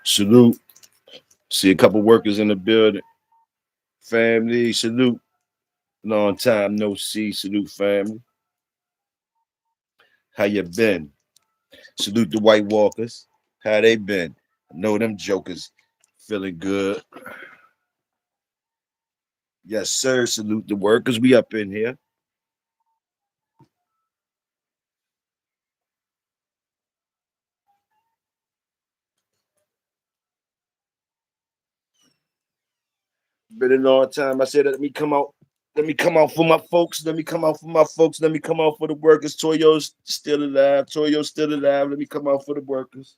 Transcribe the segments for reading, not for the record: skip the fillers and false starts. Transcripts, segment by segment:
Salute. See a couple workers in the building. Family, salute. Long time no see. Salute, family. How you been? Salute the White Walkers. How they been? I know them jokers feeling good. Yes, sir. Salute the workers. We up in here. Been a long time. I said, let me come out. Let me come out for my folks. Let me come out for my folks. Let me come out for the workers. Toyo's still alive. Toyo's still alive. Let me come out for the workers.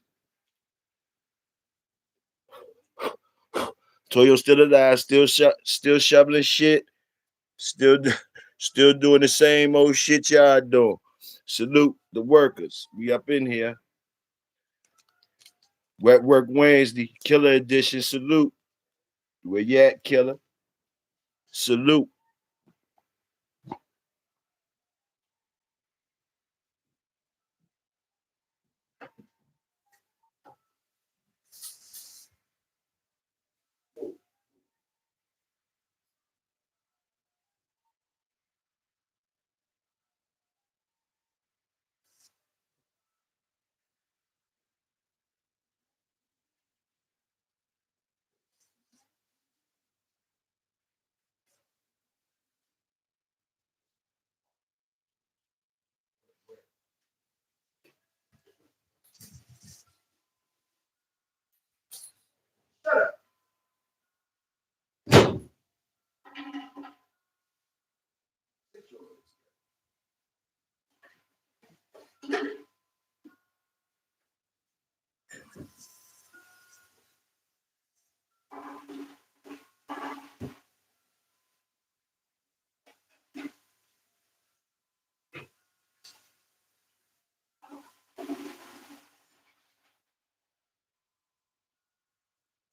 Toyo's still alive. Still shoveling shit. Still, still doing the same old shit y'all doing. Salute the workers. We up in here. Wet Work Wednesday, Killer Edition. Salute. Where you at, Killer? Salute.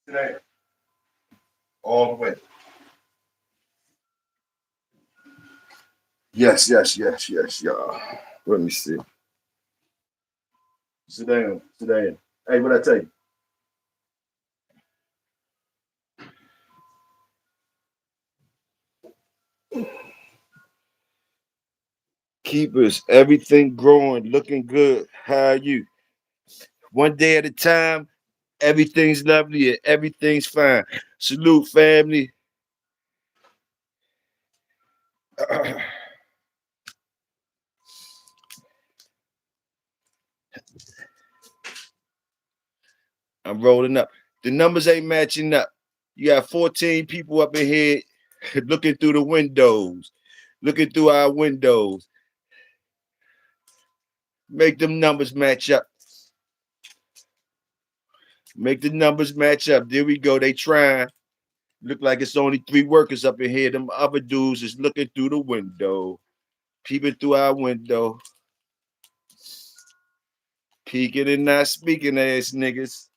Today, all the way. Yes, y'all. Let me see. Sit down, sit down. Hey, what I tell you? Keepers, everything growing, looking good. How are you? One day at a time, everything's lovely and everything's fine. Salute, family. I'm rolling up. The numbers ain't matching up. You got 14 people up in here looking through the windows, looking through our windows. Make them numbers match up. Make the numbers match up. There we go. They trying. Look like it's only 3 workers up in here. Them other dudes is looking through the window, peeping through our window, peeking and not speaking ass niggas.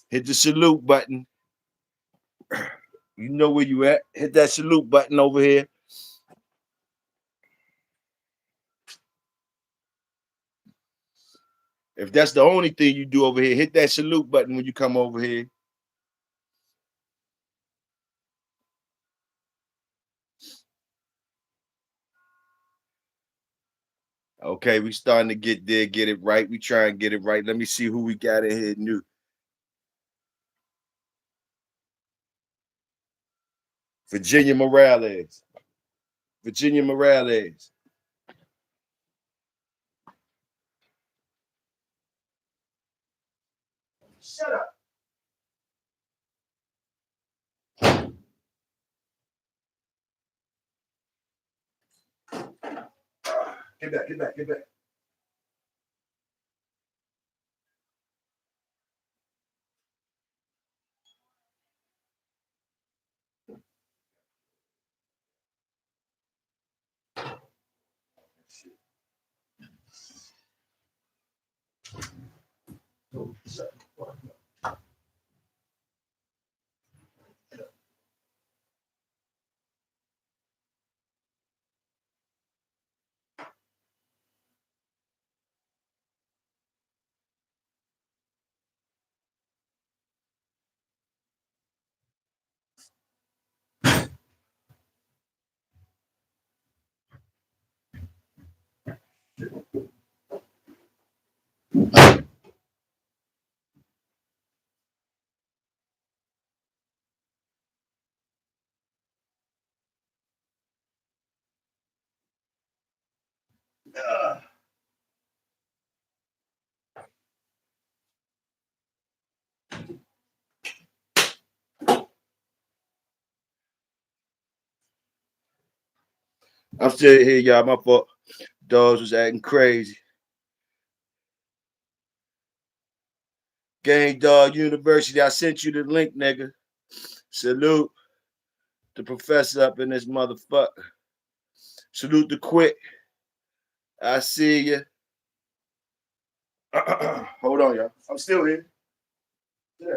Hit the salute button. You know where you at. Hit that salute button over here. If that's the only thing you do over here, hit that salute button when you come over here. Okay, we starting to get there, get it right. We try and get it right. Let me see who we got in here new. Virginia Morales. Virginia Morales. Shut up. Get back, get back, get back. I'm still here, y'all. My fault. Dogs was acting crazy. Gang Dog University. I sent you the link, nigga. Salute the professor up in this motherfucker. Salute the Quick. I see you. Hold on, y'all. I'm still here. Yeah.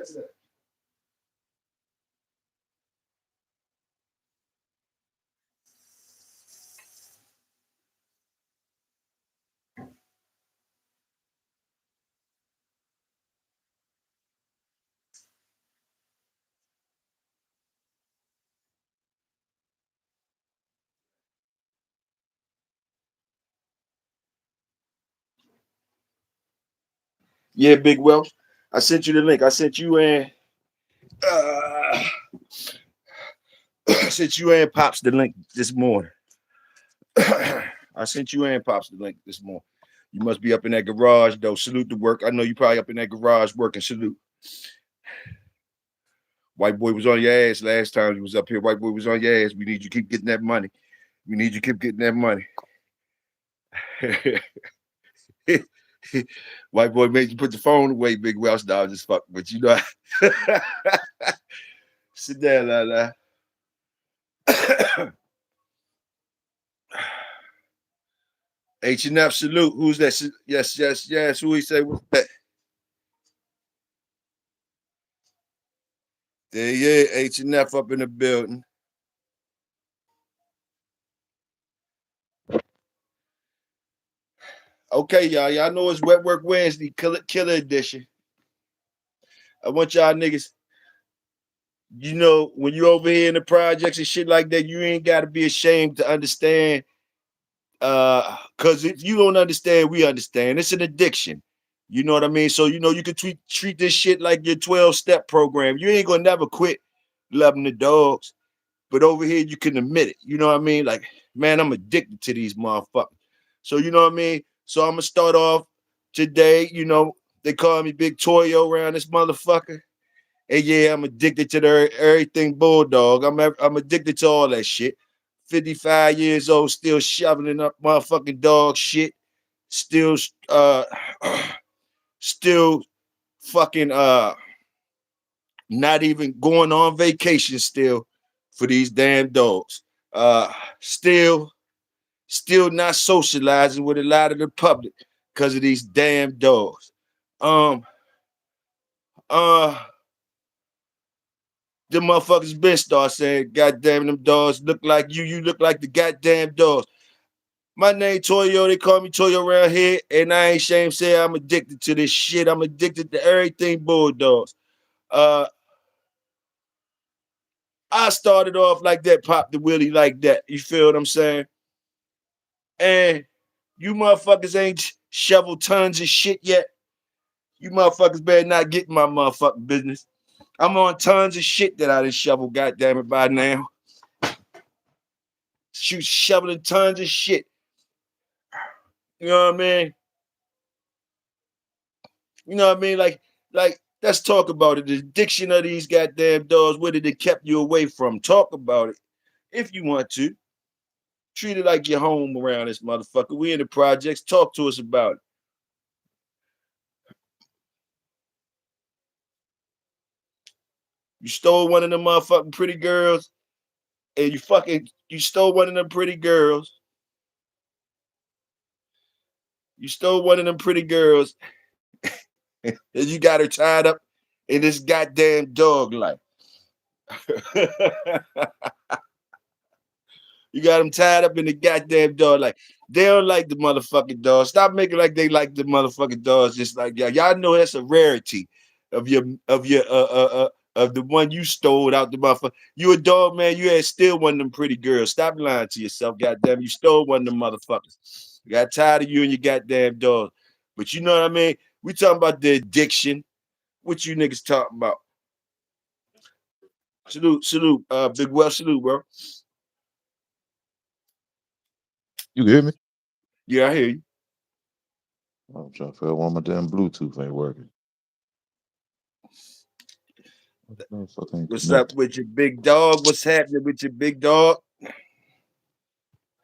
Yeah, Big Welsh. I sent you the link. I sent you and sent you and Pops the link this morning. I sent you and Pops the link this morning. You must be up in that garage though. Salute the work. I know you probably up in that garage working. Salute. White boy was on your ass last time you was up here. White boy was on your ass. We need you to keep getting that money. We need you to keep getting that money. White boy made you put the phone away, Big Welsh. Dog just fuck, but you know. Sit down, la la. H&F salute. Who's that? Yes. Who he say? What's that? There yeah, H&F up in the building. Okay, y'all. Y'all know it's Wet Work Wednesday, killer edition. I want y'all niggas, you know, when you over here in the projects and shit like that, you ain't got to be ashamed to understand. Because if you don't understand, we understand. It's an addiction. You know what I mean? So, you know, you can treat this shit like your 12-step program. You ain't gonna never quit loving the dogs. But over here, you can admit it. You know what I mean? Like, man, I'm addicted to these motherfuckers. So, you know what I mean? So, I'm going to start off today. You know, they call me Big Toyo around this motherfucker. And yeah, I'm addicted to the everything bulldog. I'm addicted to all that shit. 55 years old, still shoveling up motherfucking dog shit. Still, still fucking, not even going on vacation still for these damn dogs. Still not socializing with a lot of the public because of these damn dogs. The motherfuckers been start saying, goddamn, them dogs look like you look like the goddamn dogs. My name Toyo, they call me Toyo around here, and I ain't ashamed to say I'm addicted to this shit. I'm addicted to everything bulldogs. I started off like that, pop the willie like that. You feel what I'm saying? And you motherfuckers ain't shoveled tons of shit yet. You motherfuckers better not get in my motherfucking business. I'm on tons of shit that I done shovel, goddamn it, by now. Shoveling tons of shit. You know what I mean? You know what I mean? Like, let's talk about it. The addiction of these goddamn dogs, where did it kept you away from? Talk about it if you want to. Treat it like your home around this motherfucker. We in the projects. Talk to us about it. You stole one of them motherfucking pretty girls, and you stole one of them pretty girls. You stole one of them pretty girls, and you got her tied up in this goddamn dog life. You got them tied up in the goddamn dog. Like, they don't like the motherfucking dogs. Stop making like they like the motherfucking dogs just like y'all. Y'all know that's a rarity of your of the one you stole out the motherfucker. You a dog, man. You had still one of them pretty girls. Stop lying to yourself, goddamn. You stole one of them motherfuckers. Got tired of you and your goddamn dog. But you know what I mean? We talking about the addiction. What you niggas talking about? Salute, salute. Big Welsh, salute, bro. You can hear me? Yeah, I hear you. I'm trying to figure out why my damn Bluetooth ain't working. No fucking What's up connect. with your big dog? What's happening with your big dog?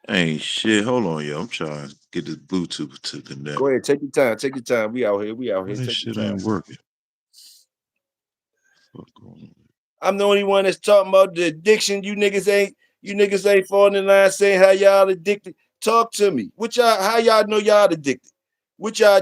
Ain't shit. Hold on, yo. I'm trying to get this Bluetooth to Go connect. ahead, take your time. Take your time. We out here. We out Why here. this Take shit your time. ain't working? What's going on? I'm the only one that's talking about the addiction. You niggas ain't falling in line saying how y'all addicted. Talk to me. What y'all how y'all know y'all addicted? What y'all,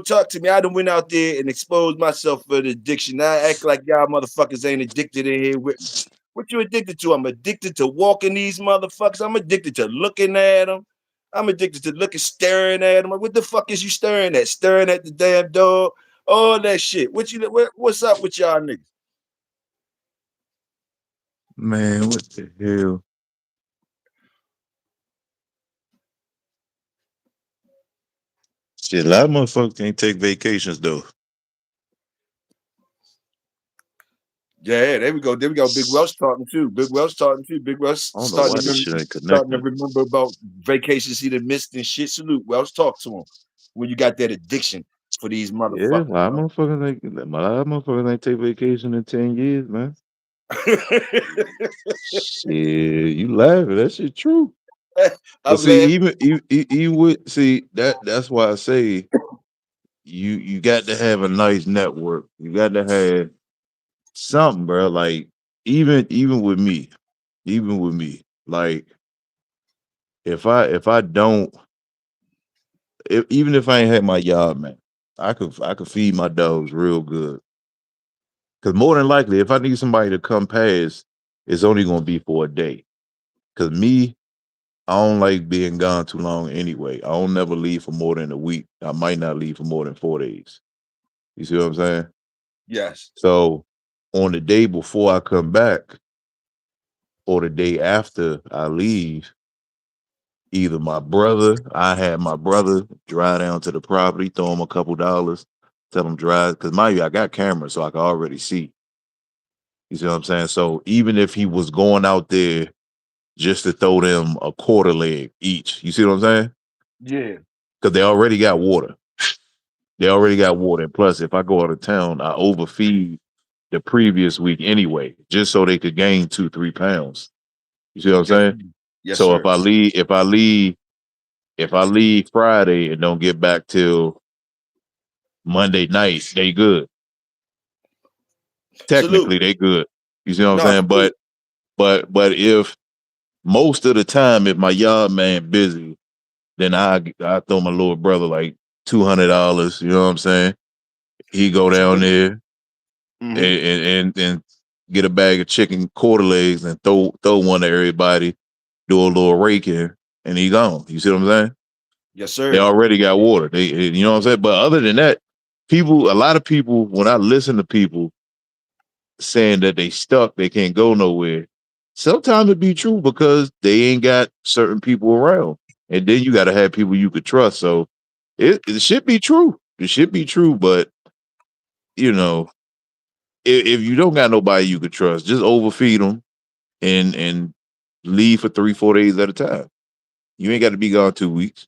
talk to me. I done went out there and exposed myself for the addiction. I act like y'all motherfuckers ain't addicted in here with me. What you addicted to? I'm addicted to walking these motherfuckers. I'm addicted to looking at them. I'm addicted to staring at them. What the fuck is you staring at? Staring at the damn dog? All that shit. What's up with y'all niggas? Man, what the hell? Shit, a lot of motherfuckers can't take vacations though. Yeah, there we go. There we go. Big Welsh talking too. Big Welsh talking too. Big Welsh I don't know why this shit ain't starting to connecting. remember about vacations he done missed and shit. Salute. Welsh, talk to him when you got that addiction for these Yeah, a motherfuckers, lot of bro. motherfuckers ain't. A lot of motherfuckers ain't take vacation in 10 years, man. Shit, you laughing? That shit true. But I'm see, laughing. even with that's why I say you got to have a nice network. You got to have something, bro. Like even with me, like if I don't, even if I ain't had my yard man, I could feed my dogs real good. Cause more than likely, if I need somebody to come past, it's only gonna be for a day. Cause me, I don't like being gone too long anyway. I don't never leave for more than a week. I might not leave for more than 4 days. You see what I'm saying? Yes. So on the day before I come back or the day after I leave, either I had my brother drive down to the property, throw him a couple dollars, tell him drive. Cause mind you, I got cameras, so I can already see. You see what I'm saying? So even if he was going out there just to throw them a quarter leg each, you see what I'm saying? Yeah. Because they already got water. They already got water. And plus, if I go out of town, I overfeed the previous week anyway, just so they could gain 2, 3 pounds. You see what I'm Yes. saying? Yes, So sir. if I leave Friday and don't get back till Monday night, they good. Salute. Technically, they good. You see what I'm No, saying? salute. But if most of the time, if my yard man busy, then I throw my little brother like $200. You know what I'm saying? He go down Salute. there Mm-hmm. and get a bag of chicken quarter legs and throw one to everybody, do a little raking, and he gone. You see what I'm saying? Yes, They sir. already got water. You know what I'm saying? But other than that, a lot of people, when I listen to people saying that they stuck, they can't go nowhere, sometimes it be true because they ain't got certain people around. And then you got to have people you could trust. So it should be true. It should be true. But, you know, if you don't got nobody you could trust, just overfeed them and leave for 3, 4 days at a time. You ain't got to be gone 2 weeks.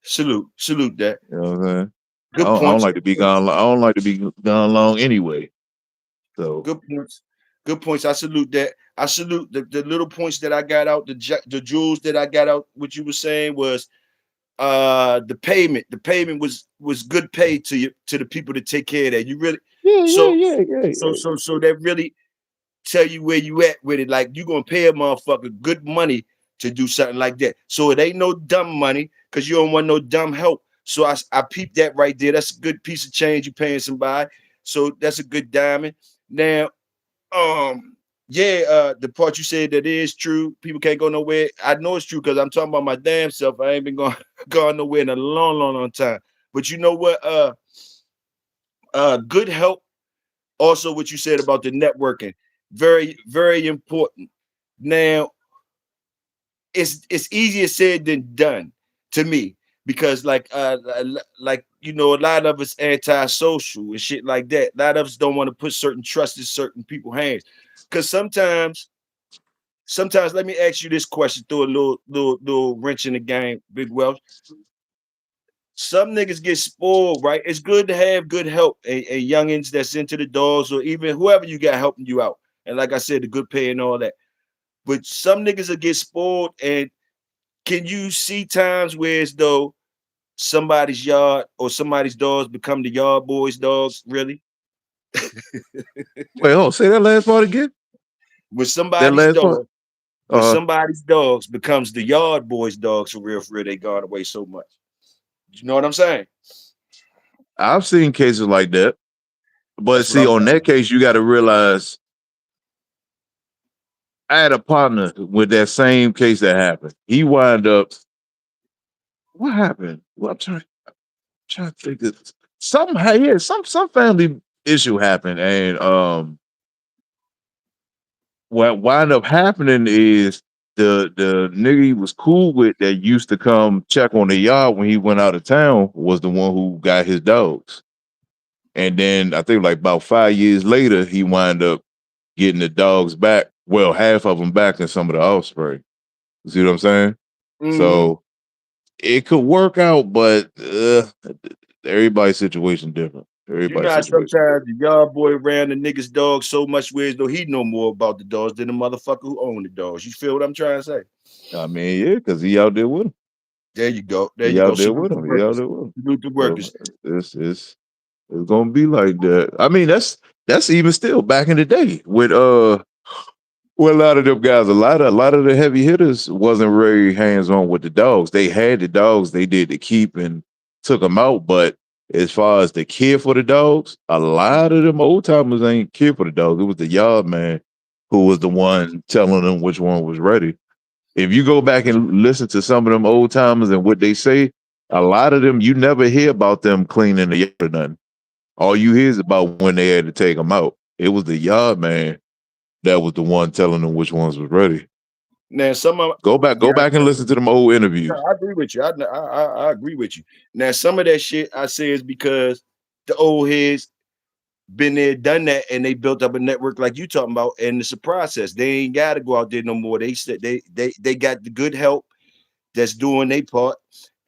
Salute. Salute that. You know what I'm saying? Good I don't points. like to be gone. I don't like to be gone long anyway. So Good points. Good points. I salute that. I salute the little points that I got out, the jewels that I got out. What you were saying was the payment. The payment was good pay to you, to the people to take care of that. You really yeah, yeah, so yeah, yeah, yeah. so that really tell you where you at with it. Like you gonna pay a motherfucker good money to do something like that. So it ain't no dumb money because you don't want no dumb help. So I peeped that right there. That's a good piece of change you paying somebody. So that's a good diamond. Now, yeah, the part you said that is true. People can't go nowhere. I know it's true because I'm talking about my damn self. I ain't been going gone nowhere in a long, long, long time. But you know what? Good help Also, what you said about the networking, very, very important. Now, it's easier said than done to me because like a lot of us antisocial and shit like that. A lot of us don't want to put certain trust in certain people's hands because sometimes let me ask you this question, through a little wrench in the game, Big Welsh. Some niggas get spoiled, right? It's good to have good help and youngins that's into the dogs, or even whoever you got helping you out. And like I said, the good pay and all that. But some niggas will get spoiled. And can you see times where as though somebody's yard or somebody's dogs become the yard boys' dogs? Really? Wait, hold on, say that last part again. With That somebody's last part. dog, when Uh, somebody's dogs becomes the yard boys' dogs for real, they gone away so much. You know what I'm saying? I've seen cases like that, but That's what see, I'm on saying. that case, you got to realize I had a partner with that same case that happened. He wind up. What happened? Well, trying to think. Of, something. Yeah, some family issue happened, and what wind up happening is the nigga he was cool with that used to come check on the yard when he went out of town was the one who got his dogs. And then I think like about 5 years later, he wind up getting the dogs back. Well, half of them back and some of the offspring. You see what I'm saying? Mm-hmm. So it could work out, but everybody's situation different. You know Everybody's how situation sometimes different. the yard boy ran the nigga's dog so much where though he know more about the dogs than the motherfucker who owned the dogs. You feel what I'm trying to say? I mean, yeah, because he out there with them. There you go. There He you go. out there Salute with the them. He out workers. there with them. Salute the So workers. it's gonna be like that. I mean, that's even still back in the day with a lot of them guys. A lot of the heavy hitters wasn't very hands on with the dogs. They had the dogs they did to keep and took them out, but as far as the care for the dogs, a lot of them old timers ain't care for the dogs. It was the yard man who was the one telling them which one was ready. If you go back and listen to some of them old timers and what they say, a lot of them you never hear about them cleaning the yard or nothing. All you hear is about when they had to take them out. It was the yard man that was the one telling them which ones was ready. Now some of Go yeah, back and listen to them old no, interviews. I agree with you. I agree with you. Now some of that shit I say is because the old heads been there, done that, and they built up a network like you talking about, and it's a process. They ain't got to go out there no more. They said they got the good help that's doing their part,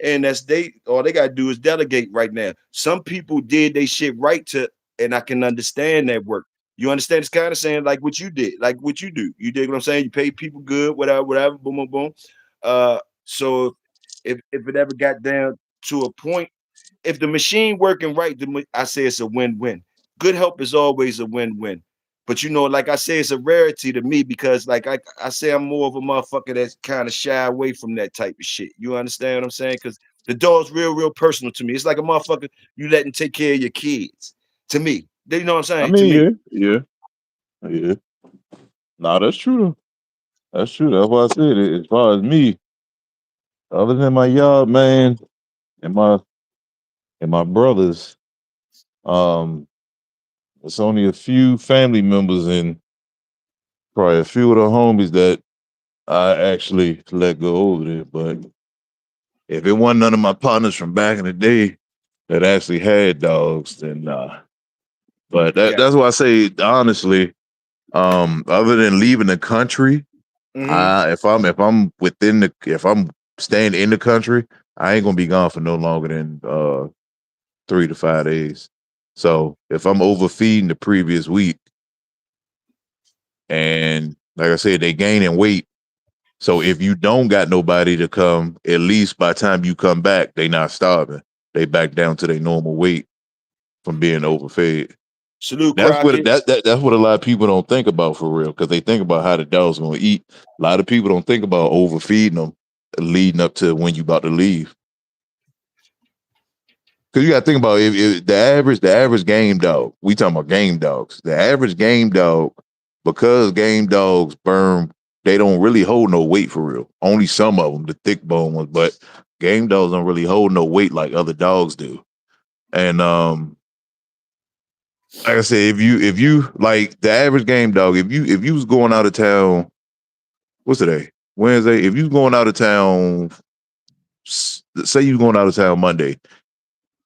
and that's they all they gotta do is delegate right now. Some people did they shit right to, and I can understand that work. You understand? It's kind of saying like what you did, like what you do. You dig what I'm saying? You pay people good, whatever, boom, boom, boom. So if it ever got down to a point, if the machine working right, I say it's a win-win. Good help is always a win-win. But like I say, it's a rarity to me because, like I say, I'm more of a motherfucker that's kind of shy away from that type of shit. You understand what I'm saying? Because the dog's real personal to me. It's like a motherfucker you letting take care of your kids. To me, you know what I'm I saying? To mean, me, yeah. Nah, that's true though. That's true. That's why I said it. As far as me, other than my yard man and my brothers, um, it's only a few family members and probably a few of the homies that I actually let go over there. But if it wasn't none of my partners from back in the day that actually had dogs, then nah. But yeah. that's why I say honestly, other than leaving the country, Mm-hmm. if I'm staying in the country, I ain't gonna be gone for no longer than 3 to 5 days. So if I'm overfeeding the previous week and like I said, they gaining weight. So if you don't got nobody to come, at least by the time you come back, they not starving. They back down to their normal weight from being overfed. Salute That's what Crockett. that's what a lot of people don't think about for real, because they think about how the dog's gonna eat. A lot of people don't think about overfeeding them leading up to when you about to leave. Because you got to think about if the average game dog. We talking about game dogs. The average game dog, because game dogs burn, they don't really hold no weight for real. Only some of them, the thick bone ones, but game dogs don't really hold no weight like other dogs do. And like I said, if you like the average game dog, if you was going out of town, what's today? Wednesday. If you going out of town, say you going out of town Monday,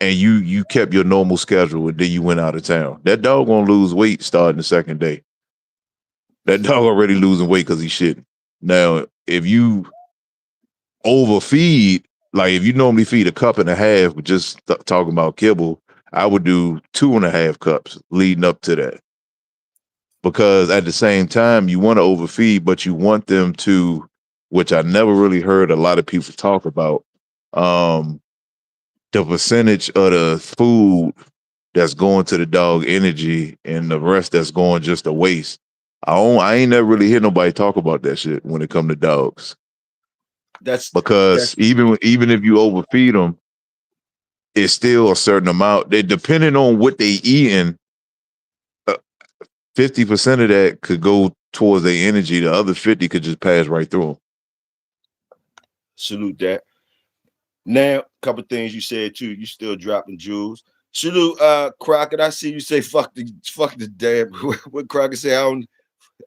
and you kept your normal schedule, and then you went out of town, that dog gonna lose weight starting the second day. That dog already losing weight because he's shitting. Now, if you overfeed, like if you normally feed a cup and a half, but just talking about kibble, I would do 2.5 cups leading up to that. Because at the same time, you want to overfeed, but you want them to, which I never really heard a lot of people talk about, um, the percentage of the food that's going to the dog energy and the rest that's going just to waste. I ain't never really hear nobody talk about that shit when it come to dogs. That's Because that's even if you overfeed them, it's still a certain amount. They depending on what they eating, 50% of that could go towards their energy. The other 50 could just pass right through them. salute that. Now, a couple things you said too. You still dropping jewels. Salute, Crockett. I see you say fuck the damn. What Crockett say? I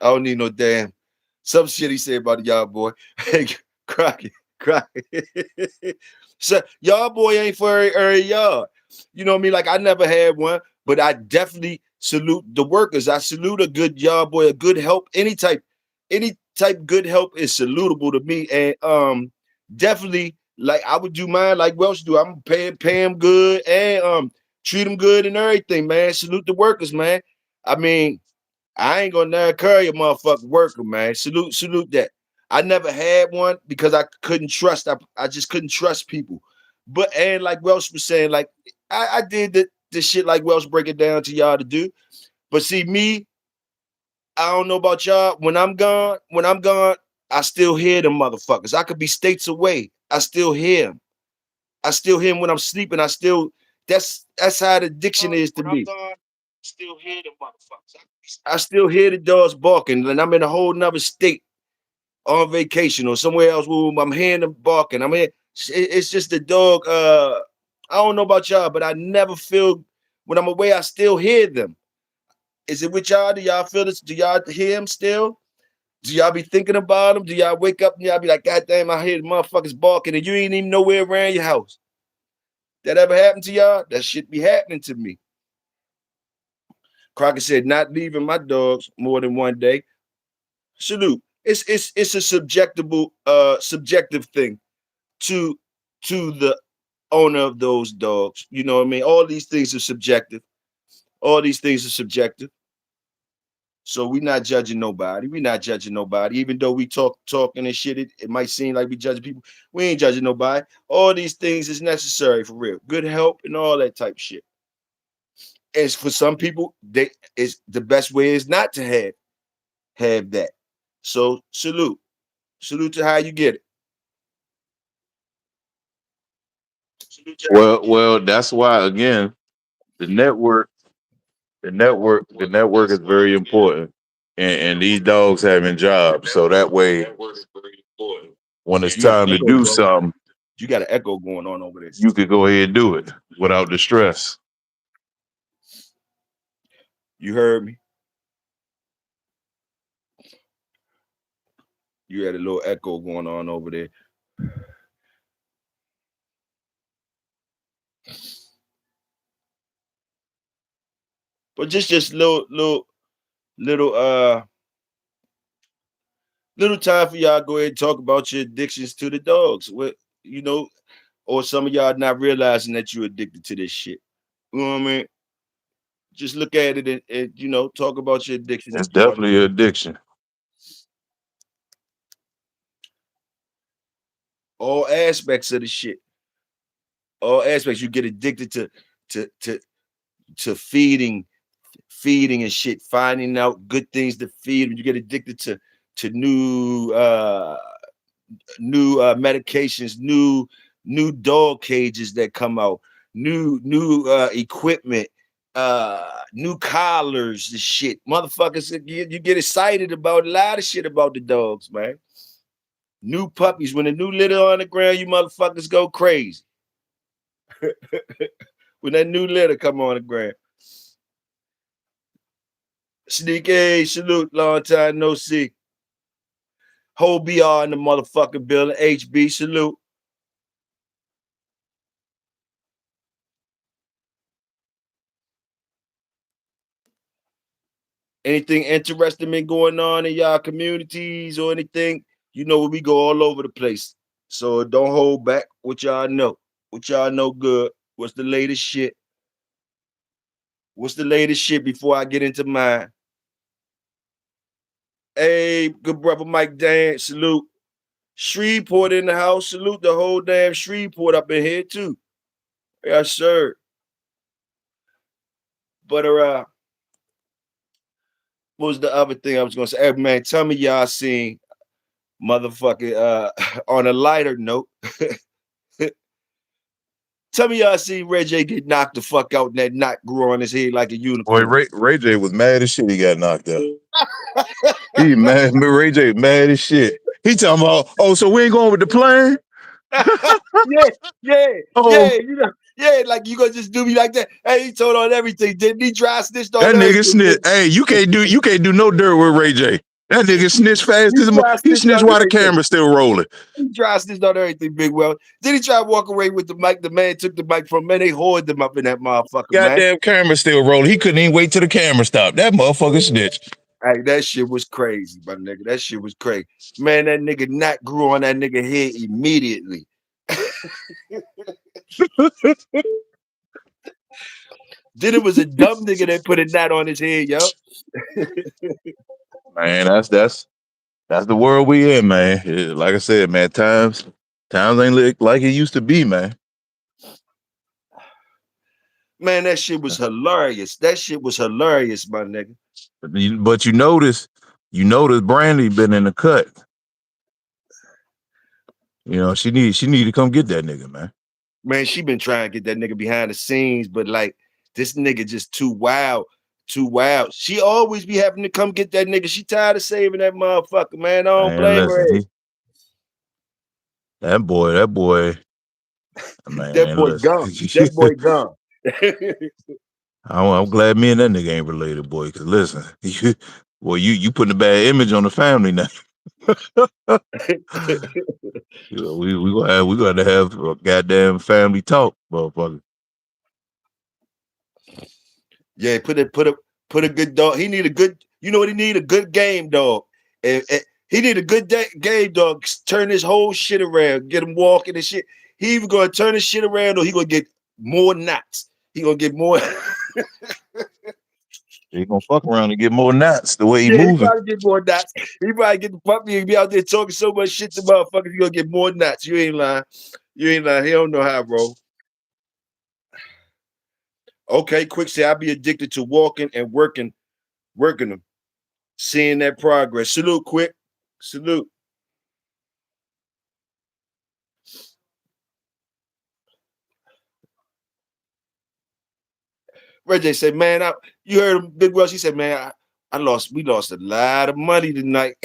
don't need no damn. Some shit he said about the y'all boy. Hey, Crockett, Crockett. So y'all boy ain't for every yard. You know what I mean? Like I never had one, but I definitely salute the workers. I salute a good yard boy, a good help. Any type good help is salutable to me. And definitely like I would do mine like Welsh do. I'm pay him good and treat him good and everything, man. Salute the workers, man. I mean, I ain't gonna never carry a motherfucking worker, man. Salute that. I never had one because I couldn't trust. I just couldn't trust people. But and like Welsh was saying, like I did the shit like Welsh break it down to y'all to do. But see me, I don't know about y'all. When I'm gone, I still hear them motherfuckers. I could be states away. I still hear them. I still hear them when I'm sleeping. That's how the addiction is to When I'm me. gone, still hear them motherfuckers. I still hear the dogs barking, and I'm in a whole nother state on vacation or somewhere else where I'm hearing them barking. I mean, it's just the dog. I don't know about y'all, but I never feel when I'm away. I still hear them. Is it with y'all? Do y'all feel this? Do y'all hear them still? Do y'all be thinking about them? Do y'all wake up and y'all be like, God damn, I hear the motherfuckers barking and you ain't even nowhere around your house? That ever happened to y'all? That shit be happening to me. Crockett said, not leaving my dogs more than one day. Salute. It's a subjective thing to the owner of those dogs. You know what I mean? All these things are subjective. All these things are subjective. So we're not judging nobody. We're not judging nobody. Even though we talking and shit, it might seem like we judging people. We ain't judging nobody. All these things is necessary for real. Good help and all that type shit. As for some people, they is the best way is not to have that. So salute. Salute to how you get it. Salute to how you get it. Well, that's why again, the network, the network is very important. And these dogs having jobs. So that way when it's You got an time to echo, do bro. something, You got an echo going on over there. you could go ahead and do it without the stress. You heard me. You had a little echo going on over there. But just little little time for y'all go ahead and talk about your addictions to the dogs. What you know, or some of y'all not realizing that you're addicted to this shit. You know what I mean? Just look at it and talk about your addictions. It's definitely an addiction. All aspects of the shit. All aspects. You get addicted to to to feeding and shit, finding out good things to feed. You get addicted to new medications, new dog cages that come out, new equipment, new collars and shit. Motherfuckers, you get excited about a lot of shit about the dogs, man. New puppies. When a new litter on the ground, you motherfuckers go crazy. When that new litter come on the ground. Sneaky salute, long time no see. Whole BR in the motherfucking building. HB salute. Anything interesting been going on in y'all communities or anything? You know, we go all over the place. So don't hold back. What y'all know? What y'all know good? What's the latest shit? What's the latest shit before I get into mine? Hey, good brother Mike Dan, salute. Shreveport in the house. Salute the whole damn Shreveport up in here too. Yes, sir. But what was the other thing I was gonna say? Hey man, tell me y'all seen motherfucking on a lighter note. Tell me y'all seen Ray J get knocked the fuck out and that knot grew on his head like a Boy, unicorn. Ray J was mad as shit. He got knocked out. He mad. Ray J mad as shit. He talking about, oh, so we ain't going with the plan? yeah, Oh, you know, yeah, like you gonna just do me like that. Hey, he told on everything, didn't he? Dry snitched on that nigga everything. snitch. Hey, you can't do no dirt with Ray J. That nigga snitch fast He as dry he snitched snitched on while the everything. camera's still rolling. He dry snitched on everything, Big Well. Then he try to walk away with the mic. The man took the mic from him, man. They hoarded them up in that motherfucker, man. Goddamn camera still rolling. He couldn't even wait till the camera stopped. That motherfucker snitch. Hey, that shit was crazy, my nigga. That shit was crazy. Man, that nigga knot grew on that nigga head immediately. Then it was a dumb nigga that put a knot on his head, yo. Man, that's the world we in, man. Like I said, man, times ain't like it used to be, man. Man, that shit was hilarious. That shit was hilarious, my nigga. But you notice Brandy been in the cut. You know, she need to come get that nigga, man. Man, she been trying to get that nigga behind the scenes, but like this nigga just too wild, too wild. She always be having to come get that nigga. She tired of saving that motherfucker, man. I don't Man, blame her. listen, that boy, That man, boy listen. gone. That boy gone. I'm glad me and that nigga ain't related, boy. Cause listen, you putting a bad image on the family now. You know, we gotta have a goddamn family talk, motherfucker. Yeah, put a good dog. He need a good. You know what he need? A good game dog. And he need a good game dog. Turn his whole shit around. Get him walking and shit. He either gonna turn his shit around or he gonna get more knots. He gonna get more. He gonna fuck around and get more knots the way he Yeah, he moving. probably get more knots. He probably get the puppy and be out there talking so much shit to motherfuckers. You gonna get more knots. You ain't lying. You ain't lying. He don't know how, bro. Okay, quick say I be addicted to walking and working them, seeing that progress. Salute, quick. Salute. Reggie said, man, you heard him, Big Welsh. He said, man, we lost a lot of money tonight.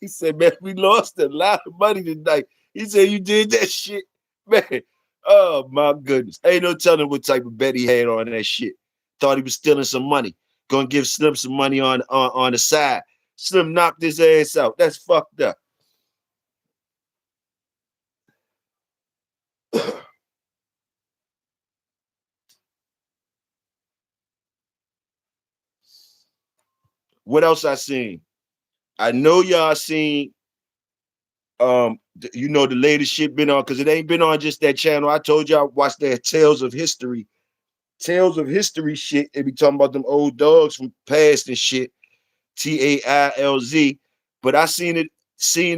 He said, man, we lost a lot of money tonight. He said, you did that shit, man. Oh my goodness. Ain't no telling what type of bet he had on that shit. Thought he was stealing some money. Gonna give Slim some money on the side. Slim knocked his ass out. That's fucked up. What else I seen? I know y'all seen you know the latest shit been on because it ain't been on just that channel. I told y'all watch that Tales of History shit. They be talking about them old dogs from past and shit. TAILZ. But I seen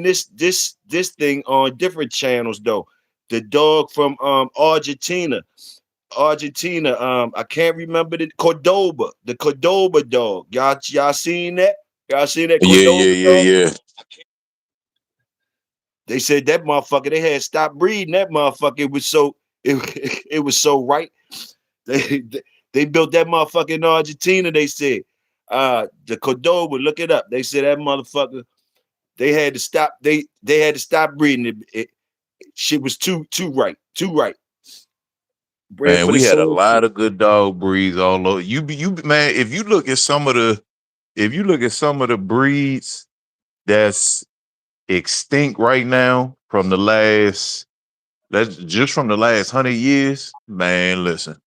this thing on different channels though. The dog from Argentina. I can't remember the Cordoba dog. Y'all seen that? Y'all seen that Cordoba dog? Yeah. They said that motherfucker, they had stopped breeding that motherfucker. It was so right. They they built that motherfucker in Argentina, they said. The Cordoba, look it up. They said that motherfucker, they had to stop, they had to stop breeding it. Shit was too right. Too right. Bread Man, for the we had a soul. lot of good dog breeds all over. Man, if you look at some of the breeds that's extinct right now from the last that's just from the last 100 years, man, listen.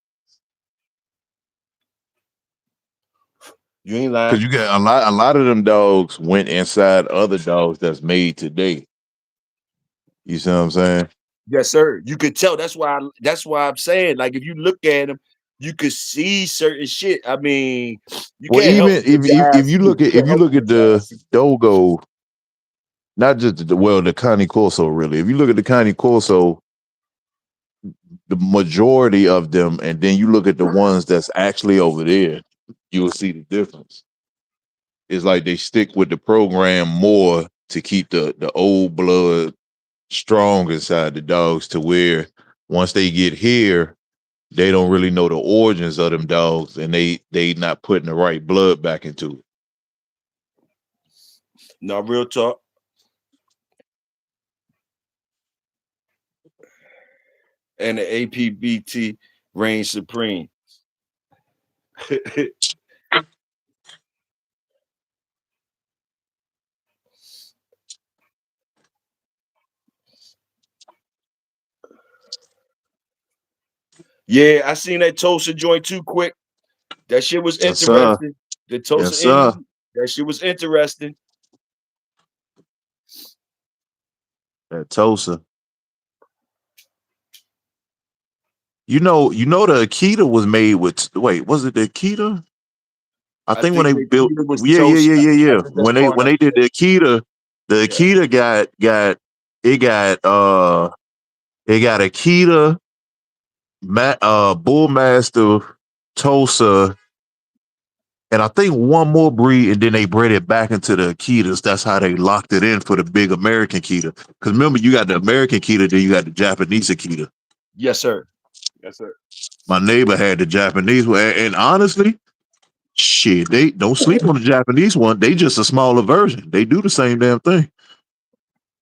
You ain't lying. Cause you get a lot of them dogs went inside other dogs that's made today. You see what I'm saying? Yes, sir. You could tell. That's why I'm saying, like, if you look at them, you could see certain shit. I mean, you Well, can't help even what your if guys you see. look You at can't help what your the guys see. Dogo, not just the Connie Corso, really. If you look at the Connie Corso, the majority of them, and then you look at the ones that's actually over there, you will see the difference. It's like they stick with the program more to keep the old blood strong inside the dogs, to where once they get here, they don't really know the origins of them dogs, and they not putting the right blood back into it. No, real talk. And the APBT reigns supreme. Yeah, I seen that Tulsa joint too quick. That shit was Yes, sir. interesting. The Yes, Tulsa sir. Indian. That shit was interesting. That Tosa. The Akita was made with. Wait, was it the Akita? I I think when think they the built, Keita was yeah, yeah, Tulsa. yeah, yeah, I yeah. think that's When they part when of they did it. the Yeah. Akita got Akita, Bullmaster, Tulsa, and I think one more breed, and then they bred it back into the Akitas. That's how they locked it in for the big American Akita. Because remember, you got the American Akita, then you got the Japanese Akita. Yes, sir. Yes, sir. My neighbor had the Japanese one, and honestly, shit, they don't sleep on the Japanese one. They just a smaller version. They do the same damn thing.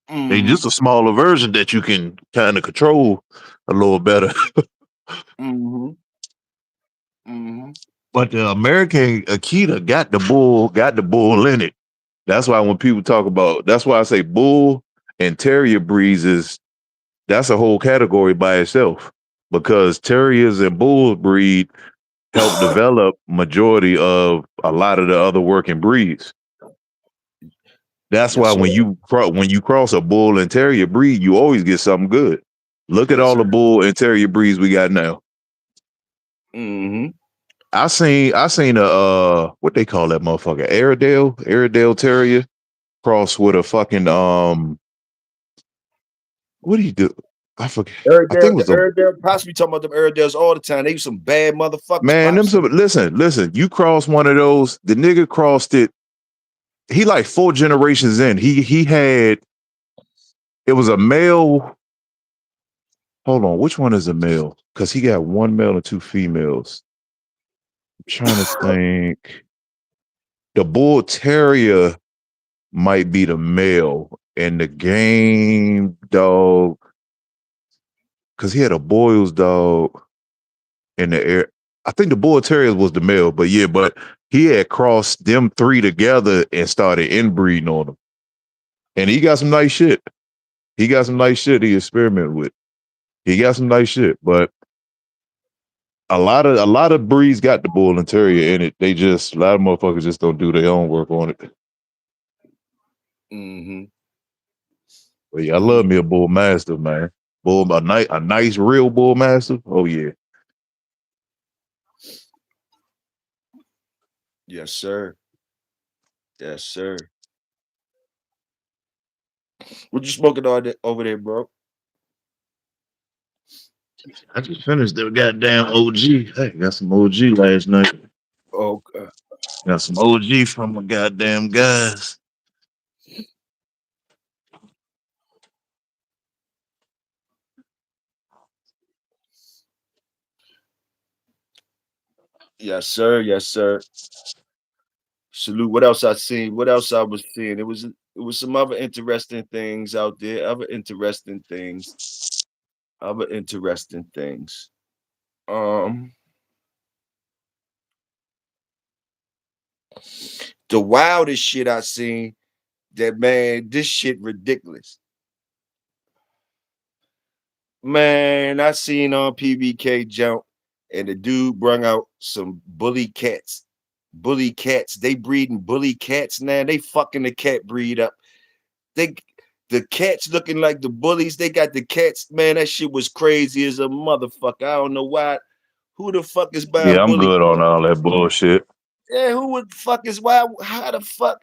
They Mm-hmm. just a smaller version that you can kind of control a little better. Mm-hmm. Mm-hmm. But the American Akita got the bull in it. That's why when people talk about, that's why I say bull and terrier breeds that's a whole category by itself, because terriers and bull breed help develop majority of a lot of the other working breeds. That's Yes, why sir. when you cross a bull and terrier breed, you always get something good. Look at Yes, all the sir. bull and terrier breeds we got now. Mm-hmm. I seen a what they call that motherfucker, Airedale Terrier cross with a fucking what do you do? I forget. I think Airedale, it the was a Airedale, Pops be talking about them Airedales all the time. They was some bad motherfuckers, man. Pops. Listen. You cross one of those. The nigga crossed it. He like 4 generations in. He had it was a male. Hold on, which one is a male? Because he got one male and two females. I'm trying to think. The bull terrier might be the male, and the game dog, because he had a Boyle's dog in the air. I think the bull terrier was the male, but yeah, but he had crossed them three together and started inbreeding on them. And he got some nice shit. He got some nice shit he experimented with. He got some nice shit, but a lot of breeds got the bull and terrier in it. They just a lot of motherfuckers just don't do their own work on it. Mm-hmm. But yeah, I love me a bull mastiff, man. A nice real bull mastiff. Oh yeah. Yes, sir. Yes, sir. What you smoking on over there, bro? I just finished the goddamn OG. Hey, got some OG last night. Oh, Got some OG from my goddamn guys. yes, sir. Yes, sir. Salute. What else I seen? What else I was seeing? It was some other interesting things out there. Other interesting things. Other interesting things. Um, the wildest shit I seen. That man, this shit ridiculous. Man, I seen on PBK jump, and the dude brung out some bully cats. Bully cats. They breeding bully cats now. They fucking the cat breed up. They the cats looking like the bullies. They got the cats. Man, that shit was crazy as a motherfucker. I don't know why. Who the fuck is buying Yeah, I'm bully good on cats? all that bullshit. Yeah, who would fuck is why? How the fuck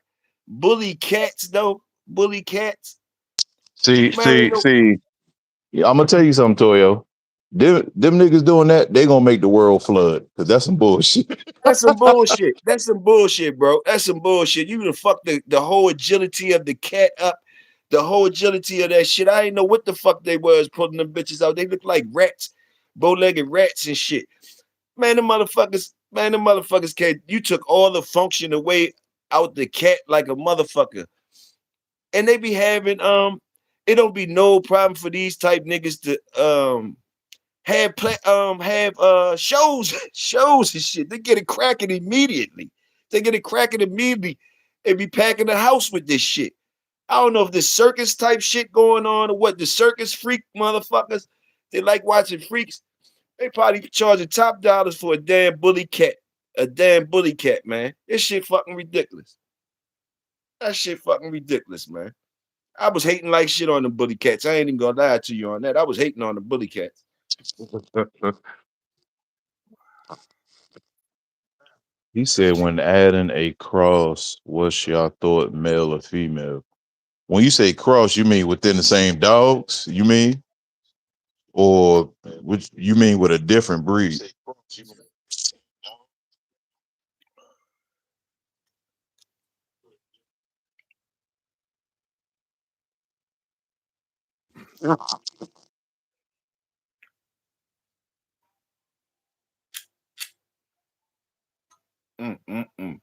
bully cats though? Bully cats, See, man. Ain't see, no, see. Yeah, I'm gonna tell you something, Toyo. Them niggas doing that, they gonna make the world flood. Cause that's some bullshit. that's some bullshit. That's some bullshit, bro. That's some bullshit. You gonna fuck the whole agility of the cat up, the whole agility of that shit. I ain't know what the fuck they was pulling them bitches out. They look like rats, bow-legged rats and shit. Man, the motherfuckers can't. You took all the function away out the cat like a motherfucker. And they be having it don't be no problem for these type niggas to have shows shows and shit. They get it cracking immediately. They get it cracking immediately and be packing the house with this shit. I don't know if this circus type shit going on or what. The circus freak motherfuckers, they like watching freaks. They probably charging top dollars for a damn bully cat. A damn bully cat, man. This shit fucking ridiculous. That shit fucking ridiculous, man. I was hating like shit on the bully cats. I ain't even gonna lie to you on that. I was hating on the bully cats. He said when adding a cross, what's your thought, male or female? When you say cross, you mean within the same dogs? You mean, or which you mean with a different breed? Mm, mm, mm.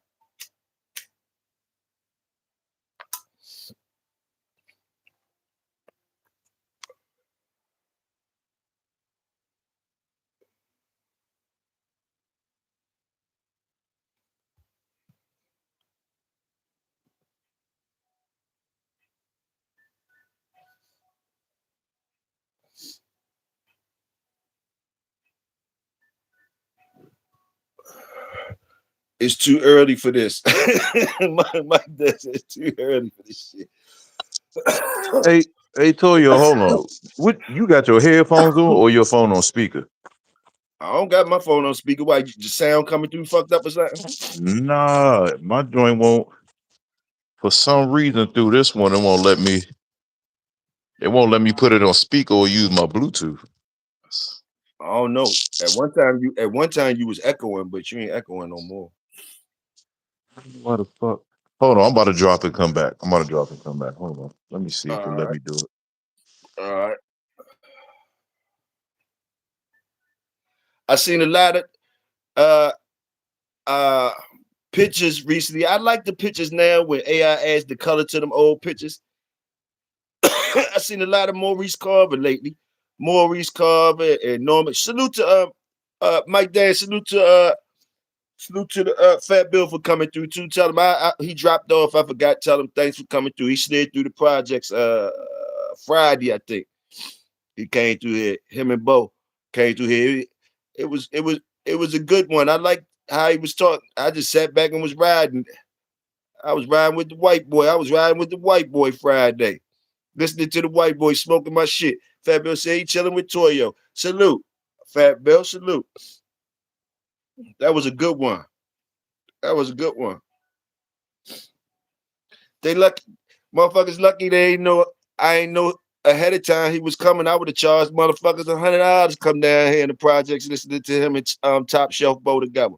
It's too early for this. my dad said it's too early for this shit. Hey, hey, Toyo, hold on. What you got your headphones on or your phone on speaker? I don't got my phone on speaker. Why the sound coming through fucked up or something? Nah, my joint won't. For some reason, through this one, it won't let me. It won't let me put it on speaker or use my Bluetooth. I don't know. At one time you was echoing, but you ain't echoing no more. What the fuck? Hold on, I'm about to drop and come back. I'm about to drop and come back. Hold on. Let me see if it All let right, me do it. all right. I seen a lot of uh uh pictures recently. I like the pictures now when AI adds the color to them old pictures. I seen a lot of Maurice Carver lately. Maurice Carver and Norman. Salute to Mike Dan. Salute to the Fat Bill for coming through too. Tell him he dropped off. I forgot. Tell him thanks for coming through. He slid through the projects Friday, I think. He came through here. Him and Bo came through here. It was a good one. I liked how he was talking. I just sat back and was riding. I was riding with the white boy. I was riding with the white boy Friday. Listening to the white boy smoking my shit. Fat Bill said he chilling with Toyo. Salute. Fat Bill, salute. That was a good one. That was a good one. They lucky, motherfuckers lucky they ain't know. I ain't know ahead of time he was coming. I would have charged motherfuckers $100 come down here in the projects listening to him and Top Shelf Bow together.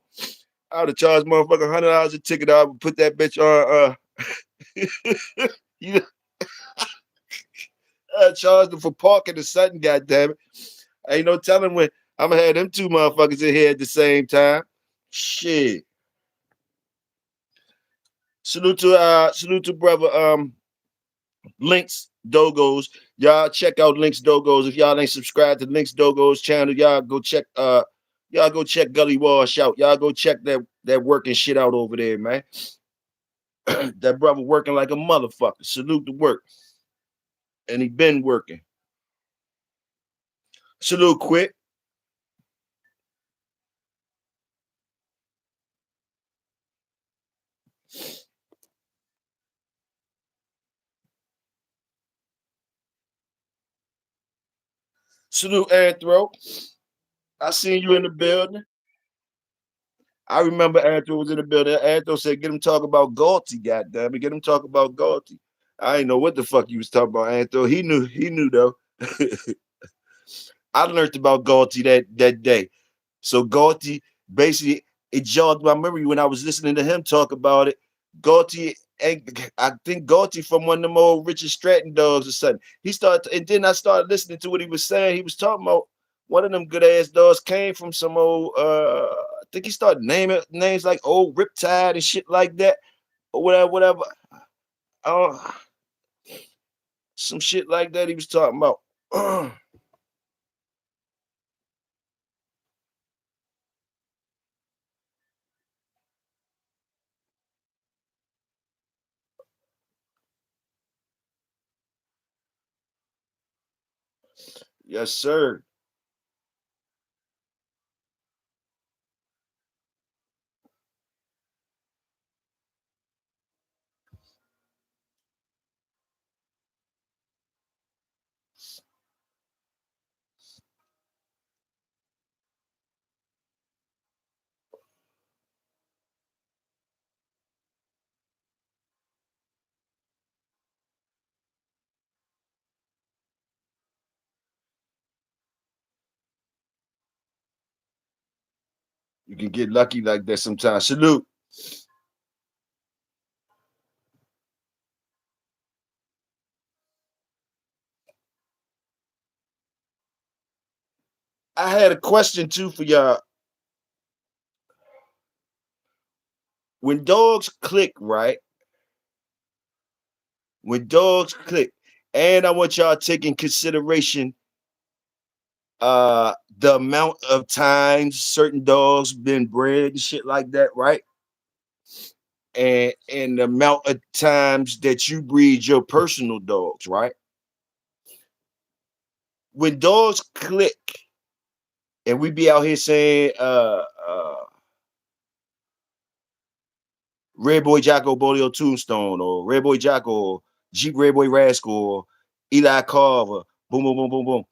I would have charged motherfucker $100 a ticket. I would put that bitch on. You charged them for parking the Sutton. Goddamn it! Ain't no telling when I'm gonna have them two motherfuckers in here at the same time. Shit. Salute to brother Links Dogos. Y'all check out Links Dogos. If y'all ain't subscribed to Links Dogos channel, y'all go check Y'all go check Gully Wash out. Y'all go check that working shit out over there, man. That brother working like a motherfucker. Salute the work. And he been working. Salute quick. Salute Anthro. I seen you in the building. I remember Anthro was in the building. Anthro said, get him talk about Galty, goddamn it. Get him talk about Galty. I didn't know what the fuck you was talking about, Anthro. He knew though. I learned about Galty that day. So Galty basically it jogged my memory when I was listening to him talk about it. Galty, I think Galty from one of them old Richard Stratton dogs or something. He started, and then I started listening to what he was saying. He was talking about one of them good ass dogs came from some old. I think he started naming names like old Riptide and shit like that, or whatever, whatever. Uh, some shit like that he was talking about. Yes, sir. You can get lucky like that sometimes. Salute. I had a question too for y'all. When dogs click, right? When dogs click, and I want y'all to take in consideration the amount of times certain dogs been bred and shit like that, right? And the amount of times that you breed your personal dogs, right? When dogs click, and we be out here saying Red Boy Jocko Bolio Tombstone or Red Boy Jocko or Jeep Red Boy Rascal or Eli Carver, boom, boom, boom, boom, boom.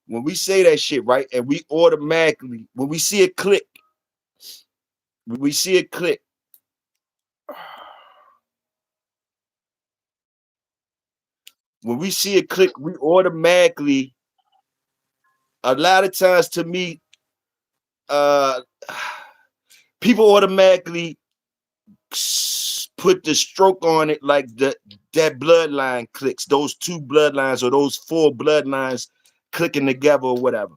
When we say that shit, right, and we automatically, when we see it click, when we see it click, when we see it click, we automatically, a lot of times to me, uh people automatically put the stroke on it like that bloodline clicks, those two bloodlines or those four bloodlines clicking together or whatever.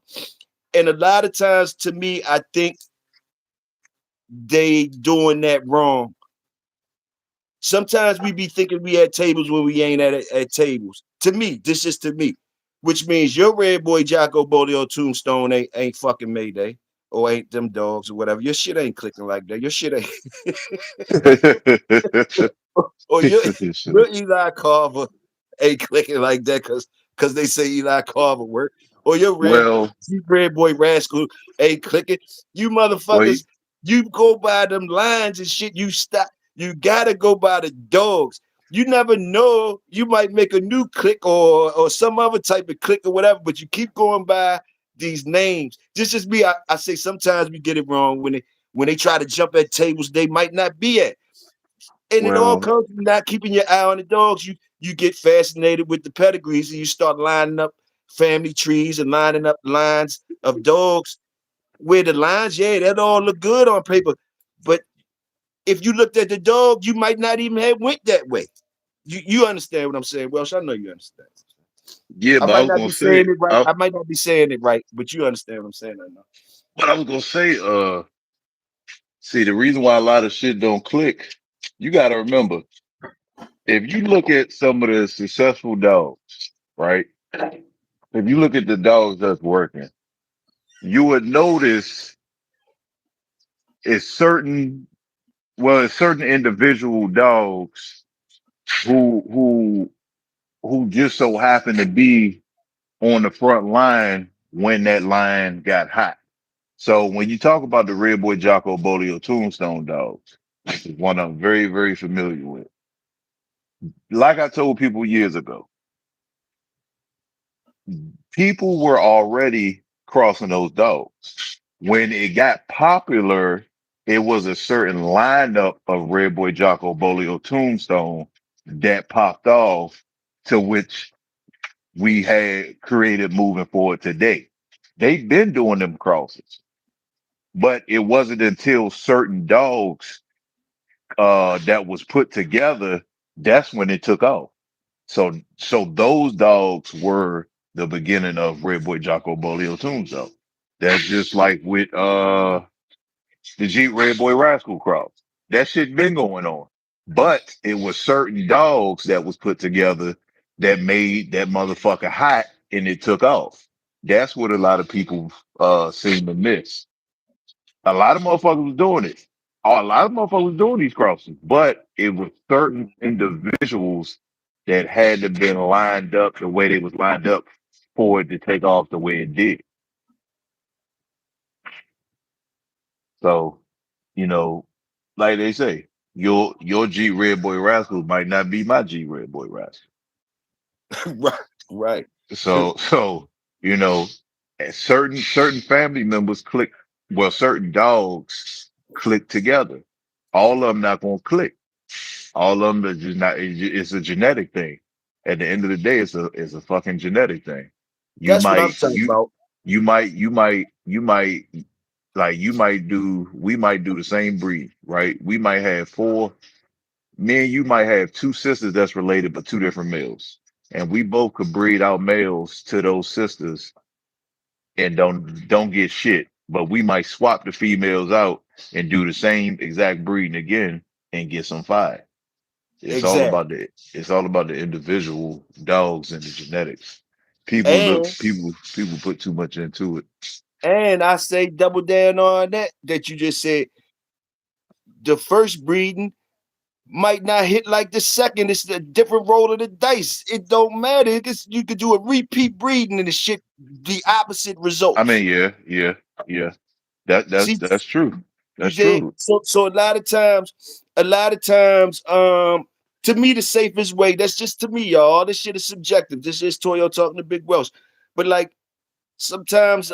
And a lot of times to me, I think they doing that wrong. Sometimes we be thinking we at tables when we ain't at tables. To me, this is to me, which means your Red Boy Jocko Bolio Tombstone ain't fucking Mayday or ain't them dogs or whatever. Your shit ain't clicking like that. Your shit ain't or your Eli Carver ain't clicking like that because they say Eli Carver work. Or your Well, red boy rascal ain't clicking. You wait. motherfuckers, you go by them lines and shit. You stop. You gotta go by the dogs. You never know. You might make a new click or some other type of click or whatever, but you keep going by these names. This is me. I say sometimes we get it wrong when they try to jump at tables they might not be at. And it all Well, comes from not keeping your eye on the dogs. You get fascinated with the pedigrees and you start lining up family trees and lining up lines of dogs where the lines, yeah, that all look good on paper. But if you looked at the dog, you might not even have went that way. You understand what I'm saying? Welsh, I know you understand. yeah, I but I might was not gonna be saying say, it right. I might not be saying it right, but you understand what I'm saying. I know. see, the reason why a lot of shit don't click, you got to remember, if you look at some of the successful dogs, right? If you look at the dogs that's working, you would notice. it's certain it's certain individual dogs who who who just so happen to be on the front line when that line got hot. So when you talk about the Red Boy Jocko Bolio Tombstone dogs, which is one I'm very, very familiar with, like I told people years ago, people were already crossing those dogs. When it got popular, it was a certain lineup of Red Boy Jocko Bolio Tombstone that popped off, to which we had created moving forward today. They've been doing them crosses, but it wasn't until certain dogs that was put together that's when it took off. So those dogs were the beginning of Red Boy Jocko Bolio Tombstone. That's just like with the Jeep Red Boy Rascal Cross. That shit been going on. But it was certain dogs that was put together that made that motherfucker hot, and it took off. That's what a lot of people seem to miss. A lot of motherfuckers was doing it. A lot of motherfuckers was doing these crosses, but it was certain individuals that had to been lined up the way they was lined up for it to take off the way it did. So, you know, like they say, your G Red Boy Rascal might not be my G Red Boy Rascal. Right, right. So you know, certain family members click. Well, certain dogs click together. All of them not gonna click. All of them are just not. It's a genetic thing. At the end of the day, it's a fucking genetic thing. You That's what I'm might talking about. you might do we might do the same breed, right? We might have four. Me and you might have two sisters that's related, but two different males, and we both could breed our males to those sisters and don't get shit. But we might swap the females out and do the same exact breeding again and get some fire. Exactly. It's all about the individual dogs and the genetics. And People put too much into it. I say double down on that you just said. The first breeding might not hit like the second. It's a different roll of the dice. It don't matter. You could do a repeat breeding and the shit the opposite I mean, results. yeah. That See, that's true. you That's did. true. So a lot of times, to me, the safest way, that's just to me, y'all. This shit is subjective. This is Toyo talking to Big Welsh. But like sometimes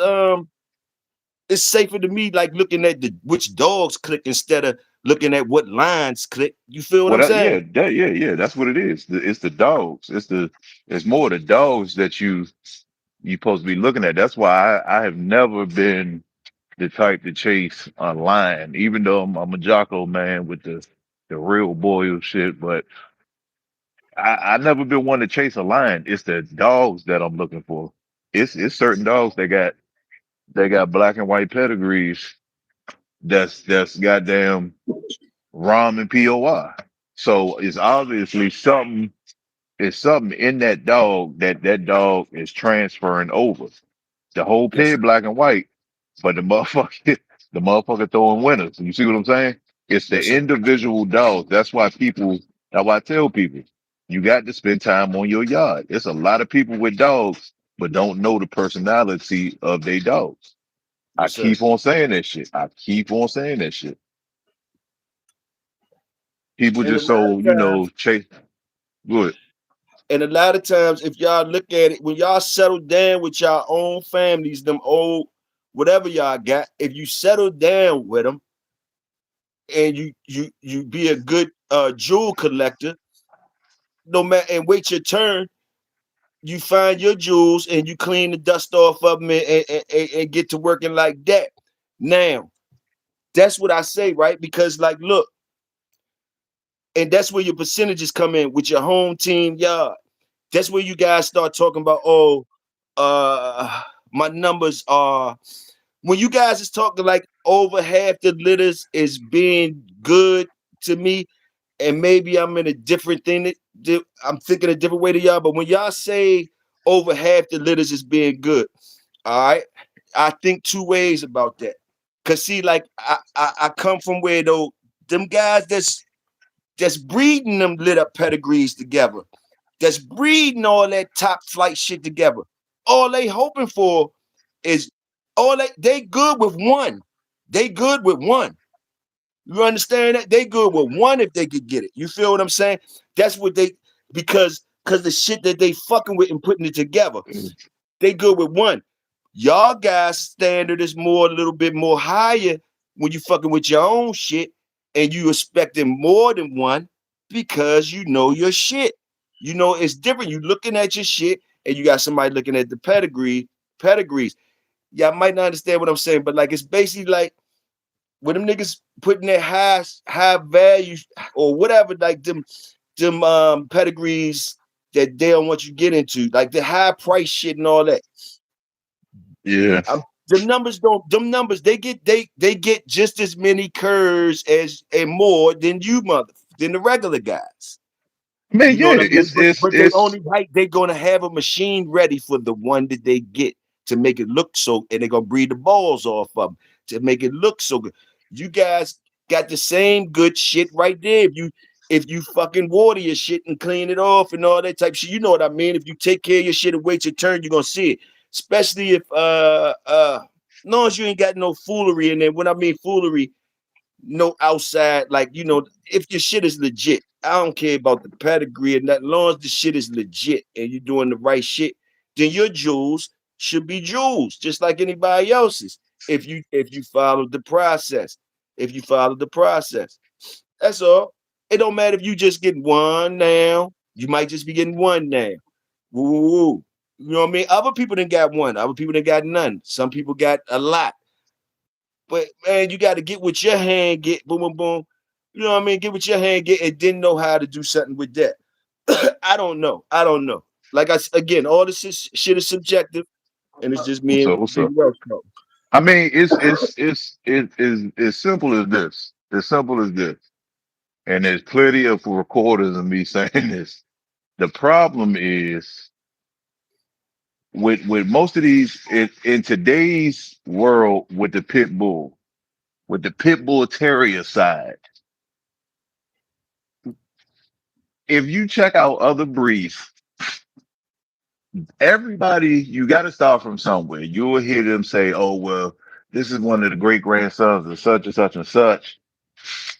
it's safer to me, like looking at which dogs click instead of looking at what lines click. You feel what Well, I'm saying? yeah. That's what it is. It's the dogs. It's more the dogs that you supposed to be looking at. That's why I have never been the type to chase a lion, even though I'm a Jocko man with the real boy shit. But I never been one to chase a lion. It's the dogs that I'm looking for. It's certain dogs that got black and white pedigrees. That's goddamn Rom and POI. So it's obviously something. It's something in that dog that dog is transferring over. The whole Yes, pig black and white, but the motherfucker throwing winners. You see what I'm saying? It's the yes, sir. individual dog. That's why I tell people, you got to spend time on your yard. It's a lot of people with dogs, but don't know the personality of their dogs. I Yes, sir. keep on saying that shit. I keep on saying that shit. People And a just lot so, of times, chase good. if y'all look at it, when y'all settle down with y'all own families, them old whatever y'all got, if you settle down with them and you be a good jewel collector, no matter and wait your turn, you find your jewels and you clean the dust off of them and get to working like that. Now, that's what I say, right? Because like, look, and that's where your percentages come in with your home team yard. That's where you guys start talking about, oh, my numbers are when you guys is talking like over half the litters is being good to me, and maybe I'm in a different thing I'm thinking a different way to y'all. But when y'all say over half the litters is being good, all right, I think two ways about that. Cause see, like I come from where though them guys that's breeding them lit up pedigrees together, that's breeding all that top flight shit together. All they hoping for is all they good with one. They good with one. You understand that? They good with one if they could get it. You feel what I'm saying? That's what they because the shit that they fucking with and putting it together. They good with one. Y'all guys standard is more a little bit more higher when you fucking with your own shit and you expecting more than one because you know your shit. You know it's different. You looking at your shit and you got somebody looking at the pedigrees. Y'all might not understand what I'm saying, but like it's basically like when them niggas putting that high value or whatever, like them pedigrees that they don't want you to get into, like the high price shit and all that. Yeah. Them numbers don't. Them numbers they get just as many curves as and more than you than the regular guys. I mean, You know yeah, what I'm saying? But they it's only like they're gonna have a machine ready for the one that they get to make it look so, and they're gonna breed the balls off of them to make it look so good. You guys got the same good shit right there. If you fucking water your shit and clean it off and all that type of shit, you know what I mean. If you take care of your shit and wait your turn, you're gonna see it. Especially if long as you ain't got no foolery in there. When I mean foolery, no outside, like if your shit is legit, I don't care about the pedigree and that. Long as the shit is legit and you're doing the right shit, then your jewels should be jewels, just like anybody else's. If you follow the process, if you follow the process, that's all. It don't matter if you just get one now. You might just be getting one now. Woo, woo, woo. You know what I mean? Other people didn't got one. Other people didn't got none. Some people got a lot. But man, you got to get what your hand get. Boom, boom, boom. You know what I mean? Get what your hand get, and didn't know how to do something with that. I don't know. I don't know. Like again, all this shit is subjective, and it's just me what's and up, what's Big up. Welsh talking. I mean, it is as simple as this. As simple as this. And there's plenty of recorders of me saying this. The problem is with most of these in today's world with the pit bull terrier side. If you check out other breeds, everybody, you got to start from somewhere. You will hear them say, "Oh well, this is one of the great grandsons of such and such and such."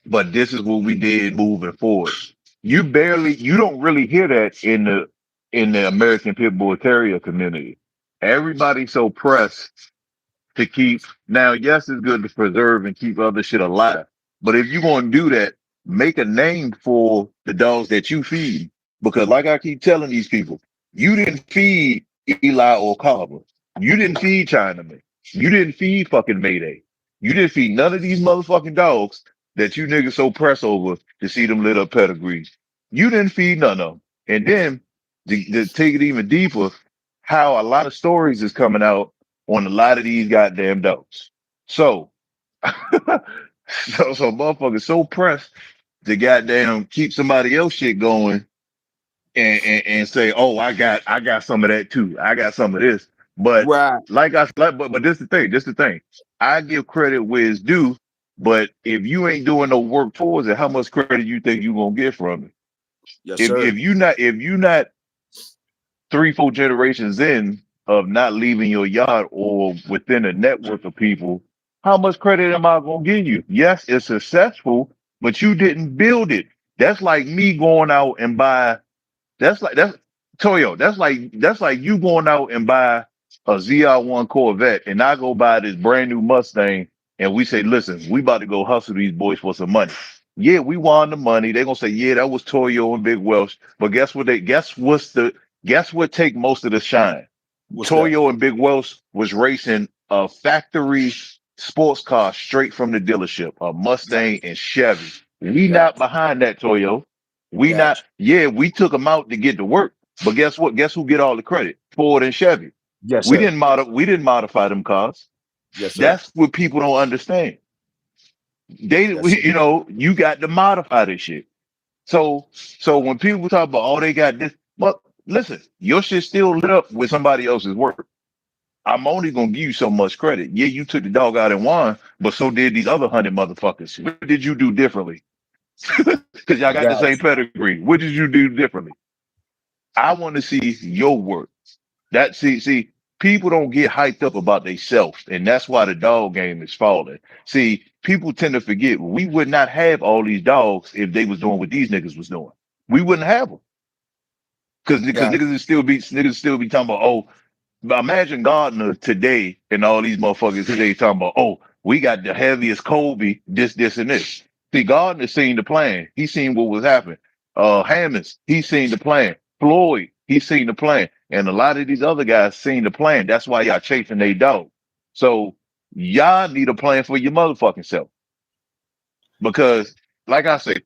But this is what we did moving forward. You don't really hear that in the American Pit Bull Terrier community. Everybody's so pressed to keep. Now, yes, it's good to preserve and keep other shit alive, but if you're going to do that, make a name for the dogs that you feed. Because, like I keep telling these people, you didn't feed Eli or Carver. You didn't feed Chinaman. You didn't feed fucking Mayday. You didn't feed none of these motherfucking dogs that you niggas so press over to see them lit up pedigrees. You didn't feed none of them. And then to take it even deeper, how a lot of stories is coming out on a lot of these goddamn dogs. So, so motherfuckers so pressed to goddamn keep somebody else shit going and say, oh, I got some of that too. I got some of this. But Right. but this the thing. This the thing. I give credit where it's due. But if you ain't doing no work towards it, how much credit you think you gonna get from it? Yes, sir. If you not three, four generations in of not leaving your yard or within a network of people, how much credit am I gonna give you? Yes, it's successful, but you didn't build it. That's like me going out and buy that's Toyo. That's like you going out and buy a ZR1 Corvette, and I go buy this brand new Mustang, and we say, listen, we about to go hustle these boys for some money. Yeah, we won the money. They're gonna say, yeah, that was Toyo and Big Welsh. But guess what take most of the shine? What's that? Toyo and Big Welsh was racing a factory sports car straight from the dealership, a Got Mustang and Chevy. We got not behind that, Toyo. We got not, yeah, we took them out to get to work. But guess what? Guess who get all the credit? Ford and Chevy. Yes, sir. We didn't modify them cars. Yes, sir. That's what people don't understand. Yes, sir. You know, you got to modify this shit. So when people talk about, oh, they got this, well, listen, your shit still lit up with somebody else's work. I'm only gonna give you so much credit. Yeah, you took the dog out and won, but so did these other 100 motherfuckers. What did you do differently? Because y'all got the Got same pedigree. What did you do differently? I want to see your work. See, people don't get hyped up about themselves, and that's why the dog game is falling. See, people tend to forget we would not have all these dogs if they was doing what these niggas was doing. We wouldn't have them because got niggas still be talking about, oh, but imagine Gardner today and all these motherfuckers today talking about, oh, we got the heaviest Kobe, this, and this. See, Gardner seen the plan. He seen what was happening. Hammonds, he seen the plan. Floyd, he seen the plan. And a lot of these other guys seen the plan. That's why y'all chasing they dog. So y'all need a plan for your motherfucking self. Because, like I said,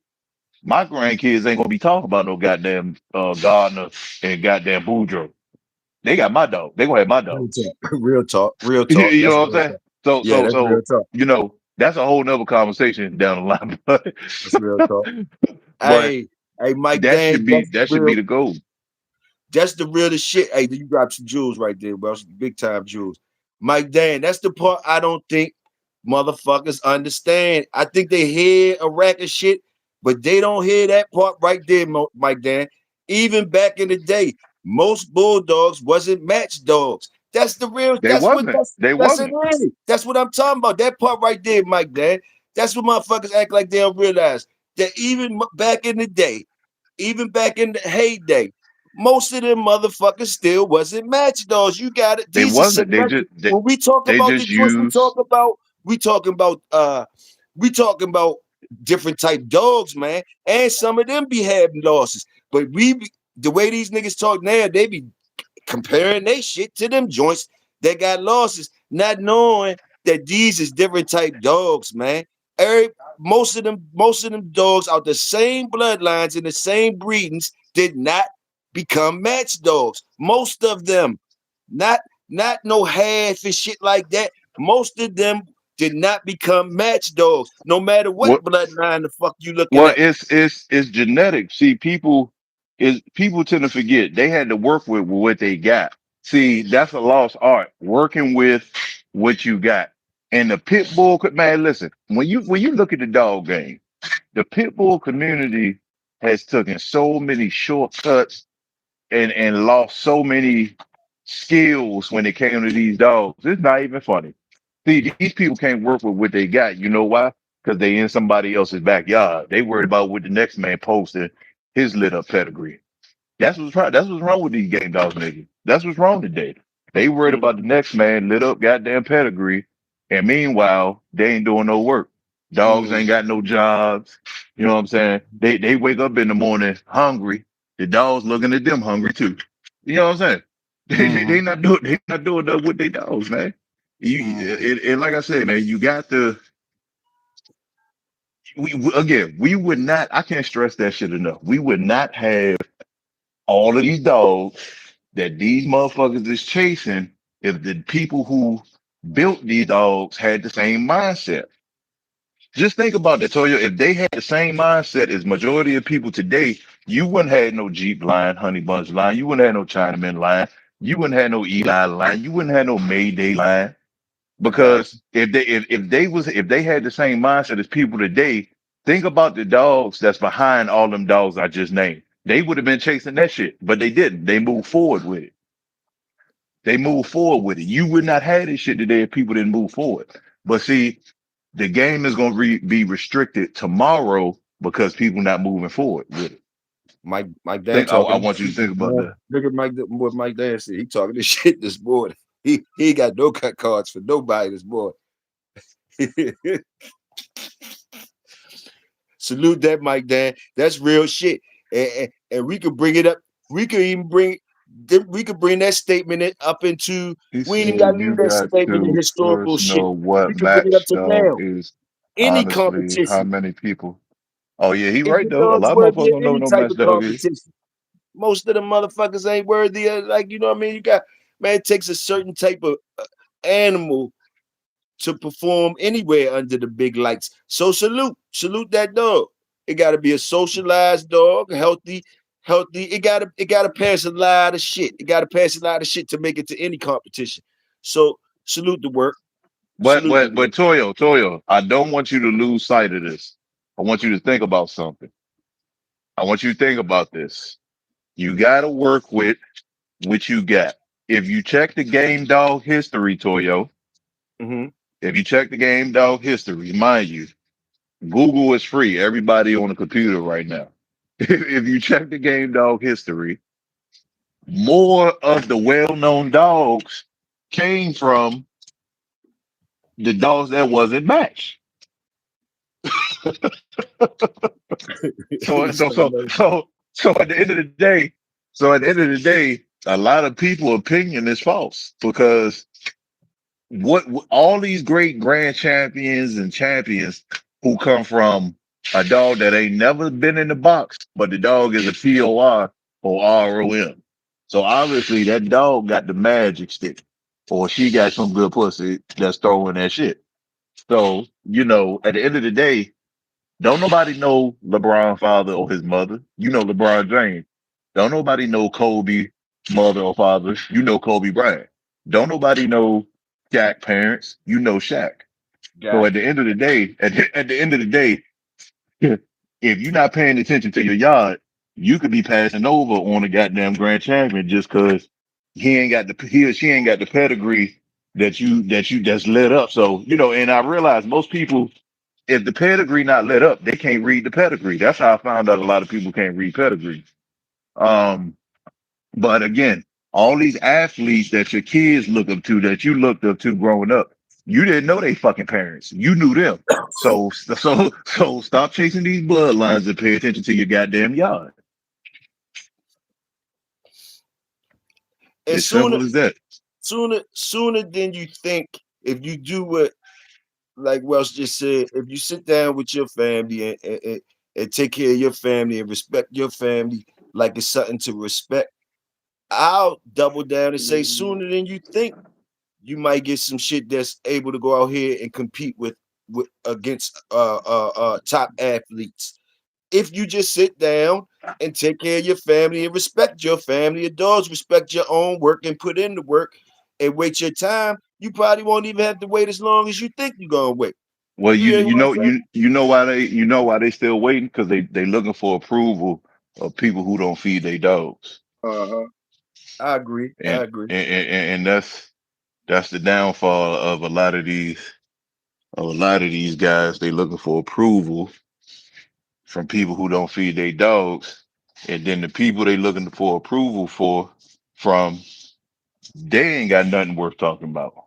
my grandkids ain't gonna be talking about no goddamn Gardner and goddamn Boudreaux. They got my dog. They gonna have my dog. real talk. Real talk. Real talk. You That's know what I'm real saying? talk. So, Yeah, so, that's real so, talk. that's a whole nother conversation down the line. But, That's real talk. but Hey, Mike that Dan, should be that should be the goal. that's the realest shit. Hey, you got some jewels right there, bro. Some big time jewels. Mike Dan, that's the part I don't think motherfuckers understand. I think they hear a rack of shit, but they don't hear that part right there, Mike Dan. Even back in the day, most bulldogs wasn't match dogs. That's the real. They wasn't. They That's it. wasn't. Is. That's what I'm talking about. That part right there, Mike Dan. That's what motherfuckers act like they don't realize that even back in the day, even back in the heyday, most of them motherfuckers still wasn't match dogs. You got it. They These are wasn't. selected. When we talk They about the just joints, use. we talking about we talking about different type dogs, man. And some of them be having losses. But the way these niggas talk now, they be comparing they shit to them joints that got losses, not knowing that these is different type dogs, man. Every, most of them dogs out the same bloodlines and the same breedings did not become match dogs. Most of them, not not no half and shit like that. Most of them did not become match dogs, no matter what What? bloodline the fuck you looking Well, at. it's genetic. See, people tend to forget they had to work with what they got. See, that's a lost art. Working with what you got. And the pit bull could, man, listen, when you look at the dog game, the pit bull community has taken so many shortcuts and lost so many skills when it came to these dogs. It's not even funny. See, these people can't work with what they got. You know why? Because they in somebody else's backyard. They worried about what the next man posted his lit up pedigree. That's what's wrong with these game dogs, nigga. That's what's wrong today. They worried about the next man lit up goddamn pedigree, and meanwhile they ain't doing no work. Dogs Mm, ain't got no jobs. You know what I'm saying? They wake up in the morning hungry. The dogs looking at them hungry too. You know what I'm saying? mm, They not doing that with their dogs, man. mm. And like I said, man, you got to. Again, we would not. I can't stress that shit enough. We would not have all of these dogs that these motherfuckers is chasing if the people who built these dogs had the same mindset. Just think about that, Toyo. If they had the same mindset as majority of people today, you wouldn't have no Jeep line, Honey Bunch line. You wouldn't have no Chinaman line. You wouldn't have no Eli line. You wouldn't have no Mayday line. Got Because if they had the same mindset as people today, think about the dogs that's behind all them dogs I just named. They would have been chasing that shit, but they didn't. They moved forward with it. They moved forward with it. You would not have this shit today if people didn't move forward. But see, the game is going to be restricted tomorrow because people not moving forward with it. Mike Dan Think I talking this want you to shit think this about morning. that. Look at what Mike Dan said. He talking this shit this morning. He ain't got no cut cards for nobody this morning. Salute that Mike Dan. That's real shit. And we could bring it up. We could even bring that statement up into. He We ain't even gotta said leave you that got statement in to historical first shit. know We what could bring it up match to dog now. is. Any Honestly, how competition. many people? Oh yeah, he Is right your though. A dogs lot of worthy motherfuckers of don't know any what no type match of dog is. competition? Most of the motherfuckers ain't worthy of, like, you know what I mean? You got, man, it takes a certain type of animal to perform anywhere under the big lights. So salute that dog. It got to be a socialized dog, healthy. It got to pass a lot of shit. It got to pass a lot of shit to make it to any competition. So salute the work. But Salute the but work. but Toyo, I don't want you to lose sight of this. I want you to think about something. I want you to think about this. You gotta work with what you got. If you check the game dog history, Toyo, Hmm. if you check the game dog history, mind you, Google is free. Everybody on the computer right now. If you check the game dog history, more of the well-known dogs came from the dogs that wasn't matched. So so so so so at the end of the day, so at the end of the day, a lot of people opinion is false because what all these great grand champions and champions who come from a dog that ain't never been in the box, but the dog is a POR or ROM. So obviously that dog got the magic stick, or she got some good pussy that's throwing that shit. So at the end of the day, don't nobody know LeBron father or his mother. You know LeBron James. Don't nobody know Kobe mother or father. You know Kobe Bryant. Don't nobody know Shaq parents. You know Shaq. So Got at the end of the day, at the end of the day, if you're not paying attention to your yard, you could be passing over on a goddamn grand champion just because he or she ain't got the pedigree that's lit up. So and I realize most people, if the pedigree not lit up, they can't read the pedigree. That's how I found out a lot of people can't read pedigree. Um, but again, all these athletes that your kids look up to, that you looked up to growing up, you didn't know they fucking parents. You knew them. So stop chasing these bloodlines and pay attention to your goddamn yard. and It's simple as that. sooner than you think, if you do what like Welsh just said, if you sit down with your family and take care of your family and respect your family like it's something to respect, I'll double down and say sooner than you think you might get some shit that's able to go out here and compete with against top athletes. If you just sit down and take care of your family and respect your family, your dogs respect your own work and put in the work and wait your time, you probably won't even have to wait as long as you think you're gonna wait. Well, You you hear you what I'm know saying? why they still waiting, because they looking for approval of people who don't feed their dogs, Uh-huh. I agree. I and agree. and that's the downfall of a lot of these guys. They looking for approval from people who don't feed their dogs, and then the people they looking for approval from, they ain't got nothing worth talking about.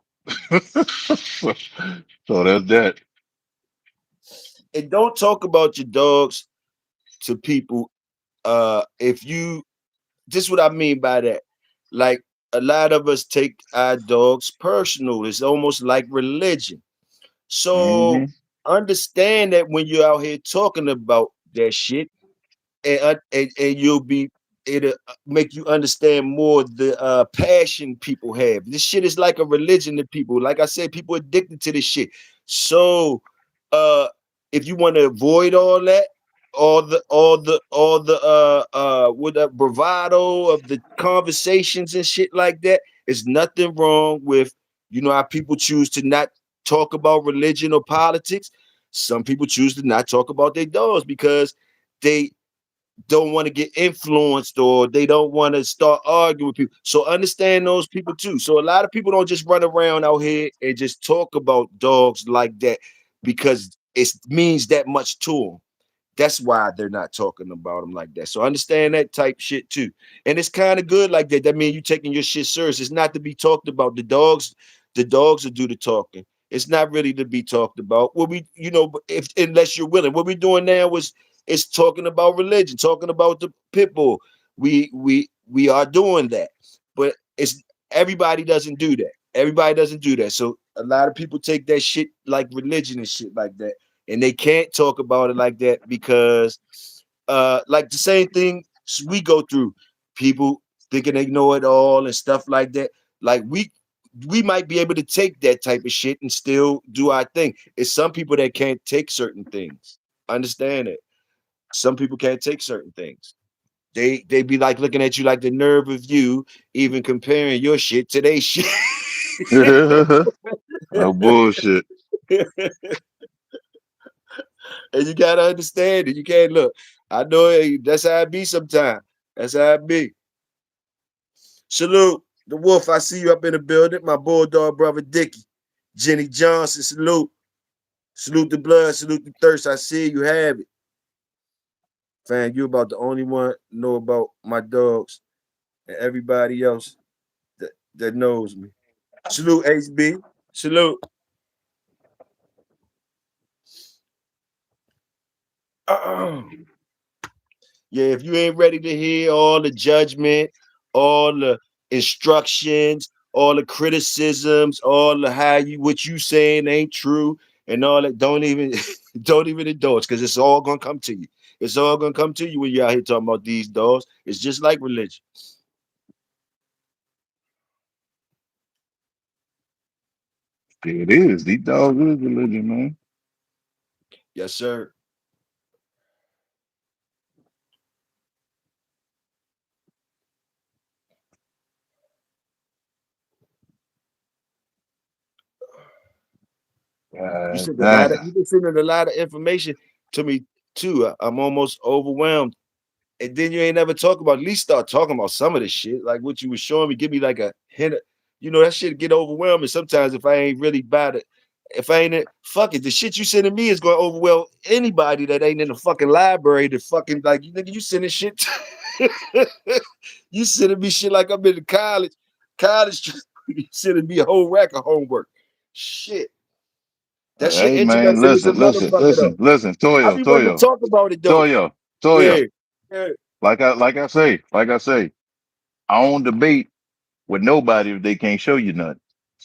So that's that. And don't talk about your dogs to people. If you This what I mean by that. Like a lot of us take our dogs personal. It's almost like religion. So Hmm. understand that when you're out here talking about that shit, and you'll be it'll make you understand more the passion people have. This shit is like a religion to people. Like I said, people are addicted to this shit. So uh if you want to avoid all that, all the with the bravado of the conversations and shit like that, there's nothing wrong with, how people choose to not talk about religion or politics. Some people choose to not talk about their dogs because they don't want to get influenced, or they don't want to start arguing with people. So understand those people too. So a lot of people don't just run around out here and just talk about dogs like that because it means that much to them. That's why they're not talking about them like that. So understand that type shit too. And it's kind of good like that. That means you taking your shit serious. It's not to be talked about. The dogs will do the talking. It's not really to be talked about. What we, if unless you're willing. What we're doing now is talking about religion, talking about the pit bull. We are doing that. But it's everybody doesn't do that. Everybody doesn't do that. So a lot of people take that shit like religion and shit like that, and they can't talk about it like that because like the same thing we go through, people thinking they know it all and stuff like that. Like we might be able to take that type of shit and still do our thing. It's some people that can't take certain things. Understand it. Some people can't take certain things. They be like looking at you like the nerve of you even comparing your shit to their shit. No bullshit. And you gotta understand it. You can't look. I know that's how it be sometimes. That's how it be. Salute the wolf. I see you up in the building. My bulldog brother Dickie. Jenny Johnson, salute. Salute the blood, salute the thirst. I see you have it. Fam, you about the only one know about my dogs and everybody else that knows me. Salute HB. Salute. Yeah, if you ain't ready to hear all the judgment, all the instructions, all the criticisms, all the how you what you saying ain't true, and all that, don't even don't even indulge because it's all gonna come to you. It's all gonna come to you when you're out here talking about these dogs. It's just like religion. It is. These dogs is religion, man. Yes, sir. You said a lot of Damn. you been sending a lot of information to me too. I'm almost overwhelmed. And then you ain't never talk about, at least start talking about some of this shit. Like what you was showing me, give me like a hint of, that shit get overwhelming sometimes if I ain't really about it. If I ain't it, fuck it. The shit you sending me is gonna overwhelm anybody that ain't in the fucking library. The fucking like you nigga, you sending shit. You sending me shit like I'm in college. College you sending me a whole rack of homework. Shit. That shit Hey man, interesting as a motherfucker though. I Toyo, be wanting to Toyo, talk about it though. Toyo, Toyo. Yeah. Yeah. Like I say, I don't debate with nobody if they can't show you nothing.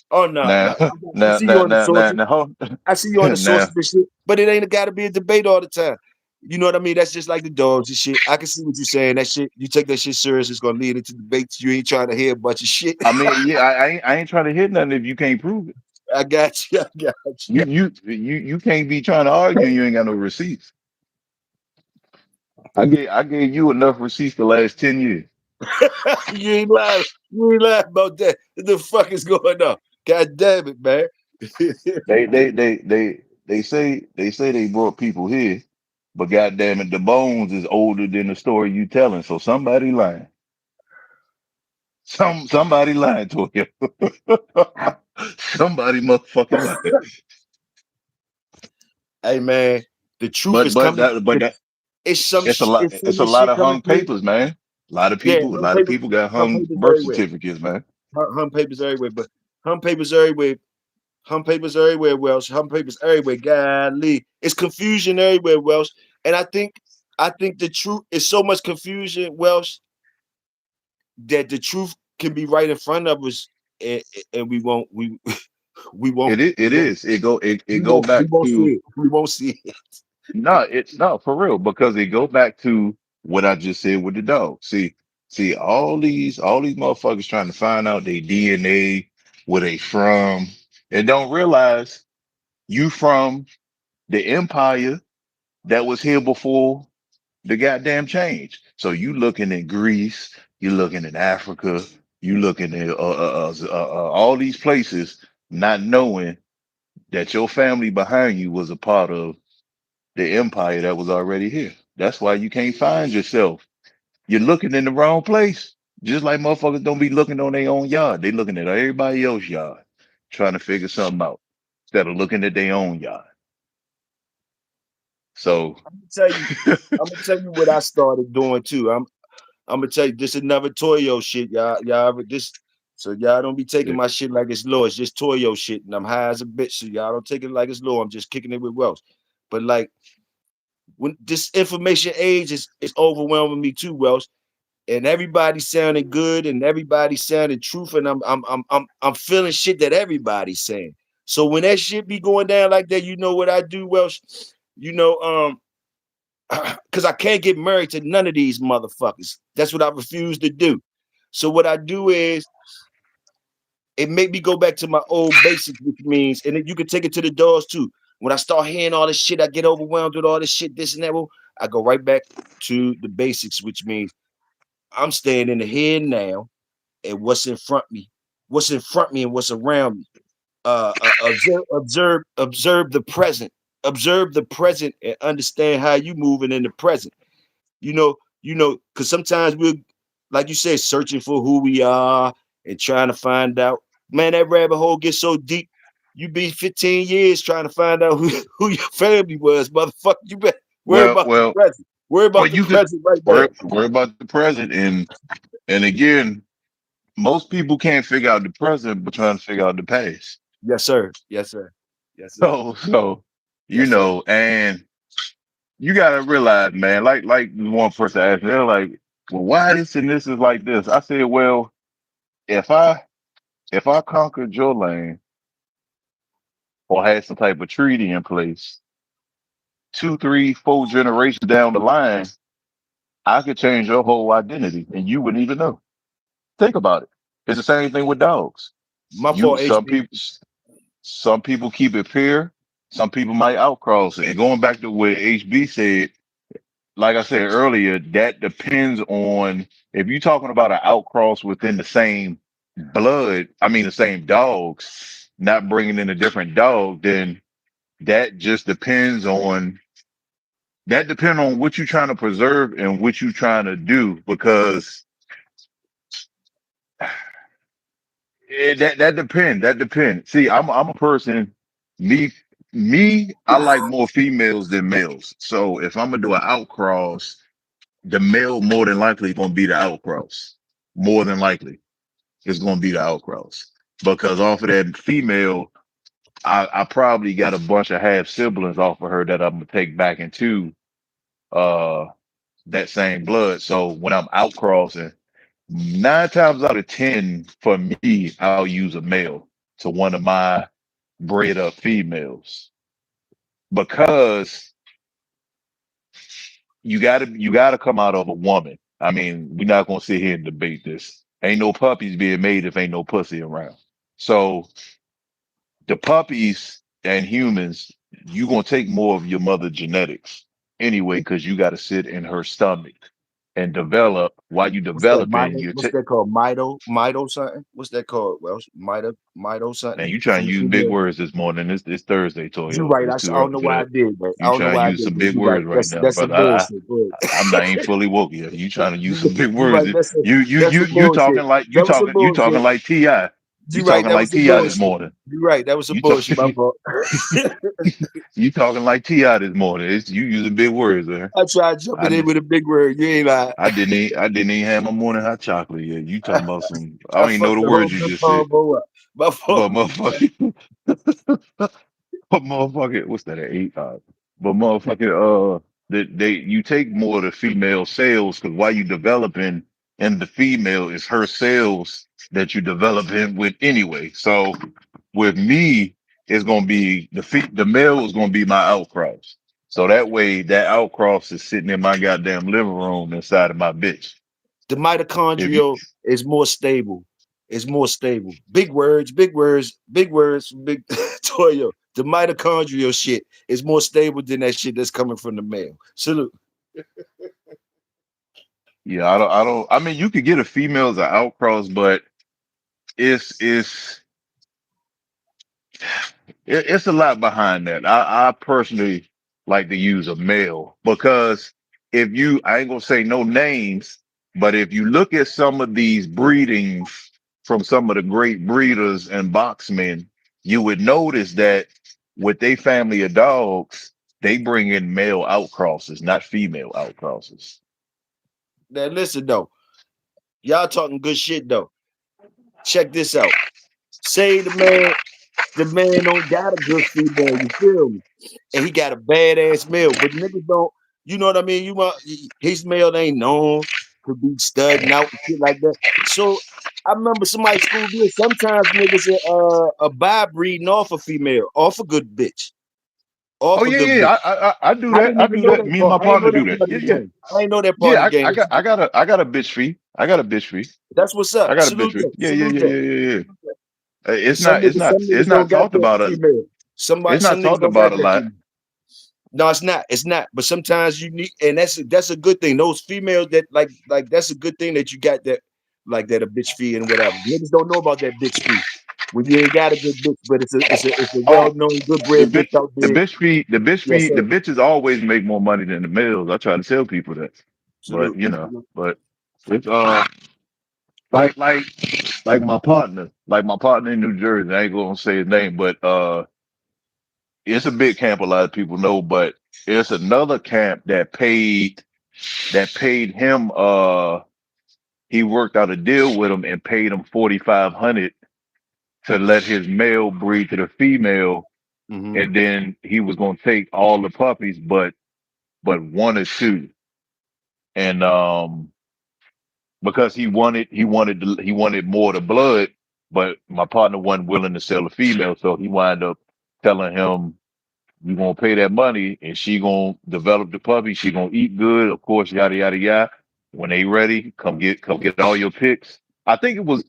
Oh no, Now, no. I see you on the sources. hold I see you on the now. sources and shit. But it ain't got to be a debate all the time. You know what I mean? That's just like the dogs and shit. I can see what you're saying. That shit, you take that shit serious, it's gonna lead into debates. You ain't trying to hear a bunch of shit. I mean, yeah, I ain't trying to hit nothing if you can't prove it. I got you. I got You can't be trying to argue and you ain't got no receipts. I gave you enough receipts the last 10 years. you. You ain't lying. You ain't lying about that. What the fuck is going on? God damn it, man. They say they brought people here, but goddamn it, the bones is older than the story you telling. So somebody lying. Somebody lying to you. Somebody motherfucking lying. Hey man, the truth But is but coming. that but that It's some it's a lot it's so it's a much lot shit of coming hung through. papers, man. A lot of Yeah, people, a lot of people got hum hung papers birth everywhere. certificates, man. Hum papers everywhere, but hum papers everywhere. Hum papers everywhere, Welsh. Hum papers everywhere. Golly, it's confusion everywhere, Welsh. And I think the truth is so much confusion, Welsh, that the truth can be right in front of us, and we won't we It won't is. It go we back won't see to it. We won't see it. no for real because it go back to what I just said with the dog. See all these motherfuckers trying to find out their DNA, where they from, and don't realize you from the empire that was here before the goddamn change. So you looking at Greece, you looking at Africa, you looking at all these places, not knowing that your family behind you was a part of the empire that was already here. That's why you can't find yourself. You're looking in the wrong place. Just like motherfuckers don't be looking on their own yard. They looking at everybody else's yard, trying to figure something out instead of looking at their own yard. So I'm gonna tell you. I'm gonna tell you what I started doing too. I'm gonna tell you this another Toyo shit, y'all. This so y'all don't be taking my shit like it's low. It's just Toyo shit, and I'm high as a bitch. So y'all don't take it like it's low. I'm just kicking it with Wells. But like when this information age is overwhelming me too, Wells, and everybody sounding good and everybody sounding truth, and I'm feeling shit that everybody's saying. So when that shit be going down like that, you know what I do, Welsh? You know, because I can't get married to none of these motherfuckers. That's what I refuse to do. So what I do is it made me go back to my old basics, which means, and then you can take it to the doors too. When I start hearing all this shit, I get overwhelmed with all this shit, this and that. Well, I go right back to the basics, which means I'm staying in the here and now and what's in front of me, what's in front of me and what's around me. Observe the present. Observe the present and understand how you moving in the present. Because sometimes we're, like you said, searching for who we are and trying to find out. Man, that rabbit hole gets so deep. You be 15 years trying to find out who your family was, motherfucker. You better worry Well, about the well, present. Worry well, about the you could present right there. worry about the present, and again, most people can't figure out the present, but trying to figure out the past. Yes, sir. Yes, sir. Yes, sir. So Yes, sir. and you gotta realize, man, like one person asked me, they're like, well, why this and this is like this? I said, well, if I if I conquered your land or had some type of treaty in place, two, three, four generations down the line, I could change your whole identity and you wouldn't even know. Think about it. It's the same thing with dogs. My You fault, some HB. people some people keep it pure, some people might outcross it. And going back to what HB said, like I said earlier, that depends on if you're talking about an outcross within the same blood, I mean the same dogs, not bringing in a different dog, then that just depends on what you're trying to preserve and what you're trying to do because that depends. See, I'm a person, me I like more females than males. So if I'm gonna do an outcross, the male more than likely gonna be the outcross. More than likely, it's gonna be the outcross because off of that female, I probably got a bunch of half siblings off of her that I'm gonna take back into uh that same blood. So when I'm outcrossing, 9 times out of 10 for me, I'll use a male to one of my bred up females because you gotta come out of a woman. I mean, we're not gonna sit here and debate this. Ain't no puppies being made if ain't no pussy around. So the puppies and humans, you gonna take more of your mother genetics anyway, because you gotta sit in her stomach and develop. While you What's that? developing, Mito? What's that called? Mito something? What's that called? Well, Mito man, something you trying from to the use big female. words this morning. It's Thursday, You Toyo. right. It's too I don't early know for why I that. did, but I You don't know trying to why I use did. some But big you right. words right now, That's some brother. bullshit. Go I'm not even fully woke yet. You trying to use some big You words? right. That's some bullshit. That was some You bullshit. talking like Ti. You You right. talking That like was some Ti this bullshit. morning. You right. That was some You bullshit. My talking fault. you talking like Ti this morning. It's you using big words there. I tried jumping I in did. with a big word. You ain't lying. I didn't even have my morning hot chocolate yet. You talking about some? I I don't even know fucked the the words whole you good just said. combo up. My fault. But motherfucker, but motherfucker, what's that? An 8? But motherfucker, they you take more of the female cells because while you developing in the female is her cells that you developing with anyway. So with me, it's gonna be the male is gonna be my outcross. So that way, that outcross is sitting in my goddamn living room inside of my bitch. The If you, mitochondrial is more stable. It's more stable. Big words, big words, big words, big Toyo. The mitochondrial shit is more stable than that shit that's coming from the male. Salute. yeah, I mean, you could get a female as an outcross, but it's it's a lot behind that. I personally like to use a male because I ain't gonna say no names, but if you look at some of these breedings from some of the great breeders and boxmen, you would notice that with their family of dogs, they bring in male outcrosses, not female outcrosses. Now listen though, y'all talking good shit though. Check this out. Say the man don't got a good female, you feel me? And he got a badass male, but niggas don't, you know what I mean? You want his male ain't known to be studying out and shit like that. So I remember somebody school did sometimes niggas a bi breeding off a female, off a good bitch, Oh off a yeah, good yeah, bitch. I do I that. didn't I even do know that. that Me and part. my I ain't know partner that do that. part of Yeah, the yeah. game. I ain't know that part of Yeah, the game. I got a bitch fee. I got a bitch fee. That's what's I up. got a bitch Salute fee. that. Yeah, yeah, Salute yeah, that. yeah, yeah, yeah. Cause some It's niggas not don't got talked that about it. female. It's Some not niggas talked don't got about a that lot. female. No, it's not. It's not. But sometimes you need, and that's a good thing. Those females that like that's a good thing that you got that like that, a bitch fee and whatever. Niggas don't know about that bitch fee when you ain't got a good bitch, but it's a well Oh, known good bread bitch out there. Yes, the sir. bitches always make more money than the males. I try to tell people that, but Salute. Salute. but it's like like like my partner in New Jersey. I ain't gonna say his name, but it's a big camp. A lot of people know, but it's another camp that paid him. He worked out a deal with him and paid him 4,500 to let his male breed to the female, Mm-hmm. and then he was gonna take all the puppies, but one or two, and because he wanted more of the blood, but my partner wasn't willing to sell a female, so he wound up telling him, "You gonna pay that money, and she gonna develop the puppy. She gonna eat good, of course, yada yada yada. When they ready, come get all your picks." I think it was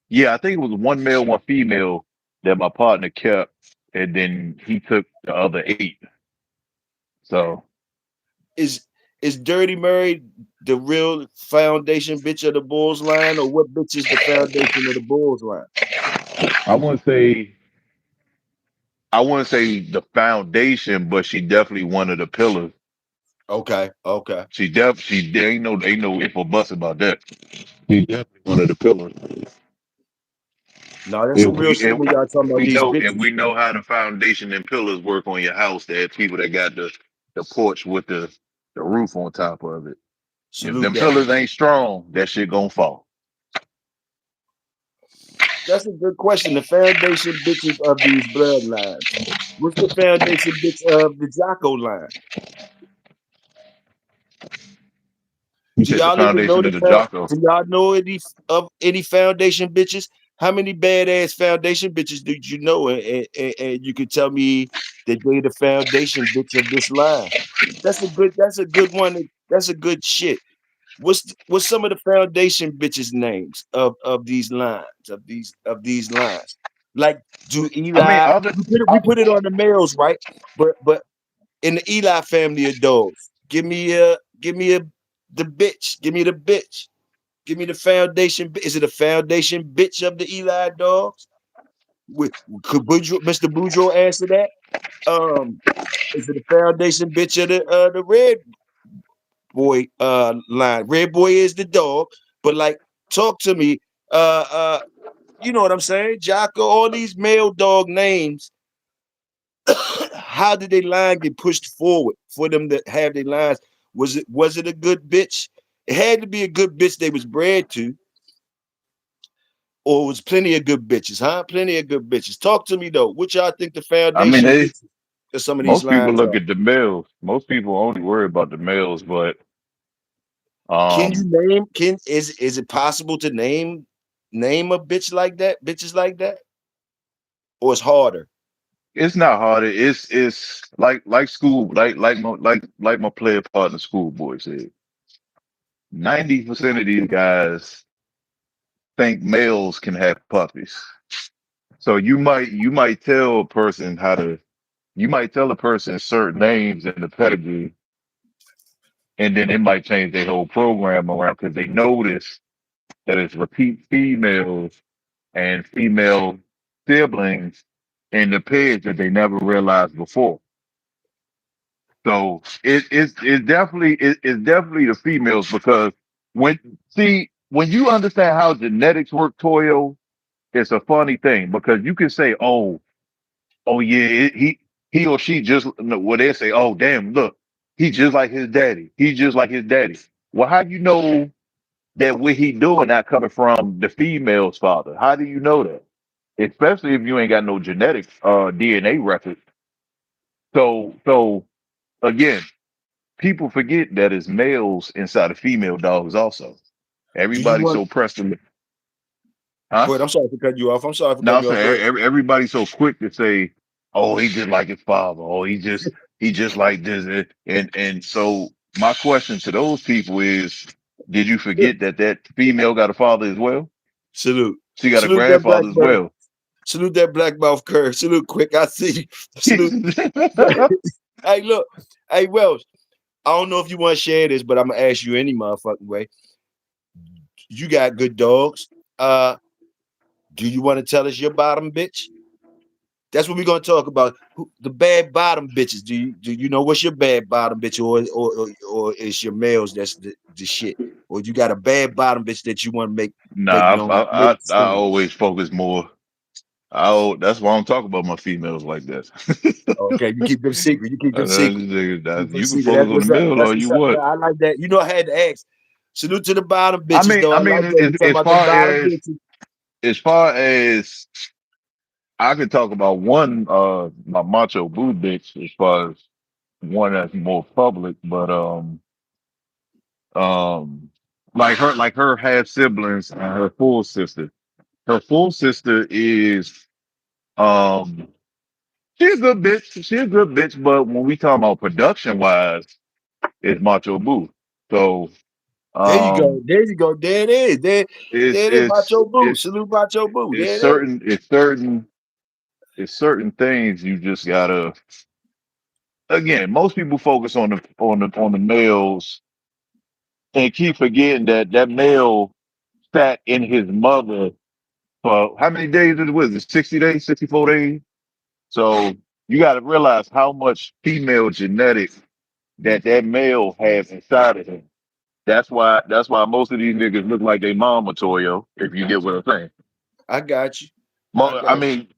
Yeah, I think it was one male, one female that my partner kept, and then he took the other eight. So Is Dirty Mary the real foundation bitch of the Bulls line, or what bitch is the foundation of the Bulls line? I wouldn't say I wouldn't say the foundation, but she definitely one of the pillars. Okay, okay. She there ain't no if or bust about that. She definitely one of the pillars. No, that's some If real we shit if when y'all talking about we these know if bitches, we know man. how the foundation and pillars work on your house, there are people that got the porch with the roof on top of it. If Salute them that. pillars ain't strong, that shit gonna fall. That's a good question. The foundation bitches of these bloodlines. What's the foundation bitch of the Jocko line? You Do said the y'all even know foundation of the Jocko. do y'all know any foundation bitches? How many badass foundation bitches did you know? And you could tell me that they the foundation bitch of this line. That's a good one. That's a good shit. What's some of the foundation bitches names of these lines of these lines? Like do I mean, Eli other we put it on the males, right? But in the Eli family of dogs, give me a the bitch. Give me the bitch. Give me the foundation. Is it a foundation bitch of the Eli dogs? Could Mr. Boudreaux answer that? Um, is it a foundation bitch of the red boy line? Red boy is the dog, but like talk to me. Uh uh, you know what I'm saying? Jocko, all these male dog names, how did they line get pushed forward for them to have their lines? Was it a good bitch? It had to be a good bitch they was bred to, or it was plenty of good bitches, huh? Plenty of good bitches. Talk to me though. What y'all think the I mean, foundation bitches of some of these most people lines look are? at the males. Most people only worry about the males, but Can you um, name? Is it possible to name a bitch like that? Bitches like that, or it's harder? it's not hard. It's like school, like my player partner, schoolboy said. 90% of these guys think males can have puppies. So you might tell a person you might tell a person certain names in the pedigree, and then it might change their whole program around because they notice that it's repeat females and female siblings in the pairs that they never realized before. So it's definitely the females because when when you understand how genetics work, Toyo, it's a funny thing because you can say, oh yeah, he or she just no, well they say, oh damn, look, he just like his daddy. He just like his daddy. Well, how you know that what he doing not coming from the female's father? How do you know that? Especially if you ain't got no genetic DNA record. So again, people forget that it's males inside of female dogs also. Do you Everybody's want? so pressed to, huh? Go ahead. I'm sorry for cutting you off. I'm sorry for No, cutting I'm you off. Go saying ahead. everybody's so quick to say, "Oh, he just like his father." Oh, he just like this. And so my question to those people is, did you forget that that female got a father as well? Salute. She got a Salute that black grandfather as man. well. Salute that black mouth curve. Salute quick. I see you. Salute. Hey, look. Hey, Welsh. I don't know if you want to share this, but I'm gonna ask you any motherfucking way. You got good dogs. Do you want to tell us your bottom bitch? That's what we're gonna talk about. The bad bottom bitches. Do you know what's your bad bottom bitch, or is your males that's the shit? Or you got a bad bottom bitch that you want to make Nah, known, make I seen? always focus more. That's why I'm talking about my females like that. Okay, you keep them secret. You keep them secret. Keep them You can secret. focus That's on the what's up. male That's all what's you up. want. I like that. You know, I had to ask. Salute to the bottom bitches, though. I I mean, like that. You talking about the bottom bitches? as far as I could talk about one, my macho boo bitch, as far as one that's more public, but um, like her half siblings and her full sister. Her full sister is um, she's a good bitch. She's a good bitch, but when we talk about production wise, it's macho boo. So There you go. um, There you go. There it is. it's There it is. it's Macho Boo. it's Salute Macho Boo. it's There it is. certain it's certain things you just gotta. Again, most people focus on the males and keep forgetting that that male sat in his mother for how many days it was? It 60 days, 64 days. So you got to realize how much female genetics that male has inside of him. That's why most of these niggas look like they mama Toyo, if you get what I'm saying. I got you. I I got mean,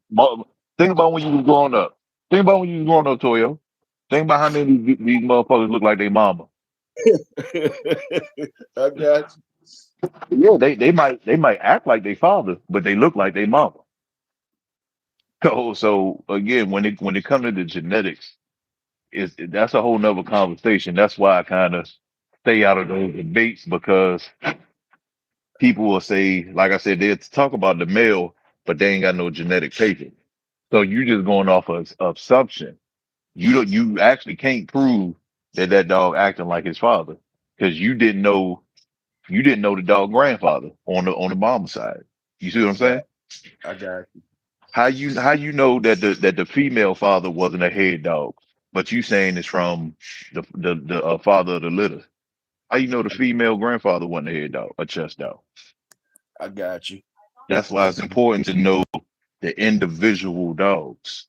think about when you was growing up. Think about when you was growing up, Toyo. Think about how many of these motherfuckers look like they mama. you. I got you. Yeah, they might act like they father, but they look like they mama. So again, when it comes to the genetics, that's a whole nother conversation. That's why I kind of stay out of those debates because people will say, like I said, they'll talk about the male, but they ain't got no genetic paper. So you just going off of assumption. You actually can't prove that that dog acting like his father because you didn't know the dog grandfather on the mama side. You see what I'm saying? I got you. How you know that the female father wasn't a head dog, but you saying it's from the father of the litter? How you know the female grandfather wasn't a head dog, a chest dog? I got you. That's why it's important to know the individual dogs.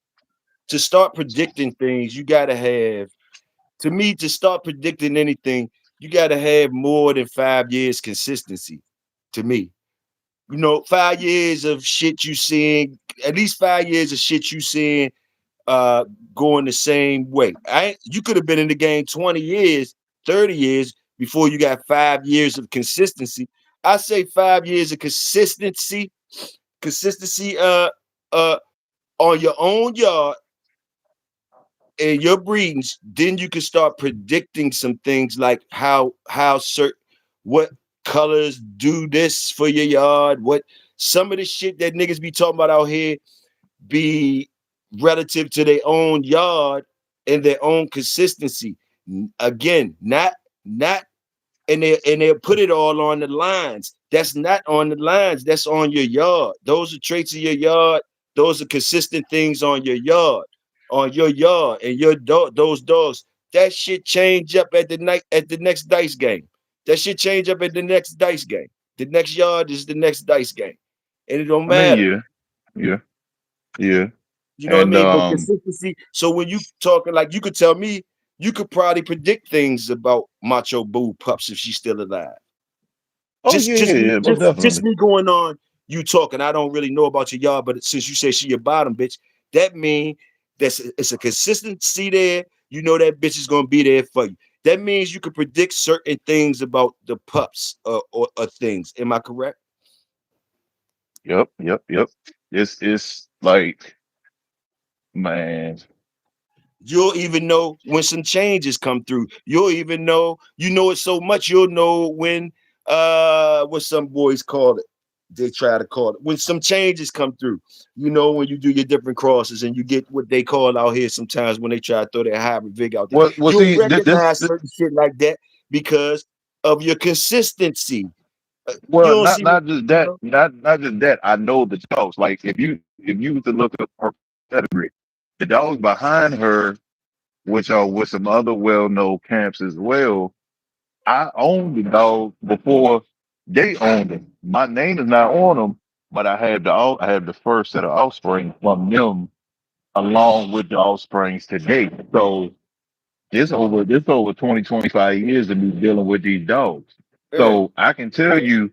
To start predicting things, you gotta have. To me, to start predicting anything, you gotta have more than 5 years consistency. To me, 5 years of shit you seeing, at least 5 years of shit you seeing uh going the same way. You could have been in the game 20 years, 30 years before you got 5 years of consistency. I say 5 years of consistency uh on your own yard and your breedings, then you can start predicting some things like how certain what colors do this for your yard, what some of the shit that niggas be talking about out here be relative to their own yard and their own consistency. Again, not and they'll put it all on the lines. That's not on the lines. That's on your yard. Those are traits of your yard. Those are consistent things on your yard, and your dog. Those dogs. That shit change up at the next dice game. That shit change up at the next dice game. The next yard is the next dice game, and it don't I mean, matter. yeah, yeah, yeah, You know what I and mean? But consistency. So when you talking like you could tell me, you could probably predict things about Macho Boo Pups if she's still alive. oh yeah, yeah, yeah, most Just definitely. me going on, you talking. I don't really know about your yard, but since you say she your bottom bitch, that means it's a consistency there. You know that bitch is gonna be there for you. That means you can predict certain things about the pups or things. Am I correct? Yep, yep, yep. It's like, man, You'll even know when some changes come through. You'll even know, you know it so much, you'll know when what some boys call it. They try to call it when some changes come through. You know, when you do your different crosses and you get what they call out here sometimes when they try to throw their hybrid vig out there. well, You'll see, recognize certain shit like that because of your consistency. You well, don't not see what not just you that, know. not just that. I know the dogs. Like if you was to look up her pedigree, the dogs behind her, which are with some other well-known camps as well. I owned the dog before. They own them. My name is not on them, but I have the first set of offspring from them along with the offsprings today. So this over 20 25 years of me dealing with these dogs. Yeah, So I can tell you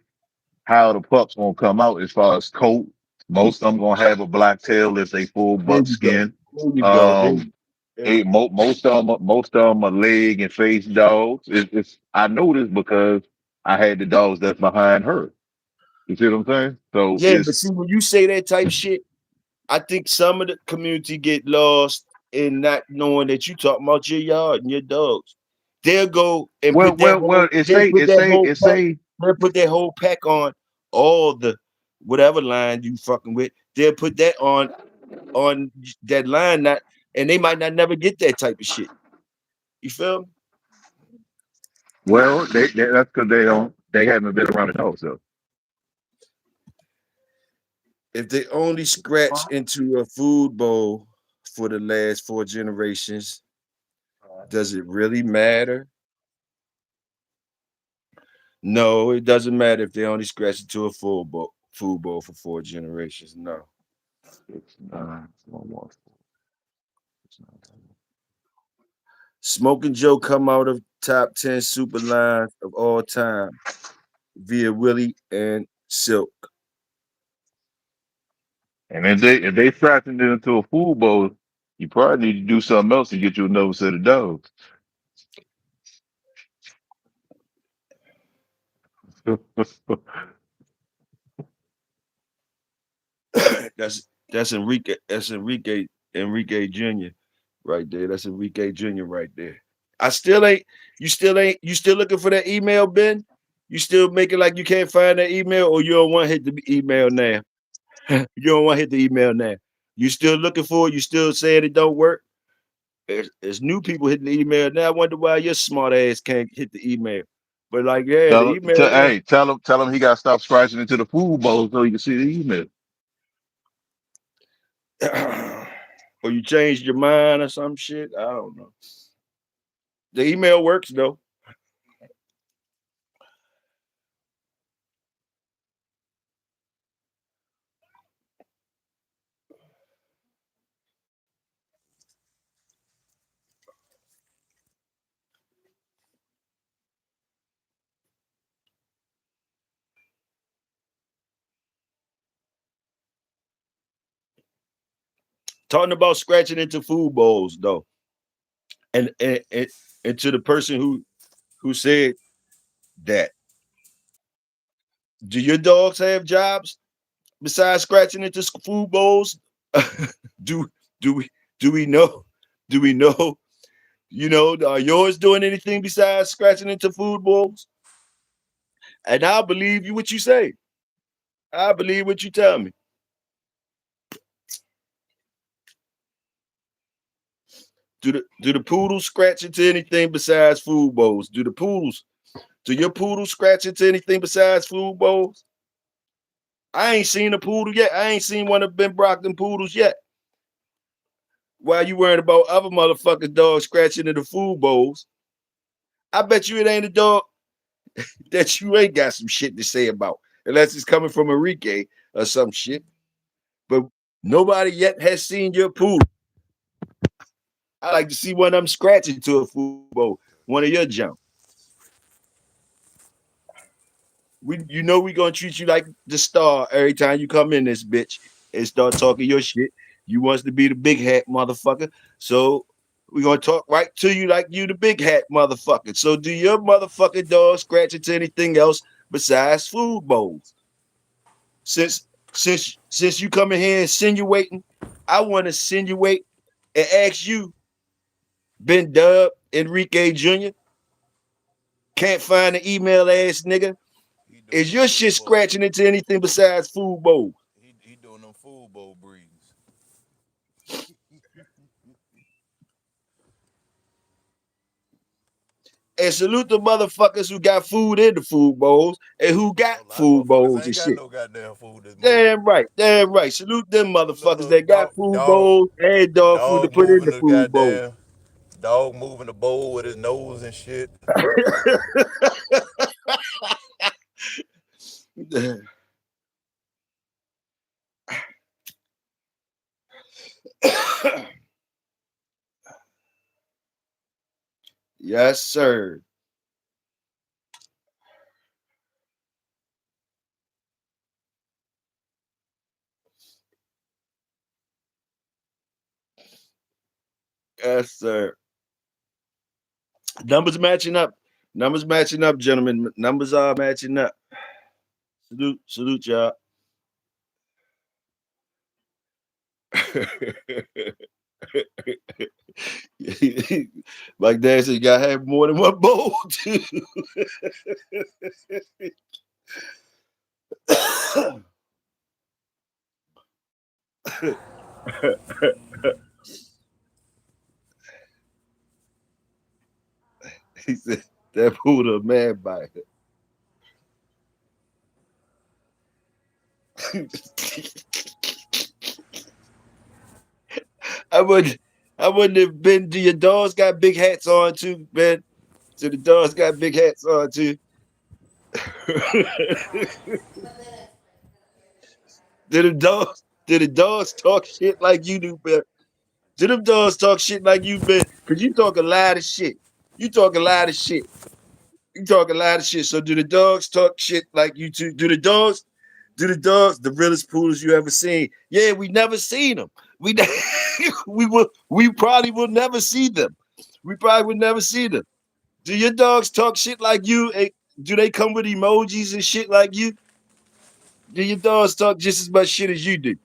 how the pups gonna come out as far as coat. Most of them gonna have a black tail if they full there you go. buckskin. There you go. Um, There you most of them are leg and face dogs. I know this because I had the dogs that's behind her. You see what I'm saying? So Yeah, but it's see, when you say that type shit, I think some of the community get lost in not knowing that you talking about your yard and your dogs. They'll go and well, put that well, whole well. It they'll say put it that say whole it pack, say. they'll put that whole pack on all the whatever line you fucking with. They'll put that on that line not and they might not never get that type of shit. You feel me? Well, that's because they haven't been around the dogs though. If they only scratch into a food bowl for the last 4 generations, does it really matter? No, it doesn't matter if they only scratch into a full bowl, food bowl for 4 generations. No. It's one more. It's not- Smoking Joe come out of top 10 super lines of all time via Willie and Silk. And if they fastened it into a food bowl, you probably need to do something else to get you another set of dogs. That's Enrique. That's Enrique Jr. right there. That's Enrique Jr. right there. I still ain't. You still looking for that email, Ben? You still making like you can't find that email, or you don't want to hit the email now? You don't want to hit the email now. You still looking for it? You still saying it don't work? There's new people hitting the email now. I wonder why your smart ass can't hit the email. But like, yeah, the email. Hey, tell him he got to stop scratching into the food bowl so he can see the email. Or you changed your mind or some shit. I don't know. The email works though. Talking about scratching into food bowls though, and to the person who said that, do your dogs have jobs besides scratching into food bowls? do do we do we know? Do we know? You know, are yours doing anything besides scratching into food bowls? And I believe you what you say. I believe what you tell me. Do the poodles scratch into anything besides food bowls? Do your poodles scratch into anything besides food bowls? I ain't seen a poodle yet. I ain't seen one of Ben Brockton poodles yet. While you worrying about other motherfuckers' dogs scratching into food bowls, I bet you it ain't a dog that you ain't got some shit to say about, unless it's coming from Enrique or some shit. But nobody yet has seen your poodle. I like to see one of them scratching to a food bowl. One of your jump. We gonna treat you like the star every time you come in this bitch and start talking your shit. You wants to be the big hat motherfucker. So we gonna talk right to you like you the big hat motherfucker. So do your motherfucking dog scratch into anything else besides food bowls? Since you come in here insinuating, I want to insinuate and ask you, Ben Dub, Enrique Jr., can't find the email ass nigga. He doing Is them your shit food bowl. scratching into anything besides food bowls? He doing them food bowl breeds. And salute the motherfuckers who got food in the food bowls and who got A lot of food motherfuckers bowls ain't and got shit. no goddamn food this morning. Damn right, damn right. Salute them motherfuckers Look, that got food bowls and dog food to dog put in moving the the food bowl. goddamn dog moving the bowl with his nose and shit. Yes, sir. Yes, sir. Numbers matching up. Numbers matching up, gentlemen. Numbers are matching up. Salute, y'all. Like Dad said, you gotta have more than one bowl, too. He said that pulled a man by it. I wouldn't have been. Do your dogs got big hats on too, man? So the dogs got big hats on too. Did the dogs? Did the dogs talk shit like you do, man? Did them dogs talk shit like you, man? Cause you talk a lot of shit. You talk a lot of shit. You talk a lot of shit. So do the dogs talk shit like you too? Do the dogs? Do the dogs the realest poodles you ever seen? Yeah, we never seen them. We we probably will never see them. We probably would never see them. Do your dogs talk shit like you? Do they come with emojis and shit like you? Do your dogs talk just as much shit as you do?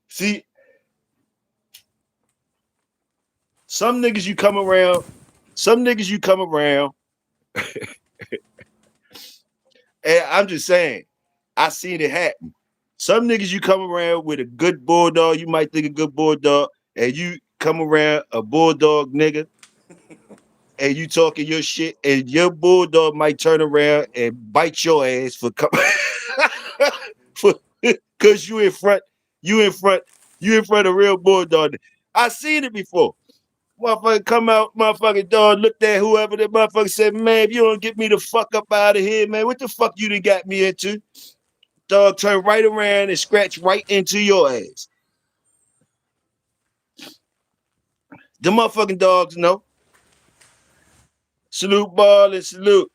See, some niggas you come around, some niggas you come around, and I'm just saying, I seen it happen. Some niggas you come around with a good bulldog, you might think a good bulldog, and you come around a bulldog nigga, and you talking your shit, and your bulldog might turn around and bite your ass for coming, for because you in front, you in front of real bulldog. I seen it before. Motherfucker come out, motherfucking dog looked at whoever that motherfucker said, man, if you don't get me the fuck up out of here, man, what the fuck you done got me into? Dog turn right around and scratch right into your ass. The motherfucking dogs know. Salute ball and salute.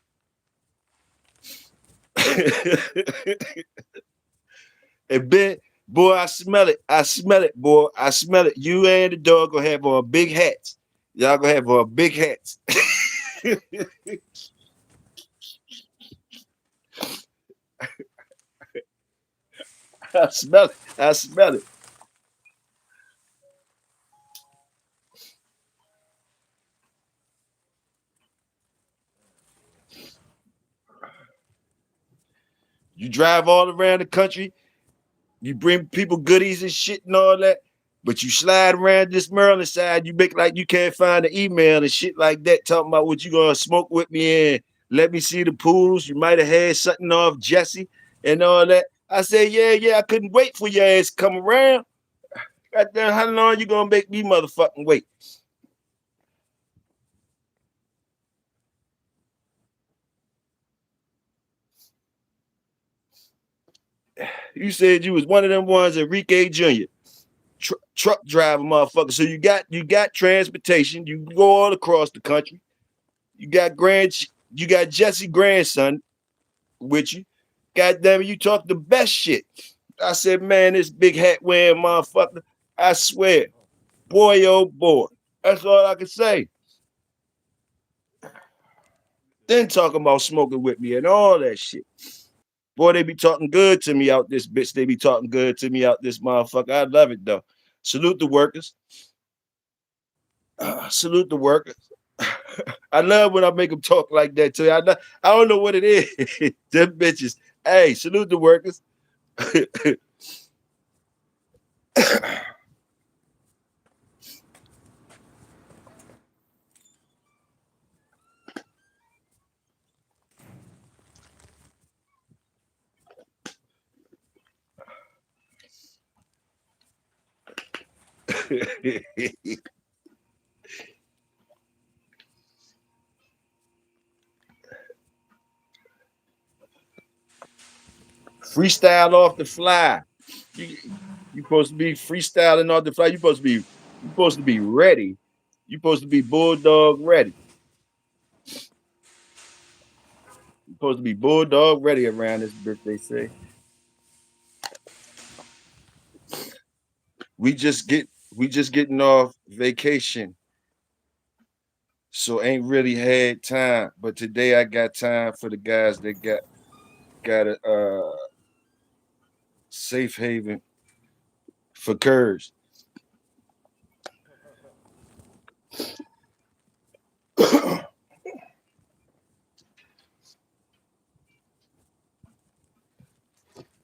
And Ben, boy, I smell it. I smell it, boy. I smell it. You and the dog gonna have on big hats. Y'all gonna have on big hats. I smell it. I smell it. You drive all around the country. You bring people goodies and shit and all that. But you slide around this Maryland side, you make like you can't find an email and shit like that, talking about what you gonna smoke with me and let me see the pools. You might have had something off Jesse and all that. I said, yeah, I couldn't wait for your ass to come around. Goddamn, how long you gonna make me motherfucking wait? You said you was one of them ones, Enrique Jr. Truck driver motherfucker. So you got transportation. You go all across the country. You got Jesse grandson with you. God damn it, you talk the best shit. I said, man, this big hat wearing motherfucker. I swear, boy, oh boy. That's all I can say. Then talking about smoking with me and all that shit. Boy, they be talking good to me out this bitch. They be talking good to me out this motherfucker. I love it though. Salute the workers. Salute the workers. I love when I make them talk like that too. I don't know what it is. Them bitches. Hey, salute the workers. Freestyle off the fly. You supposed to be freestyling off the fly. You supposed to be ready. You supposed to be bulldog ready. You supposed to be bulldog ready around this bitch. They say we just getting off vacation, so ain't really had time. But today I got time for the guys that got a safe haven for curves.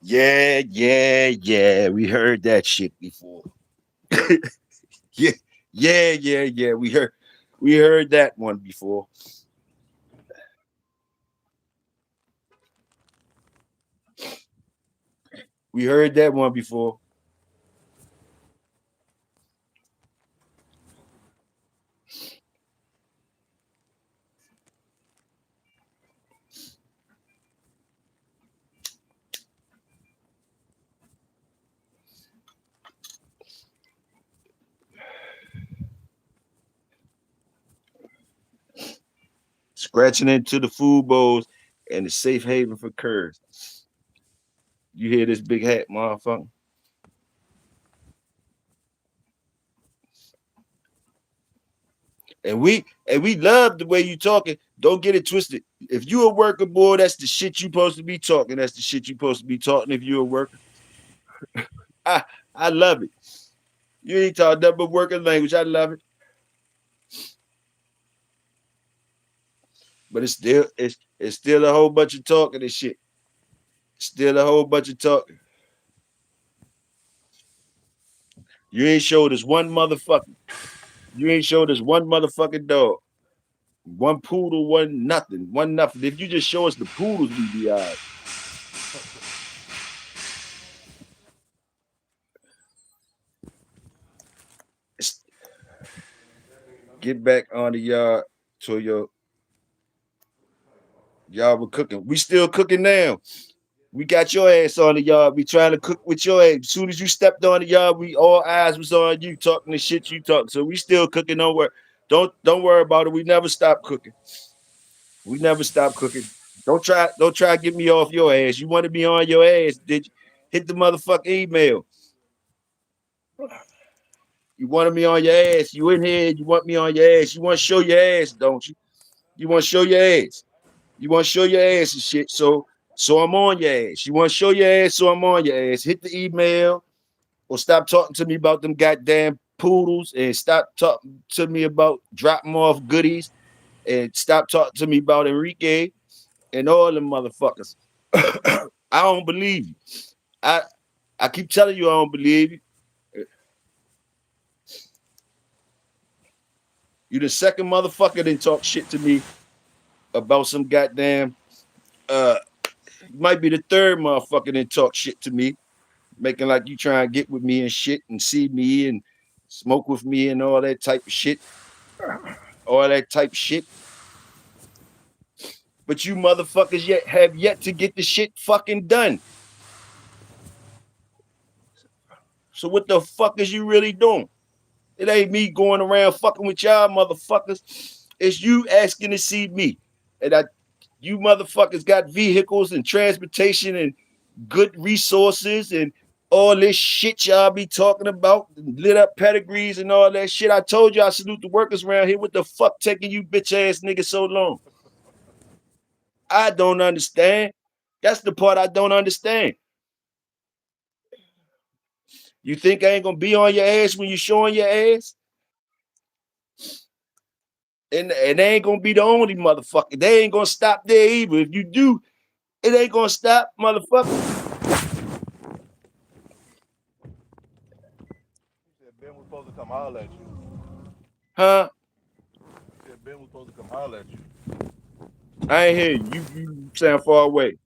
Yeah, yeah, yeah. We heard that shit before. Yeah, yeah, yeah, yeah. We heard that one before. We heard that one before. Scratching into the food bowls and the safe haven for curves. You hear this big hat, motherfucker? And we love the way you talking. Don't get it twisted. If you a worker, boy, that's the shit you supposed to be talking. That's the shit you supposed to be talking if you a worker. I I love it. You ain't talking nothing but working language. I love it. But it's still a whole bunch of talking and shit. Still a whole bunch of talking. You ain't showed us one motherfucker. You ain't showed us one motherfucking dog. One poodle, one nothing. One nothing. If you just show us the poodles, we be all right. Get back on the yard to y'all were cooking. We still cooking now. We got your ass on the yard. We trying to cook with your ass. As soon as you stepped on the yard, we all eyes was on you talking the shit you talk. So we still cooking. Don't worry about it. We never stop cooking. We never stop cooking. Don't try to get me off your ass. You want to be on your ass, did you? Hit the motherfucking email. You wanted me on your ass. You in here, you want me on your ass. You want to show your ass, don't you? You want to show your ass. You want to show your ass and shit. So I'm on your ass. You want to show your ass, so I'm on your ass. Hit the email or stop talking to me about them goddamn poodles and stop talking to me about dropping off goodies and stop talking to me about Enrique and all them motherfuckers. I don't believe you. I I keep telling you I don't believe you. You the second motherfucker that talk shit to me about some goddamn might be the third motherfucker that talk shit to me, making like you try and get with me and shit and see me and smoke with me and all that type of shit. All that type of shit. But you motherfuckers have yet to get the shit fucking done. So what the fuck is you really doing? It ain't me going around fucking with y'all motherfuckers. It's you asking to see me. And you motherfuckers got vehicles and transportation and good resources and all this shit y'all be talking about, lit up pedigrees and all that shit. I told you I salute the workers around here. What the fuck taking you bitch ass niggas so long? I don't understand. That's the part I don't understand. You think I ain't gonna be on your ass when you showing your ass? And they ain't gonna be the only motherfucker. They ain't gonna stop there either. If you do, it ain't gonna stop, motherfucker. You said Ben was supposed to come holler at you. Huh? You said Ben was supposed to come holler at you. I ain't hear you. You sound far away.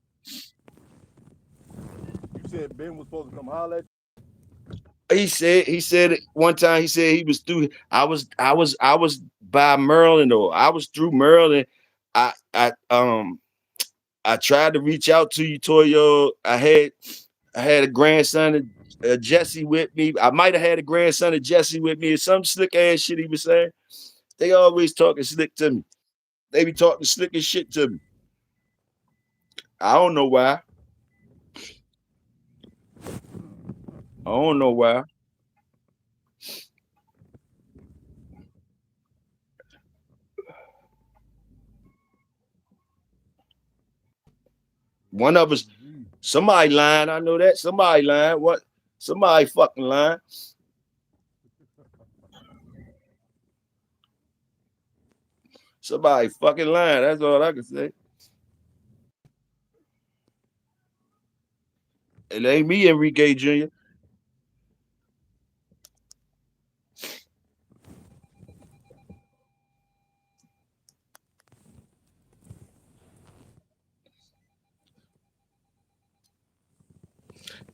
You said Ben was supposed to come holler at you. He said it one time. He said he was through. I was by Maryland, or I was through Maryland. I I tried to reach out to you, Toyo. I had a grandson of Jesse with me. I might have had a grandson of Jesse with me, or some slick ass shit he was saying. They always talking slick to me. They be talking slick as shit to me. I don't know why. I don't know why. One of us, somebody lying. I know that. Somebody lying. What? Somebody fucking lying. Somebody fucking lying. That's all I can say. It ain't me, Enrique Jr.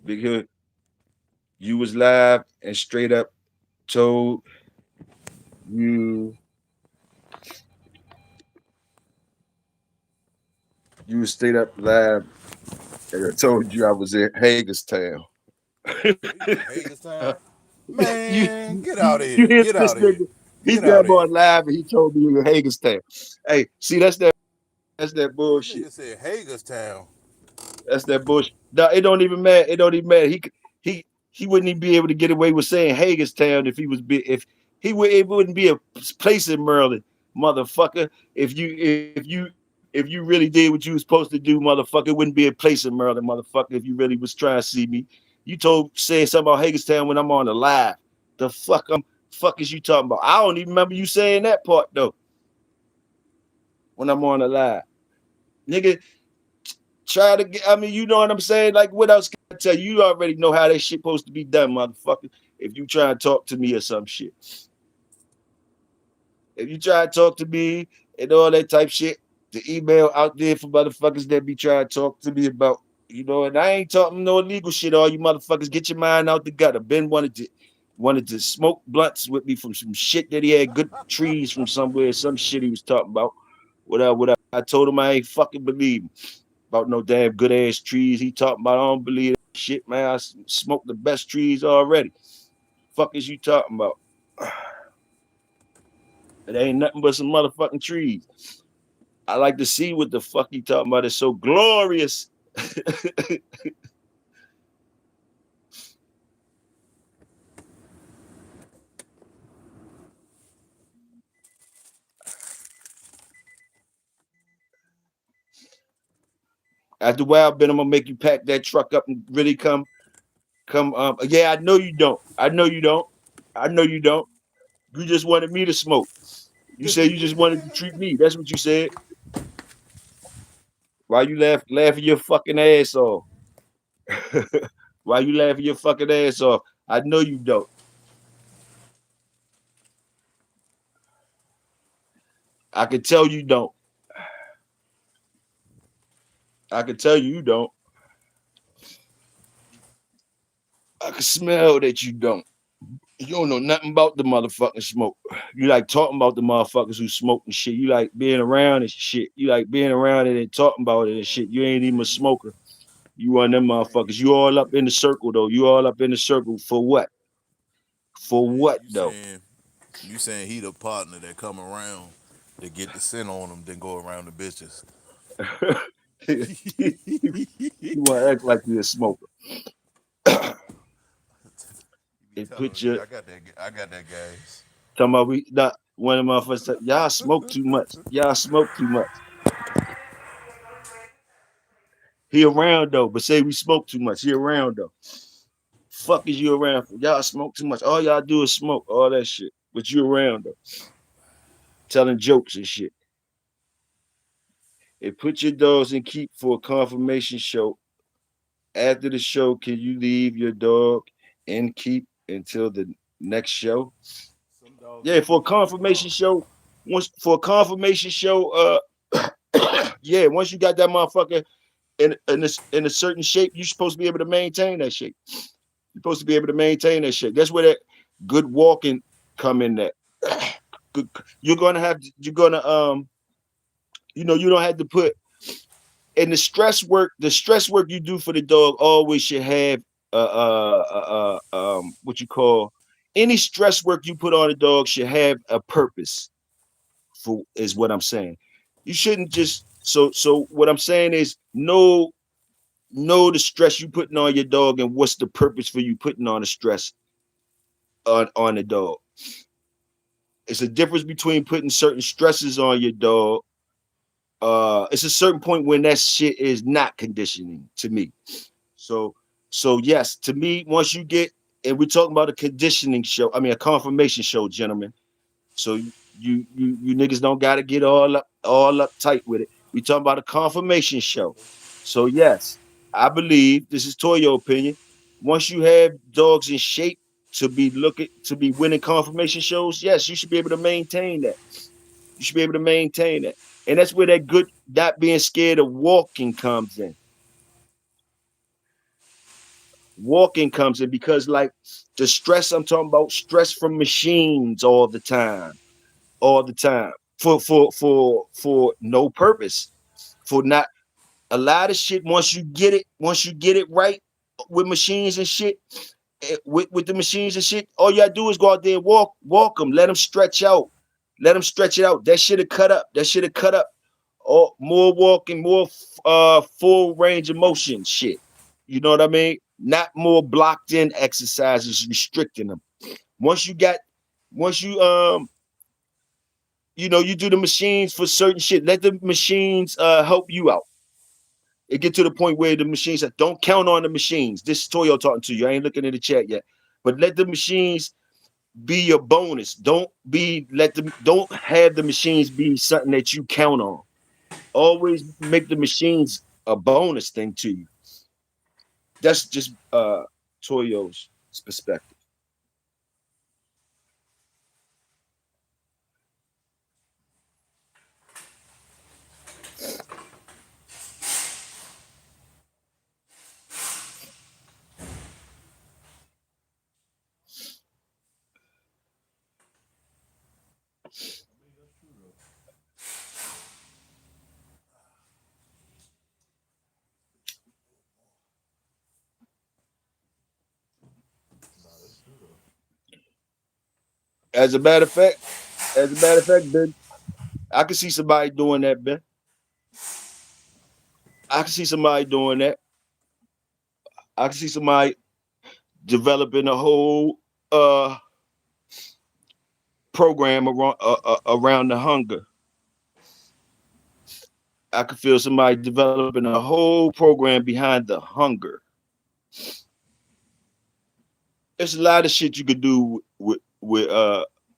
Because you was live and straight up told you you was straight up live and I told you I was in Hagerstown. You said Hagerstown? you, Man, get out of you here. hear Get this out of here. nigga? He Get out got of here. on live and he told me you were in Hagerstown. Hey, see that's that This bullshit. nigga said Hagerstown. That's that bullshit. No, it don't even matter. It don't even matter. He wouldn't even be able to get away with saying Hagerstown if he was if he would it wouldn't be a place in Maryland, motherfucker. If you really did what you was supposed to do, motherfucker, it wouldn't be a place in Maryland, motherfucker. If you really was trying to see me, you told saying something about Hagerstown when I'm on the live. The fuck is you talking about? I don't even remember you saying that part though. When I'm on the live, nigga, try to get. I mean, you know what I'm saying? Like, what else can I tell you? You already know how that shit supposed to be done, motherfucker. If you try and talk to me or some shit, if you try to talk to me and all that type shit, the email out there for motherfuckers that be trying to talk to me about, and I ain't talking no illegal shit. All you motherfuckers, get your mind out the gutter. Ben wanted to smoke blunts with me from some shit that he had good trees from somewhere, some shit he was talking about. Whatever. I told him I ain't fucking believe him about no damn good ass trees. He talking about I don't believe that shit, man. I smoked the best trees already. Fuck is you talking about? It ain't nothing but some motherfucking trees. I like to see what the fuck he talking about. It's so glorious. After a while, Ben, I'm gonna make you pack that truck up and really come. Yeah, I know you don't. I know you don't. I know you don't. You just wanted me to smoke. You said you just wanted to treat me. That's what you said. Why you laughing your fucking ass off? Why you laughing your fucking ass off? I know you don't. I can tell you don't. I can tell you don't. I can smell that you don't. You don't know nothing about the motherfucking smoke. You like talking about the motherfuckers who smoke and shit. You like being around and shit. You like being around it and talking about it and shit. You ain't even a smoker. You one of them motherfuckers. You all up in the circle though. You all up in the circle for what? For Man, what though? you saying he the partner that come around to get the scent on him, then go around the bitches. You want to act like you're a smoker. You be And telling put him, your yeah, I got that gas. talking about we not one of my motherfuckers say, y'all smoke too much. Y'all smoke too much. He around though, but say we smoke too much. He around though. Fuck is you around for? Y'all smoke too much. All y'all do is smoke, all that shit. But you around though, telling jokes and shit. And put your dogs in keep for a confirmation show. After the show, can you leave your dog in keep until the next show? Some dogs Yeah, need to be for a kept too, huh? confirmation show. Once for a confirmation show, yeah, once you got that motherfucker in a certain shape, you're supposed to be able to maintain that shape. You're supposed to be able to maintain that shit. That's where that good walking come in. That good, you're gonna you don't have to put and the stress work you do for the dog always should have what you call any stress work you put on a dog should have a purpose for is what I'm saying. You shouldn't just so what I'm saying is know the stress you putting on your dog and what's the purpose for you putting on the stress on the dog. It's a difference between putting certain stresses on your dog. It's a certain point when that shit is not conditioning to me. So, so yes, to me, once you get, and we're talking about a conditioning show, I mean a confirmation show, gentlemen. So you niggas don't gotta get all uptight with it. We talking about a confirmation show. So yes, I believe this is Toyo opinion. Once you have dogs in shape to be winning confirmation shows, yes, you should be able to maintain that. You should be able to maintain that. And that's where that good not being scared of walking comes in. Walking comes in because like the stress I'm talking about, stress from machines all the time for no purpose, for not a lot of shit. Once you get it right with machines and shit, with the machines and shit, all you gotta do is go out there and walk them, let them stretch out, let them stretch it out. That should have cut up. That should have cut up. Or more walking, more full range of motion shit. You know what I mean? Not more blocked in exercises restricting them. Once you got, once you do the machines for certain shit. Let the machines help you out. It get to the point where the machines say, don't count on the machines. This is Toyo talking to you. I ain't looking in the chat yet. But let the machines be your bonus. Don't have the machines be something that you count on. Always make the machines a bonus thing to you. That's just Toyo's perspective. As a matter of fact, Ben, I can see somebody doing that, Ben. I can see somebody doing that. I can see somebody developing a whole program around the hunger. I could feel somebody developing a whole program behind the hunger. There's a lot of shit you could do with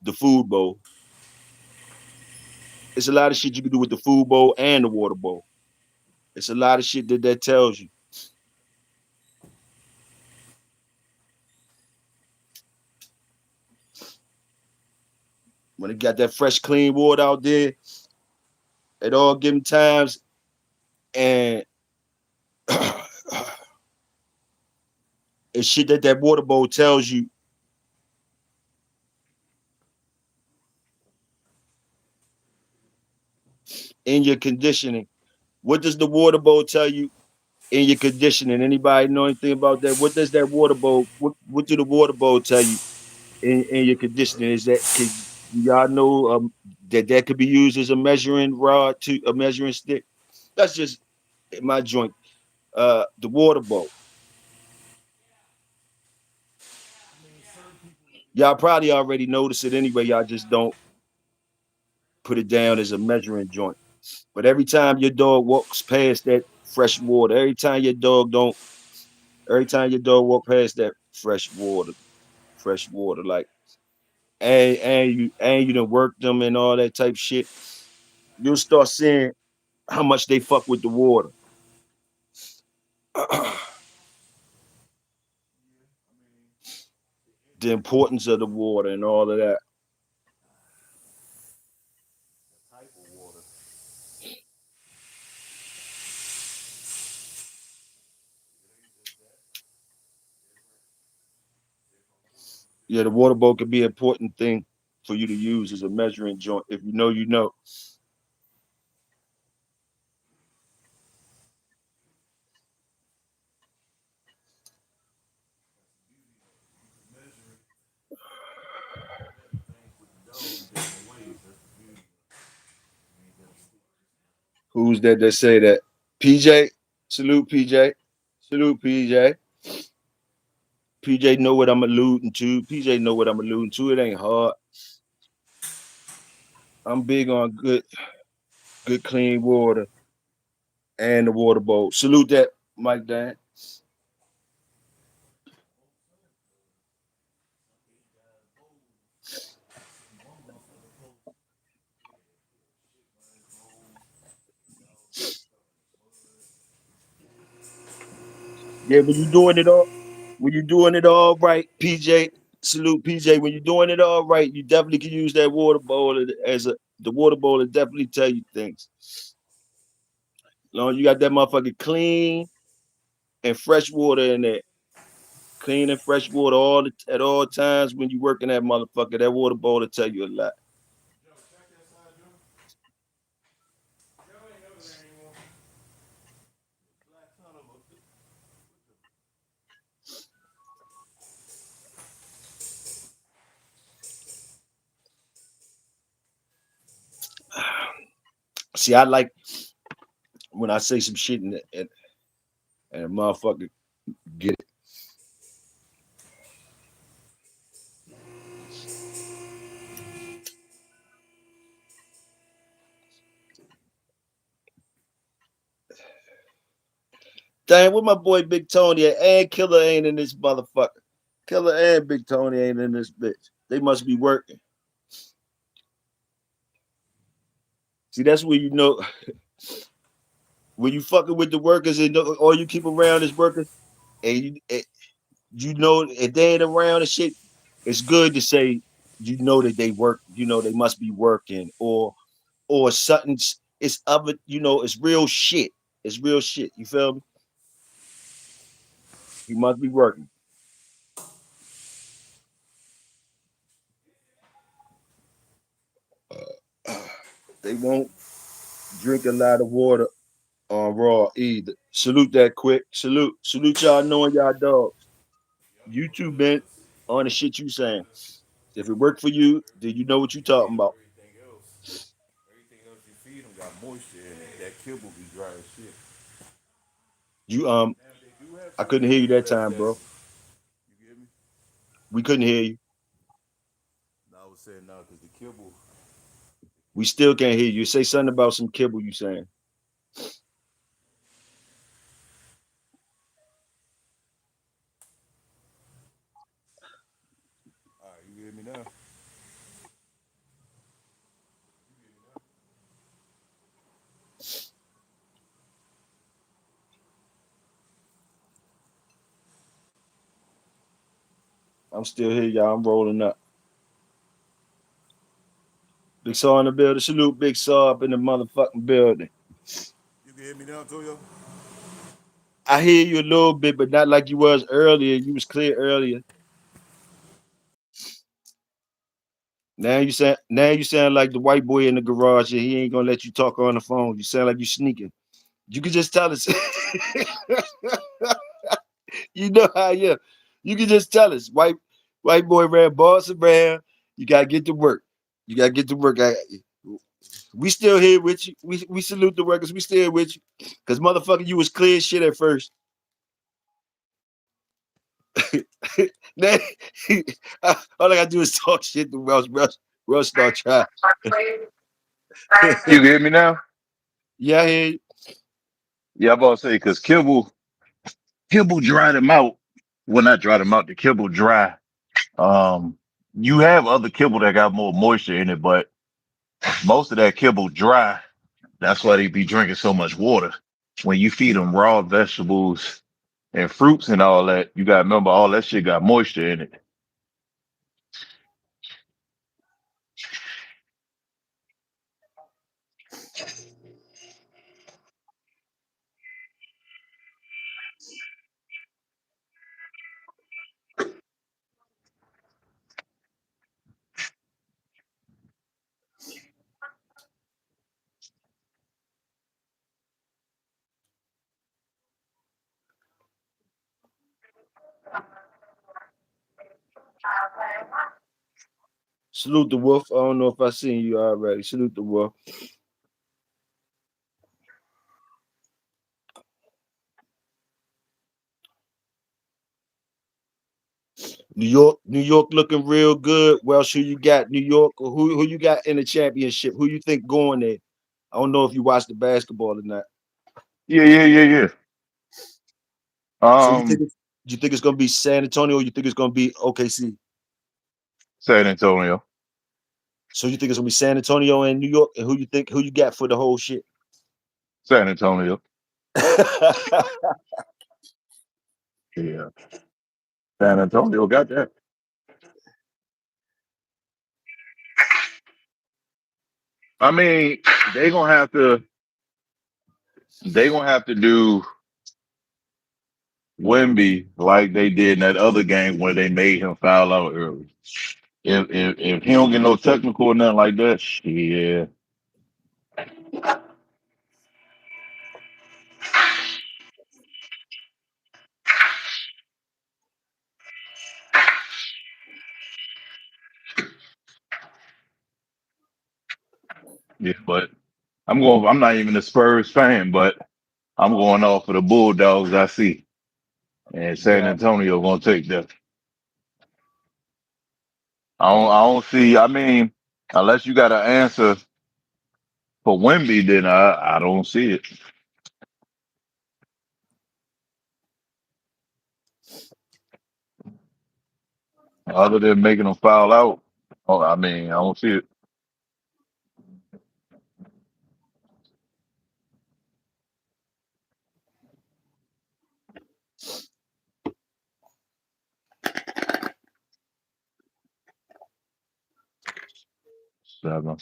the food bowl. It's a lot of shit you could do with the food bowl and the water bowl. It's a lot of shit that tells you. When it got that fresh, clean water out there at all given times, and it's shit that water bowl tells you in your conditioning. What does the water bowl tell you in your conditioning? Anybody know anything about that? What does that water bowl? What do the water bowl tell you in your conditioning? Is that could y'all know that could be used as a measuring rod to a measuring stick? That's just my joint. The water bowl. Y'all probably already noticed it anyway. Y'all just don't put it down as a measuring joint. But every time your dog walks past that fresh water, every time your dog walk past that fresh water, like and you done work them and all that type shit, you'll start seeing how much they fuck with the water. The importance of the water and all of that. Type of water. It ain't just that. Different. Yeah, the water bowl could be an important thing for you to use as a measuring joint. If you know, you know. Who's that say that? PJ, salute PJ, salute PJ. PJ know what I'm alluding to. PJ know what I'm alluding to. It ain't hard. I'm big on good clean water and the water bowl. Salute that, Mike Dan. Yeah, when you're doing it all right, PJ. Salute PJ. When you're doing it all right, you definitely can use that water bowl as a the water bowl to definitely tell you things. As long as you got that motherfucker clean and fresh water in there. Clean and fresh water at all times when you working that motherfucker. That water bowl will tell you a lot. See, I like when I say some shit and a motherfucker get it. Damn, what my boy Big Tony at? And Killer ain't in this motherfucker. Killer and Big Tony ain't in this bitch. They must be working. See, that's where you know when you fucking with the workers and all you keep around is workers, and you know if they ain't around and shit, it's good to say you know that they work. You know they must be working or something. It's other. You know it's real shit. It's real shit. You feel me? He must be working. They won't drink a lot of water on raw either. Salute that quick. Salute y'all knowing y'all dogs. You too, Ben, on the shit you saying. If it worked for you, then you know what you talking about. Everything else you feed them got moisture in it. That kibble be dry as shit. You Now they do have I some couldn't hear you kibble that time, that's bro. you get me? We couldn't hear you. No, I was saying no, because the kibble We still can't hear you. Say something about some kibble you saying. all right, you hear me now? I'm still here, y'all. I'm rolling up. Big Saw in the building. Salute Big Saw up in the motherfucking building. You can hear me now, Toyo? I hear you a little bit, but not like you was earlier. You was clear earlier. Now you sound like the white boy in the garage and he ain't gonna let you talk on the phone. You sound like you sneaking. You can just tell us. You know how yeah. You can just tell us. White boy ran boss around. You gotta get to work. You gotta get to work. We still here with you. We salute the workers. We still with you. Cause motherfucker, you was clear as shit at first. Now, all I gotta do is talk shit to Russ start trying. You can hear me now? Yeah, I hear you. Yeah, I'm about to say because kibble dried them out. Well, not dried them out. The kibble dry. Um, you have other kibble that got more moisture in it, but most of that kibble dry. That's why they be drinking so much water. When you feed them raw vegetables and fruits and all that, you gotta remember all that shit got moisture in it. Salute the wolf. I don't know if I seen you already. Salute the wolf. New York looking real good. Welsh, who you got? New York, or who you got in the championship? Who you think going there? I don't know if you watch the basketball or not. Yeah. So you think Um, you think it's gonna be San Antonio, or you think it's gonna be OKC? San Antonio, So you think it's gonna be San Antonio and New York, and who you got for the whole shit? San Antonio. Yeah, San Antonio got that. I mean, they gonna have to. They gonna have to do Wemby like they did in that other game where they made him foul out early. If he don't get no technical or nothing like that, yeah. Yeah, but I'm going. I'm not even a Spurs fan, but I'm going off for the Bulldogs. I see, and San Yeah. Antonio gonna take that. I don't see. I mean, unless you got an answer for Wemby, then I don't see it. Other than making them foul out. Oh, I mean, I don't see it. 7.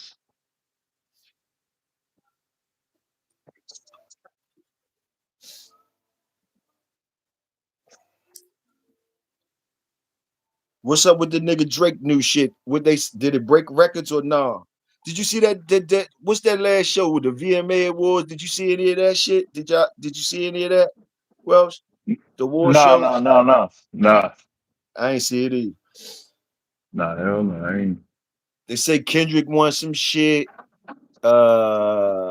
What's up with the nigga Drake new shit? What they did it break records or nah? Did you see that what's that last show with the VMA awards? Did you see any of that shit? Did you see any of that? Well, the war No, show? no, no, no, no, I ain't see it either. no. Hell no. I ain't. They say Kendrick won some shit. SZA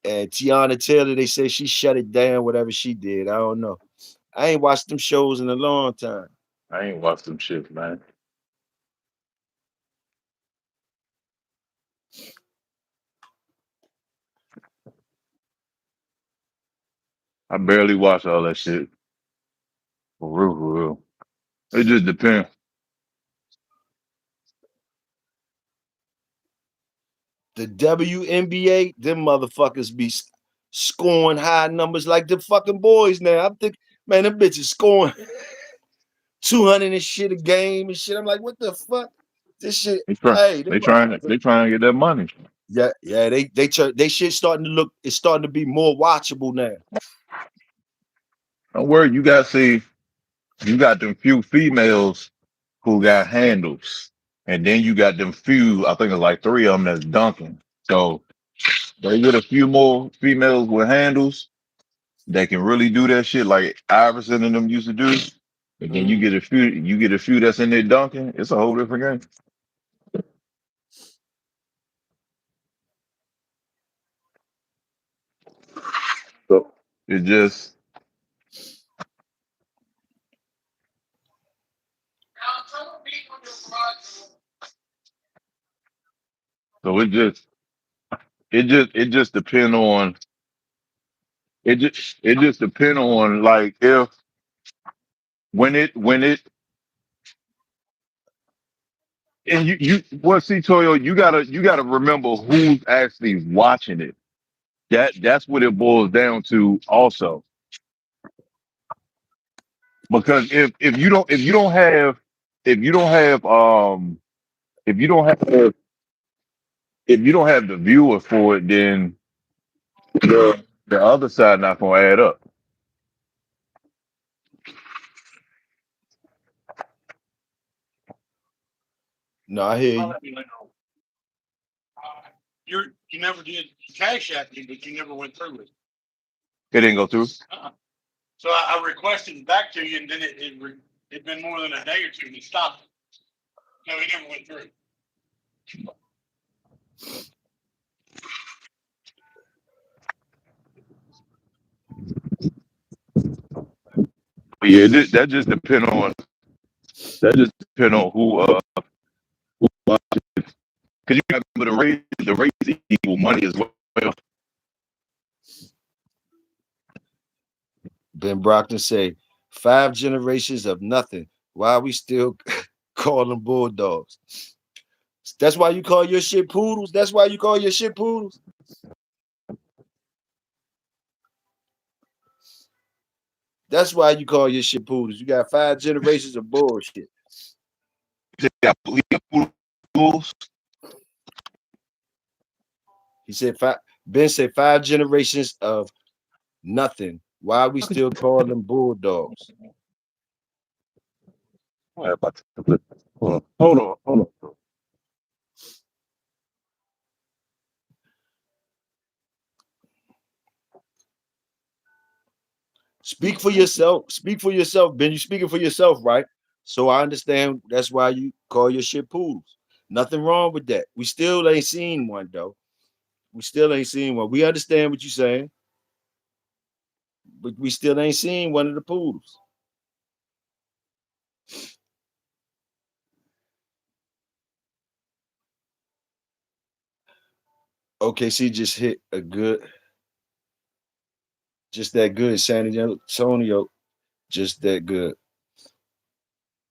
and Tiana Taylor, they say she shut it down, whatever she did. I don't know. I ain't watched them shows in a long time. I ain't watched some shit, man. I barely watch all that shit. For real, for real. It just depends. The WNBA, them motherfuckers be scoring high numbers like the fucking boys now. I'm thinking, man, them bitches scoring 200 and shit a game and shit. I'm like, what the fuck? This shit, They try. hey, They trying. They trying to get that money. yeah, they shit starting to look, it's starting to be more watchable now. Don't worry. You got see. You got them few females who got handles, and then you got them few. I think it's like 3 of them that's dunking. So they get a few more females with handles that can really do that shit like Iverson and them used to do. And then you Mm. get a few. You get a few that's in there dunking. It's a whole different game. So it just. So it just depend on it just depend on like if when it and you well see Toyo, you gotta remember who's actually watching it. That's what it boils down to also. Because if you don't have if you don't have if you don't have the viewer for it, then the other side not gonna add up. No, I hear I'll you. let you know. You never did cash at me, but you never went through it. It didn't go through. Uh-uh. So I requested it back to you, and then it'd been more than a day or two, and it stopped. No, he never went through. Yeah, that just depend on who because you got the race equal money as well. Ben Brockton say 5 generations of nothing. Why we still call them bulldogs? That's why you call your shit poodles. That's why you call your shit poodles. That's why you call your shit poodles. You got 5 generations of bullshit. He said five. Ben said 5 generations of nothing. Why we still call them bulldogs? Hold on. Speak for yourself. Speak for yourself, Ben. You speaking for yourself, right? So I understand that's why you call your shit poodles. Nothing wrong with that. We still ain't seen one though. We still ain't seen one. We understand what you're saying, but we still ain't seen one of the poodles. OKC just hit a good, just that good. San Antonio, just that good.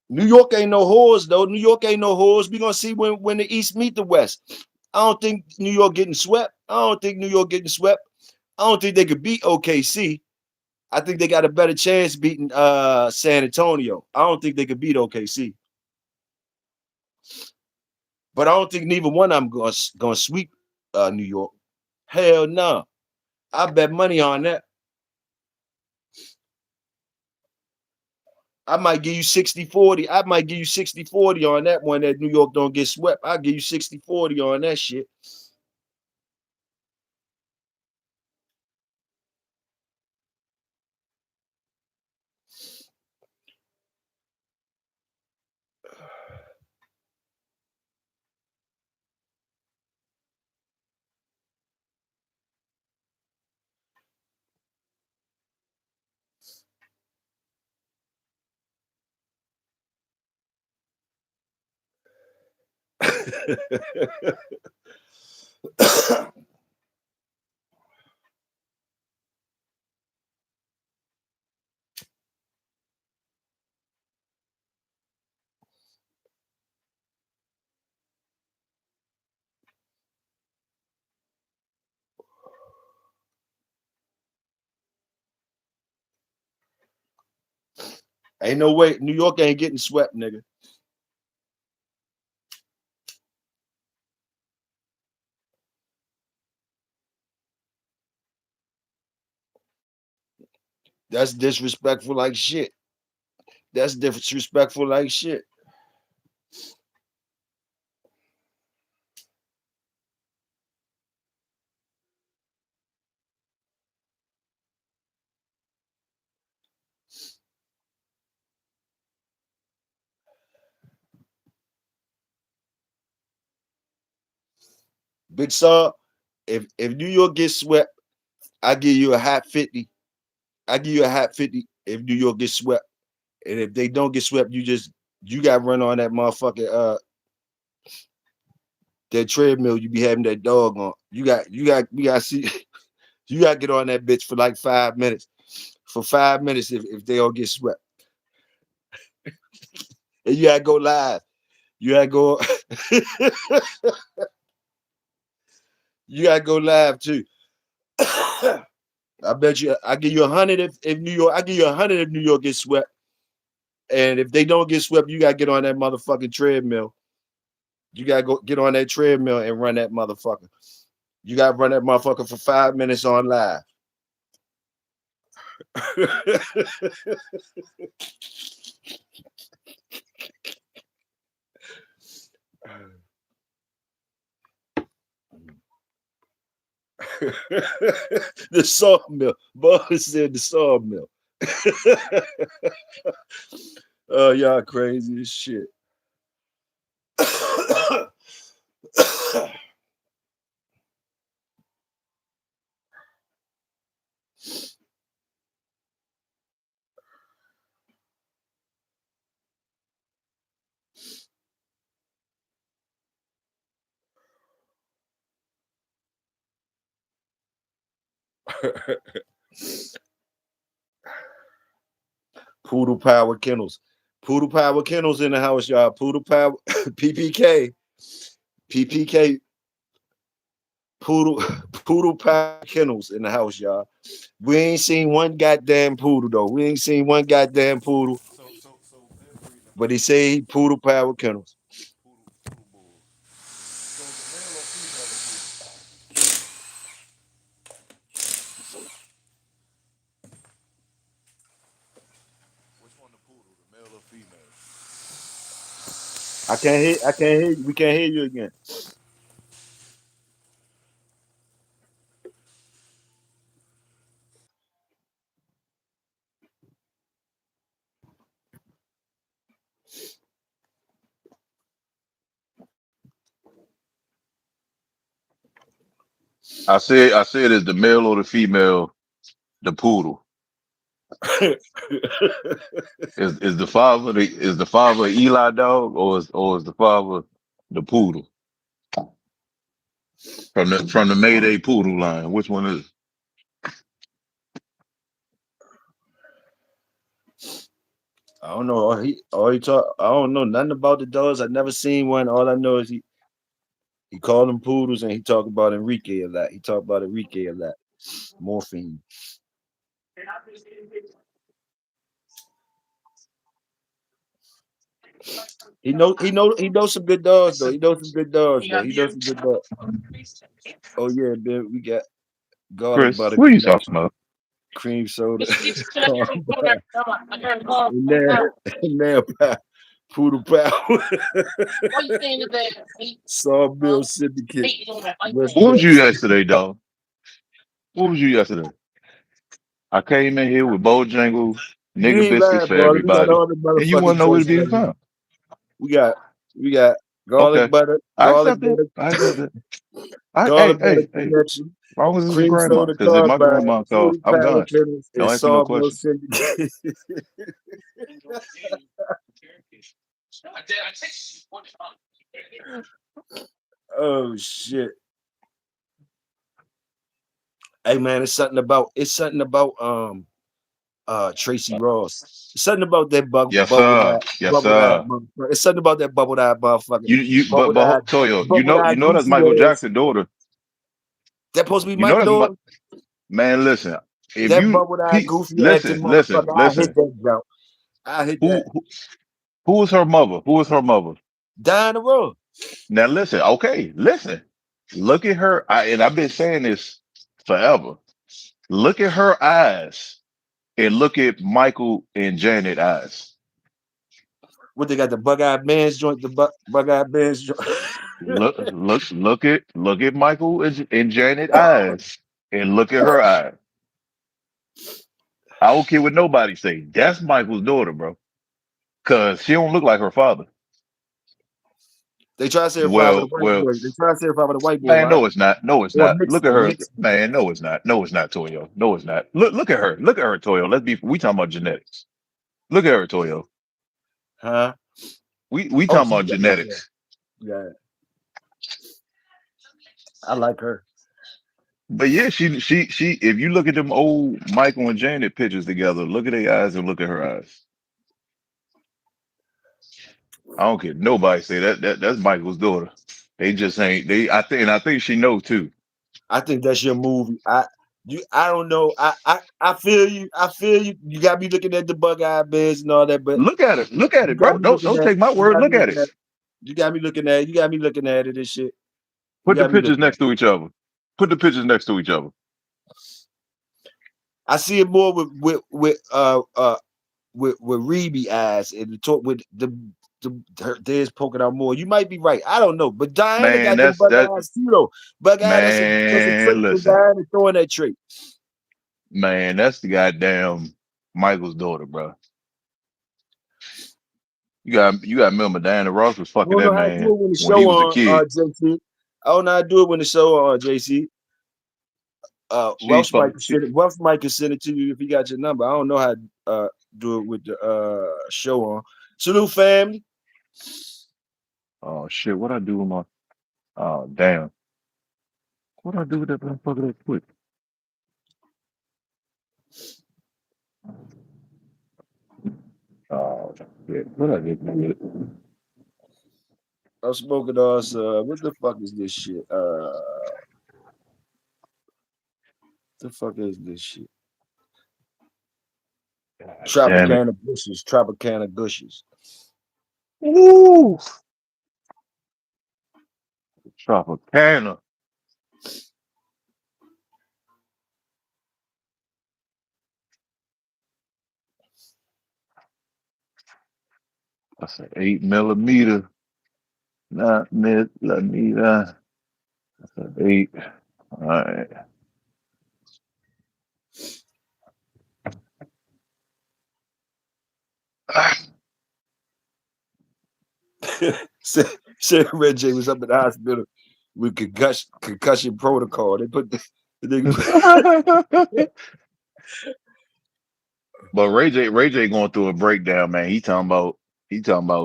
New York ain't no whores though. New York ain't no whores. We gonna see when the East meet the West. I don't think New York getting swept. I don't think New York getting swept. I don't think they could beat OKC. I think they got a better chance beating San Antonio. I don't think they could beat OKC. But I don't think neither one of them gonna sweep New York. Hell no. I bet money on that. I might give you 60-40. I might give you 60-40 on that one that New York don't get swept. I'll give you 60-40 on that shit. Ain't no way. New York ain't getting swept, nigga. That's disrespectful like shit. That's disrespectful like shit. Big Saw, if New York gets swept, I give you a hot 50. I give you a hot 50 if New York gets swept. And if they don't get swept, you got to run on that motherfucking that treadmill you be having that dog on. We got see you got to get on that bitch for like 5 minutes. For 5 minutes if they all get swept. And you got to go live. You got to go you got to go live too. I bet you I give you 100 if New York, I give you 100 if New York gets swept. And if they don't get swept, you gotta get on that motherfucking treadmill. You gotta go get on that treadmill and run that motherfucker. You gotta run that motherfucker for 5 minutes on live. The sawmill. Boss said the sawmill. Oh, y'all crazy as shit. Poodle Power Kennels. Poodle Power Kennels in the house, y'all. Poodle Power PPK. PPK Poodle Power Kennels in the house, y'all. We ain't seen one goddamn poodle though. We ain't seen one goddamn poodle. So every But he say he Poodle Power Kennels. poodle bull. So the male or female of poodle? Which one the poodle? The male or female? I can't hear you. We can't hear you again. I said is the male or the female the poodle? Is the father Eli dog or is the father the poodle from the Mayday poodle line? Which one is it? I don't know. All he talk. I don't know nothing about the dogs. I never seen one. All I know is he called them poodles and he talked about Enrique a lot. He talked about Enrique a lot. Morphine. He knows some good dogs though. He knows some good dogs though. He knows some good dogs. Oh yeah, man. We got garlic Chris, butter what are you talking connection, about? cream soda, garlic butter, and now poodle power, Sawmill Syndicate, West What was you Jackson. yesterday, dog? What was you yesterday? I came in here with Bojangles, You nigga ain't biscuits lying, for brother. We got everybody, all the and you motherfucking wasn't nowhere to joints be right here. found. We got Okay, I garlic accept it. butter, I accept it. I garlic hey butter hey hey. connection, As long as it's your cream grandma, soda because if my carbide, grandma called, poodle I'm power done. kennels, and Don't ask me no Sawmill questions. Syndicate. Oh shit. Hey man, it's something about Tracy Ross. It's something about that Yes sir, yes bubbled eye sir. motherfucker. It's something about that bubbled eye motherfucker. But Toyo, Bubbled eye you know that's goofy Michael ass. Jackson's daughter. That supposed to be You know Mike that's daughter. man. Listen, if That you bubbled eye goofy acting motherfucker. I hit listen. that drought. I hit that. Who who was her mother? Who was her mother? Down the road. Now listen, okay, listen. Look at her, and I've been saying this forever. Look at her eyes, and look at Michael and Janet eyes. What they got the bug eyed bands joint, the bug eyed bands joint. Look at Michael and Janet eyes, and look at her eyes. I don't care what nobody say. That's Michael's daughter, bro. Cause she don't look like her father. They try to say her father the Well, white well, boy. They try to say her father the white boy, man, right? no, it's not. No, it's Or not. Look at a her, mixed boy. man. No, it's not. No, it's not, Toyo. No, it's not. Look at her. Look at her, Toyo. We talking about genetics. Look at her, Toyo. Huh? We Oh, talking she's about got yeah, yeah. genetics. Yeah. I like her. But yeah, she. If you look at them old Michael and Janet pictures together, look at their eyes and look at her eyes. I don't care. Nobody say that's Michael's daughter. They just ain't. I think she know too. I think that's your movie. I don't know. I feel you. I feel you. You got me looking at the bug eye bands and all that, but Look at it. Look at you it, got bro. me looking Don't at take my you word. got me Look at looking it. at you got me looking at you got me looking at it and shit. You Put the got me pictures looking at next it. to each other. Put the pictures next to each other. I see it more with Reby eyes and the talk with theirs poking out more. You might be right. I don't know. But Diana Man, got them bug that eyes too though. Bug eye, that's a trait man. for Listen, Diana throwing that trait. man, that's the goddamn Michael's daughter, bro. You got to remember Diana Ross was I fucking don't that know how to do man it when the when show he was a on, kid. JC. I don't know how to do it when the show on, JC. She fuck. Welsh Mike can send it to you if he got your number. I don't know how to do it with the show on. Salute, family. Oh shit! What I do with my? Oh damn! What I do with that motherfucker that quick? Oh shit! What I did with it? I'm smoking us. What the fuck is this shit? The fuck is this shit? Damn it! Tropicana Bushes. Tropicana Gushes. Woo! Tropicana. That's an 8 millimeter, not millimeter. That's an 8. All right. Said Red J was up in the hospital with concussion protocol. They put the nigga. But Ray J going through a breakdown, man. He talking about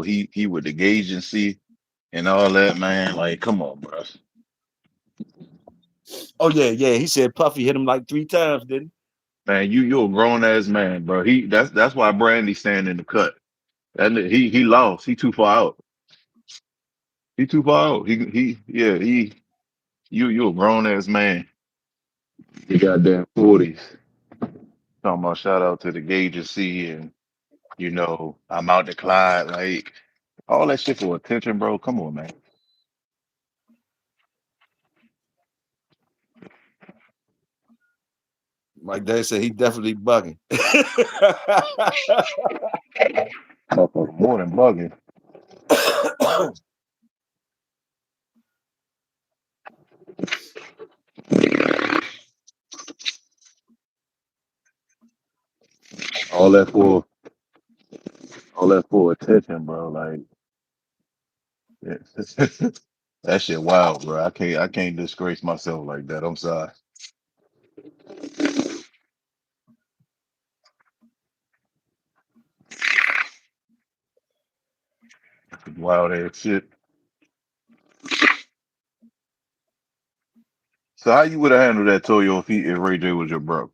he with the agency and all that, man. Like, come on, bro. Oh yeah. He said Puffy hit him like 3 times, didn't Man, you a grown ass man, bro. That's why Brandy staying in the cut. He lost. He too far out. He too far out. He yeah, you a grown ass man. You goddamn 40s. Talking about shout out to the agency and I'm out to Clyde, like all that shit for attention, bro. Come on, man. he? My dad said he definitely bugging. Motherfucker, more than bugging. All that for attention, bro. Like yeah. That shit wild, bro. I can't disgrace myself like that. I'm sorry. Wild ass shit. So how you would have handled that Toyo if Ray J was your brother?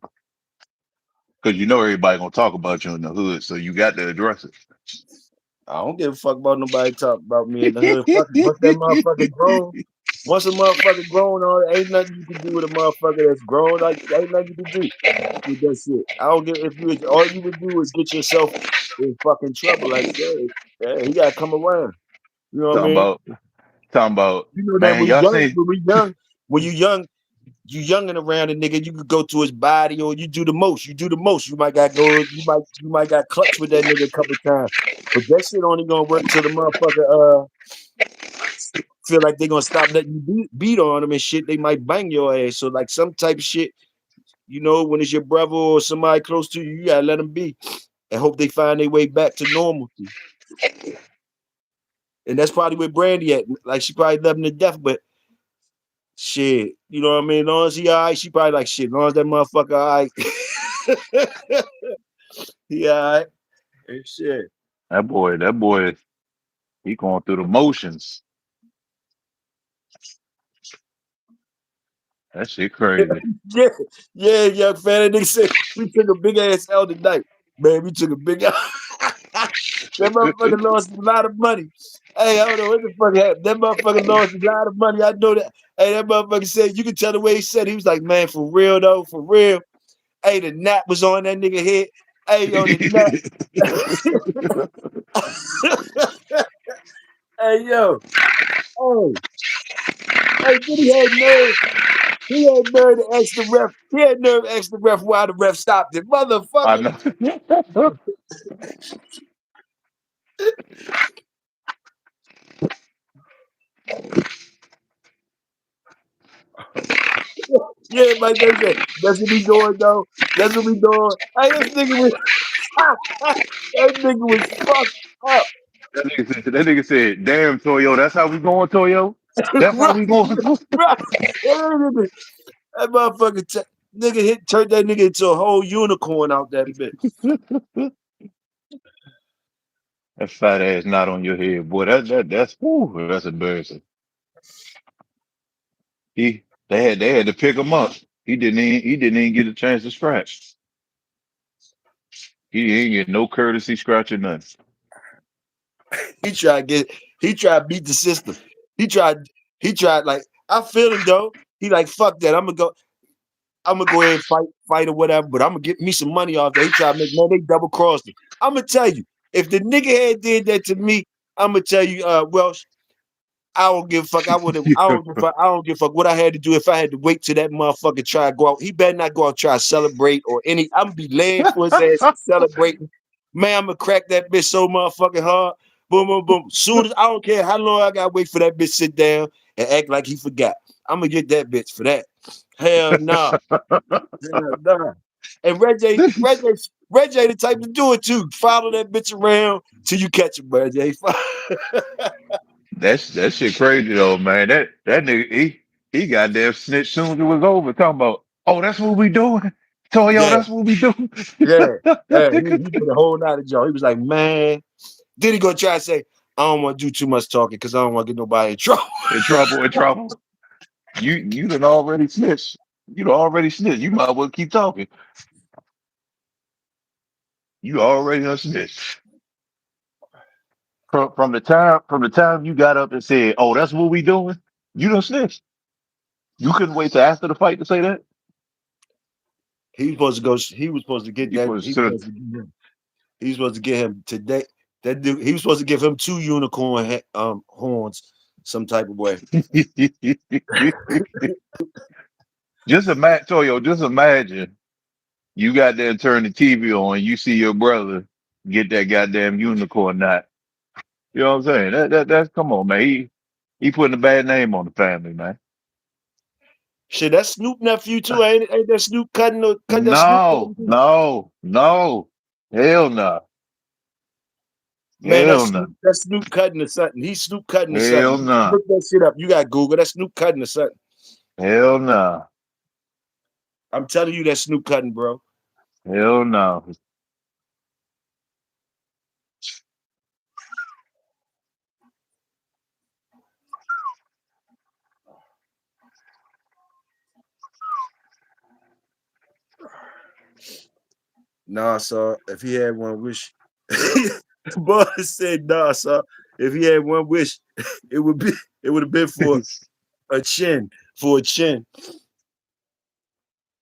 Because you know everybody gonna talk about you in the hood, so you got to address I don't give a fuck about nobody talking about me in the hood. Fuck it. Once that motherfucker it. grown, once a motherfucker grown, ain't nothing you can do with a motherfucker that's grown. Like ain't nothing you can do with that shit. I don't give if you all you would do is get yourself in fucking trouble. Like yeah, he gotta come around. You know what I talking mean? about talking about You know that man, y'all seen when you young and around a nigga, you could go to his body or you do the most. You do the most. You might got go. You might got clutch with that nigga a couple times. But that shit only gonna work till the motherfucker feel like they gonna stop letting you beat on them and shit. They might bang your ass. So like some type of shit, when it's your brother or somebody close to you, you gotta let them be and hope they find their way back to normalcy. And that's probably where Brandy at. Like she probably loved him to death, but shit, you know what I mean? As long as he all right, she probably like shit. As long as that motherfucker all right. He all right. And shit. that boy, he going through the motions. That shit crazy. Young fan. That nigga said we took a big ass L tonight. Man, we took a big L. That motherfucker lost a lot of money. Hey, I don't know what the fuck happened. That motherfucker lost a lot of money. I know that. Hey, that motherfucker said, you can tell the way he said, he was like, man, for real though, for real. Hey, the gnat was on that nigga head. Hey, yo, the gnat. Hey, yo. Oh, hey, then he had nerve. He had nerve to ask the ref. He had nerve to ask the ref why the ref stopped it. I Motherfucker. know. Yeah, Mike, they said, that's what we doing, though. That's what we doing. Hey, this nigga was, that nigga was fucked up. That nigga said, "Damn, Toyo, that's how we going, Toyo. That's how Right, we going." right. That motherfucker turned that nigga into a whole unicorn out that bitch. That fat ass not on your head, boy. That's embarrassing. They had to pick him up. He didn't even get a chance to scratch. He ain't get no courtesy scratch or nothing. He tried to get he tried to beat the system. He tried he tried like I feel him though. He like fuck that. I'm gonna go ahead and fight or whatever, but I'm gonna get me some money off that. He tried to make man, they double crossed him. I'm gonna tell you, if the nigga had did that to me, I'm gonna tell you, Welsh, I don't give a fuck. I don't give a fuck what I had to do if I had to wait till that motherfucker try to go out. He better not go out and try to celebrate or any. I'm gonna be laying for his ass celebrating. Man, I'm gonna crack that bitch so motherfucking hard. Boom, boom, boom. Soon as I don't care how long I gotta wait for that bitch sit down and act like he forgot. I'm gonna get that bitch for that. Hell no. Hell no. And Reggie the type to do it too. Follow that bitch around till you catch him, Reggie. That shit crazy though, man. That nigga he goddamn snitched soon as it was over. Talking about, oh, that's what we doing. Toyo, Yeah. that's what we doing. Yeah, yeah, he put a whole lot of jaw. He was like, man. Then he gonna try to say, I don't want to do too much talking because I don't want to get nobody in trouble. In trouble, in trouble. You done already snitched. You done already snitched. You might as well keep talking. You already done snitched. From the time you got up and said, "Oh, that's what we doing," you done snitched. You couldn't wait till after the fight to say that. He was supposed to go. He was supposed to get You that. was to He was supposed to get him today. That dude. He was supposed to give him 2 unicorn horns, some type of way. just imagine, Toyo. Just imagine you got there and turn the TV on. You see your brother get that goddamn unicorn knot. You know what I'm saying? That's come on, man. He putting a bad name on the family, man. Shit, that's Snoop nephew too. Ain't that Snoop cut that Snoop? No, no, no. Hell no. Man, Hell no. That's Snoop cutting or something. He's Snoop cutting or Hell something. no. Look that shit up. You got Google. That's Snoop cutting or something. Hell no. I'm telling you, that's Snoop cutting, bro. Hell no. Nah, sir. If he had one wish, boy said, nah, sir. If he had one wish, it would have been for a chin, for a chin.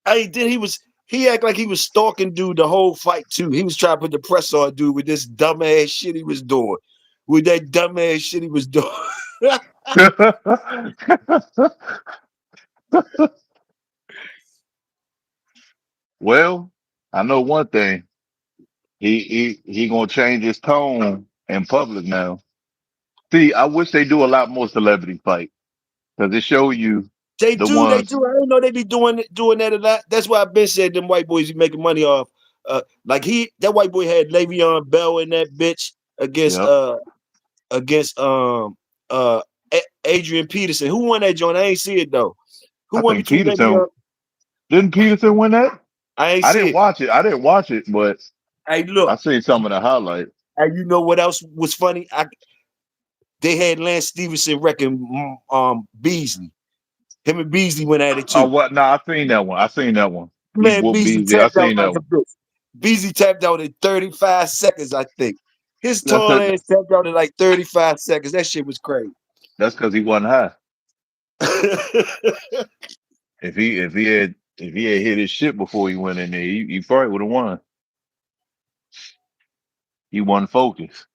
He act like he was stalking dude the whole fight too. He was trying to put the press on dude with this dumbass shit he was doing. With that dumbass shit he was doing. Well, I know one thing. He gonna change his tone in public now. See, I wish they do a lot more celebrity fight because it show you They the do, they ones. do. I didn't know they be doing that a lot. That's why I've been saying them white boys be making money off. Like that white boy had Le'Veon Bell in that bitch against Yep. against Adrian Peterson. Who won that joint? I ain't see it though. Who I won think between Peterson Le'Veon? didn't Peterson win that? I ain't I see didn't it. watch it. I didn't watch it, but Hey, I look, seen some of the highlights. and you know what else was funny? They had Lance Stevenson wrecking Beasley. Him and Beasley went at it Oh, too. what? No, I seen that one. I seen that one. He Man, whooped Beasley Beasley. I tapped out seen like that a one. bitch. Beasley tapped out in 35 seconds, I think. His That's tall cause, ass tapped out in like 35 seconds. That shit was crazy. that's 'cause he wasn't high. If he had hit his shit before he went in there, he probably would have won. He wasn't focused.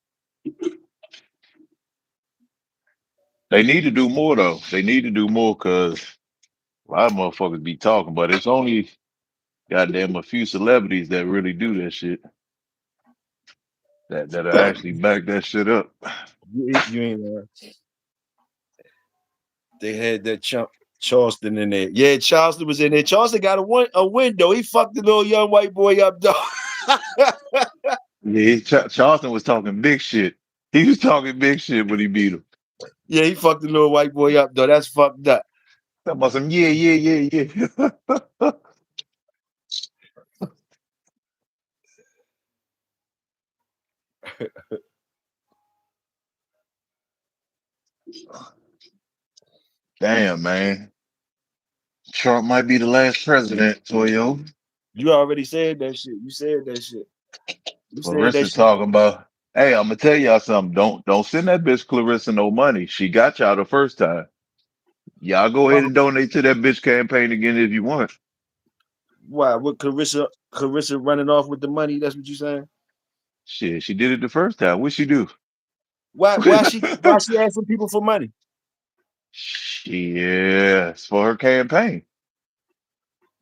They need to do more though. They need to do more because a lot of motherfuckers be talking, but it's only goddamn a few celebrities that really do that shit. That'll actually back that shit up. you ain't They had that chump Charleston in there. Yeah, Charleston was in there. Charleston got a window. He fucked the little young white boy up, though. Yeah, Charleston was talking big shit. He was talking big shit when he beat him. Yeah, he fucked the little white boy up though. That's fucked up. Talking about some yeah. Damn, man. Trump might be the last president, Toyo. You already said that shit. You said that shit. You said that Clarissa shit. talking about, hey, I'm gonna tell y'all something. Don't send that bitch Clarissa no money. She got y'all the first time. Y'all go Why? ahead and donate to that bitch campaign again if you want. Why? With Clarissa running off with the money? That's what you saying? Shit, she did it the first time. What she do? Why? Why she asking people for money? Yeah, it's for her campaign.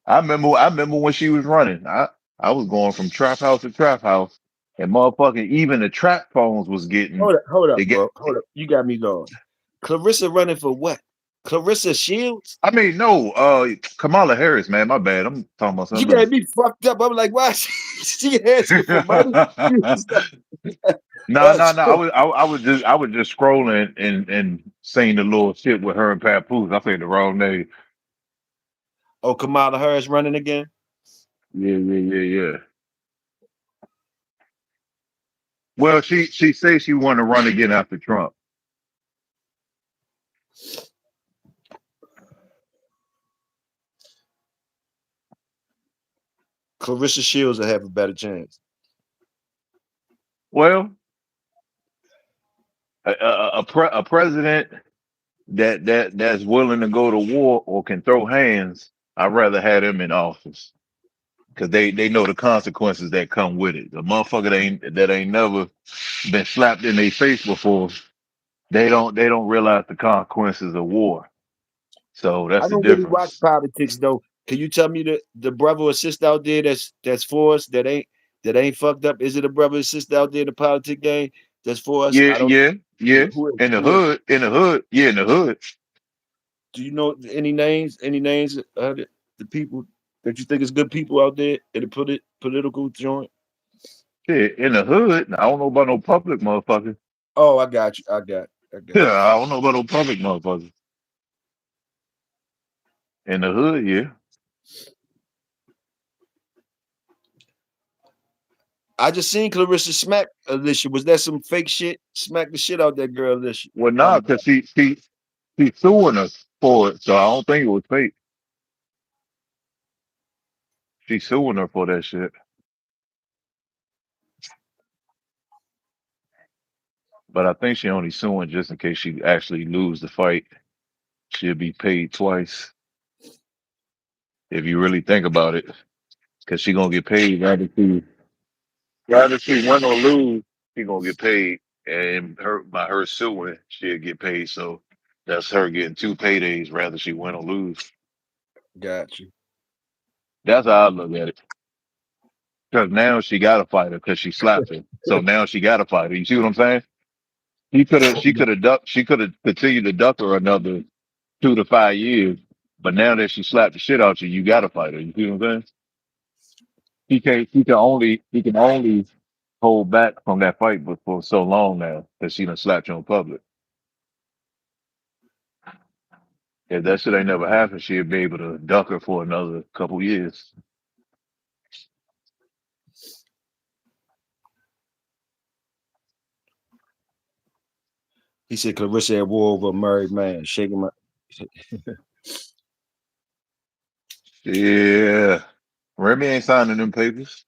I remember when she was running. I was going from trap house to trap house, and motherfucking even the trap phones was getting Hold they up, get. bro. Hold up. You got me lost. Clarissa running for what? Clarissa Shields? I mean, no, Kamala Harris, man. My bad. I'm talking about You something got else. me fucked up. I'm like, why she asking for money? No, no, That's no. I was just scrolling and seeing the little shit with her and Papoose. I said the wrong name. oh, Kamala Harris running again. Yeah. Well, she says she want to run again after Trump. Clarissa Shields will have a better chance. Well, a president that's willing to go to war or can throw hands, I'd rather have them in office because they know the consequences that come with it. The motherfucker that ain't never been slapped in their face before, they don't realize the consequences of war. So I that's the don't really watch difference. politics though. Can you tell me the brother or sister out there that's for us that ain't fucked up? Is it a brother or sister out there in the politic game that's for us? Yeah, I don't. yeah. Who is? In the Who is? hood, yeah, in the hood. Do you know any names? Any names of the people that you think is good people out there in the political joint? Shit, in the hood. I don't know about no public motherfucker. Oh, I got you. I got Yeah, I don't know about no public motherfucker. In the hood, yeah. I just seen Clarissa smack Alicia. Was that some fake shit? Smack the shit out that girl, Alicia. Well, nah, because she's suing us for it, so I don't think it was fake. She's suing her for that shit. But I think she only suing just in case she actually lose the fight. She'll be paid twice if you really think about it, because she gonna get paid rather she win or lose. She gonna get paid, and her suing, she'll get paid. So that's her getting two paydays, rather she win or lose. Got you. That's how I look at it. Because now she got to fight her because she slapped her. So now she got to fight her. You see what I'm saying? She could have continued to duck her another 2 to 5 years. But now that she slapped the shit out you, you got to fight her. You see what I'm saying? He can only hold back from that fight, but for so long now that she done slapped you in public. If that shit ain't never happened, she'd be able to duck her for another couple years. He said Clarissa at war over a married man, shaking my. Yeah. Remy ain't signing them papers.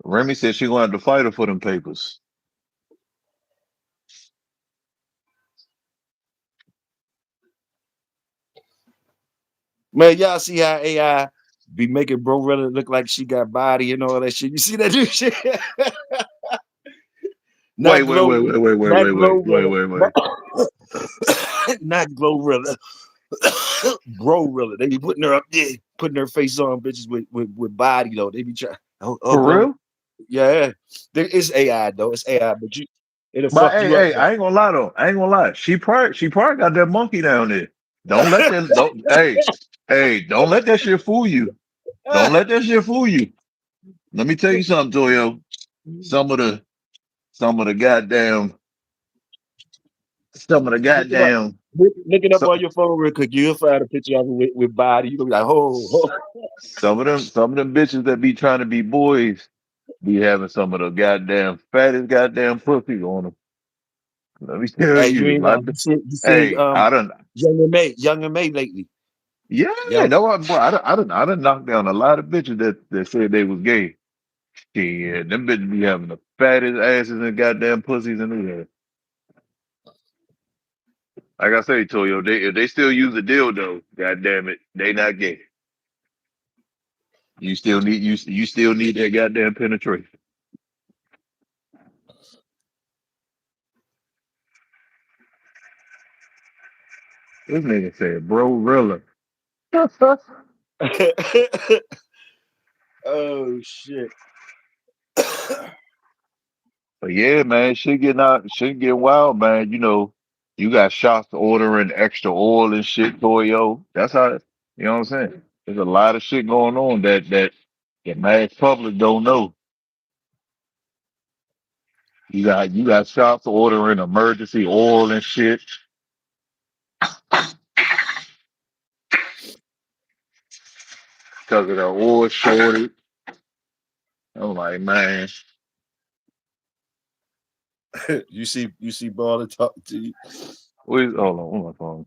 Remy said she gonna have to fight her for them papers. Man, y'all see how AI be making Bro Rilla look like she got body and all that shit. You see that new shit? Wait, Not wait, wait, glow, wait, wait, wait, not wait, glow wait, wait, Rilla, wait, wait. not glow Rilla, Bro Rilla. They be putting her up there, putting her face on bitches with body though. They be trying. Oh, For glow. real? Yeah, it's AI though. It's AI, but it'll But fuck hey, you up hey, though. I ain't gonna lie though. I ain't gonna lie. She probably got that monkey down there. Don't let that don't don't let that shit fool you. Don't let that shit fool you. Let me tell you something, Toyo. some of the some of the goddamn some of the Look it up. goddamn Look it up so, on your phone real quick. You'll find a picture of him with body. You'll be like, oh. some of them bitches that be trying to be boys be having some of the goddamn fattest goddamn pussies on them. Let me tell Hey, you you, ain't my lying. You see, hey, I don't. Young and May lately. Yeah, Young. no, boy, I done knocked down a lot of bitches that said they was gay. Yeah, them bitches be having the fattest asses and goddamn pussies in the world. Like I say, Toyo, if they still use a dildo, goddamn it, they not gay. You still need that goddamn penetration. This nigga said, bro, rilla. But Oh shit. yeah, man, shit getting wild, man. You know, you got shots ordering extra oil and shit, Toyo. That's how you know what I'm saying. There's a lot of shit going on that the mass public don't know. You got shops ordering emergency oil and shit because of the oil shortage. I'm like, man, you see Baller talking to you. hold on, what my phone?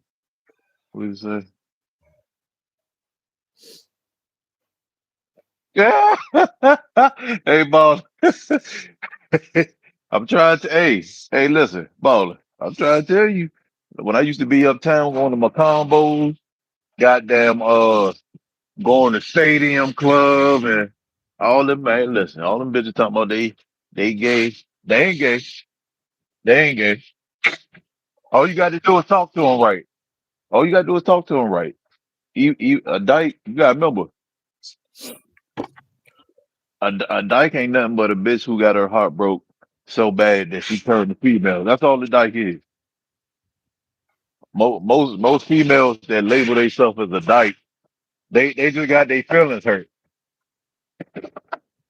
What is that? Yeah. Hey, ball. I'm trying to. Hey, listen, baller. I'm trying to tell you. When I used to be uptown going to my combos, goddamn, going to stadium club and all them man. Listen, all them bitches talking about they gay. They ain't gay. They ain't gay. All you got to do is talk to them right. All you got to do is talk to them right. A dyke, you got to remember, a dyke ain't nothing but a bitch who got her heart broke so bad that she turned to female. That's all the dyke is. Most females that label themselves as a dyke, they just got their feelings hurt.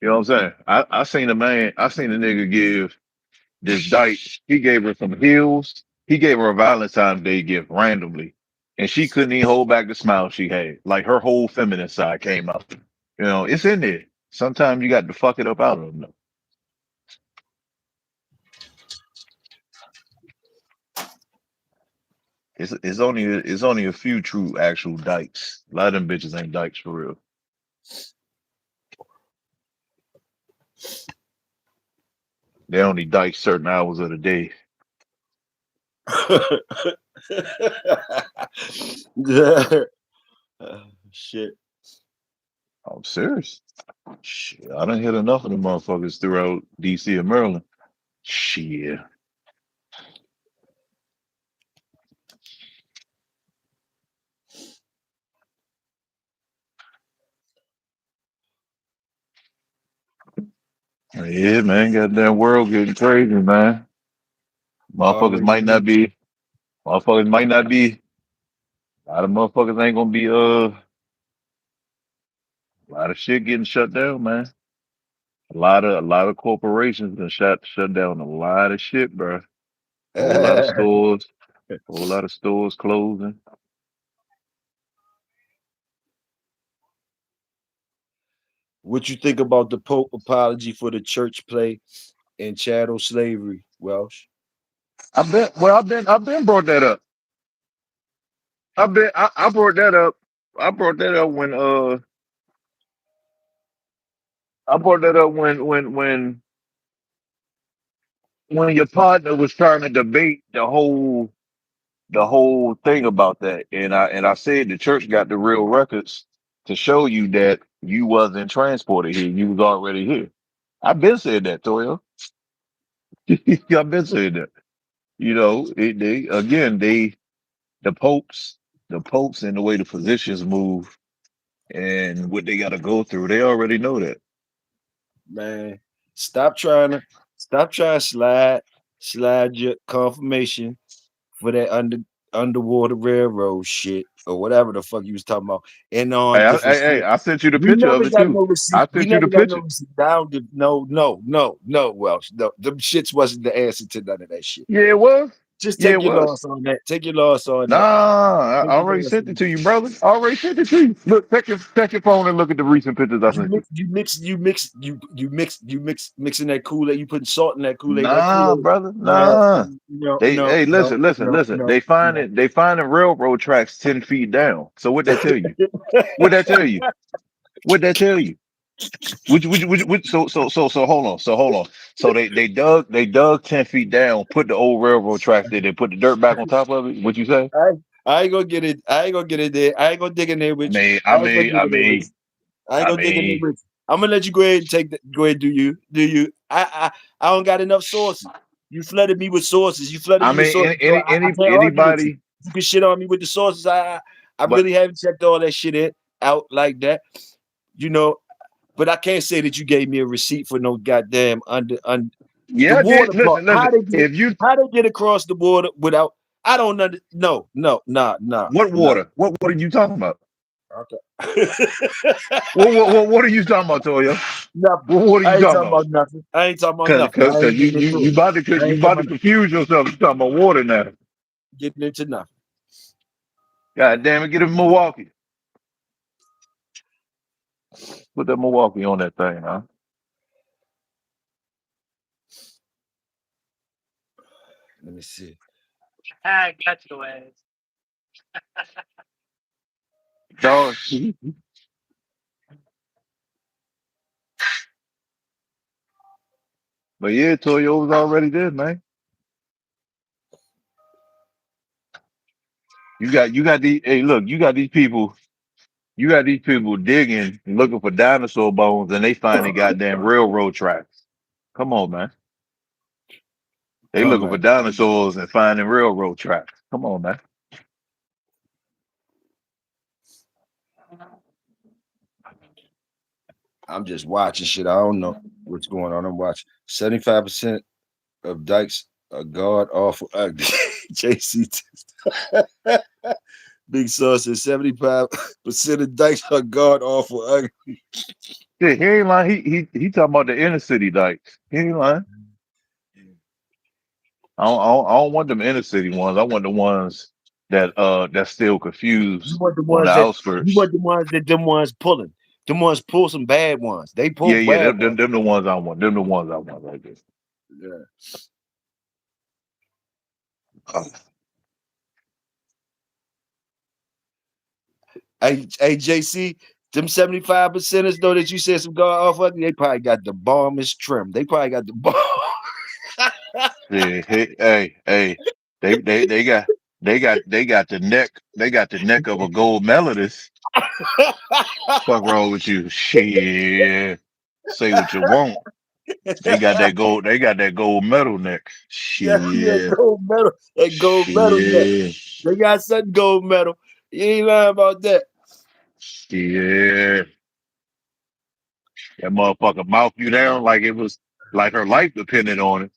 You know what I'm saying? I seen a nigga give this dyke, he gave her some heels. He gave her a Valentine's Day gift randomly. And she couldn't even hold back the smile she had. Like her whole feminine side came out. You know, it's in there. Sometimes you got to fuck it up out of them. Though. It's only a few true actual dykes. A lot of them bitches ain't dykes for real. They only dyke certain hours of the day. Yeah. Shit. I'm serious. Shit, I done hit enough of them motherfuckers throughout DC and Maryland. Shit. Yeah, man, goddamn world getting crazy, man. Motherfuckers Always might not do. be, motherfuckers might not be, a lot of motherfuckers ain't gonna be, a lot of shit getting shut down, man. A lot of corporations been shut down a lot of shit, bro. Whole lot of stores, whole lot of stores closing. What you think about the Pope apology for the church play and chattel slavery, Welsh? I've been brought that up. I brought that up. I brought that up I brought that up when your partner was trying to debate the whole thing about that, and I said the church got the real records to show you that you wasn't transported here, you was already here. I've been saying that, Toya. I've been saying that. You know, they again the popes, the popes and the way the physicians move and what they got to go through, they already know that. Man, stop trying to slide your confirmation for that underwater railroad shit. or whatever the fuck you was talking about, and on Hey, different shit. I sent you the We picture of never it got too. no I receipt. We sent you the never got no picture. receipt. No, Welsh. No, them shits wasn't the answer to none of that shit. Yeah, it was. Just Yeah, take it your was. loss on that. Take your loss on Nah, that. I Take your already loss sent on it that. to you, brother. I already sent it to you. Look, check your phone and look at the recent pictures I sent you. Mixing that Kool-Aid. You putting salt in that Kool-Aid. That Nah, Kool-Aid. brother. No, Nah. no, They no, hey, no, listen. no, no. They finding railroad tracks 10 feet down. So what that tell you? What that tell you? What that tell you? So hold on. So hold on. So they dug 10 feet down, put the old railroad tracks there, they put the dirt back on top of it. What you say? I ain't gonna get it. I ain't gonna get it there. I ain't gonna dig in there with you. I ain't I gonna dig in there mean, with you. I'm gonna let you go ahead and take that. Go ahead, do you? Do you? I don't got enough sources. You flooded me with sources. You flooded me with sources. So I can't argue with you. Anybody, You can shit on me with the sources. I but really haven't checked all that shit out like that. You know, but I can't say that you gave me a receipt for no goddamn the yeah, I water did. part. Listen. If you How they get across the border without? I don't under. No, nah. what water you talking about? Okay. What are you talking about, Toya? Nothing. What are I you ain't talking talking about? about nothing. I ain't talking about Cause, nothing. cause, I cause ain't getting into it. I you ain't about talking to about confuse yourself. You talking about water now. getting into nothing. God damn it, get him Milwaukee. Put that Milwaukee on that thing, huh? Let me see. I got your ass. Dog. But yeah, Toyo was already there, man. You got these hey look, you got these people digging and looking for dinosaur bones and they finding goddamn railroad tracks. Come on, man. They Oh looking for man, dinosaurs and finding railroad tracks. Come on, man. I'm just watching shit. I don't know what's going on. I'm watching. 75% of dikes are god awful ugly. JC Big Sauce says 75% of dikes are god awful ugly. Yeah, he ain't lying. He talking about the inner city dikes. He ain't lying. I don't want them inner city ones. I want the ones that that's still You confused want the on the ones that you outskirts. want the ones that them ones pulling. Them ones pull some bad ones. They pull Yeah, bad ones. them the ones I want. Them the ones I want right there. Yeah. Hey, JC, them 75 percenters though that you said some god awful ugly, they probably got the bombest trim. They probably got the bomb. Yeah, hey, they got they got the neck of a gold melodist. Fuck wrong with you? Shit. Say what you want. They got that gold medal neck. That Shit. gold medal. That gold medal neck. Shit. They got something gold medal. You ain't lying about that. Shit. That motherfucker mouth you down like it was like her life depended on it.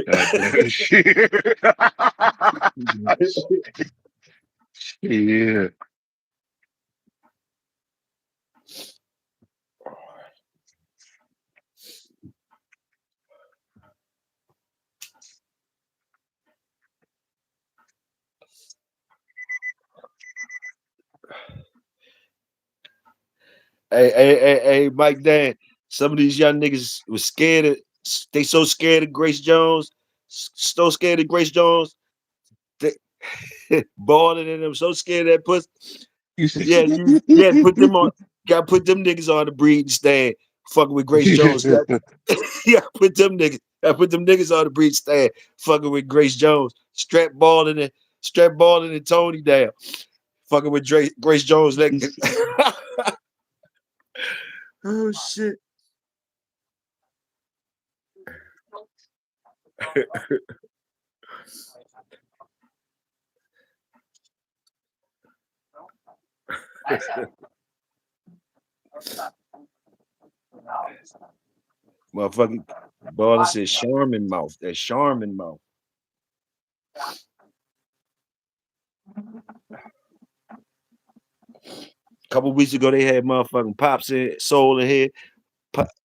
God damn shit. Yeah. Hey, Mike Dan. Some of these young niggas was scared of. They so scared of Grace Jones. So scared of Grace Jones. They balling in them. So scared of that pussy. You see? Yeah. Put them on. Got to put them niggas on the breeding stand. Fucking with Grace Jones. Yeah, put them niggas. I put them niggas on the breeding stand. Fucking with Grace Jones. Strap balling and Tony down. Fucking with Grace Jones. Like, oh shit. Motherfucking baller says Charmin mouth. That Charmin mouth. couple weeks ago, they had motherfucking Pops in Soul in here.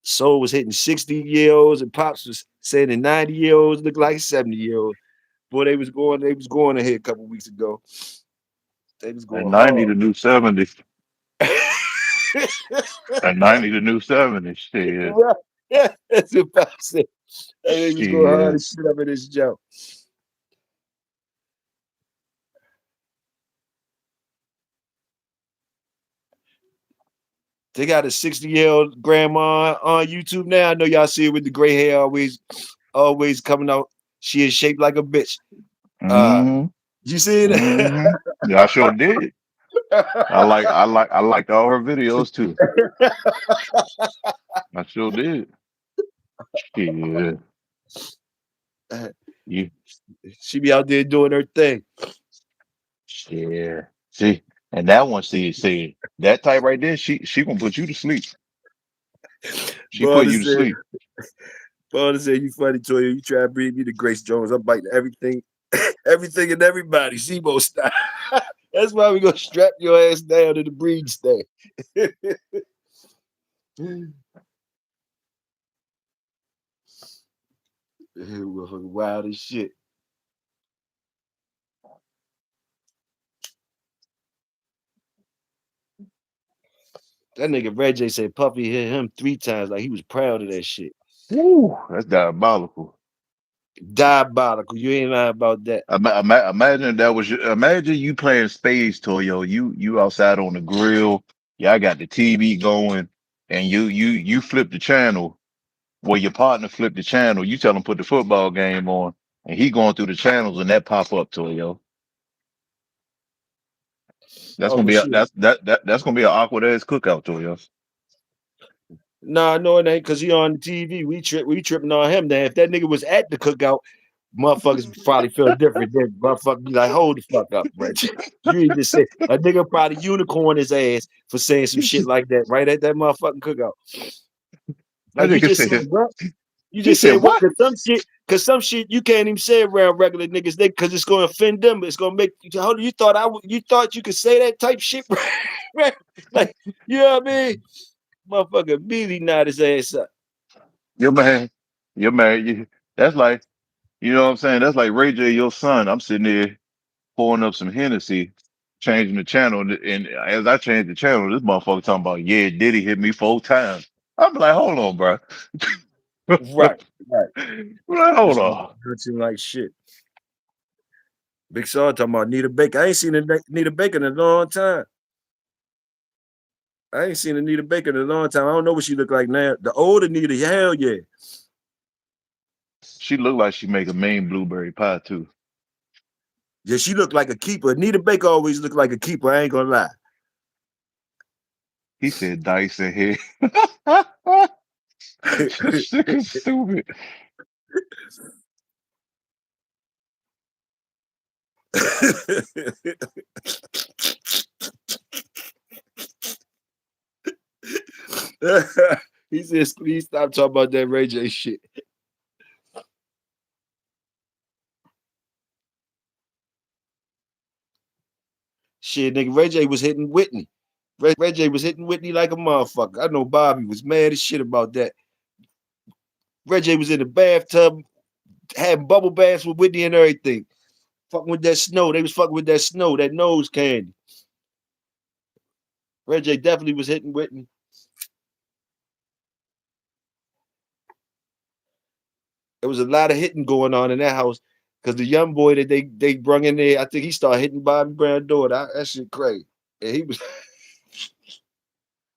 Soul was hitting 60-year-olds, and Pops was saying the 90-year-olds look like 70-year-olds. Boy, they was going in here a couple weeks ago. They was At going 90, hard. the new 70. At 90, the new 70. Shit. Right. Yeah, that's what Pops said. Hey, they was going hard Shit. and shit up in this joke. They got a 60-year-old grandma on YouTube now. I know y'all see it with the gray hair always coming out. She is shaped like a bitch. Uh, Mm-hmm. you see it? Mm-hmm. Yeah, I sure did. I liked all her videos too. I sure did. Shit. You She be out there doing her thing. shit. See, and that one, see, that type right there, she gonna put you to sleep. She put Brother you to said, sleep. Brother said, you funny, Toya. You try to bring me to Grace Jones. I'm biting everything, everything and everybody. Zebo style. That's why we gonna strap your ass down to the breed stand. Wild as shit. That nigga Red J said Puffy hit him 3 times. Like he was proud of that shit. Woo, that's diabolical. Diabolical. You ain't lying about that. Imagine that was imagine you playing spades, Toyo. You outside on the grill. Yeah, I got the TV going, and you flip the channel. Well, your partner flipped the channel. You tell him put the football game on, and he going through the channels, and that pop up, Toyo. That's Oh, gonna for be a, sure. that's gonna be an awkward ass cookout, Toyo. Nah, no, it ain't because he on the TV. We tripping on him. Now, if that nigga was at the cookout, motherfuckers probably feel different. Then motherfucker be like, hold the fuck up, Reg. You ain't just say a nigga probably unicorn his ass for saying some shit like that right at that motherfucking cookout. That Like you nigga just said, said what? You he just said said what? what? Cause some shit you can't even say around regular niggas. Cause it's gonna offend them. It's gonna make you thought you thought you could say that type shit, right? Like you know what I mean? Motherfucker immediately nod his ass up. Your man, your man. That's like you know what I'm saying. That's like Ray J, your son. I'm sitting there pouring up some Hennessy, changing the channel, and as I change the channel, this motherfucker talking about yeah, Diddy hit me 4 times. I'm like, hold on, bro. Right, right. Like, hold This on. hurting like shit. Big Saw talking about Nita Baker. I ain't seen Nita Baker in a long time. I ain't seen Anita Baker in a long time. I don't know what she look like now. The older Nita, hell yeah. She looked like she make a mean blueberry pie too. Yeah, she looked like a keeper. Anita Baker always looked like a keeper. I ain't gonna lie. He said dice in here. This nigga stupid. He says, please stop talking about that Ray J shit. Shit, nigga, Ray J was hitting Whitney. Ray J was hitting Whitney like a motherfucker. I know Bobby was mad as shit about that. Ray J was in the bathtub, had bubble baths with Whitney and everything. Fucking with that snow. They was fucking with that snow, that nose candy. Ray J definitely was hitting Whitney. There was a lot of hitting going on in that house because the young boy that they brung in there, I think he started hitting Bobby Brown daughter. That shit crazy. And he was,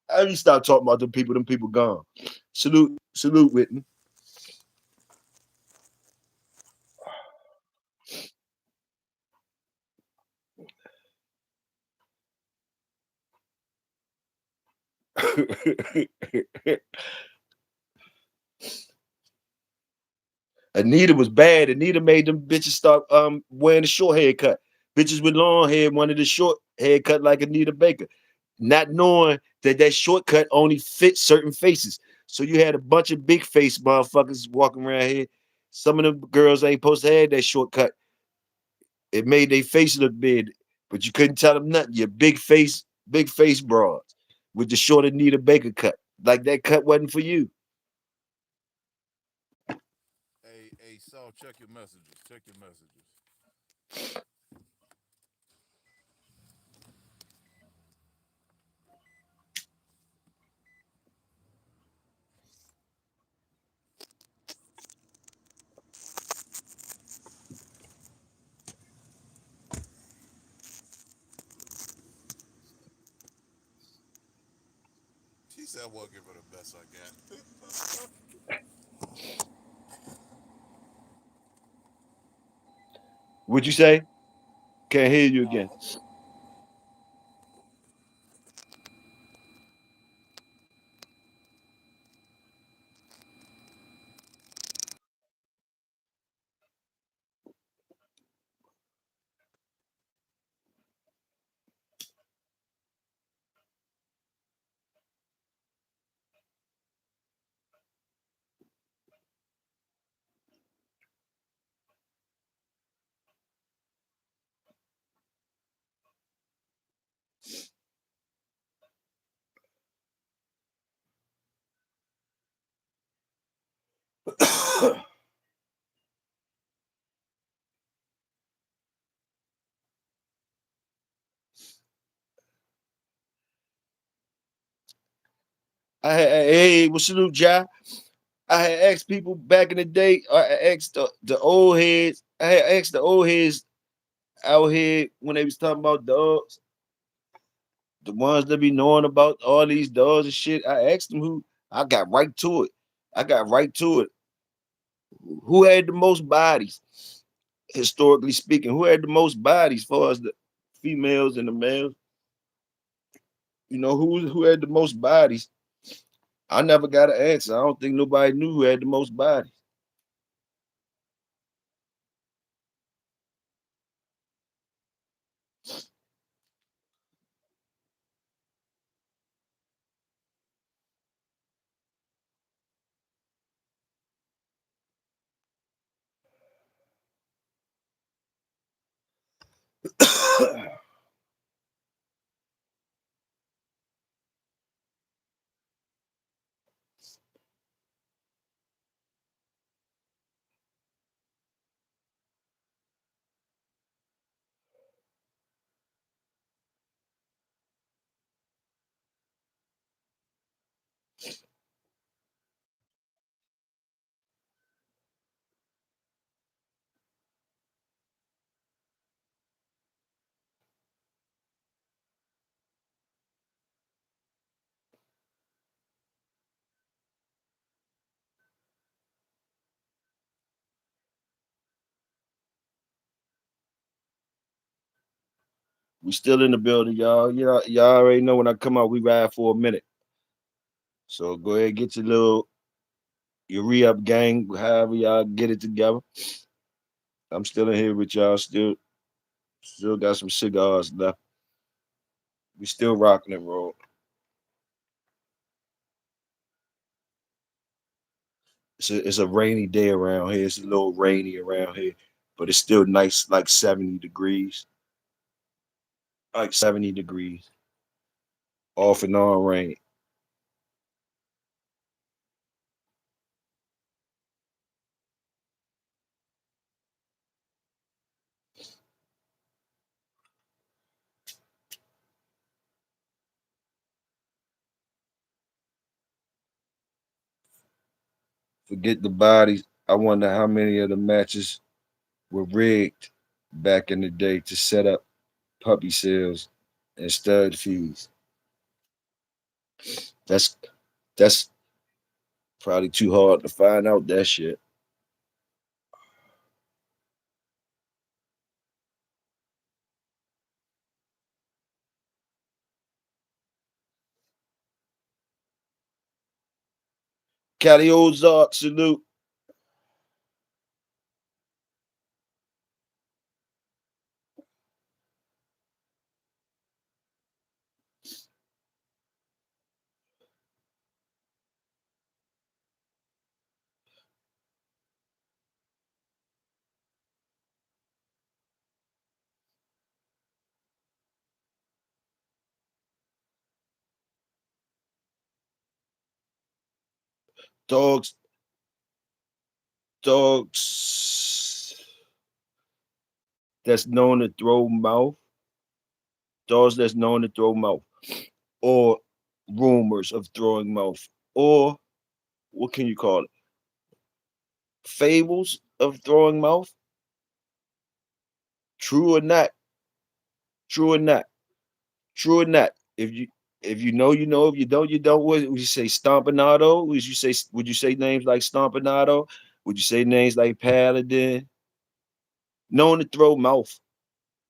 I mean, stop talking about them people. Them people gone. Salute, Whitney. Anita was bad. Anita made them bitches start wearing the short haircut. Bitches with long hair wanted the short haircut like Anita Baker, not knowing that that shortcut only fits certain faces. So you had a bunch of big face motherfuckers walking around here. Some of them girls ain't supposed to have that shortcut. It made their face look big, but you couldn't tell them nothing. Your big face big face broads with the short Anita Baker cut. Like that cut wasn't for you. Hey, Saul, check your messages. Check your messages. She said, "I won't give her the best I got." What'd you say? Can't hear you again. Hey, well, salute, Ja. I had asked people back in the day. I asked the old heads. I had asked the old heads out here when they was talking about dogs, the ones that be knowing about all these dogs and shit. I asked them who. I got right to it. I got right to it. Who had the most bodies, historically speaking? Who had the most bodies, as far as the females and the males? You know who had the most bodies? I never got an answer. I don't think nobody knew who had the most bodies. We still in the building, y'all. Y'all already know when I come out, we ride for a minute. So go ahead, get your re-up gang, however y'all get it together. I'm still in here with y'all. Still got some cigars left. We still rocking and roll. It's a rainy day around here. It's a little rainy around here, but it's still nice, like 70 degrees. Like 70 degrees. Off and on rain. Forget the bodies. I wonder how many of the matches were rigged back in the day to set up puppy sales and stud fees. That's that's probably too hard to find out that shit. Cali Ozark, salute. Dogs, dogs that's known to throw mouth, dogs that's known to throw mouth, or rumors of throwing mouth, or what can you call it? Fables of throwing mouth, true or not, true or not, true or not. If you know, you know. If you don't, you don't. What would you say? Stompanato? Would you say? Would you say names like Stompanato? Would you say names like Paladin? Known to throw mouth.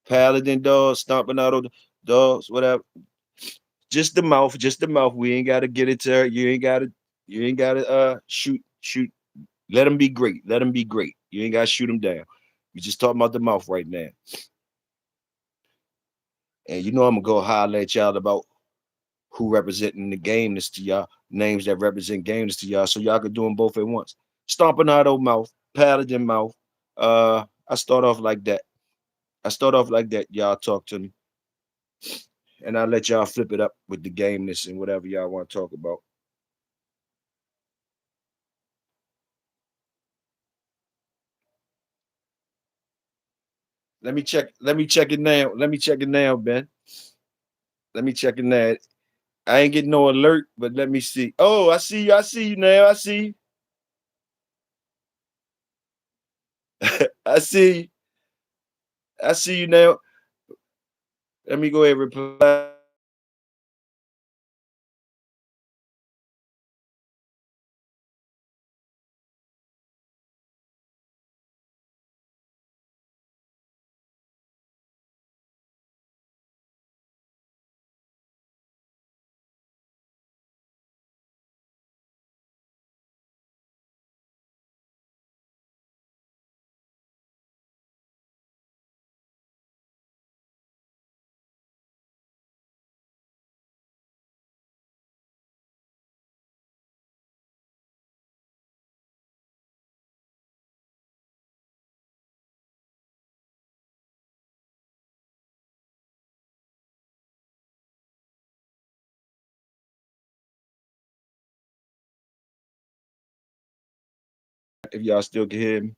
Paladin dogs, Stompanato dogs, whatever. Just the mouth, just the mouth. We ain't gotta get into her. You ain't gotta shoot. Let them be great. Let them be great. You ain't gotta shoot them down. We just talking about the mouth right now. And you know I'm gonna go holler at y'all about who representing the gameness to y'all, names that represent gameness to y'all, so y'all can do them both at once. Stompanato mouth, Paladin mouth. I start off like that. I start off like that. Y'all talk to me, and I'll let y'all flip it up with the gameness and whatever y'all want to talk about. Let me check. Let me check it now. Let me check it now, Ben. Let me check it now. I ain't getting no alert, but let me see. Oh, I see you. I see you now. I see you. I see you. I see you now. Let me go ahead and reply. If y'all still can hear me.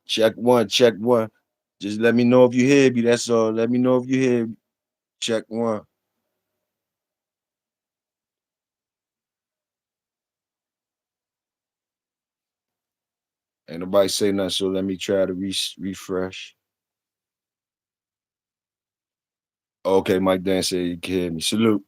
Check one, check one. Just let me know if you hear me. That's all. Let me know if you hear me. Check one. Ain't nobody say nothing, so let me try to refresh. Okay, Mike Dan said you can hear me. Salute.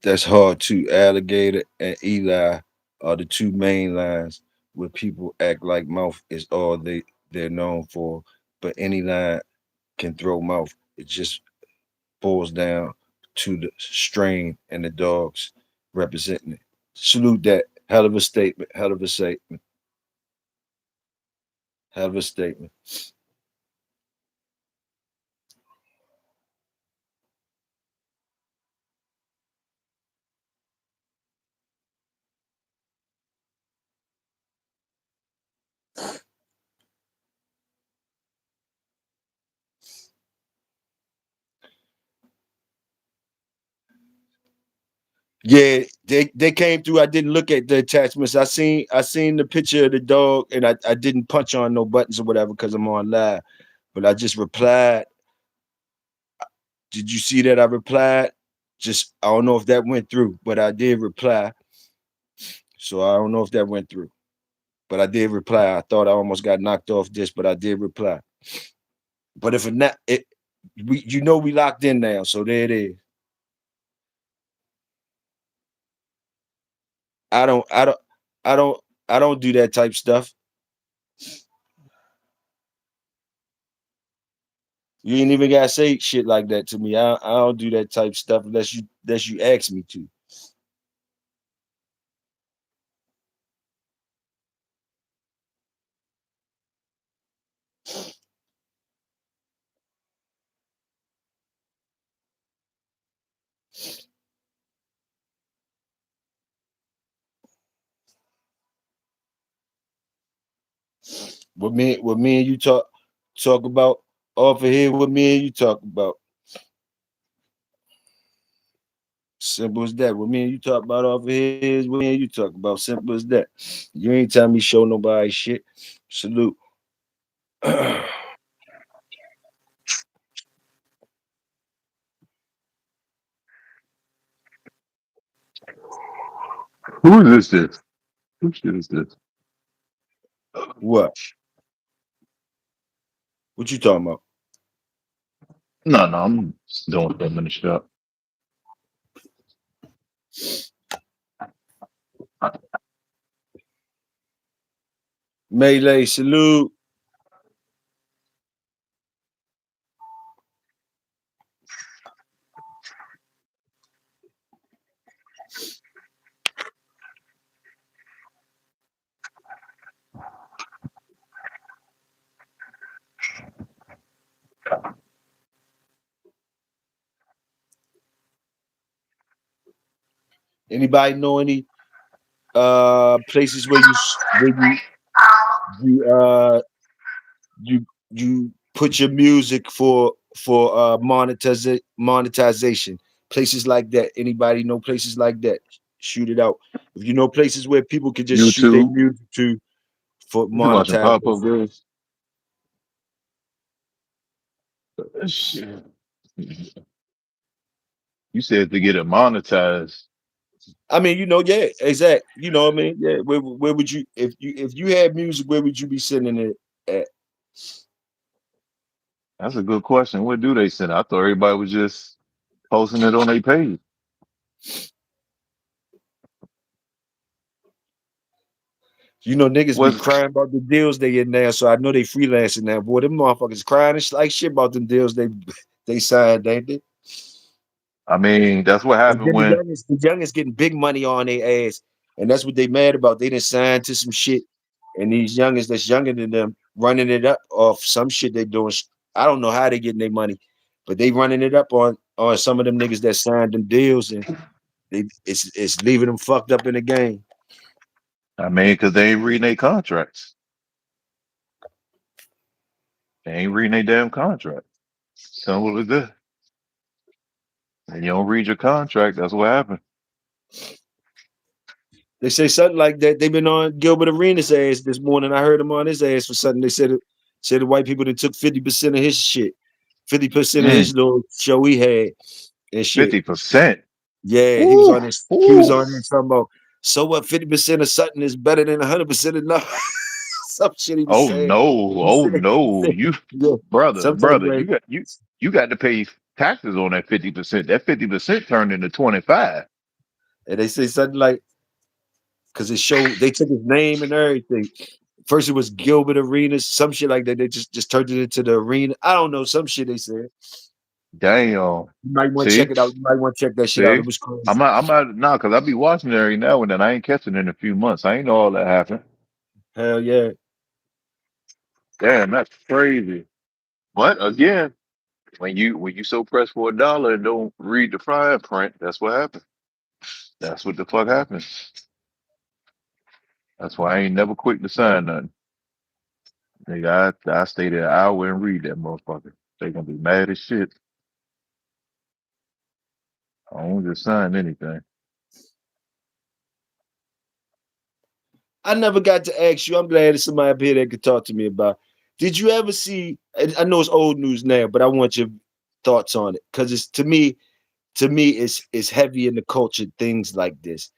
That's hard too. Alligator and Eli are the two main lines where people act like mouth is all they're known for, but any line can throw mouth. It just boils down to the strain and the dogs representing it. Salute that. Hell of a statement. Hell of a statement. Hell of a statement. Yeah, they came through. I didn't look at the attachments. I seen the picture of the dog, and I didn't punch on no buttons or whatever because I'm on live. But I just replied. Did you see that I replied? Just I don't know if that went through, but I did reply. So I don't know if that went through. But I did reply. I thought I almost got knocked off this, but I did reply. But if it not it we we locked in now, so there it is. I don't I don't I don't I don't do that type stuff. You ain't even gotta say shit like that to me. I don't do that type stuff unless you ask me to. What me and you talk about off of here, what me and you talk about. Simple as that. What me and you talk about off of here is what me and you talk about. Simple as that. You ain't tell me show nobody shit. Salute. Who is this? Who shit is this? What? What you talking about? No, no, I'm doing something in the shop. Melee, salute. Anybody know any places where you you you put your music for monetization? Places like that. Anybody know places like that? Shoot it out. If you know places where people can just shoot their YouTube. music to for You watching pop up monetization. girls? Shit. You said to get it monetized. I mean, yeah, exact. You know what I mean? Yeah. Where would you if you had music, where would you be sending it at? That's a good question. What do they send? I thought everybody was just posting it on their page. Niggas be Was crying about the deals they in now, so I know they freelancing now. Boy, them motherfuckers crying like shit about them deals they signed, ain't they? I mean, that's what And happened then when the youngest getting big money on their ass, and that's what they mad about. They didn't sign to some shit, and these youngest that's younger than them running it up off some shit they doing. I don't know how they getting their money, but they running it up on some of them niggas that signed them deals, and it's leaving them fucked up in the game. I mean, because they ain't reading their contracts. They ain't reading their damn contract. Simple as that. And you don't read your contract, that's what happened. They say something like that. They've been on Gilbert Arenas' ass this morning. I heard him on his ass for something. They said the white people that took 50% of his shit, 50% of his Mm, little show he had and shit. 50%. Yeah, he was Ooh, on this. He was ooh. on there talking about so what 50% of something is better than 100% of nothing. Some shit he was Oh saying. no, He oh said, he no. said You yeah, brother, some type of brother, way. you got to pay taxes on that 50%. That 50% turned into 25. And they say something like, because it showed they took his name and everything. First it was Gilbert Arenas, some shit like that. They just turned it into the arena. I don't know, some shit they said. Damn. You might want to check See? it out. You might want to check that shit out. See? It was crazy. I'm not nah, cause I be watching it every now and then. I ain't catching it in a few months. I ain't know all that happened. Hell yeah. Damn, that's crazy. But again, when you so pressed for a dollar and don't read the fine print, that's what happened. That's what the fuck happens. That's why I ain't never quick to sign nothing. Nigga, I stay there an hour and read that motherfucker. They gonna be mad as shit. I don't just sign anything. I never got to ask you. I'm glad there's somebody up here that could talk to me about. Did you ever see? I know it's old news now, but I want your thoughts on it because it's to me. to me is heavy in the culture, things like this.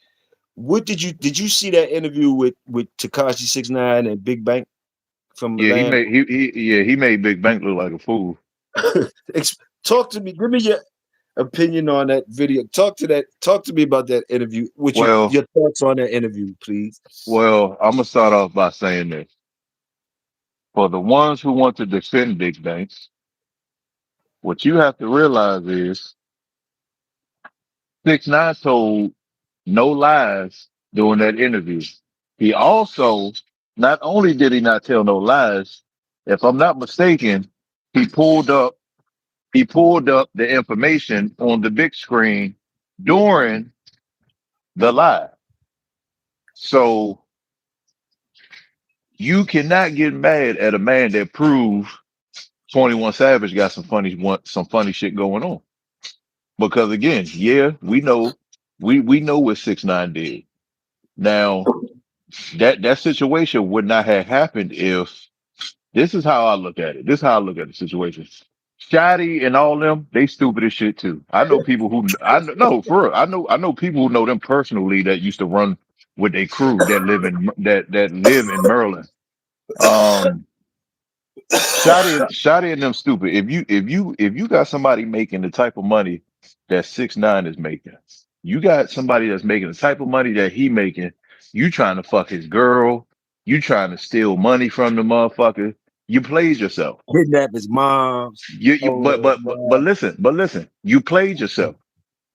What did you see that interview with Tekashi 6ix9ine and Big Bank from Yeah, Atlanta? he made Big Bank look like a fool. Talk to me. Give me your opinion on that video. Talk to me about that interview. What Well, your thoughts on that interview, please. I'm gonna start off by saying this. For the ones who want to defend big banks, what you have to realize is 6ix9ine told no lies during that interview. He also, not only did he not tell no lies, if I'm not mistaken, he pulled up he pulled up the information on the big screen during the live. So you cannot get mad at a man that proved 21 Savage got some funny shit going on. Because again, yeah, we know what 6ix9ine did. Now that situation would not have happened if this is how I look at it. This is how I look at the situation. Shotty and all them, they stupid as shit too. I know people who I know no for real. I know people who know them personally that used to run with a crew that live in Maryland. Um Shotty and them stupid. If you got somebody making the type of money that 6ix9ine is making, you got somebody that's making the type of money that he making, you trying to fuck his girl, you trying to steal money from the motherfucker, you played yourself. Kidnap his moms. You but listen, you played yourself.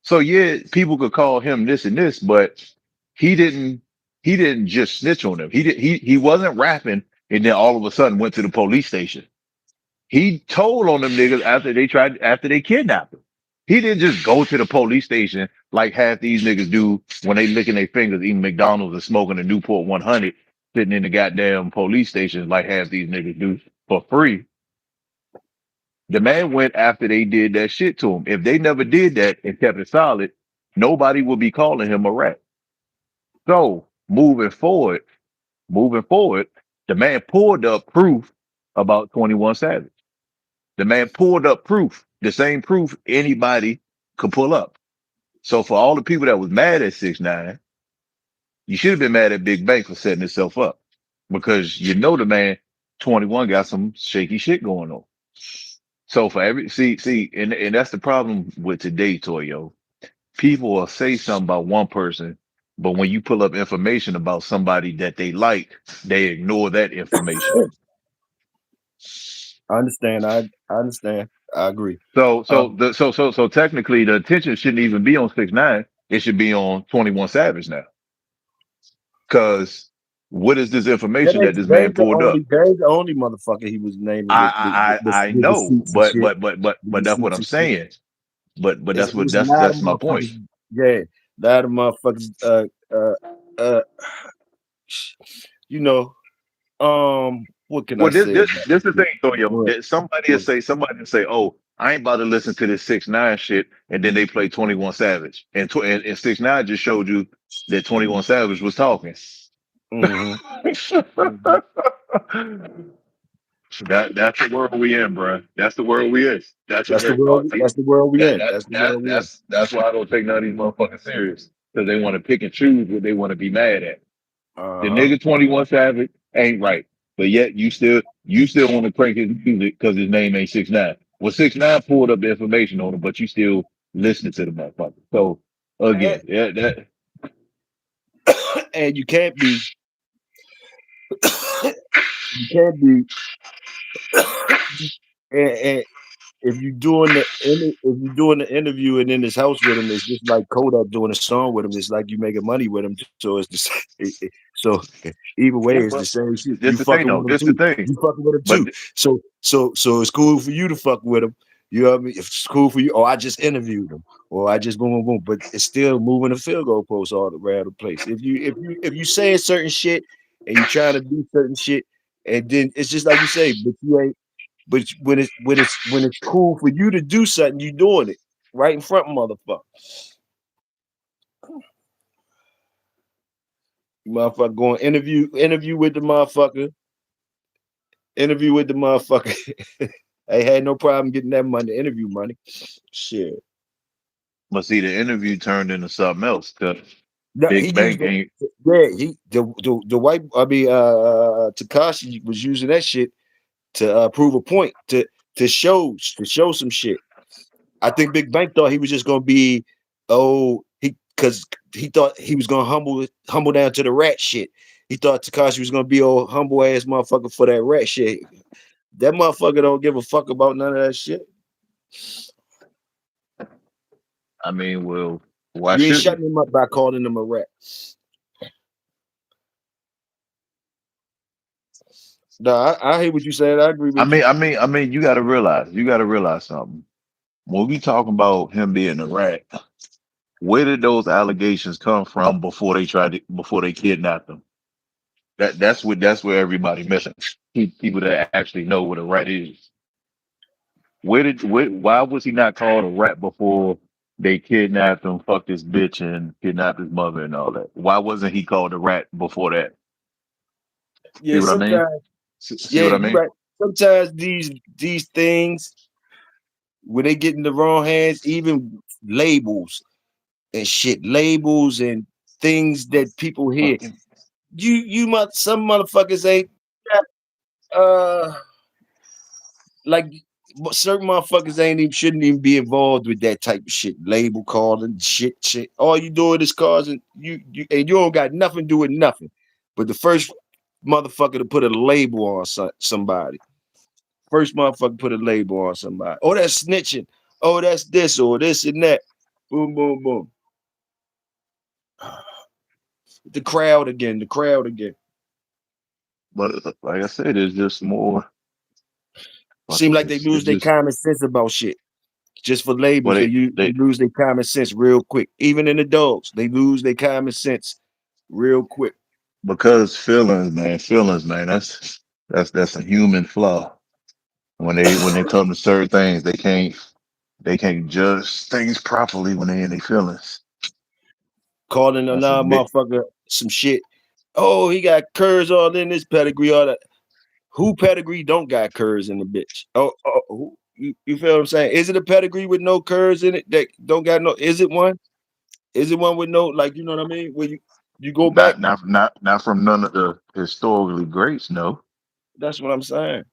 So yeah, people could call him this and this, but he didn't he didn't just snitch on them. He wasn't rapping and then all of a sudden went to the police station. He told on them niggas after they kidnapped him. He didn't just go to the police station like half these niggas do when they licking their fingers eating McDonald's and smoking a Newport 100 sitting in the goddamn police station like half these niggas do for free. The man went after they did that shit to him. If they never did that and kept it solid, nobody would be calling him a rat. So moving forward, the man pulled up proof about 21 Savage. The man pulled up proof, the same proof anybody could pull up. So for all the people that was mad at 6ix9ine, you should have been mad at Big Bank for setting itself up because you know the man 21 got some shaky shit going on. So for every and that's the problem with today, Toyo. People will say something about one person, but when you pull up information about somebody that they like, they ignore that information. I understand. I understand. I agree. Um, So technically the attention shouldn't even be on 6ix9ine. It should be on 21 Savage now. Cause what is this information that this man pulled up? that ain't the only motherfucker he was naming I with know, receipts and shit. but With that's what receipts I'm and shit. saying. But It's a lot of that's my point. motherfuckers. Yeah, a lot of motherfuckers. Uh, you know. What can I Well, say about this the it? thing, Toyo. What? That What? somebody will say, "Oh, I ain't about to listen to this 6ix9ine shit," and then they play 21 Savage, and 6ix9ine just showed you that 21 Savage was talking. Mm-hmm. Mm-hmm. That's the world we in, bro. That's the world we in. That's what That's the they're world. That's the world we in. That's the world we in. that's why I don't take none of these motherfuckers serious because they want to pick and choose what they want to be mad at. The Uh huh. nigga 21 Savage ain't right, but yet you still want to crank his music because his name ain't 6ix9ine. Well, 6ix9ine pulled up the information on him, but you still listening to the motherfucker. So And, again, yeah, that and you can't be. You can't be. And if you're doing if you're doing the interview and in his house with him, it's just like Kodak doing a song with him. It's like you making money with him. So it's the same. So either way, yeah, it's the but same shit. this You the thing fucking though. with him This the too. thing. You fucking with him But too. So it's cool for you to fuck with him. You know what I mean? If it's cool for you, or I just interviewed him, or I just boom boom boom. But it's still moving the field goal post all around the place. If you saying certain shit and you trying to do certain shit, and then it's just like you say, but you ain't. But when it's cool for you to do something, you doing it right in front of motherfucker. Motherfucker going interview with the motherfucker. I had no problem getting that money, interview money. Shit. But see, the interview turned into something else because No, he Big used Bank it. ain't. Yeah, the white. I mean, Takashi was using that shit to prove a point to show some shit. I think Big Bank thought he was just gonna be because he thought he was gonna humble down to the rat shit. He thought Takashi was gonna be old humble ass motherfucker for that rat shit. That motherfucker don't give a fuck about none of that shit. I mean, well, why You ain't shouldn't you? shutting him up by calling him a rat. No, I hear what you said. I agree with you. You got to realize something. When we talking about him being a rat, where did those allegations come from before they kidnapped him? That's where everybody missing. People that actually know what a rat is. Why was he not called a rat before they kidnapped him, fucked his bitch, and kidnapped his mother and all that? Why wasn't he called a rat before that? See Yeah, what I mean? sometimes. See Yeah, what I you mean? right. Sometimes these things when they get in the wrong hands, even labels and shit, labels and things that people hear. Fucking Some motherfuckers ain't uh like certain motherfuckers ain't even shouldn't even be involved with that type of shit. Label calling shit. All you doing is causing you and you don't got nothing to do with nothing. But the first motherfucker to put a label on somebody. First motherfucker put a label on somebody. Oh, that's snitching. Oh, that's this or this and that. Boom, boom, boom. The crowd again. The crowd again. But like I said, it's just more Seem fucking. like they lose It's their just common sense about shit. Just for labels, what they they lose their common sense real quick. Even in the dogs, they lose their common sense real quick. because feelings, man. That's a human flaw. When they come to certain things, they can't judge things properly when they in their feelings. Calling That's a another bit motherfucker some shit. Oh, he got curves all in his pedigree, all that. Who pedigree don't got curves in the bitch? You feel what I'm saying? Is it a pedigree with no curves in it that don't got no? Is it one? Is it one with no like? You know what I mean? Where you go back? not from none of the historically greats. No, That's what I'm saying.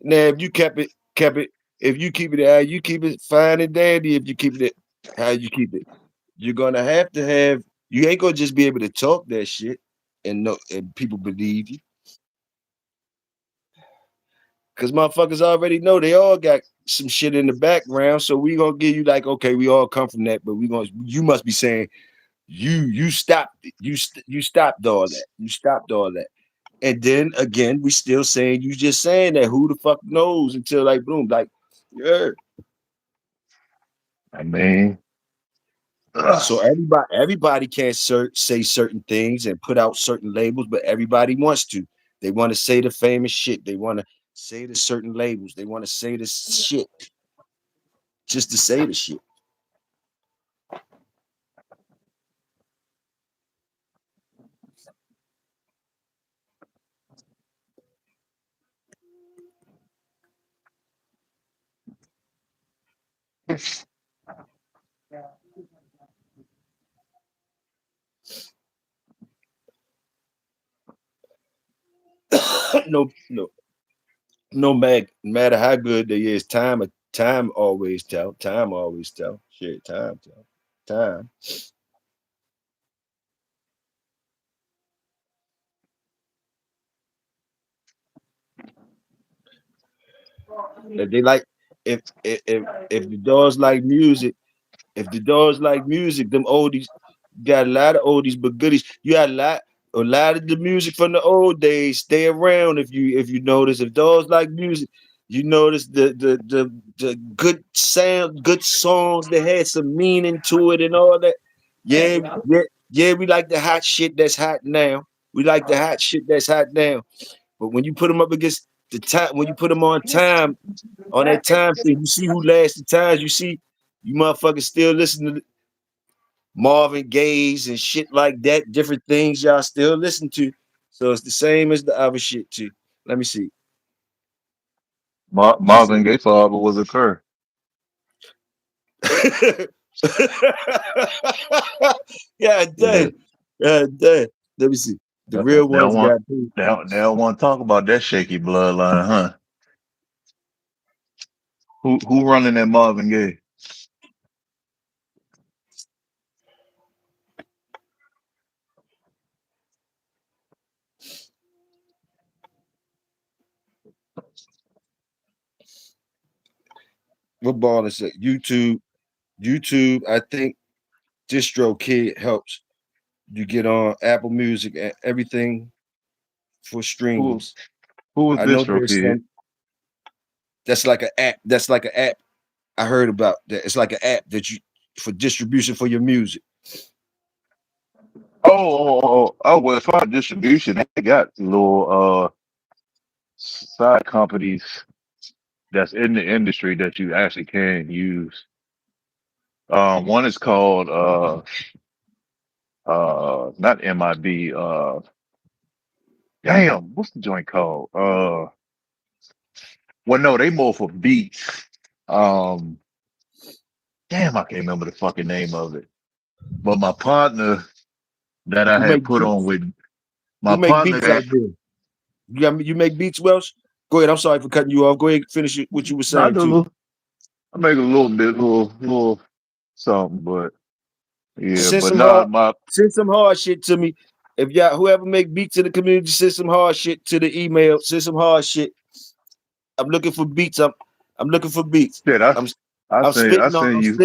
Now, if you kept it. If you keep it how you keep it, fine and dandy. If you keep it how you keep it, you're gonna have to have. You ain't gonna just be able to talk that shit and know and people believe you. Cause motherfuckers already know they all got some shit in the background. So we gonna give you like, okay, we all come from that, but you must be saying you stopped it. You stopped all that. You stopped all that. And then again, we still saying you just saying that. Who the fuck knows until like boom, like yeah. I mean, So ugh, everybody can't say certain things and put out certain labels, but everybody wants to. They want to say the famous shit. They want to say the certain labels. They want to say the shit just to say the shit. No, no matter how good they is, time always tell. Time always tell. Shit, time tell. Time. If they like, if the dogs like music, if the dogs like music, them oldies got a lot of oldies but goodies. You got a lot of the music from the old days stay around. If you notice, if dogs like music, you notice the good sound, good songs that had some meaning to it and all that. Yeah, yeah, yeah. We like the hot shit that's hot now. We like the hot shit that's hot now. But when you put them up against the time, when you put them on that time thing, you see who lasts the times. You see, you motherfuckers still listen to Marvin Gaye's and shit like that. Different things y'all still listen to. So it's the same as the other shit too. Let me see. Marvin Gaye father was a cur. Yeah, Yeah. dang. Yeah, dang. Let me see. The They real they don't ones want got paid. they don't want to talk about that shaky bloodline, huh? Who running that Marvin Gaye? What ball is it? YouTube. YouTube, I think DistroKid helps you get on Apple Music and everything for Who streams. who was I know Distro there's Kid? some that's like an app. That's like an app I heard about that. It's like an app that you for distribution for your music. Well, as far as distribution, they got little side companies that's in the industry that you actually can use. One is called not MIB, damn, what's the joint called? Well, no, they more for beats. Um, damn, I can't remember the fucking name of it. But my partner that I Who had make put on beats? with Who my make partner beats out that there? You make beats, Welsh? Go ahead. I'm sorry for cutting you off. Go ahead and finish it, what you were I saying do, too. I make a little bit, little something, but yeah, Send but some nah, hard, my send some hard shit to me. If y'all whoever make beats in the community, send some hard shit to the email. Send some hard shit. I'm looking for beats. I'm looking for beats. shit, I'm I'm spitting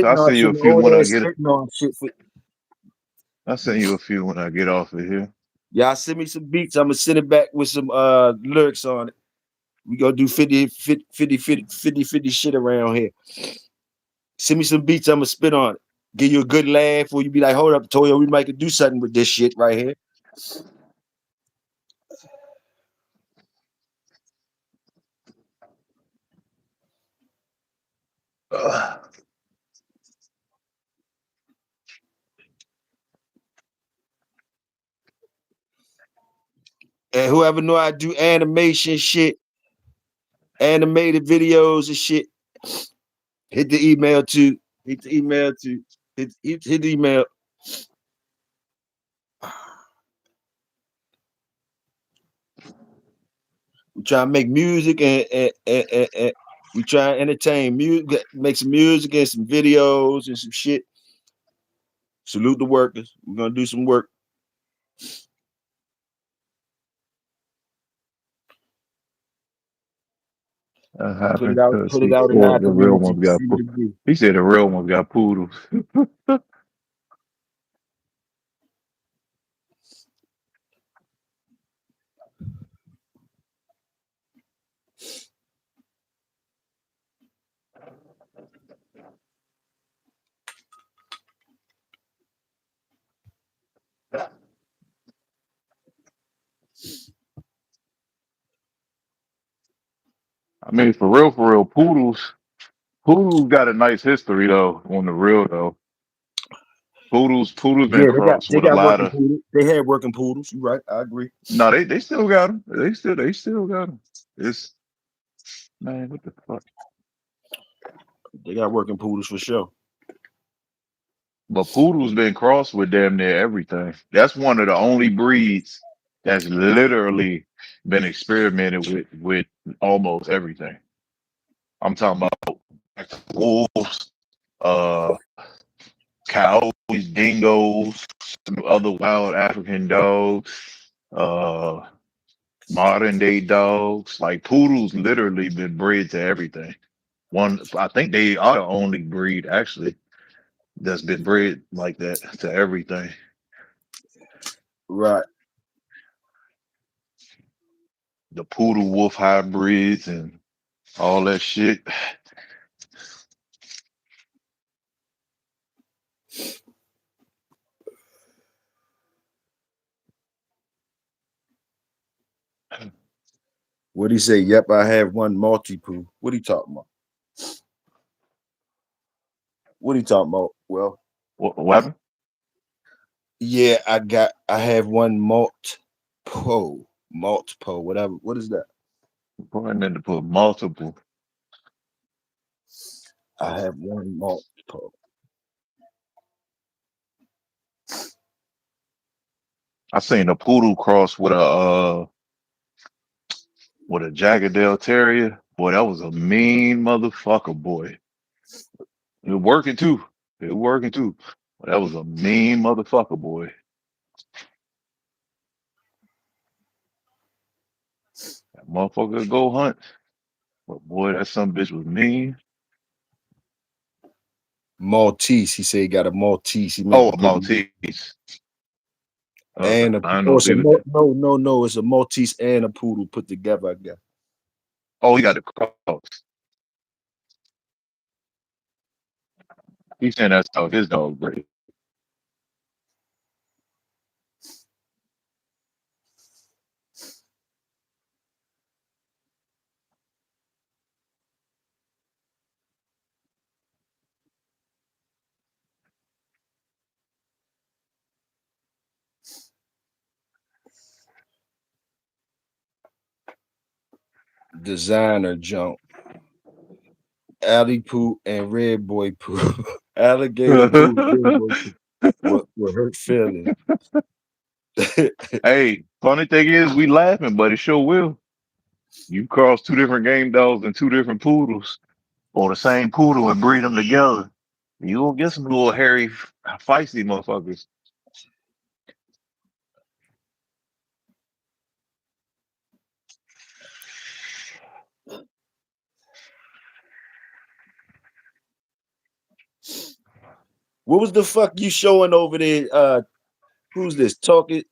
I on send you some a few old when I ass get spitting on shit for I send you a few when I get off of here. y'all. Send me some beats. I'm gonna send it back with some lyrics on it. We gonna do 50 shit around here. Send me some beats. I'm gonna spit on it. Give you a good laugh, or you be like, hold up, Toyo, we might could do something with this shit right here. Ugh. And whoever know I do animation shit, animated videos and shit, hit the email to hit the email to hit the email. We try to make music and we try to entertain music, make some music and some videos and some shit. Salute the workers. We're gonna do some work. That Put it happened out, because put it out in our the real community. ones got See what it do. he said the real ones got poodles. I mean, for real, poodles got a nice history though. On the real though, poodles been Yeah, crossed they with a got lot working of. poodles. They had working poodles. You right? I agree. No, they still got them. They still got them. It's man, what the fuck? They got working poodles for sure. But poodle's been crossed with damn near everything. That's one of the only breeds that's literally been experimented with almost everything. I'm talking about wolves, uh, coyotes, dingoes, some other wild African dogs, uh, modern day dogs. Like poodles literally been bred to everything. I think they are the only breed actually that's been bred like that to everything. Right. The poodle wolf hybrids and all that shit. What he say? Yep, I have one multi-poo. What he talking about? What he talking about? Well, What happened? yeah, I have one malt po, whatever. What is that? Boy, I meant to put multiple. I have one more. I seen a poodle cross with a Jaggedale Terrier. Boy, that was a mean motherfucker, boy. It was working too. It was working too. But that was a mean motherfucker, boy. That motherfucker could go hunt. But boy, that some bitch was mean. Maltese. He said he got a Maltese. He meant Oh, to a put Maltese. and a I don't oh, know if it's a he was. no. It's a Maltese and a poodle put together. I guess. Oh, he got the cross. He's saying that's how his dog great. Designer junk. Alley poo and red boy poo. Alligator poo, red boy poo. What hurt feelings. Hey, funny thing is, we laughing, but it sure will. You cross two different game dogs and two different poodles, or the same poodle and breed them together. You gonna get some little hairy, feisty motherfuckers. What was the fuck you showing over there? Who's this? Talking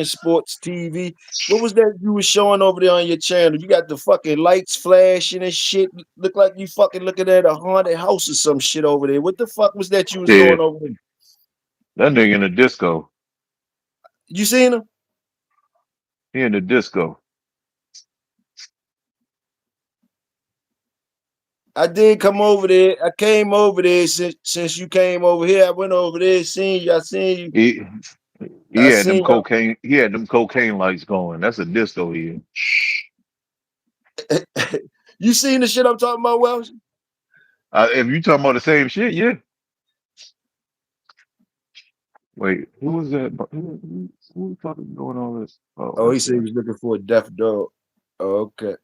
sports TV. What was that you was showing over there on your channel? You got the fucking lights flashing and shit. Look like you fucking looking at a haunted house or some shit over there. What the fuck was that you was Yeah, doing over there? that nigga in the disco. You seen him? He in the disco. I did come over there. I came over there since you came over here. I went over there, seen you. I seen you. He he I had them seen you. cocaine. He had them cocaine lights going. That's a disco here. You seen the shit I'm talking about, Welsh? If you talking about the same shit, yeah. Wait, who was that? Who the fuck is doing all this? Oh, Oh, he that's said he right. was looking for a deaf dog. Oh, okay.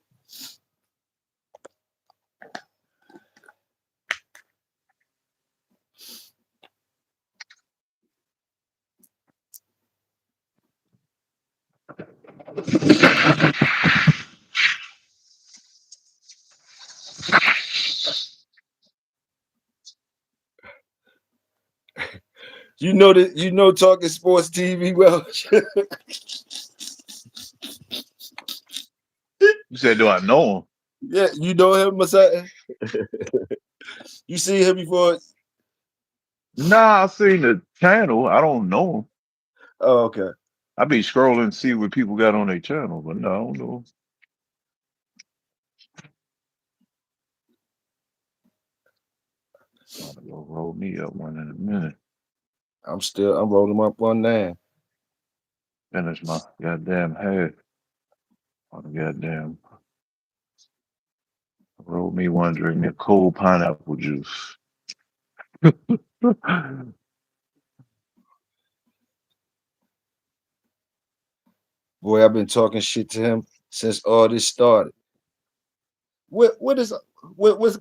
You know that talking sports TV, Welsh. You said, do I know him? Yeah, you know him or something? You see him before? Nah, I seen the channel. I don't know him. Oh, okay. I be scrolling and see what people got on their channel, but no, I don't know. I'm gonna go roll me up one in a minute. I'm rolling up on that. Finish my goddamn head on the goddamn. Roll me one, drink me a cold pineapple juice. Boy, I've been talking shit to him since all this started. What is what's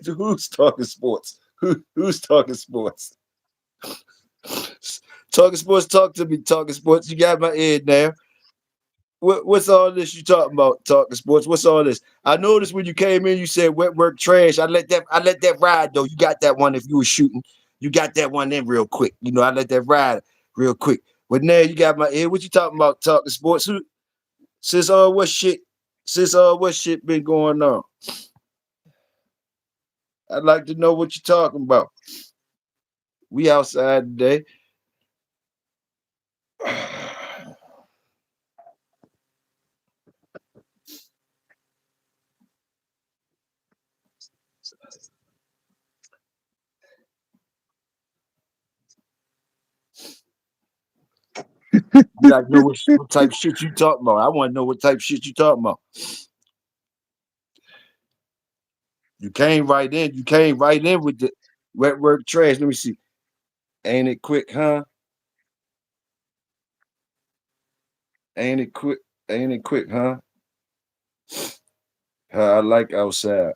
who's talking sports? Who's talking sports? Talking sports, talk to me, talking sports. You got my ear now. What's all this you talking about? Talking sports. What's all this? I noticed when you came in, you said wet work trash. I let that ride though. You got that one if you were shooting. You got that one in real quick. You know, I let that ride real quick. But now you got my ear. What you talking about? Talking sports. Since what shit been going on? I'd like to know what you're talking about. We outside today. You like know what type of shit you talking about. I want to know what type of shit you talking about. You came right in. You came right in with the wet work trash. Let me see. Ain't it quick, huh? Ain't it quick? Ain't it quick, huh? I like outside.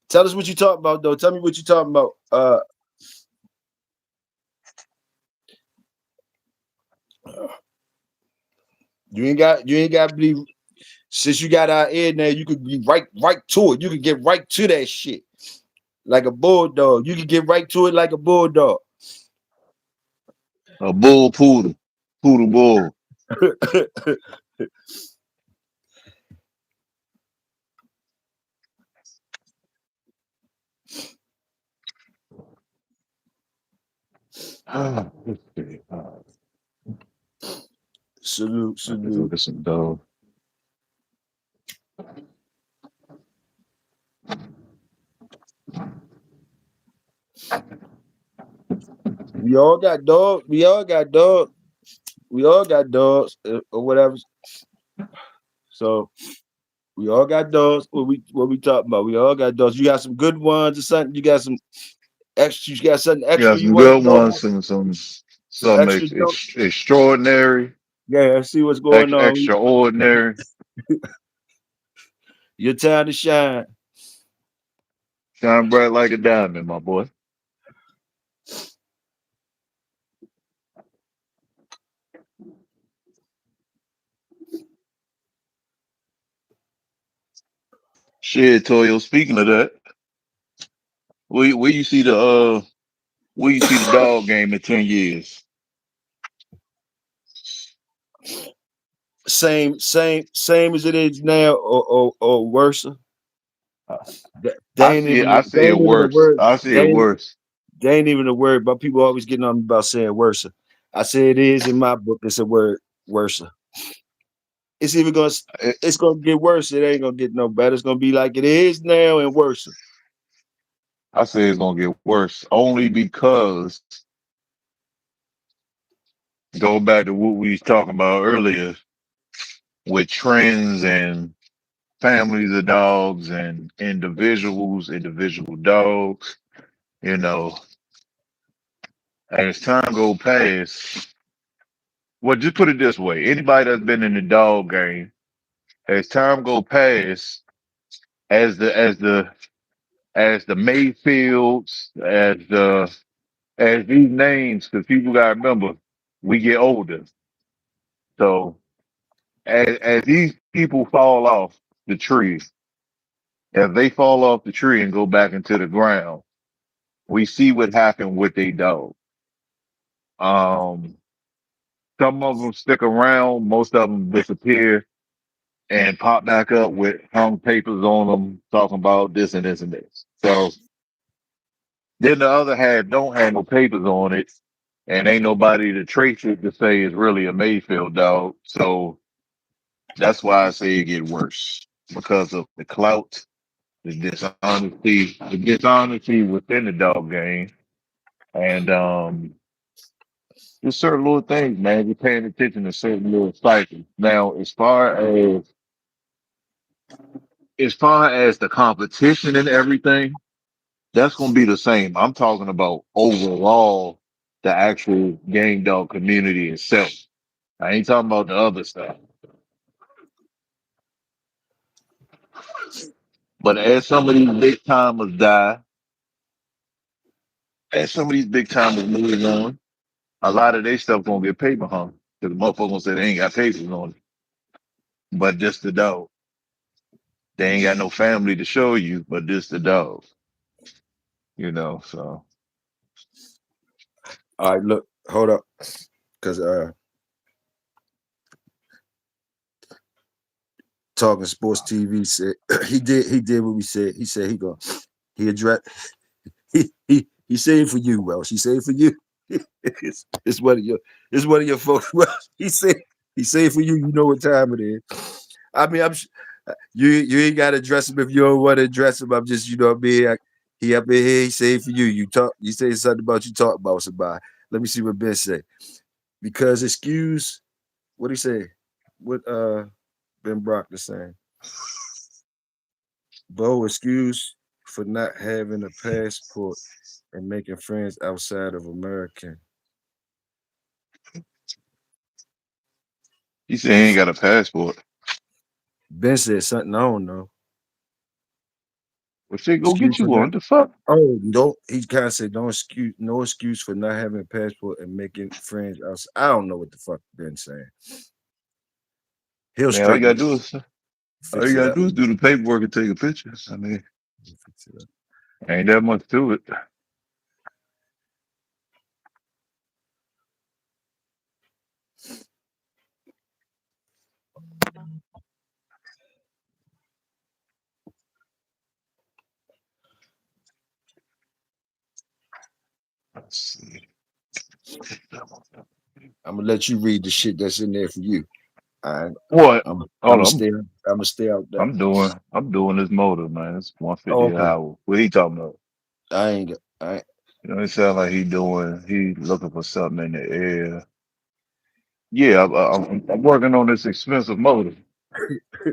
Tell us what you talking about, though. Tell me what you talking about. You ain't got to be. Since you got our ear now, you could be right to it. You could get right to that shit like a bulldog. You can get right to it like a bulldog. A bull poodle, poodle bull. Let's see. Salute, I can go salute. get some dough. We all got dogs. We all got dogs. We all got dogs or whatever. So we all got dogs. What we talking about? We all got dogs. You got some good ones or something. You got some extra. You got something You got extra you some want to good throw ones, on? Some some extra dope. extraordinary, Yeah, see what's going on. extraordinary. Your time to shine. Shine bright like a diamond, my boy. Shit, Toyo. Speaking of that, where you see the where you see the dog game in 10 years? Same as it is now, or worse. They I ain't see it. even I they see it ain't even a worse. word. I see it worse. They ain't even a word, but people always getting on me about saying worse. I say it is in my book. It's a word worse. It's even gonna It, it's gonna get worse. It ain't gonna get no better. It's gonna be like it is now and worse. I say it's gonna get worse only because go back to what we was talking about earlier with trends and families of dogs and individual dogs. You know, as time go past, well, just put it this way: anybody that's been in the dog game, as time go past, as the Mayfields, as these names, because people gotta remember, we get older. So as these people fall off the tree, if they fall off the tree and go back into the ground, we see what happened with their dog. Um, some of them stick around, most of them disappear and pop back up with hung papers on them talking about this and this and this. So then the other half don't have no papers on it, and ain't nobody to trace it to say it's really a Mayfield dog. So that's why I say it get worse because of the clout, the dishonesty within the dog game, and just certain little things, man. You're paying attention to certain little cycles. Now, as far as the competition and everything, that's gonna be the same. I'm talking about overall the actual game dog community itself. I ain't talking about the other stuff. But as some of these big timers die, as some of these big timers move on, a lot of their stuff gonna get paper hung. Because the motherfucker gonna say they ain't got papers on it. But just the dog. They ain't got no family to show you, but just the dog. So All right, look, hold up, because talking sports TV said he did what we said. He said he address he said it for you, Welsh. He said it for you. It's one of your folks. Welsh. He said it for you. You know what time it is. I mean, you ain't got to address him if you don't want to address him. I'm just what I mean. He up in here. He say it for you. You talk. You say something about you talk about somebody. Let me see what Ben say. Because excuse what he say. Ben Brock is saying. Bo excuse for not having a passport and making friends outside of America. He said he ain't got a passport. Ben said something I don't know. Well, shit, go Excuse get you for one. not. What the fuck? Oh, don't. He kind of said no excuse for not having a passport and making friends outside. I don't know what the fuck Ben saying. He'll Man, all you straighten gotta it, do is fix it up. do the paperwork and take a picture. I mean, Fix it up. ain't that much to it. Let's see. I'm gonna let you read the shit that's in there for you. I, What? I'm Hold gonna on. stay. I'm gonna stay out there. I'm doing this motor, man. It's Oh, 150 an okay. hour. What he talking about? I ain't. I ain't. You know, it sound like he looking for something in the air. Yeah, I'm working on this expensive motor.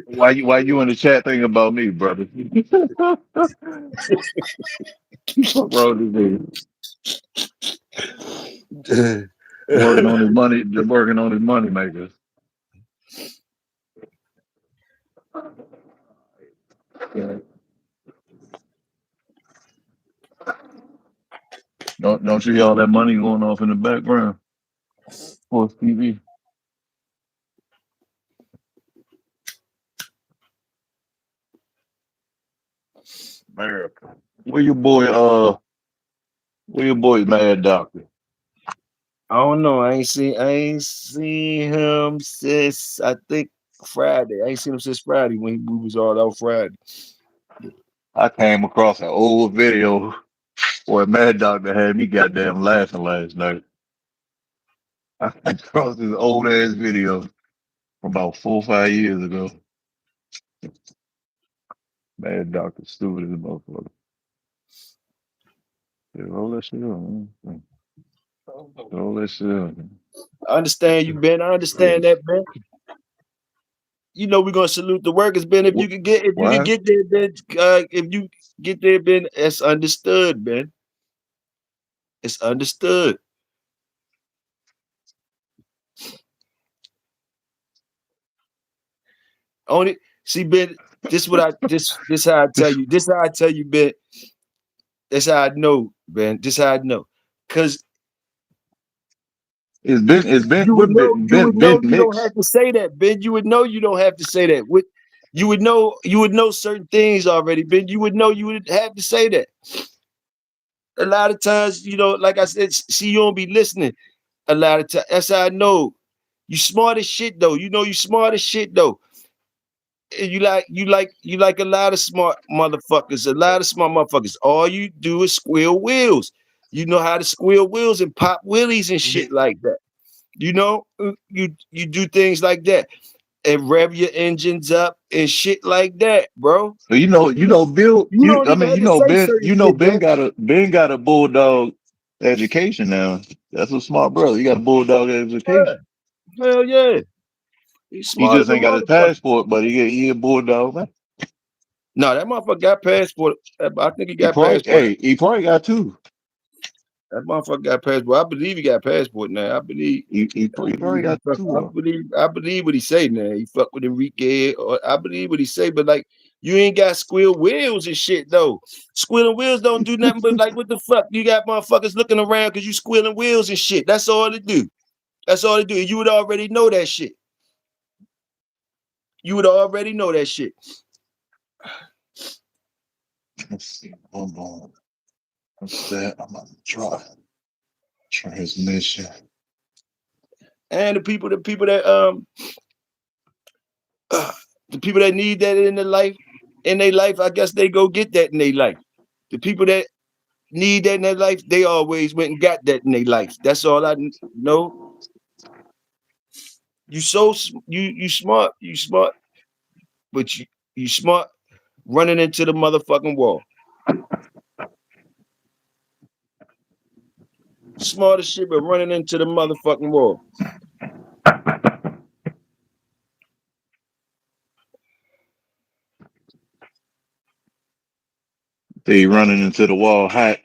Why you in the chat thinking about me, brother? Fuck wrong with this nigga? Working on his money makers. Yeah. Don't you hear all that money going off in the background? For TV. America. Where your boy Mad Doctor? I don't know. I ain't seen him since I think Friday. I ain't seen him since Friday when we was all out Friday. I came across an old video where Mad Doctor had me goddamn laughing last night. I came across this old ass video from about 4 or 5 years ago. Mad Doctor stupid as a motherfucker. Yeah, roll that shit up, man. Roll that shit up. I understand you, Ben. I understand that, Ben. You know we're gonna salute the workers, Ben. If you could get, Why? there, Ben. If you get there, Ben, it's understood, Ben. It's understood. Only see, Ben. This how I tell you. This how I tell you, Ben. That's how I know, Ben. This how I know. Cause you would What know, Ben you don't Mix? have to say that, Ben. You would know you don't have to say that. You would know certain things already, Ben. You would know you would have to say that. A lot of times, like I said, see, you don't be listening a lot of times. That's how I know. You smart as shit though. You know you smart as shit though. And you like a lot of smart motherfuckers, a lot of smart motherfuckers. All you do is squeal wheels. You know how to squeal wheels and pop wheelies and shit like that. You do things like that and rev your engines up and shit like that, bro. So Bill. You don't I even mean, have to say Ben. certain shit, man. Ben got a bulldog education now. That's a smart brother. You got a bulldog Yeah, education. hell yeah. He's He smart as just a ain't got his motherfucker. passport, but he a bulldog man. No, that motherfucker got passport. I think he got passport. He probably got two. That motherfucker got passport. I believe he got passport now. I He believe probably he got fuck. two. I believe what he say now. He fuck with Enrique, or I believe what he say. But like, you ain't got squeal wheels and shit though. Squealing wheels don't do nothing but like, what the fuck? You got motherfuckers looking around because you squealing wheels and shit. That's all it do. That's all it do. You would already know that shit. You would already know that shit. Let's see. Hold on. What's that? I'm gonna try transmission. And the people that need that in their life, I guess they go get that in their life. The people that need that in their life, they always went and got that in their life. That's all I know. You smart, but you smart running into the motherfucking wall. Smart as shit, but running into the motherfucking wall. Stay running into the wall hot.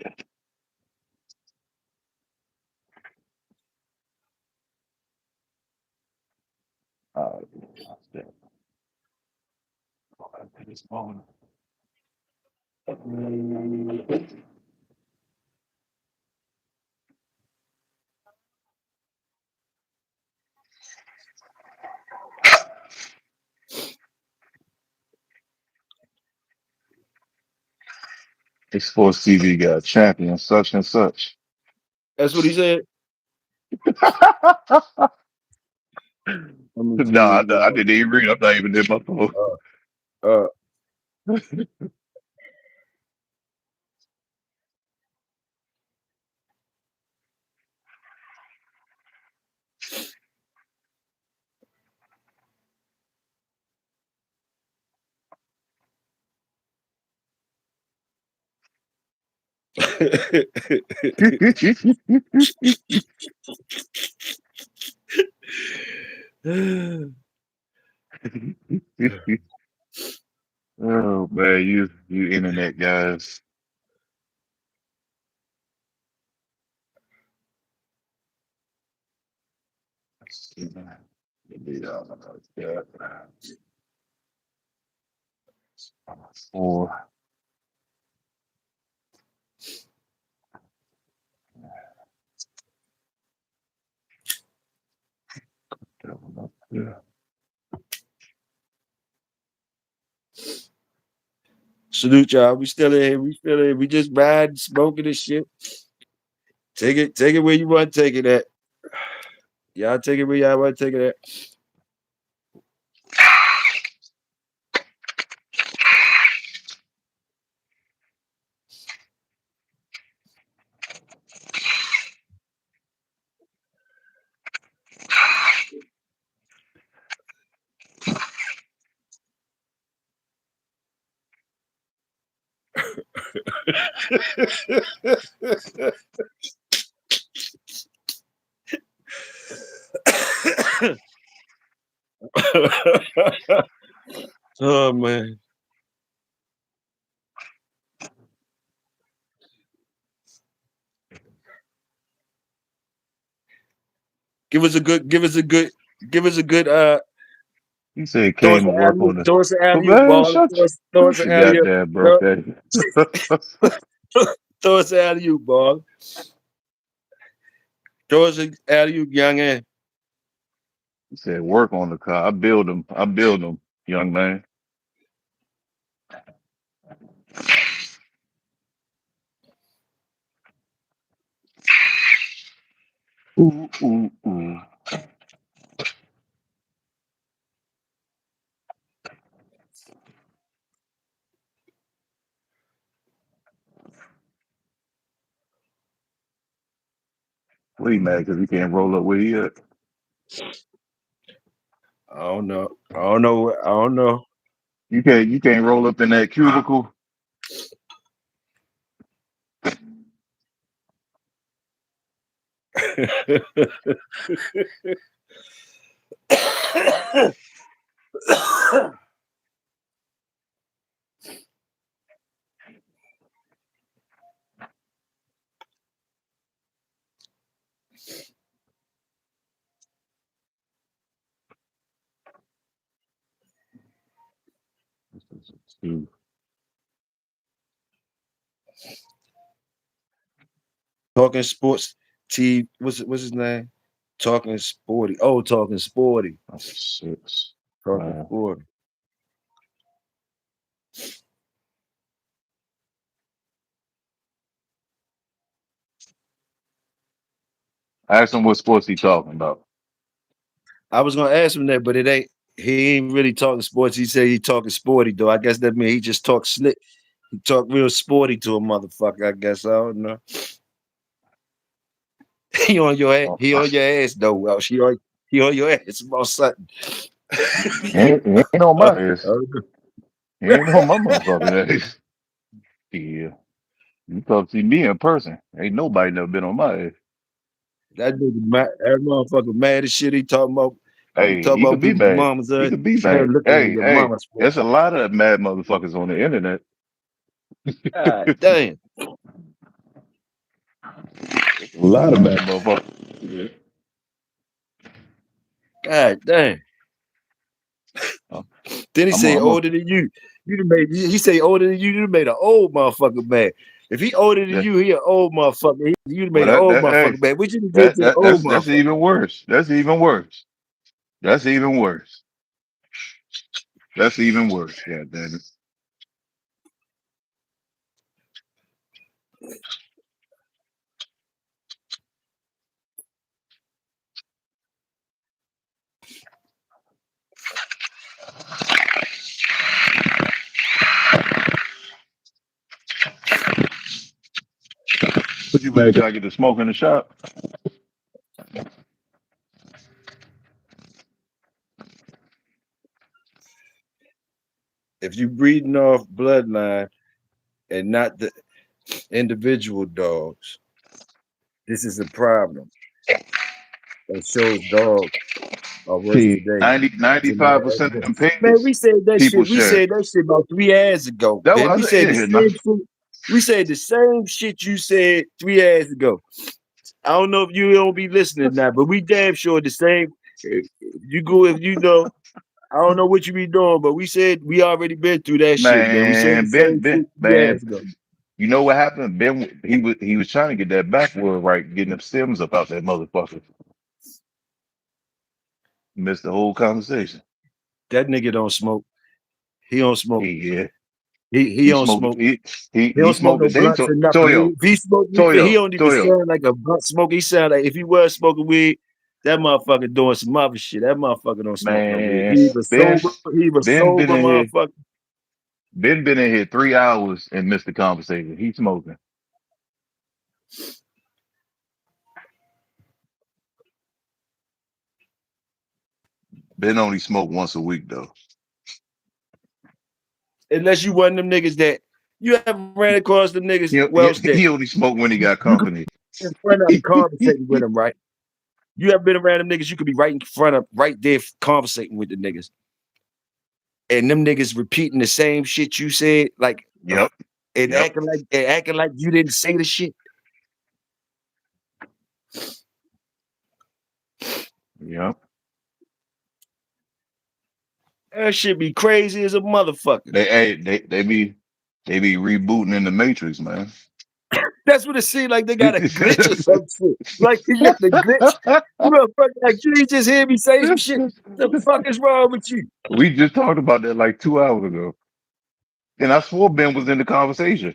Uh, this phone. Sports TV got champion such and such. That's what he said. Let me No, see. I didn't even read. I'm not even in my phone. Uh, Oh man, you internet guys. Four. Yeah. Salute y'all. We still in here. We still in here. We just riding, smoking this shit. Take it where you want to take it at. Y'all take it where y'all want to take it at. Oh man. Give us a good He said throw us came to an work alley, on the. throw us an But alley man, ball, throw us shut an your alley goddamn throw, birthday. throw us an alley ball. Throw us an alley young man. He said work on the car. I build them. I build them, young man. Ooh, ooh, ooh. What he mad because he can't roll up where he at? I don't know. I don't know. I don't know. You can't roll up in that cubicle. Talking sports. T. What's his name? Talking sporty. Oh, talking sporty. Number six. Talking sporty. I asked him what sports he talking about. I was gonna ask him that, but it ain't. He ain't really talking sports. He said he talking sporty though. I guess that means he just talks slick. He talk real sporty to a motherfucker. I guess I don't know. He on your ass. Oh, He on your ass though. Well, he on your ass about something. he ain't on my ass. He ain't on my motherfucking ass. Yeah. You come see me in person. Ain't nobody never been on my ass. That nigga mad, that motherfucker mad as shit. He talking about Hey, he could be people's mad. mamas. He could be They're mad. looking at Hey, your hey, mama's. there's a lot of mad motherfuckers on the internet. God damn. A lot of bad motherfucker. God damn. Then he say I'm a, older than you. You done made he say older than you done made an old motherfucker mad. If he older than that, you, he an old motherfucker. You done well, made an old hey, motherfucker mad. What you done did to the old that's motherfucker? even worse. That's even worse. That's even worse. That's even worse. Yeah, damn it. What you What you make? try to get the smoke in the shop? If you breeding off bloodline and not the individual dogs, this is a problem that shows dogs are worse See, today 95% of them Man, pigs, we said that people shit. We share. said that shit about 3 years ago, That man. We was said the it, man. same shit. We said the same shit you said 3 years ago. I don't know if you don't be listening now, but we damn sure the same. You go if you know. I don't know what you be doing, but we said we already been through that shit, man. We said the Man, same shit 3 years man. ago. You know what happened? Ben, he was trying to get that backwood right, getting them stems up out that motherfucker. Missed the whole conversation. That nigga don't smoke. He don't smoke. Yeah, He he don't smoked. smoke. He He don't he smoke smoked no the day. blunts or nothing. Toyo, If he smoke weed, he Toyo, don't even Toyo. sound like a blunt smoker. He sound like if he was smoking weed, that motherfucker doing some other shit. That motherfucker don't smoke no weed. Man, He was Ben sober. He was Ben been sober, in here. motherfucker. Ben been in here 3 hours and missed the conversation. He smoking. Ben only smoke once a week though. Unless you one of them niggas that you ever ran across them niggas, He, he, Welsh, that he only smoke when he got you could company. be in front of conversating with them, right? You ever been around them niggas, you could be right in front of, right there conversating with the niggas. And them niggas repeating the same shit you said, like, Yep, and yep, acting like you didn't say the shit. yep. That shit be crazy as a motherfucker. They be rebooting in the Matrix, man. That's what it seems like they got a glitch or some shit. Like you got the glitch. You motherfucker, like you ain't just hear me say some shit. The fuck is wrong with you? We just talked about that like 2 hours ago, and I swore Ben was in the conversation.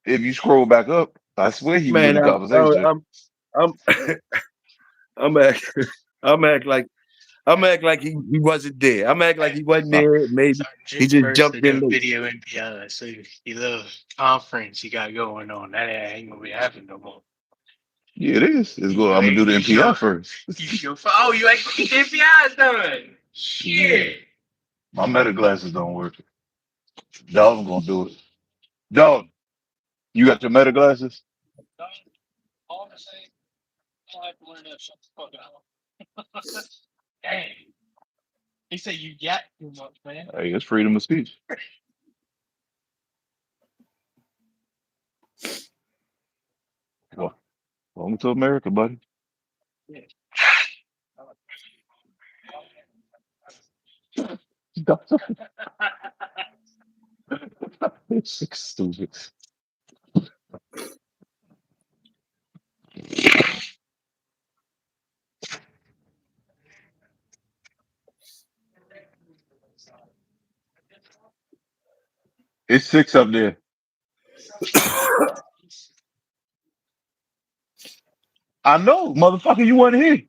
If you scroll back up, I swear he was in Man, the conversation. I'm I'm act I'm act like he wasn't there. I'm act like he wasn't Uh, there. Maybe So he just just first jumped to do in a late. video NPI. So your little conference you got going on, that ain't gonna be happening no more. yeah, it is. It's good. You I'm gonna do ain't the you NPI sure first. oh you ain't get the NPIs done. Shit, Shit. my meta glasses don't work. Dog gonna do it. Dog, you got your meta glasses? All the same, I have to learn that shut the fuck out. Dang. He said you got too much, man. Hey, it's freedom of speech. Well, welcome to America, buddy. Yeah. It's stupid. It's six up there. I know, motherfucker, you wasn't here.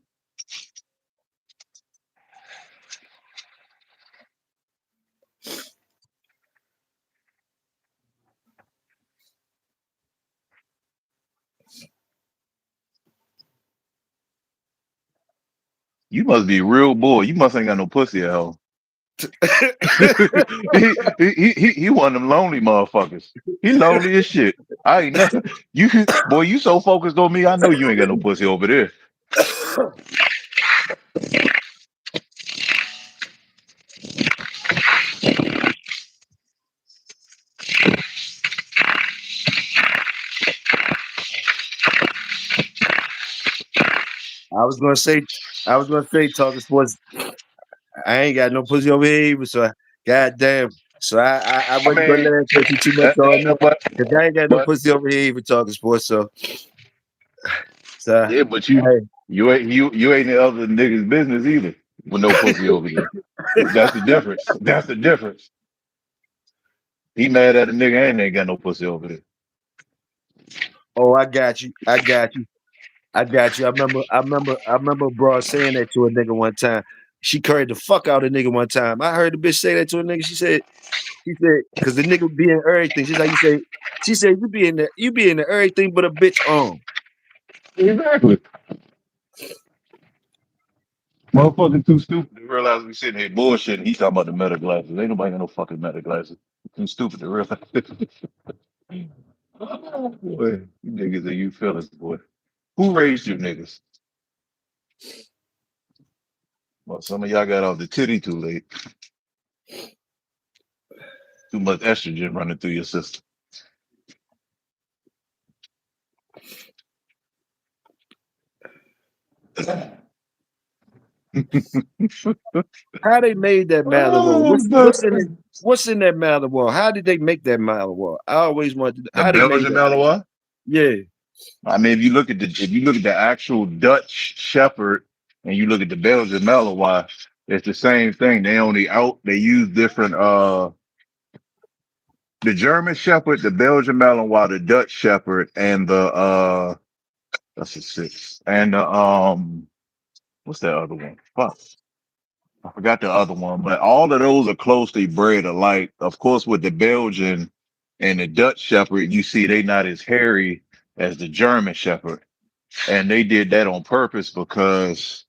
You must be a real boy. You must ain't got no pussy at home. He one of them lonely motherfuckers. He lonely as shit. I ain't never you boy, you so focused on me, I know you ain't got no pussy over there. I was gonna say, talking sports. I ain't got no pussy over here either, so goddamn. So I I wasn't gonna mean, let her take you too much that, on me that, but, because I ain't got no but pussy over here even talking sports. So yeah, but hey, you ain't the other niggas' business either with no pussy over there. That's the difference. That's the difference. He mad at a nigga and ain't got no pussy over there. oh, I got you. I got you. I got you. I remember, bro, saying that to a nigga one time. She curried the fuck out of a nigga one time. I heard the bitch say that to a nigga. She said, because the nigga be in everything. She's like, she said, you be in the everything but a bitch on. Exactly. Motherfucker too stupid to realize we sitting here bullshitting. He talking about the meta glasses. Ain't nobody got no fucking meta glasses. Too stupid to realize. Boy, you niggas and you fellas, boy. Who raised you niggas? Well, some of y'all got off the titty too late. Too much estrogen running through your system. How they made that Malawar? Oh, What's in that Malawar? How did they make that Malawar? I always wanted to the how they made Belgian that. Malinois? Yeah. I mean, if you look at the actual Dutch Shepherd and you look at the Belgian Malinois, it's the same thing. They use different the German Shepherd, the Belgian Malinois, the Dutch Shepherd, and the that's a six. And the what's that other one? Fuck. I forgot the other one, but all of those are closely bred alike. Of course, with the Belgian and the Dutch Shepherd, you see they not as hairy as the German Shepherd. And they did that on purpose because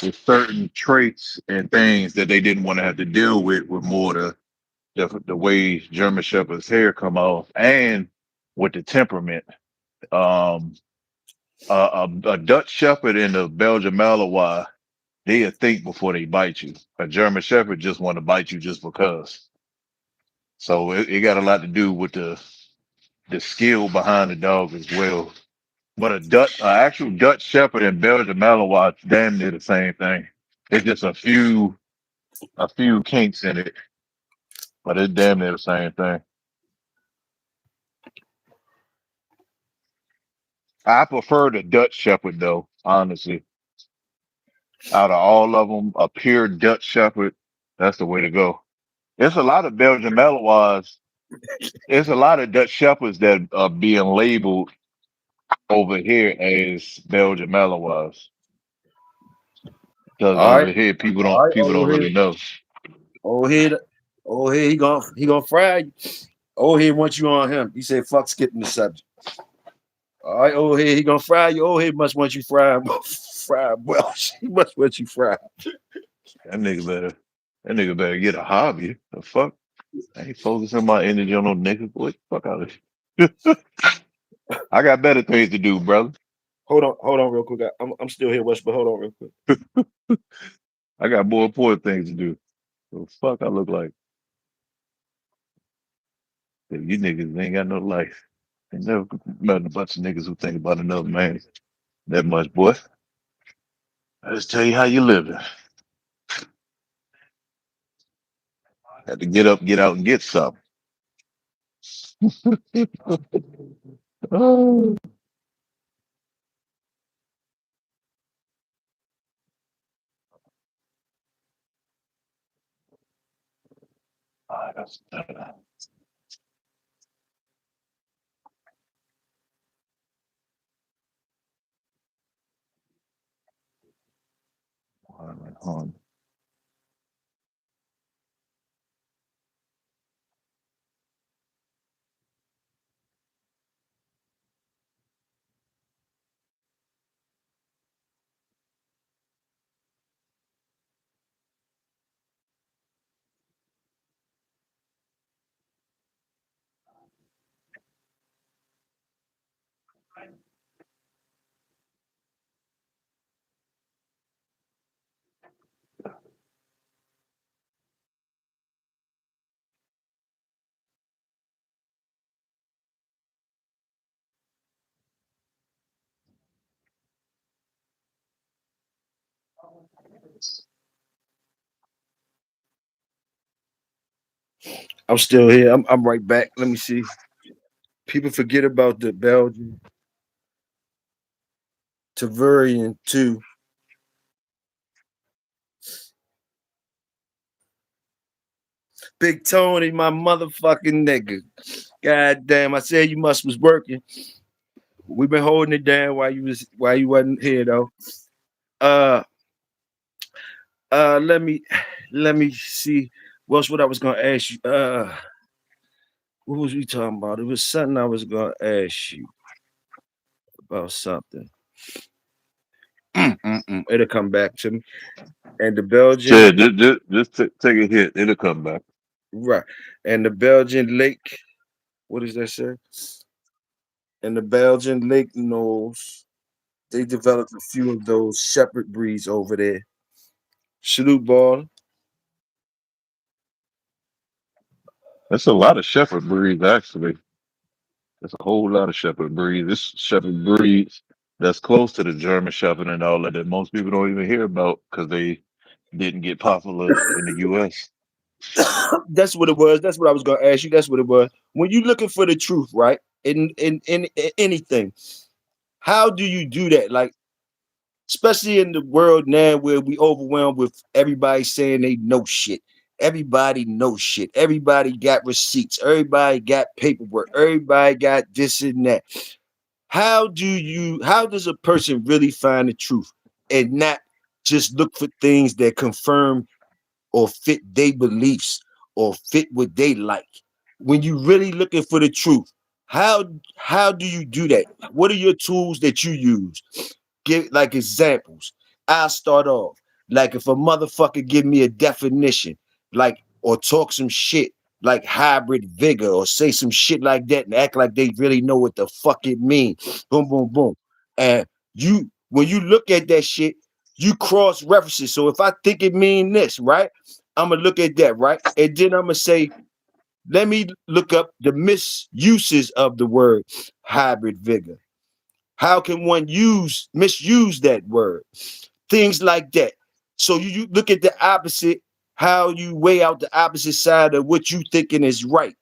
there's certain traits and things that they didn't want to have to deal with more the way German Shepherd's hair come off and with the temperament. Um, a Dutch Shepherd and a Belgian Malinois, they'll think before they bite you. A German Shepherd just want to bite you just because. So it got a lot to do with the skill behind the dog as well. But actual Dutch Shepherd and Belgian Malinois, damn near the same thing. It's just a few kinks in it, but it's damn near the same thing. I prefer the Dutch Shepherd though, honestly. Out of all of them, a pure Dutch Shepherd, that's the way to go. There's a lot of Belgian Malinois. There's a lot of Dutch Shepherds that are being labeled over here as Belgian Malinois because All right. over here All right, people don't really know. old head, he gonna fry you. Old head wants you on him. He said, fuck skipping the subject. All right, old head, he gonna fry you. Old head must want you fried. Fried Welsh. He must want you fried. That nigga better get a hobby. The fuck? I ain't focusing my energy on no nigga. Boy, fuck out of here. I got better things to do, brother. Hold on real quick. I'm still here, West, but hold on real quick. I got more important things to do. So fuck I look like. You niggas ain't got no life. Ain't never met a bunch of niggas who think about another man that much, boy. I just tell you how you living. Had to get up, get out, and get something. Oh, that's hard. I'm still here. I'm right back. Let me see. People forget about the Belgian Taverian too. Big Tony, my motherfucking nigga. God damn, I said you must was working. We've been holding it down while you wasn't here though. Uh let me see. What's what I was gonna ask you? What was we talking about? It was something I was gonna ask you about something. It'll come back to me. And the Belgian, Shit, just take a hit. It'll come back. right? And the Belgian lake. What does that say? And the Belgian lake knows they developed a few of those shepherd breeds over there. Salute ball. That's a lot of shepherd breeds, actually. That's a whole lot of shepherd breeds. This shepherd breeds that's close to the German shepherd and all that most people don't even hear about because they didn't get popular in the U.S. That's what it was. That's what I was gonna ask you. That's what it was. When you're looking for the truth, right? In anything, how do you do that? Like, especially in the world now where we overwhelmed with everybody saying they know shit. Everybody knows shit. Everybody got receipts. Everybody got paperwork. Everybody got this and that. How does a person really find the truth and not just look for things that confirm or fit their beliefs or fit what they like? When you really looking for the truth, how do you do that? What are your tools that you use? Give like examples. I'll start off. Like if a motherfucker give me a definition, like or talk some shit like hybrid vigor or say some shit like that and act like they really know what the fuck it means. Boom, boom, boom. And you when you look at that shit, you cross references. So if I think it mean this, right? I'm gonna look at that, right? And then I'm gonna say, let me look up the misuses of the word hybrid vigor. How can one misuse that word? Things like that. So you look at the opposite, how you weigh out the opposite side of what you thinking is right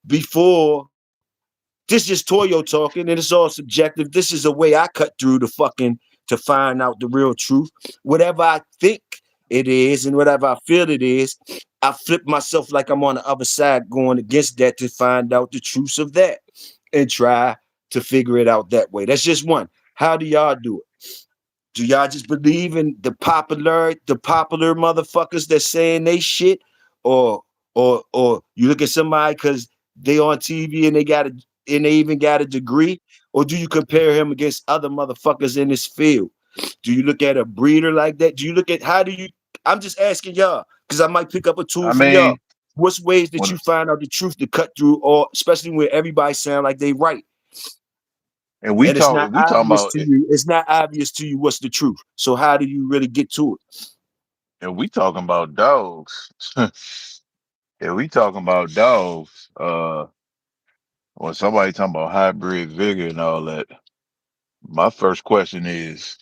before. This is Toyo talking, and it's all subjective. This is a way I cut through the fucking to find out the real truth. Whatever I think it is and whatever I feel it is, I flip myself like I'm on the other side going against that to find out the truth of that and try to figure it out that way. That's just one. How do y'all do it? Do y'all just believe in the popular motherfuckers that saying they shit, or or you look at somebody because they on TV and they even got a degree, or do you compare him against other motherfuckers in this field? Do you look at a breeder like that? Do you look at how do you? I'm just asking y'all because I might pick up a tool I from y'all. mean, What's ways that when you find out the truth to cut through, or especially when everybody sound like they right? and we And it's talk, not if we talking obvious about, to you. It's not obvious to you what's the truth. So how do you really get to it? and we talking about dogs. If we talking about dogs, when somebody talking about hybrid vigor and all that, my first question is,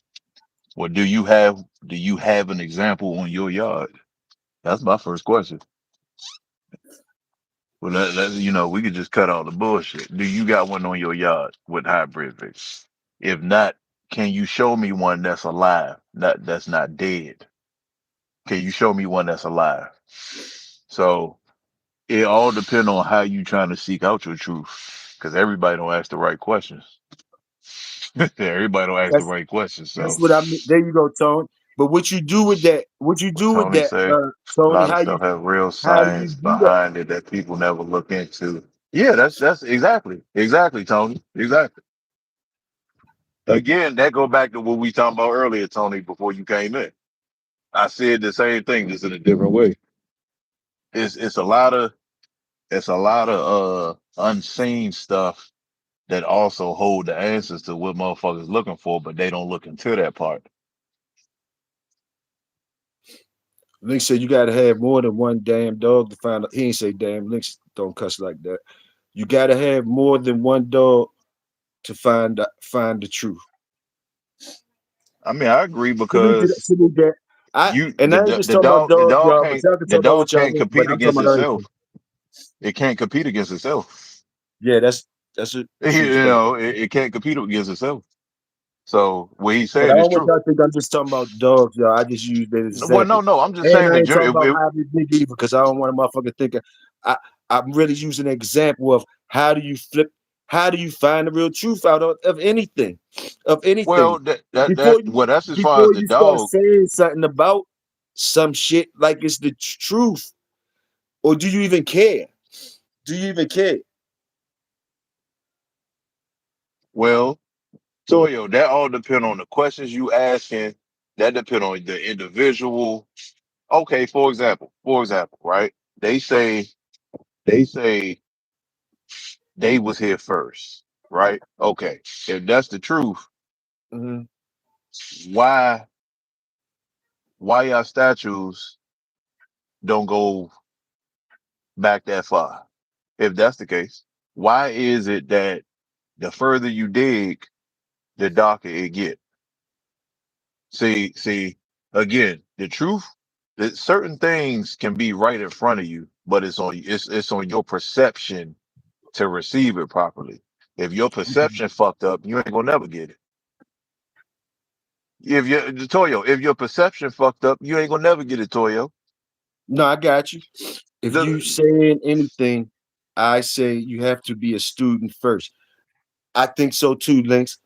well, do you have an example on your yard? That's my first question. Well, we could just cut all the bullshit. Do you got one on your yard with hybrid vigor? If not, can you show me one that's alive, that's not dead? Can you show me one that's alive? So it all depends on how you trying to seek out your truth, because everybody don't ask the right questions. Everybody don't ask the That's right questions. that's So what I mean. There you go, Tony. But what you do with that? What you do with Tony that, say a Tony? lot of How stuff has real you science do that? behind it that people never look into. Yeah, that's exactly, Tony. Exactly. Again, that go back to what we talked about earlier, Tony, before you came in. I said the same thing, just in a different way. It's a lot of unseen stuff that also hold the answers to what motherfuckers looking for, but they don't look into that part. Link said you got to have more than one damn dog to find out. He ain't say damn. Links don't cuss like that. You got to have more than one dog to find the truth. I mean, I agree Salute to that. because Salute that. You And I ain't just the talking about dog dogs, y'all, but y'all can the talk about dog what y'all can't want, but compete I'm talking against about other things. itself. It can't compete against itself. Yeah, that's a true You statement. know, it can't compete against itself. So what he's But I saying is don't want true. y'all to think I'm just talking about dogs, y'all. I just use that Well, example. no, I'm just And saying I that ain't talking about how we big either, because I don't want a motherfucker thinking I, I'm really using an example of how do you find the real truth out of anything? Of anything. well that Before you well that's as far as before the you start dog. saying something about some shit like it's the truth, or do you even care? Do you even care? Well, Toyo, that all depend on the questions you asking. That depend on the individual. Okay, for example, right? They say they say they was here first, right? Okay, if that's the truth, Mhm. why y'all statues don't go back that far? If that's the case, why is it that the further you dig, the darker it get? See, again, the truth that certain things can be right in front of you, but it's on your perception to receive it properly. If your perception fucked up, you ain't gonna never get it. If your perception fucked up, you ain't gonna never get it, Toyo. No, I got you. If you The, saying anything, I say you have to be a student first. I think so too, Links.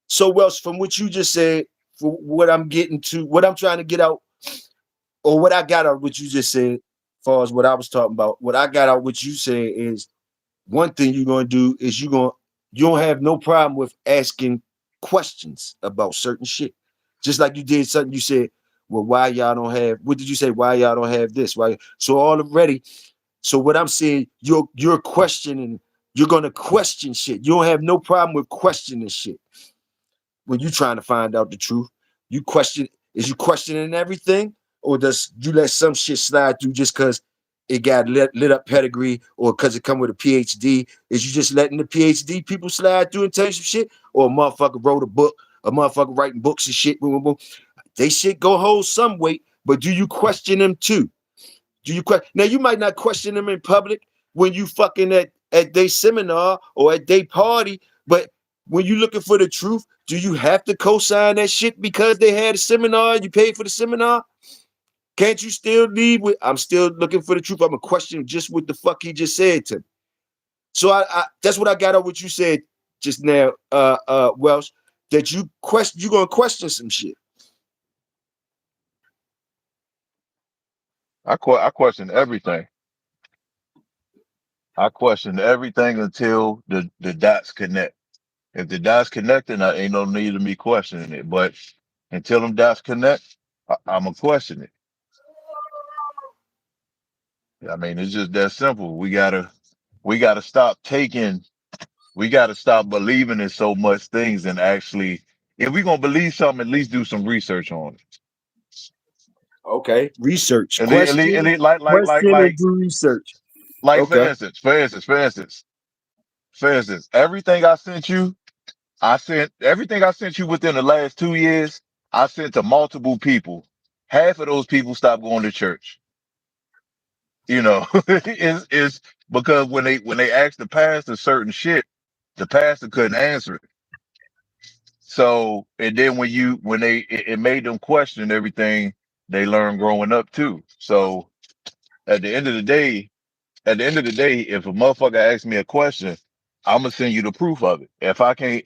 So Welsh, from what you just said, for what I'm getting to, what I'm trying to get out, or what I got out, what you just said, as far as what I was talking about, what I got out, what you said is one thing you're gonna do is you don't have no problem with asking questions about certain shit. Just like you did something you said, well, why y'all don't have what did you say? Why y'all don't have this? Why so already? So what I'm saying, you're questioning, you're gonna question shit. You don't have no problem with questioning shit when you're trying to find out the truth. You question, is you questioning everything, or does you let some shit slide through just because it got lit up pedigree, or because it come with a PhD? Is you just letting the PhD people slide through and tell you some shit, or a motherfucker wrote a book, a motherfucker writing books and shit? Boom, boom, boom. They shit go hold some weight, but do you question them too? Do you question? Now you might not question them in public when you fucking at their seminar or at their party, but when you looking for the truth, do you have to co-sign that shit because they had a seminar? You paid for the seminar? Can't you still leave with? I'm still looking for the truth. I'm a question just what the fuck he just said to me. So I that's what I got out what you said just now, Welsh. That you gonna question some shit. I question everything. I question everything until the dots connect. If the dots connect, then I ain't no need of me questioning it. But until them dots connect, I'm gonna question it. I mean, it's just that simple. We gotta stop taking. We gotta stop believing in so much things and actually, if we gonna believe something, at least do some research on it. Okay. Research. At Question. least Question and do research. like Okay. for instance, everything I sent you, I sent everything I sent you within the last 2 years. I sent to multiple people. Half of those people stopped going to church. You know, it's because when they asked the pastor certain shit, the pastor couldn't answer it. So, and then it made them question everything they learned growing up too. So at the end of the day, if a motherfucker asks me a question, I'm gonna send you the proof of it. If I can't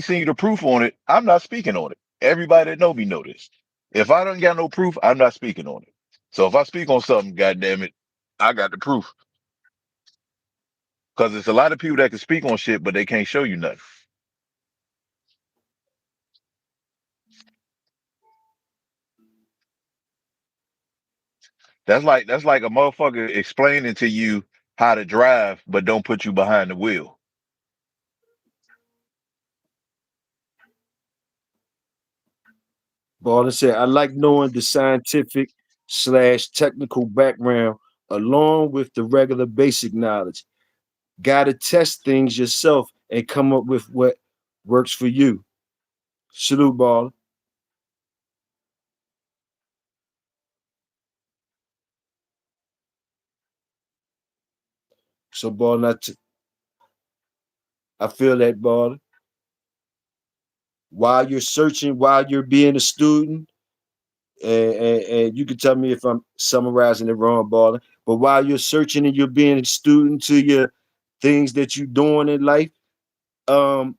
send you the proof on it, I'm not speaking on it. Everybody that know me know this. If I don't got no proof, I'm not speaking on it. So if I speak on something, goddamn it, I got the proof. Because there's a lot of people that can speak on shit, but they can't show you nothing. That's like a motherfucker explaining to you how to drive, but don't put you behind the wheel. Baldwin said, I like knowing the scientific slash technical background along with the regular basic knowledge. Gotta test things yourself and come up with what works for you. Salute, Ball. So, ball, I feel that, ball. While you're searching, while you're being a student, and you can tell me if I'm summarizing it wrong, baller. But while you're searching and you're being a student to your things that you're doing in life, um,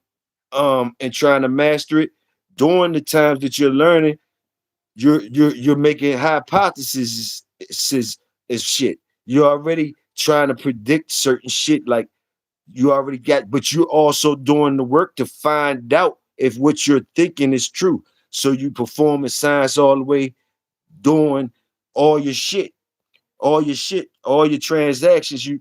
and trying to master it, during the times that you're learning, you're making hypotheses is shit. You're already trying to predict certain shit, like you already got, but you're also doing the work to find out if what you're thinking is true. So you perform in science all the way, doing all your shit, all your transactions. You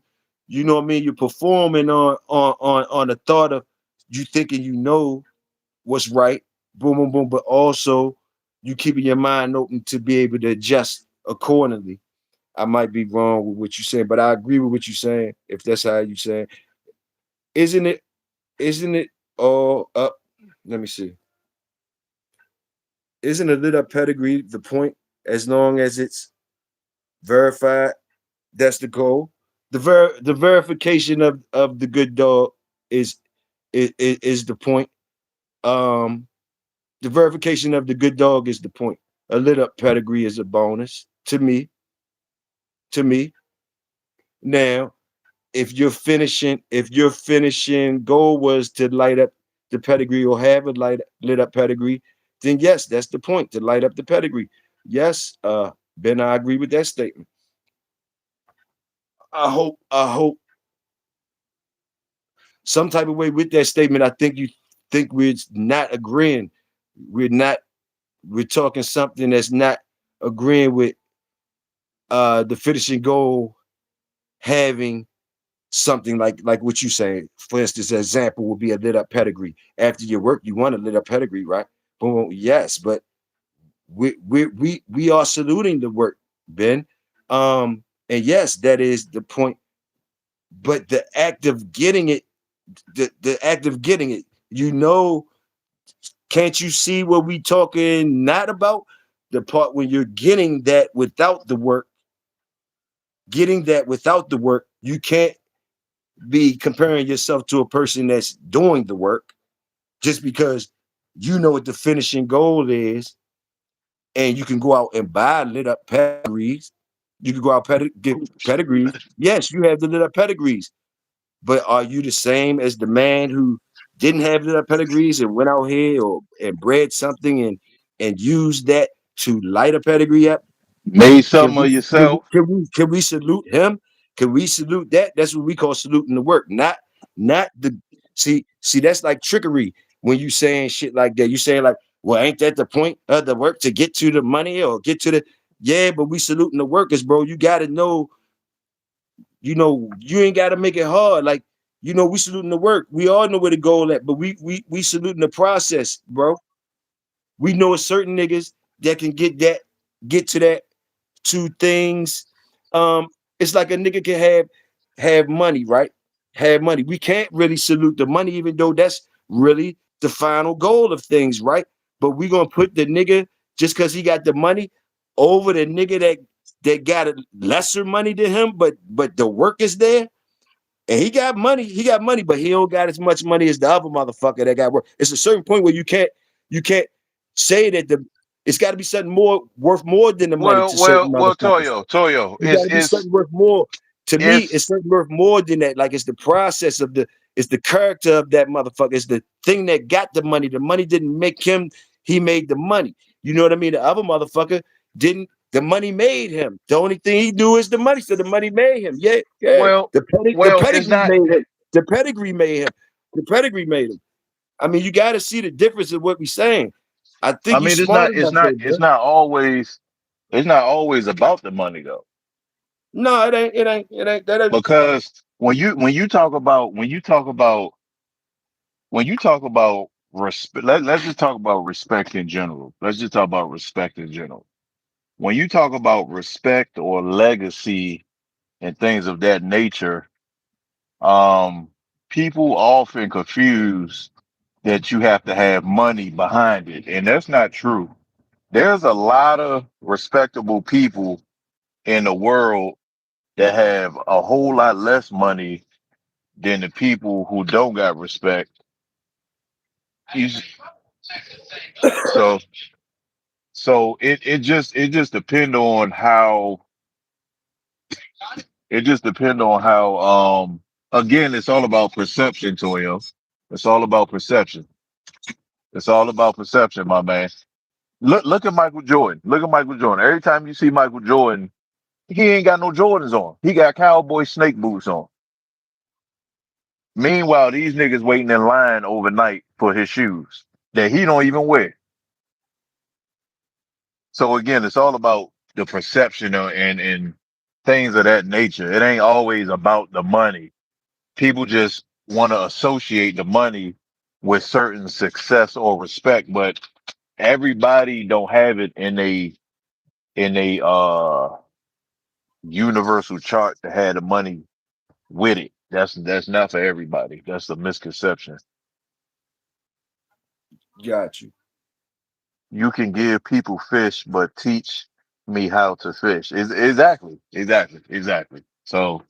know what I mean? You're performing on the thought of you thinking you know what's right, boom, boom, boom, but also you keeping your mind open to be able to adjust accordingly. I might be wrong with what you're saying, but I agree with what you're saying. If that's how you saying, isn't it? Isn't it all up? Let me see. Isn't a lit up pedigree the point? As long as it's verified, that's the goal. The verification of the good dog is is the point. Um, the verification of the good dog is the point. A lit up pedigree is a bonus to me. To me, now if your finishing goal was to light up the pedigree or have a lit up pedigree, then yes, that's the point, to light up the pedigree. Yes, Ben, I agree with that statement. I hope some type of way with that statement. I think you think we're not agreeing. We're not. We're talking something that's not agreeing with the finishing goal having something like what you say. For instance, an example would be a lit up pedigree. After your work, you want a lit up pedigree, right? Boom, yes, but we are saluting the work, Ben. And yes, that is the point. But the act of getting it, the act of getting it, you know, can't you see what we talking not about? The part when you're getting that without the work, getting that without the work, you can't be comparing yourself to a person that's doing the work just because you know what the finishing goal is, and you can go out and buy lit up pedigrees. You can go out get pedigrees. Yes, you have the lit up pedigrees, but are you the same as the man who didn't have lit up pedigrees and went out here or and bred something and used that to light a pedigree up? Made Can something we of can we yourself. can we can we salute him? Can we salute that? That's what we call saluting the work, not the see that's like trickery when you saying shit like that. You saying like, well, ain't that the point of the work to get to the money or get to the yeah, but we saluting the workers, bro. You gotta know, you ain't gotta make it hard. Like, we saluting the work. We all know where the goal at, but we saluting the process, bro. We know certain niggas that can get to that to things. It's like a nigga can have money, right? Have money. We can't really salute the money, even though that's really the final goal of things, right? But we gonna put the nigga just because he got the money over the nigga that got a lesser money than him, but the work is there. And he got money, but he don't got as much money as the other motherfucker that got work. It's a certain point where you can't say that it's got to be something more worth more than the money Well, to certain well, well, motherfuckers. Toyo, You got to be something worth more. To me, it's it's something worth more than that. Like it's the process of it's the character of that motherfucker. It's the thing that got the money. The money didn't make him. He made the money. You know what I mean? The other motherfucker didn't. The money made him. The only thing he do is the money. So the money made him. Yeah, yeah. well, The it's pedigree not. made him. The pedigree made him. The pedigree made him. I mean, you got to see the difference of what we're saying. I I think you mean, smart enough there, it's bro. not always. It's not always about the money though, No, it ain't. It ain't. It ain't. That ain't. because when you talk about respect, let's just talk about respect in general. Let's just talk about respect in general. When you talk about respect or legacy and things of that nature, um, people often confuse that you have to have money behind it, and that's not true. There's a lot of respectable people in the world that have a whole lot less money then the people who don't got respect. You, so it just depend on how it just depend on how again it's all about perception, Toyo. It's all about perception. It's all about perception, my man. Look at Michael Jordan. Look at Michael Jordan. Every time you see Michael Jordan, he ain't got no Jordans on. He got cowboy snake boots on. Meanwhile, these niggas waiting in line overnight for his shoes that he don't even wear. So again, it's all about the perception and things of that nature. It ain't always about the money. People just want to associate the money with certain success or respect, but everybody don't have it in a universal chart to have the money with it. That's not for everybody. That's a misconception. Got you. You can give people fish, but teach me how to fish. Exactly. So,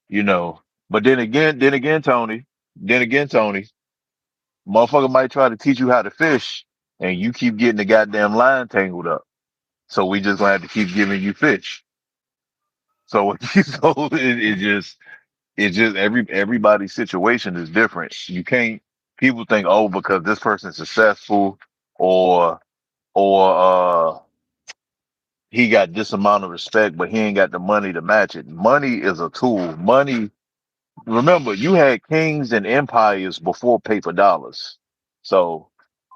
you know, but then again, Tony, motherfucker might try to teach you how to fish and you keep getting the goddamn line tangled up. So we just gonna have to keep giving you fish. So, so it just everybody's situation is different. You can't people think, oh, because this person's successful or or he got this amount of respect, but he ain't got the money to match it. Money is a tool. Money, remember, you had kings and empires before paper dollars. So,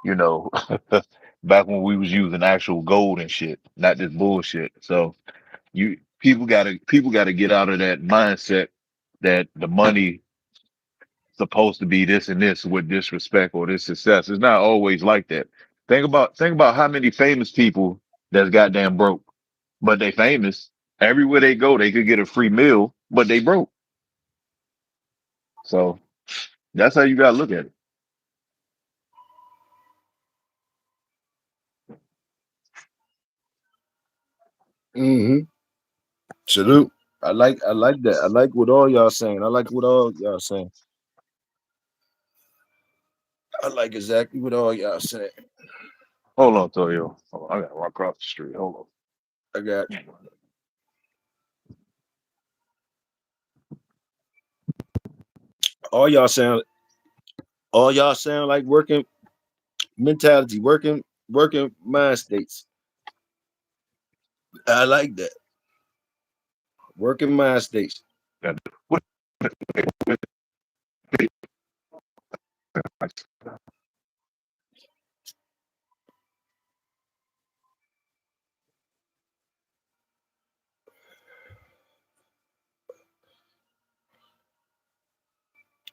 you know, back when we was using actual gold and shit, not this bullshit. So you people gotta get out of that mindset that the money supposed to be this and this with disrespect or this success. It's not always like that. Think about how many famous people that's goddamn broke, but they famous. Everywhere they go, they could get a free meal, but they broke. So that's how you gotta look at it. Mm-hmm. Salute. I like that. I like what all y'all saying. I like what all y'all saying. I like exactly what all y'all saying. Hold on, Toyo. Hold on, I gotta walk across the street. Hold I got you. All y'all sound like working mentality, working mind states. I like that. Working mind states. on. What- what-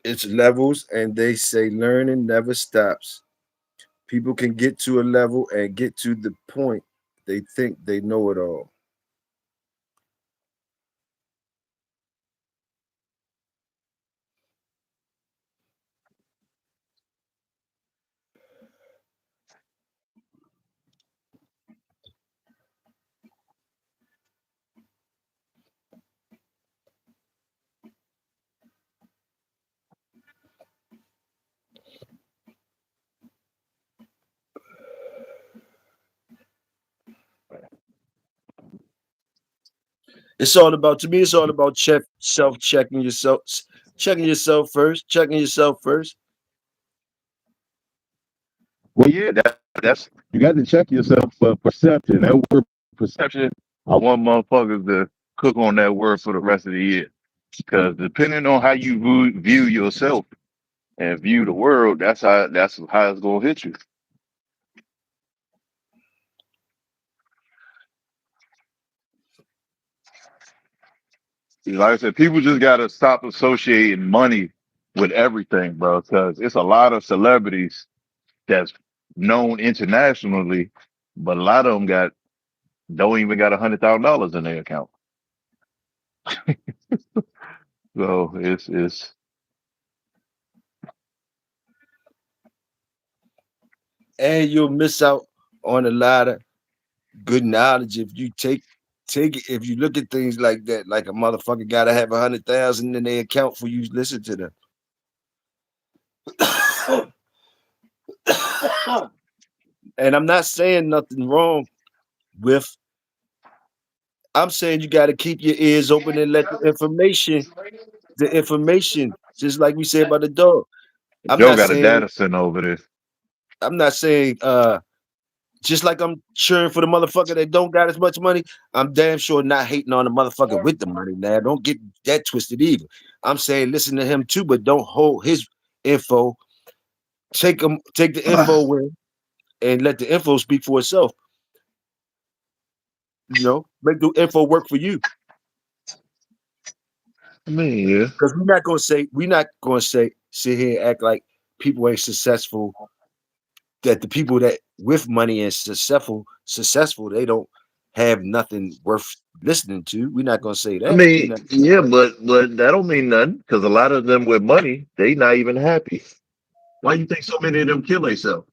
It's levels, and they say learning never stops. People can get to a level and get to the point they think they know it all. It's all about to me. It's all about self checking yourself first, checking yourself first. Well, yeah, that's you got to check yourself for perception. That word perception, I want motherfuckers to cook on that word for the rest of the year. Because depending on how you view yourself and view the world, that's how it's gonna hit you. Like I said, people just gotta stop associating money with everything, bro. Because it's a lot of celebrities that's known internationally, but a lot of them got don't even got $100,000 in their account. So it's And you'll miss out on a lot of good knowledge if you take it. If you look at things like that, like a motherfucker gotta have 100,000 in their account for you to listen to them. And I'm not saying nothing wrong with. I'm saying you got to keep your ears open and let the information, just like we said about the dog. I'm Joe not got a saying, data center over there. I'm not saying, just like I'm cheering for the motherfucker that don't got as much money, I'm damn sure not hating on the motherfucker with the money. Now, don't get that twisted either. I'm saying listen to him too, but don't hold his info. Take the info with and let the info speak for itself. Make the info work for you. I mean, yeah. Because we're not gonna say sit here and act like people ain't successful, that the people that with money and successful, they don't have nothing worth listening to. We're not gonna say I that. mean, yeah, but that don't mean nothing because a lot of them with money, they not even happy. Why you think so many of them kill themselves?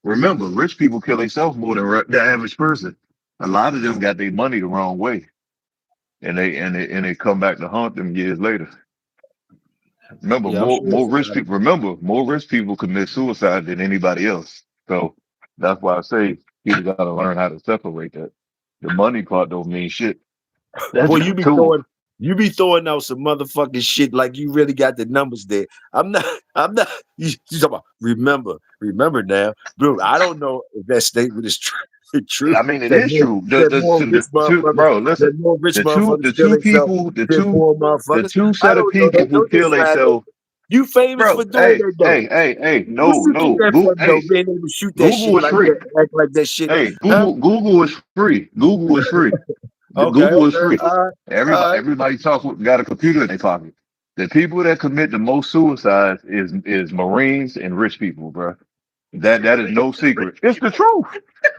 Remember, rich people kill themselves more than the average person. A lot of them got their money the wrong way, and they come back to haunt them years later. Remember, Yeah, I'm more sure it's more a rich lot of people. Remember, more rich people commit suicide than anybody else. So that's why I say people got to learn how to separate that. The money part don't mean shit. That's boy, just a tool. you be throwing out some motherfucking shit like you really got the numbers there. I'm not, I'm not, you talking about remember now, bro. I don't know if that statement is true. True I mean, it that is true. more rich The two, motherfuckers, bro, listen. that more rich The motherfuckers kill two themselves people, than poor the motherfuckers. two I set of don't know people that. who Don't kill decide that. themselves, You famous bro. for doing that though. What No, you think no. that Google, for though? Being able to shoot that Google shit is like free. that, act like that shit, Hey, huh? Google is free. Google is free. Okay, Google is okay, free. all right. Everybody got a computer in their pocket. The people that commit the most suicides is Marines and rich people, bro. That is no secret. It's the truth.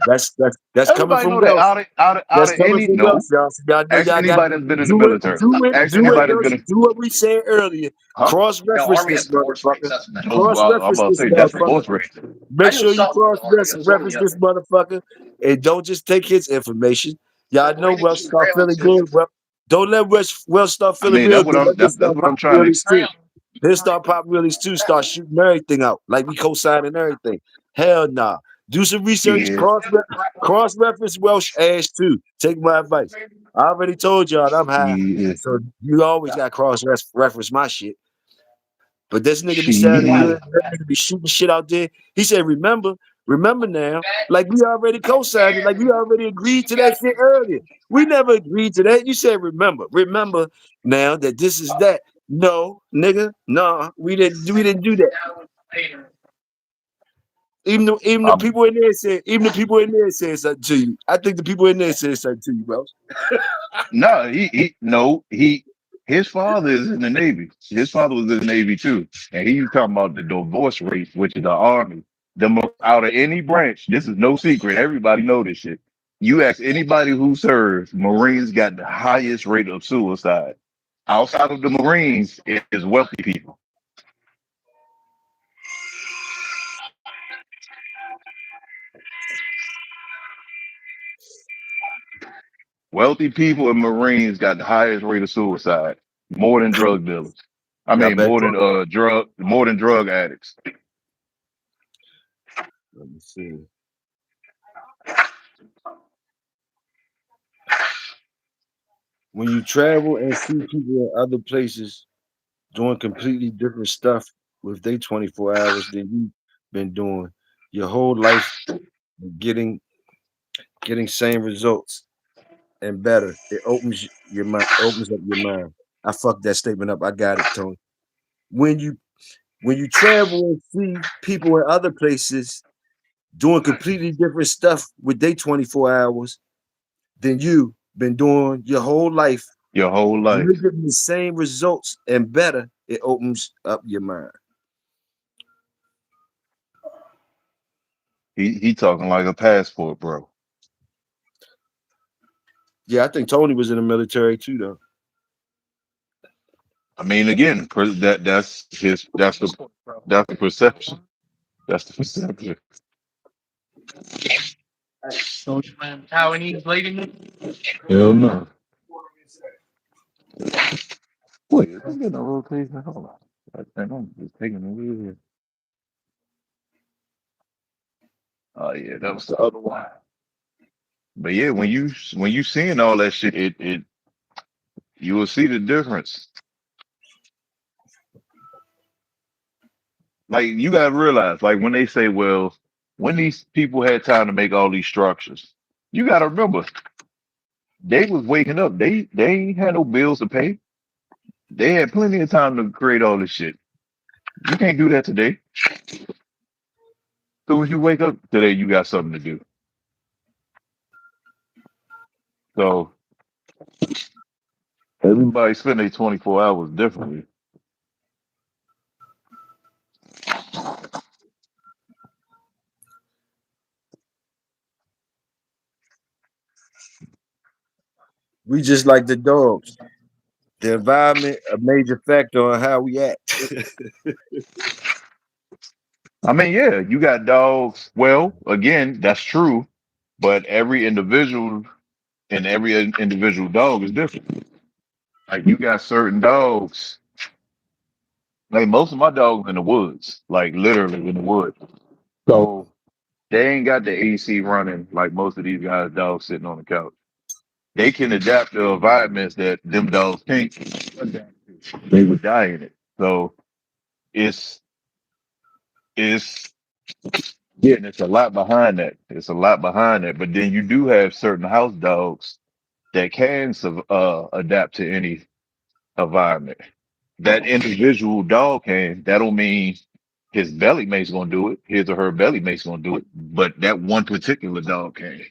That's coming Everybody from know that wealth. out That's of coming any from no. us, y'all. So y'all know Ask y'all got anybody that's been in the do it, military. do it, Ask do it, anybody that's been do what we said earlier. huh? Cross reference this motherfucker. No, Cross well, I'm reference about to this say that's motherfucker. sports race. Make sure you reference this motherfucker, and don't just take his information. Y'all know Welsh start feeling good. Well, don't let Welsh start I feeling mean, real good. Let him that's start what I'm popping trying to. wheelies too. He'll start popping wheelies too. Start shooting everything out like we co-signing everything. Hell nah. Do some research. Yeah, Cross reference Welsh ass too. Take my advice. I already told y'all I'm high, yeah, so you always got cross reference my shit. But this nigga be sounding shit. good. That nigga be shooting shit out there. He said, remember now. Like we already co-signed it. Like we already agreed to that shit earlier. We never agreed to that. You said, remember now that this is that. No, nigga, nah, we didn't do that. Even the Um, people in there said something to you. I think the people in there said something to you, bro. no, no, his father is in the Navy. His father was in the Navy too, and he was talking about the divorce rate, which is the Army. The most out of any branch, this is no secret. Everybody know this shit. You ask anybody who serves, Marines got the highest rate of suicide. Outside of the Marines, it is wealthy people. Wealthy people and Marines got the highest rate of suicide, more than drug dealers. I Y'all mean, better talk. more than drug addicts. Let me see. When you travel and see people in other places doing completely different stuff with their 24 hours than you've been doing your whole life, getting getting same results and better. It opens your mind, opens up your mind. I fucked that statement up. I got it, Tony. When you when you travel and see people in other places doing completely different stuff with their 24 hours than you been doing your whole life, Your whole and you're life. getting the same results and better, it opens up your mind. He talking like a passport, bro. Yeah, I think Tony was in the military too, though. I mean, again, that's the perception. That's the perception. So you man, Taiwanese lady nigga? Hell no. Wait, is this getting a rotation? Hold on. I think I'm just taking the wheel. Oh yeah, that was the other one. But yeah, when you seeing all that shit, it you will see the difference. Like you gotta realize, like when they say, well, when these people had time to make all these structures, you gotta remember they was waking up. They ain't had no bills to pay. They had plenty of time to create all this shit. You can't do that today. So as you wake up today, you got something to do. So everybody spend their 24 hours differently. We just like the dogs. The environment a major factor on how we act. I mean, yeah, you got dogs. Well, again, that's true, but every individual and every individual dog is different. Like you got certain dogs. Like most of my dogs in the woods, like literally in the woods. So they ain't got the AC running like most of these guys' dogs sitting on the couch. They can adapt to environments that them dogs can't adapt to. They would die in it. So it's it's yeah, and it's a lot behind that. It's a lot behind that. But then you do have certain house dogs that can adapt to any environment. That individual dog can. That don't mean his belly mate's gonna do it. His or her belly mate's gonna do it. But that one particular dog can.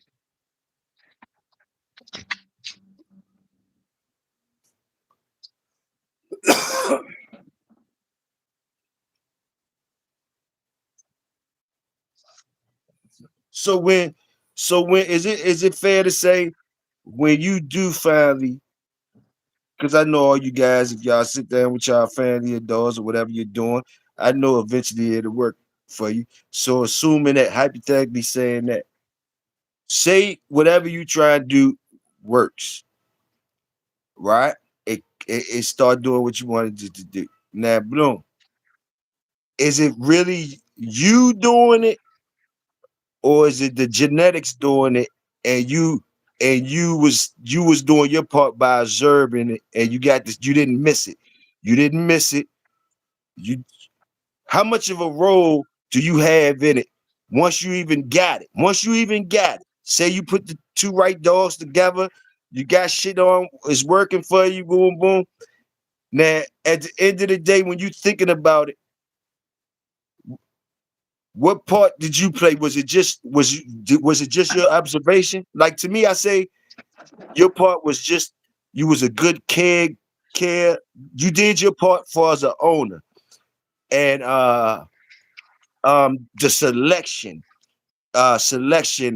so when when is it fair to say when you do finally, because I know all you guys, if y'all sit down with y'all family or dogs or whatever you're doing, I know eventually it'll work for you. So assuming that, hypothetically saying that, say whatever you try and do works, right? It start doing what you wanted it to do. Now, Bloom, is it really you doing it, or is it the genetics doing it, and you was doing your part by observing it, and you got this, you didn't miss it. You didn't miss it. You How much of a role do you have in it once you even got it? Once you even got it, say you put the two right dogs together, you got shit on, it's working for you, boom, boom. Now, at the end of the day, when you thinking about it, what part did you play? Was it just your observation? Like to me, I say your part was just you was a good care. You did your part for as an owner, and the selection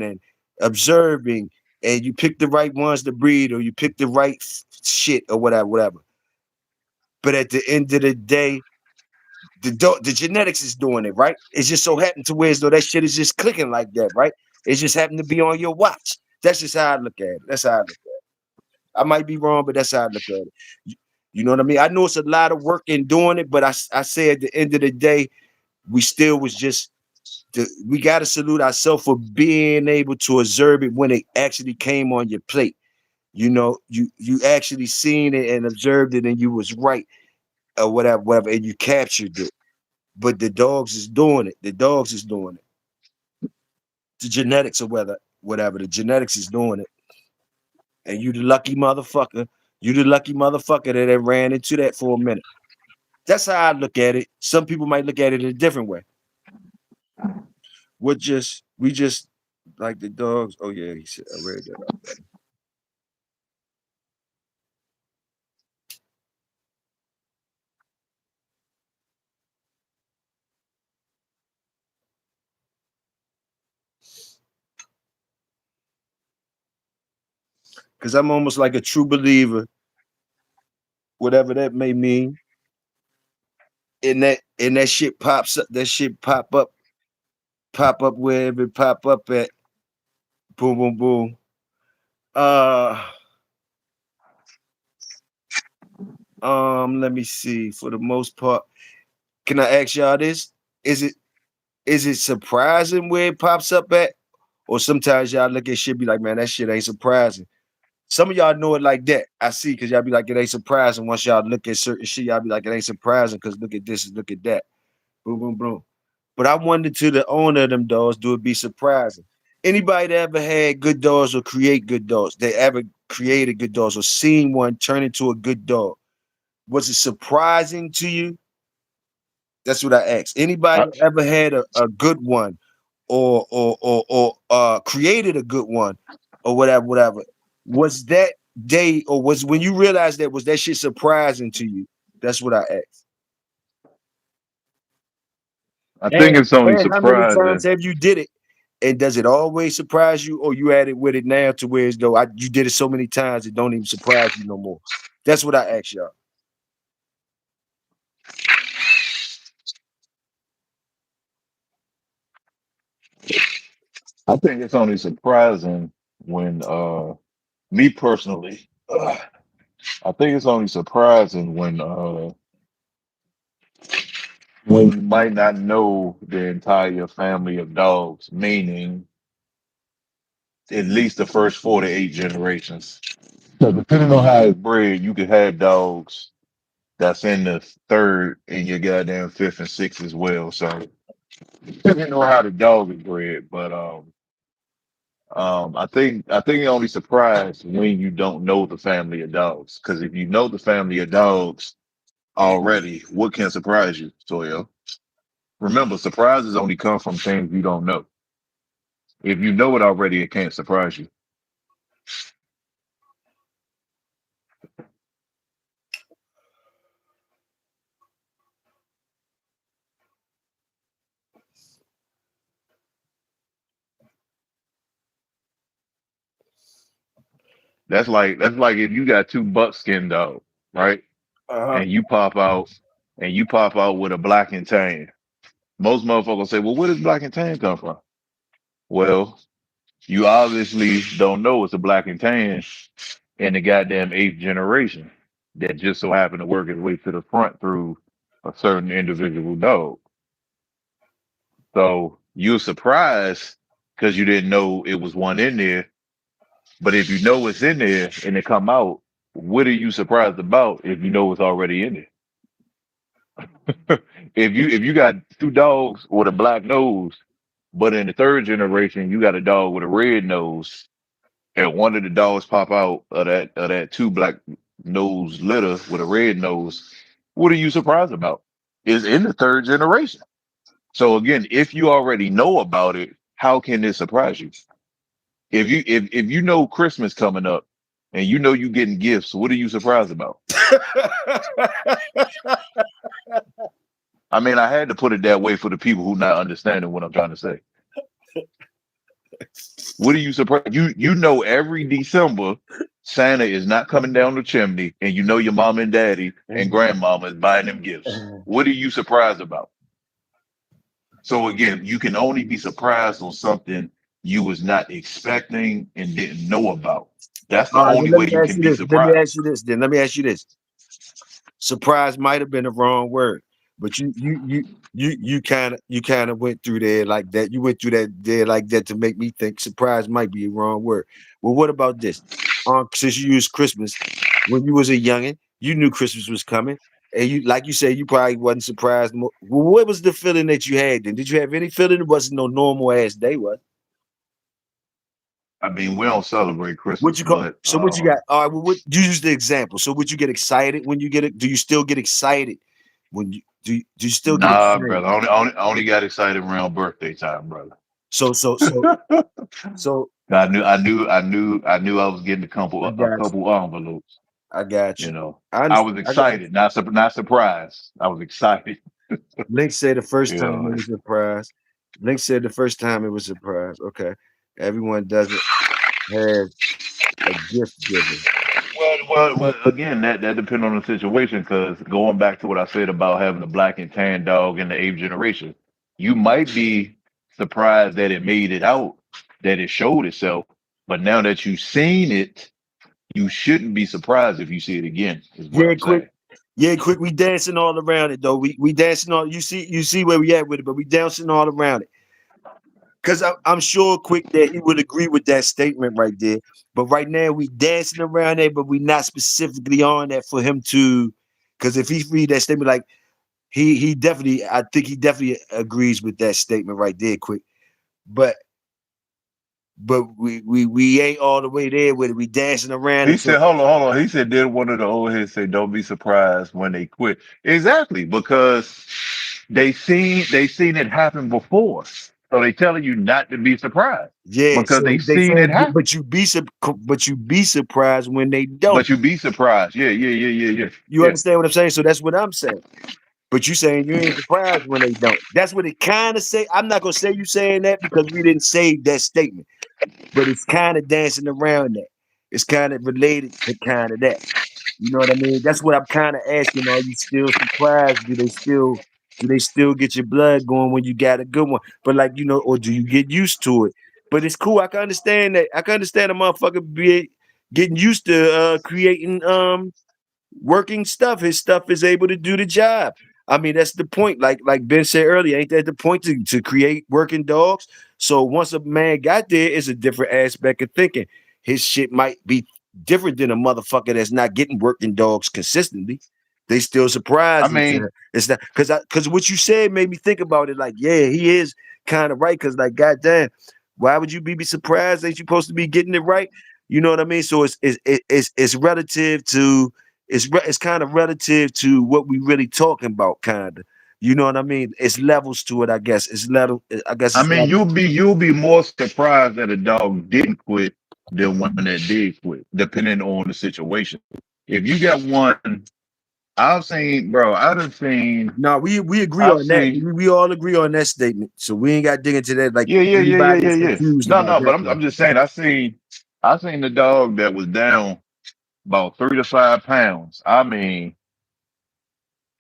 and observing, and you pick the right ones to breed, or you pick the right shit or whatever, whatever. But at the end of the day, the genetics is doing it, right? It just so happened to where as though that shit is just clicking like that, right? It just happened to be on your watch. That's just how I look at it. That's how I look at it. I might be wrong, but that's how I look at it. You know what I mean? I know it's a lot of work in doing it, but I say at the end of the day, we still was just we got to salute ourselves for being able to observe it when it actually came on your plate. You know, you actually seen it and observed it, and you was right or whatever, whatever, and you captured it. But the dogs is doing it. The dogs is doing it. The genetics or whatever. The genetics is doing it. And you the lucky motherfucker. You the lucky motherfucker that ran into that for a minute. That's how I look at it. Some people might look at it a different way. We just like the dogs. Oh yeah, he said I read that. Because I'm almost like a true believer, whatever that may mean. And that shit pops up, that shit pop up wherever it pop up at. Boom, boom, boom. Uh let me see. For the most part, Can I ask y'all this? Is it surprising where it pops up at? Or sometimes y'all look at shit be like, man, that shit ain't surprising. Some of y'all know it like that. I see, because y'all be like, it ain't surprising. Once y'all look at certain shit, y'all be like, it ain't surprising because look at this and look at that. Boom, boom, boom. But I wonder to the owner of them dogs, do it be surprising? Anybody that ever had good dogs or create good dogs, they ever created good dogs or seen one turn into a good dog, was it surprising to you? That's what I asked. Anybody I, that ever had a good one or created a good one or whatever, was that day or was when you realized that, was that shit surprising to you? That's what I asked. I think And it's only how many times surprising. have you did it? And does it always surprise you, or you at it with it now to where as though you did it so many times it don't even surprise you no more? That's what I asked y'all. I think it's only surprising when me personally, I think it's only surprising when you might not know the entire family of dogs, meaning at least the first 4 to 8 generations. So depending on how it's bred, you could have dogs that's in the third and your goddamn fifth and sixth as well. So depending on how the dog is bred, but I think it only surprised when you don't know the family of dogs. Because if you know the family of dogs already, what can surprise you, Toyo? Remember, surprises only come from things you don't know. If you know it already, it can't surprise you. That's like if you got two buckskin dogs, right? Uh-huh. And you pop out with a black and tan. Most motherfuckers say, well, where does black and tan come from? Well, you obviously don't know it's a black and tan in the goddamn eighth generation that just so happened to work its way to the front through a certain individual dog. So you're surprised because you didn't know it was one in there. But if you know it's in there and it come out, what are you surprised about if you know it's already in there? If you got two dogs with a black nose, but in the third generation you got a dog with a red nose, and one of the dogs pop out of that two black nose litter with a red nose, what are you surprised about? It's in the third generation. So again, if you already know about it, how can it surprise you? If you know Christmas coming up and you know you getting gifts, what are you surprised about? I mean, I had to put it that way for the people who not understanding what I'm trying to say. What are you surprised? You know every December Santa is not coming down the chimney, and you know your mom and daddy and grandmama is buying them gifts. What are you surprised about? So again, you can only be surprised on something you was not expecting and didn't know about. That's the All right, well, only let way me you ask can you be this. Let me ask surprised. you this. Then let me ask you this. Surprise might have been the wrong word, but you kind of went through there like that. You went through that there like that to make me think surprise might be a wrong word. Well, what about this? Since you used Christmas when you was a youngin, you knew Christmas was coming, and you like you said you probably wasn't surprised. Well, what was the feeling that you had then? Did you have any feeling? It wasn't no normal ass day, was? I mean, we don't celebrate What Christmas, you call? but So what you got? All right. Well, what you use the example? So would you get excited when you get it? Do you still get excited when you do? You still get nah, excited? brother. I only got excited around birthday time, brother. So so so so I knew I was getting a couple I a got you. couple envelopes. I got You you. know, I I understand. was I got you. excited, not surprised. I was excited. Link said the first You time it know, was a surprise. Link said the first time it was a surprise. Okay. Everyone doesn't have a gift giver. well, again, that depends on the situation. Because going back to what I said about having a black and tan dog in the eighth generation, you might be surprised that it made it out, that it showed itself. But now that you've seen it, you shouldn't be surprised if you see it again. Is what Yeah, I'm quick. saying. Yeah, quick. We dancing all around it though. We dancing all. You see where we at with it, but we dancing all around it. Cause I'm sure quick that he would agree with that statement right there. But right now we dancing around it, but we not specifically on that for him to. Cause if he read that statement, like he definitely, I think he definitely agrees with that statement right there, quick. But we ain't all the way there with it. We dancing around He it. said, So hold on. He said, then one of the old heads said, don't be surprised when they quit. Exactly, because they seen it happen before. So they telling you not to be surprised yeah, because so they they seen it saying, happen. but you be surprised when they don't. But you be surprised. Yeah, yeah, yeah, yeah, yeah. You Yeah. understand what I'm saying? So that's what I'm saying. But you saying you ain't surprised when they don't. That's what it kind of say. I'm not gonna say you saying that because we didn't say that statement, but it's kind of dancing around that. It's kind of related to kind of that. You know what I mean? That's what I'm kind of asking. Are you still surprised? Do they still get your blood going when you got a good one? But like or do you get used to it? But it's cool. I can understand that. I can understand a motherfucker be getting used to creating working stuff. His stuff is able to do the job. I mean, that's the point. Like Ben said earlier, ain't that the point to create working dogs? So once a man got there, it's a different aspect of thinking. His shit might be different than a motherfucker that's not getting working dogs consistently. They still I surprising to mean, her. It's not because what you said made me think about it. Like, yeah, he is kind of right. Cause like, goddamn, why would you be surprised? Ain't you supposed to be getting it right? You know what I mean? So it's relative to it's kind of relative to what we really talking about, kind of. You know what I mean? It's levels to it, I guess. It's level. I guess I it's mean, level. you'll be more surprised that a dog didn't quit than one that did quit, depending on the situation. If you got one, I've seen, bro, No, we agree I've on that. seen, We all agree on that statement. So we ain't got to dig into that. Like yeah, yeah, yeah, yeah, everybody yeah, is yeah. confused No, about no, that. but I'm, Though. I'm just saying, I seen the dog that was down about 3 to 5 pounds. I mean,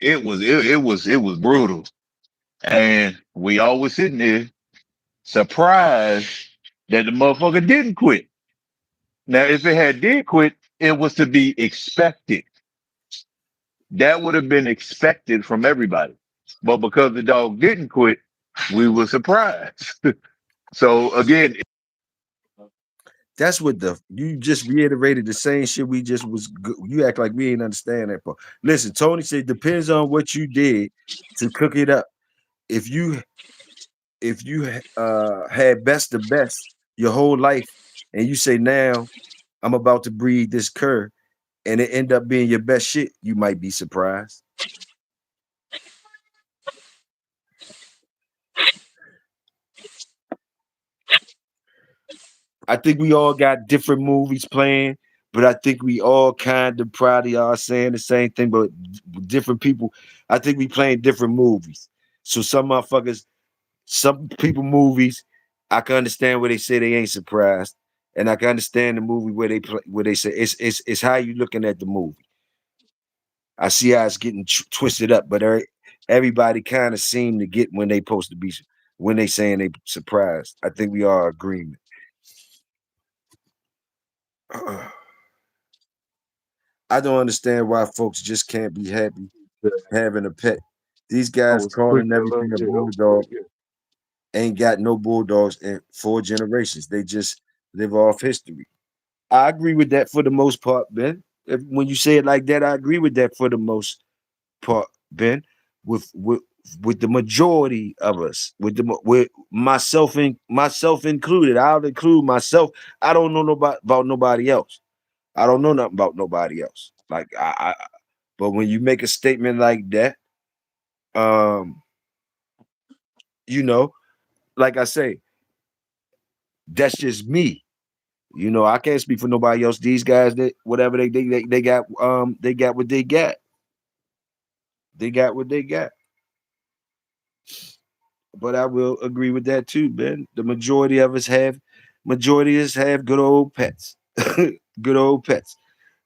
it was brutal, and we all was sitting there surprised that the motherfucker didn't quit. Now, if it had did quit, it was to be expected. That would have been expected from everybody. But because the dog didn't quit, we were surprised. So again, That's what the you just reiterated the same shit we just was. You act like we ain't understand that part. Listen, Tony said depends on what you did to cook it up. If you had best of best your whole life, and you say now I'm about to breed this cur, and it end up being your best shit, you might be surprised. I think we all got different movies playing, but I think we all kind of probably are saying the same thing, but different people. I think we playing different movies. So some motherfuckers, some people movies, I can understand where they say they ain't surprised, and I can understand the movie where they play, where they say it's how you looking at the movie. I see how it's getting twisted up, but everybody kind of seem to get when they supposed to be when they saying they surprised. I think we are agreement. I don't understand why folks just can't be happy having a pet. These I guys was quick, calling KILLA. everything a Yeah, that was quick. bulldog Yeah. ain't got no bulldogs in 4 generations. They just live off history. I agree with that for the most part, Ben. When you say it like that, I agree with that for the most part, Ben. With the majority of us, with myself included, I'll include myself. I don't know about nobody else. I don't know nothing about nobody else. Like but when you make a statement like that, um, you know, like I say, that's just me. I can't speak for nobody else. These guys that whatever they got, they got what they got. They got what they got. But I will agree with that too, Ben. The majority of us have good old pets. Good old pets.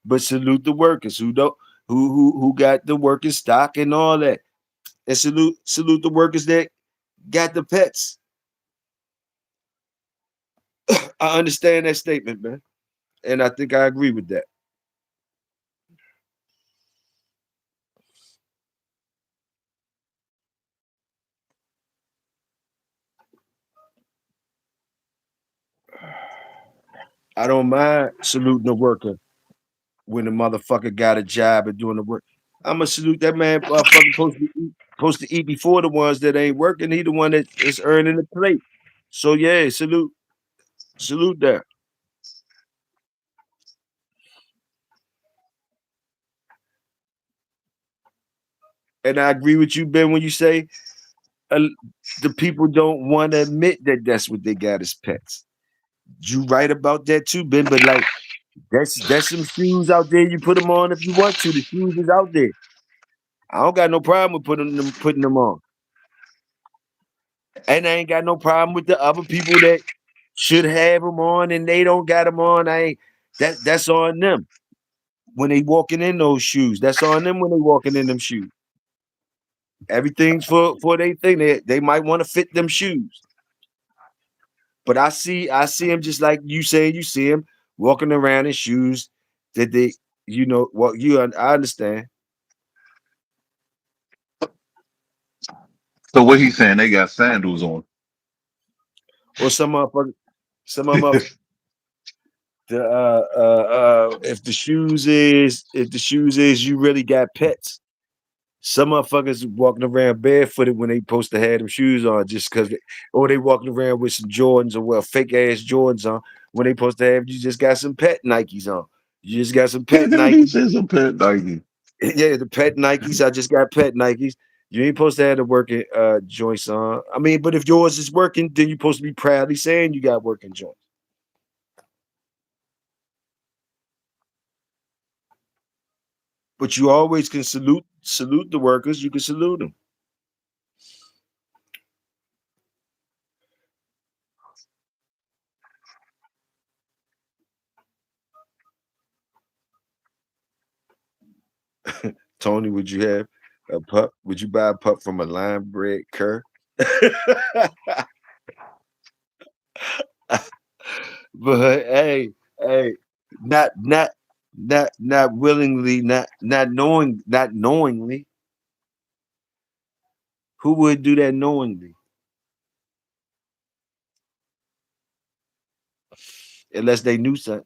But salute the workers who don't who got the working stock and all that. And salute the workers that got the pets. I understand that statement, man. And I think I agree with that. I don't mind saluting a worker when the motherfucker got a job and doing the work. I'ma salute that man. Motherfucker supposed to eat before the ones that ain't working. He the one that's earning the plate. So yeah, salute that. And I agree with you, Ben, when you say uh, the people don't want to admit that that's what they got as pets. You right about that too, Ben. But like that's some shoes out there. You put them on if you want to. The shoes is out there. I don't got no problem with putting them on, and I ain't got no problem with the other people that should have them on and they don't got them on. I ain't that's on them when they walking in those shoes. That's on them when they walking in them shoes. Everything's for they thing. They might want to fit them shoes. But I see him just like you saying you see him walking around in shoes that they I understand. So what he's saying, they got sandals on. Or some of them the if the shoes is you really got pets. Some motherfuckers walking around barefooted when they supposed to have them shoes on just because or they walking around with some Jordans or well fake ass Jordans on when they supposed to have you just got some pet Nikes on. You just got some pet He Nikes. says some pet Nike. Yeah, the pet Nikes. I just got pet Nikes. You ain't supposed to have the working joints on. I mean, but if yours is working, then you're supposed to be proudly saying you got working joints. But you always can salute the workers. You can salute them. Tony, would you have a pup? Would you buy a pup from a line bred cur? But hey, not willingly, not knowingly. Who would do that knowingly? Unless they knew something.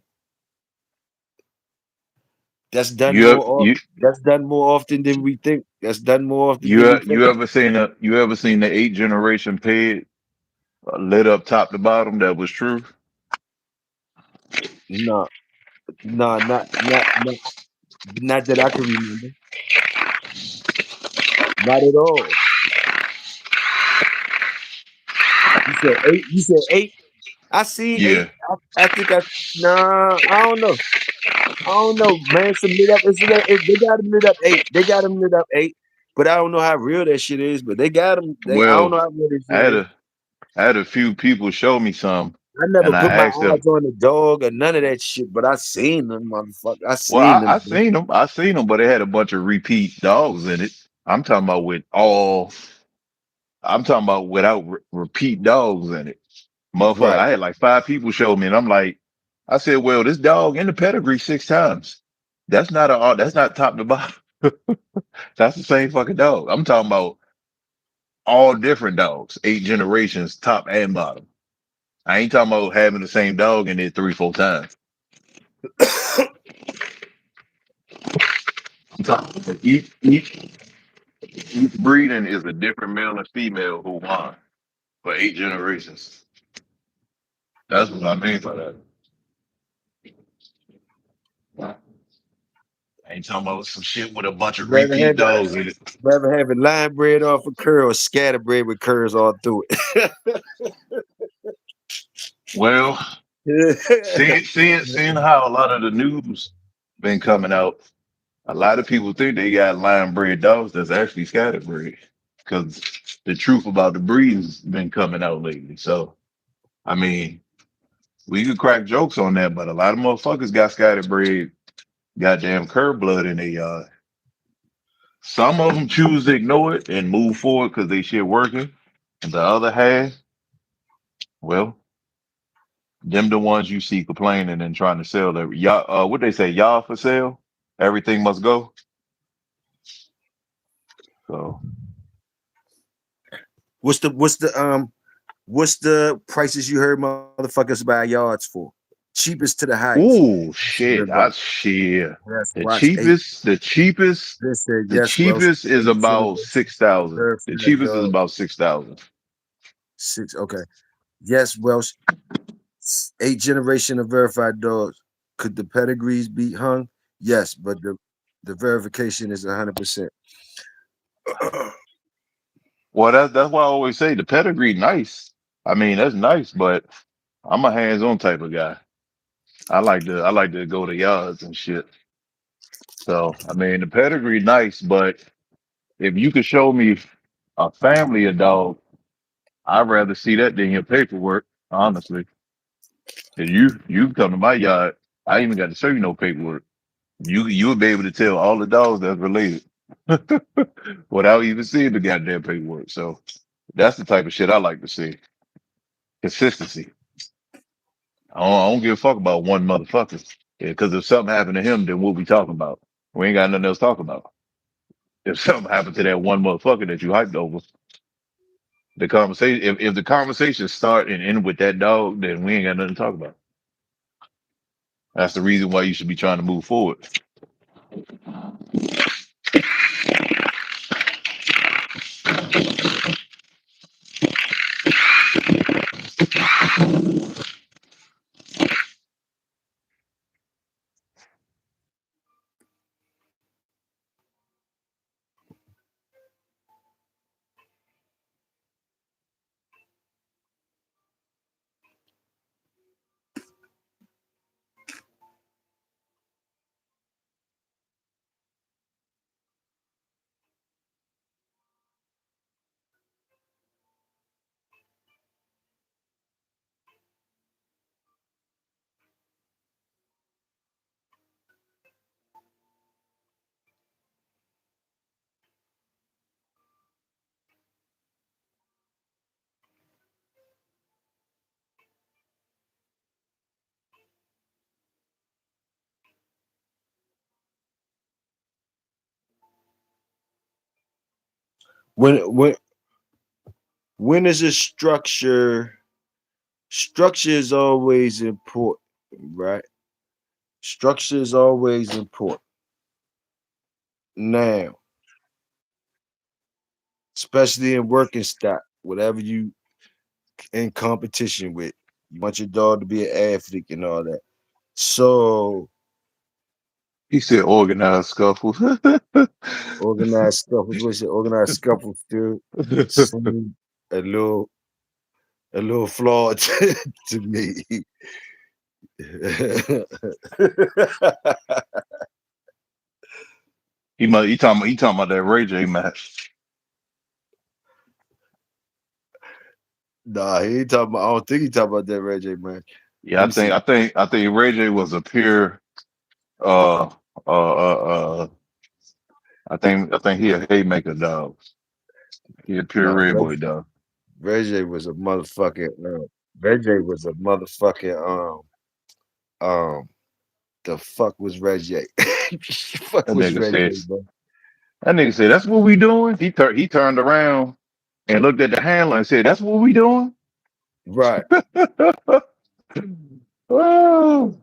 That's done You more ever, often. That's done more often than we think. That's done more often than we think. you ever seen the 8th generation pig lit up top to bottom? That was true. No, no, not that I can remember. Not at all. You said eight. You said eight. I seen Yeah. eight. I think I nah. I don't know. I don't know, man. Some lit up. They got them lit up eight. They got them lit up eight. But I don't know how real that shit is. But they got them. I don't Well, know how real that I shit had is. a few people show me some, I never and put my I asked them. eyes on the dog or none of that shit. But I seen them, motherfucker. I Well, seen them. I seen them, but they had a bunch of repeat dogs in it. I'm talking about with all. I'm talking about without repeat dogs in it. Motherfucker, Right. I had like 5 people show me, and I'm like, I said, well, this dog in the pedigree 6 times. That's not top to bottom. That's the same fucking dog. I'm talking about all different dogs, 8 generations, top and bottom. I ain't talking about having the same dog in it 3, 4 times. I'm talking about each breeding is a different male and female who won for 8 generations. That's what I mean by that. I ain't talking about some shit with a bunch of Rather repeat have it. dogs in it. Rather have it line bred off a cur or scatter bred with curs all through Well, it. seeing how a lot of the news been coming out, a lot of people think they got line bred dogs that's actually scatterbred because the truth about the breed's been coming out lately. So, I mean, we could crack jokes on that, but a lot of motherfuckers got scatterbred goddamn cur blood in their yard. Some of them choose to ignore it and move forward because they shit working. And the other half, well, them the ones you see complaining and trying to sell every y'all. What they say, y'all for sale? Everything must go. So What's the prices you heard motherfuckers buy yards for? cheapest to the highest. Ooh, This is shit. I about shit. yes. The Watch eight. cheapest, the cheapest, This said the yes. Welsh cheapest is eight about generation 6,000. The verified cheapest is dog about 6,000. six. Okay. Yes, Welsh eight generation of verified dogs. Could the pedigrees be hung? Yes, but the verification is 100%. Well, that's why I always say the pedigree nice. I mean, that's nice, but I'm a hands-on type of guy. I like to go to yards and shit. So I mean, the pedigree nice, but if you could show me a family of dogs, I'd rather see that than your paperwork, honestly. 'Cause you come to my yard, I ain't even got to show you no paperwork. You would be able to tell all the dogs that's related without even seeing the goddamn paperwork. So that's the type of shit I like to see. Consistency. I don't give a fuck about one motherfucker. Because if something happened to him, then what we talking about? We ain't got nothing else to talk about. If something happened to that one motherfucker that you hyped over, the conversation if the conversation start and end with that dog, then we ain't got nothing to talk about. That's the reason why you should be trying to move forward. when when when is a structure is always important, right? Structure is always important. Now, especially in working stock, whatever you in competition with, you want your dog to be an athlete and all that. So He said organized scuffle. organized stuff. What you say? Organized scuffle still seem a little flawed to me. he talking about that Ray J match. Nah, he ain't talking about. I don't think he talking about that Ray J man. Yeah, Let I me think see. I think I think Ray J was a pure uh uh I think he a haymaker dog. He a pure No, red boy dog. Ray J was a motherfucking. Ray J was a motherfucking. Um. The fuck was Ray J? Fuck That was nigga Ray J, said bro? that nigga said that's what we doing. He turned around and looked at the handler and said, "That's what we doing." Right. Oh,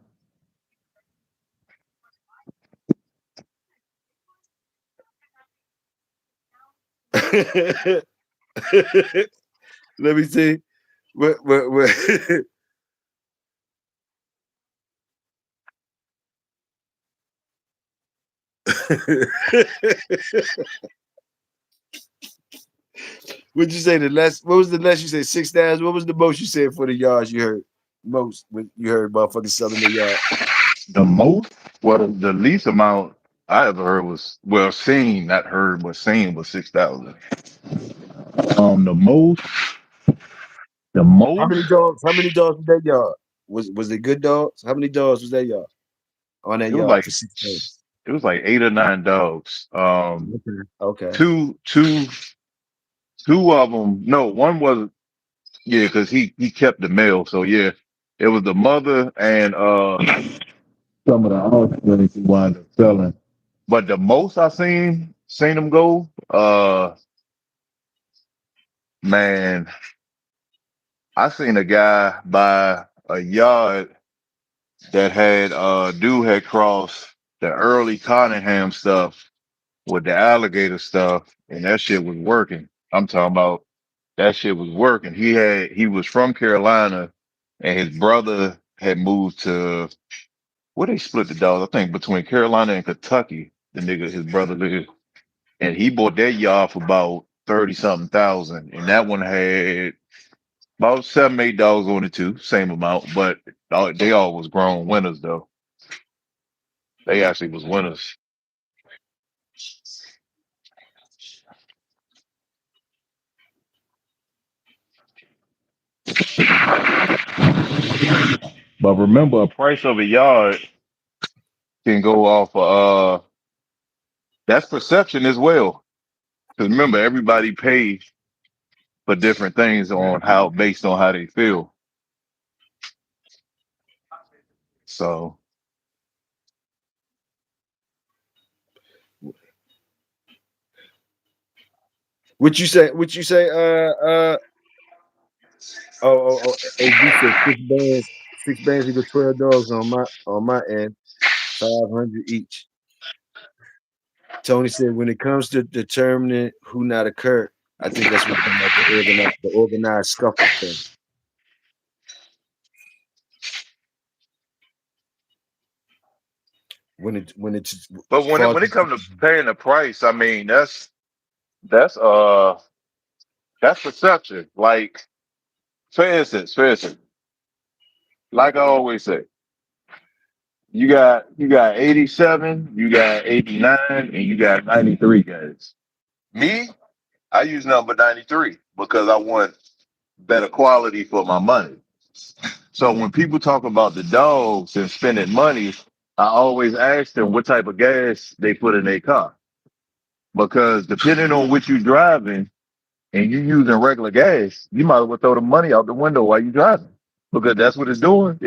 Let me see. What? What'd you say? The less? What was the less you said? 6,000. What was the most you said for the yards you heard? Most when you heard motherfuckers selling the yard. the most, well, the least amount I ever heard was well seen, not heard, but seen was 6,000. The most, the How many most, dogs? How many dogs was that yard? Was it good dogs? How many dogs was that yard on that it was yard like for 6,000? it was like 8 or 9 dogs. Okay. Okay. Two of them. No, one was yeah, because he kept the male. So yeah, it was the mother and some of the offspring he wound up selling. But the most I seen him go, man, I seen a guy buy a yard that had dude had crossed the early Cottenham stuff with the alligator stuff, and that shit was working. I'm talking about that shit was working. He was from Carolina, and his brother had moved to where they split the dogs. I think between Carolina and Kentucky. The nigga, his brother lived, and he bought that yard for about 30 something thousand, and that one had about 7, 8 dogs on it too, same amount, but they all was grown winners though. They actually was winners. But remember, a price of a yard can go off. That's perception as well. Because remember, everybody pays for different things on how based on how they feel. So What you say? What you say? AB said 6 bands. 6 bands equal 12 dogs on my end. 500 each. Tony said when it comes to determining who not occurred, I think that's what about the organized scuffle thing. When it's but far when it comes to paying the price, I mean that's uh that's perception. Like for instance, like I always say, you got 87, you got 89, and you got 93 guys. Me, I use number 93 because I want better quality for my money. So when people talk about the dogs and spending money, I always ask them what type of gas they put in their car. Because depending on what you're driving and you're using regular gas, you might as well throw the money out the window while you're driving. Because that's what it's doing.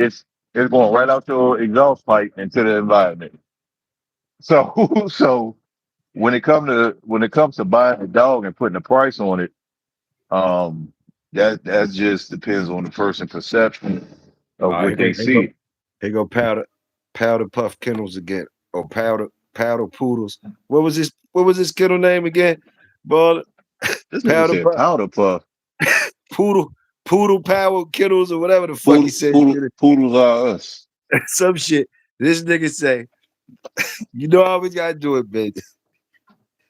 It's going right out your exhaust pipe into the environment. So so when it comes to buying a dog and putting a price on it, um, that just depends on the person's perception of what they see. here go powder puff kennels again. Or powder poodles. What was his kennel name again? Ball This nigga powder said puff powder puff. poodle poodle power kennels or whatever the fuck he said. Poodles are us. Some shit. This nigga say, you know I always gotta do it, bitch.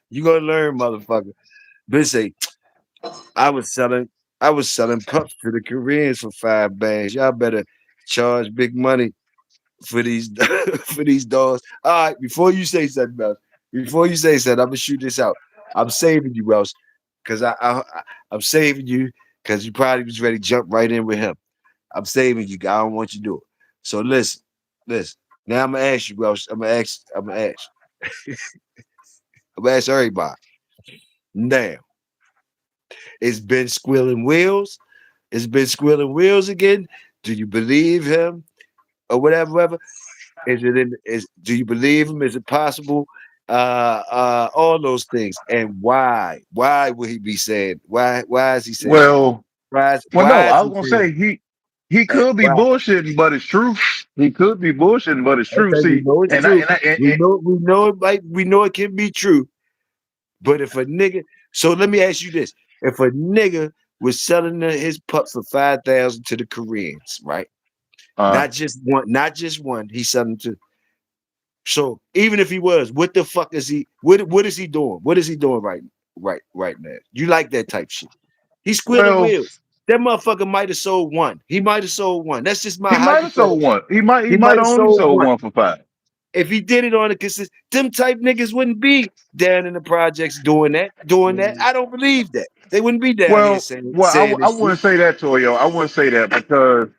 You gonna learn, motherfucker. Bitch say, I was selling pups to the Koreans for 5 bands. Y'all better charge big money for these for these dogs. All right, before you say something else, I'm gonna shoot this out. I'm saving you, Welsh, because I'm saving you because you probably was ready to jump right in with him. I'm saving you. I don't want you to do it. So listen. Now I'm gonna ask you, Welsh. I'm gonna ask everybody. Now, it's been squealing wheels. It's been squealing wheels again. Do you believe him or whatever? Do you believe him? Is it possible? All those things. And why? Why would he be saying? Why is he saying that? Well, no, Why is I he was gonna saying say he that? could be Why? bullshitting, but it's true. He could be bullshitting, but it's true. Okay, we See, know it's and I true. and I We know it like we know it can be true. But if a nigga, so let me ask you this: if a nigga was selling his pup for 5,000 to the Koreans, right? uh, Not just one. He's selling to. So even if he was, what the fuck is he? What is he doing? What is he doing right now? You like that type shit? He's squealing well, wheels. That motherfucker might have sold one. He might have sold one. That's just my he might have sold hypothetical. one. He He might might have have only sold sold one. one for 5. If he did it on a consistent, them type niggas wouldn't be down in the projects doing that. I don't believe that. They wouldn't be down here saying I this shit. wouldn't say that, Toyo. I wouldn't say that because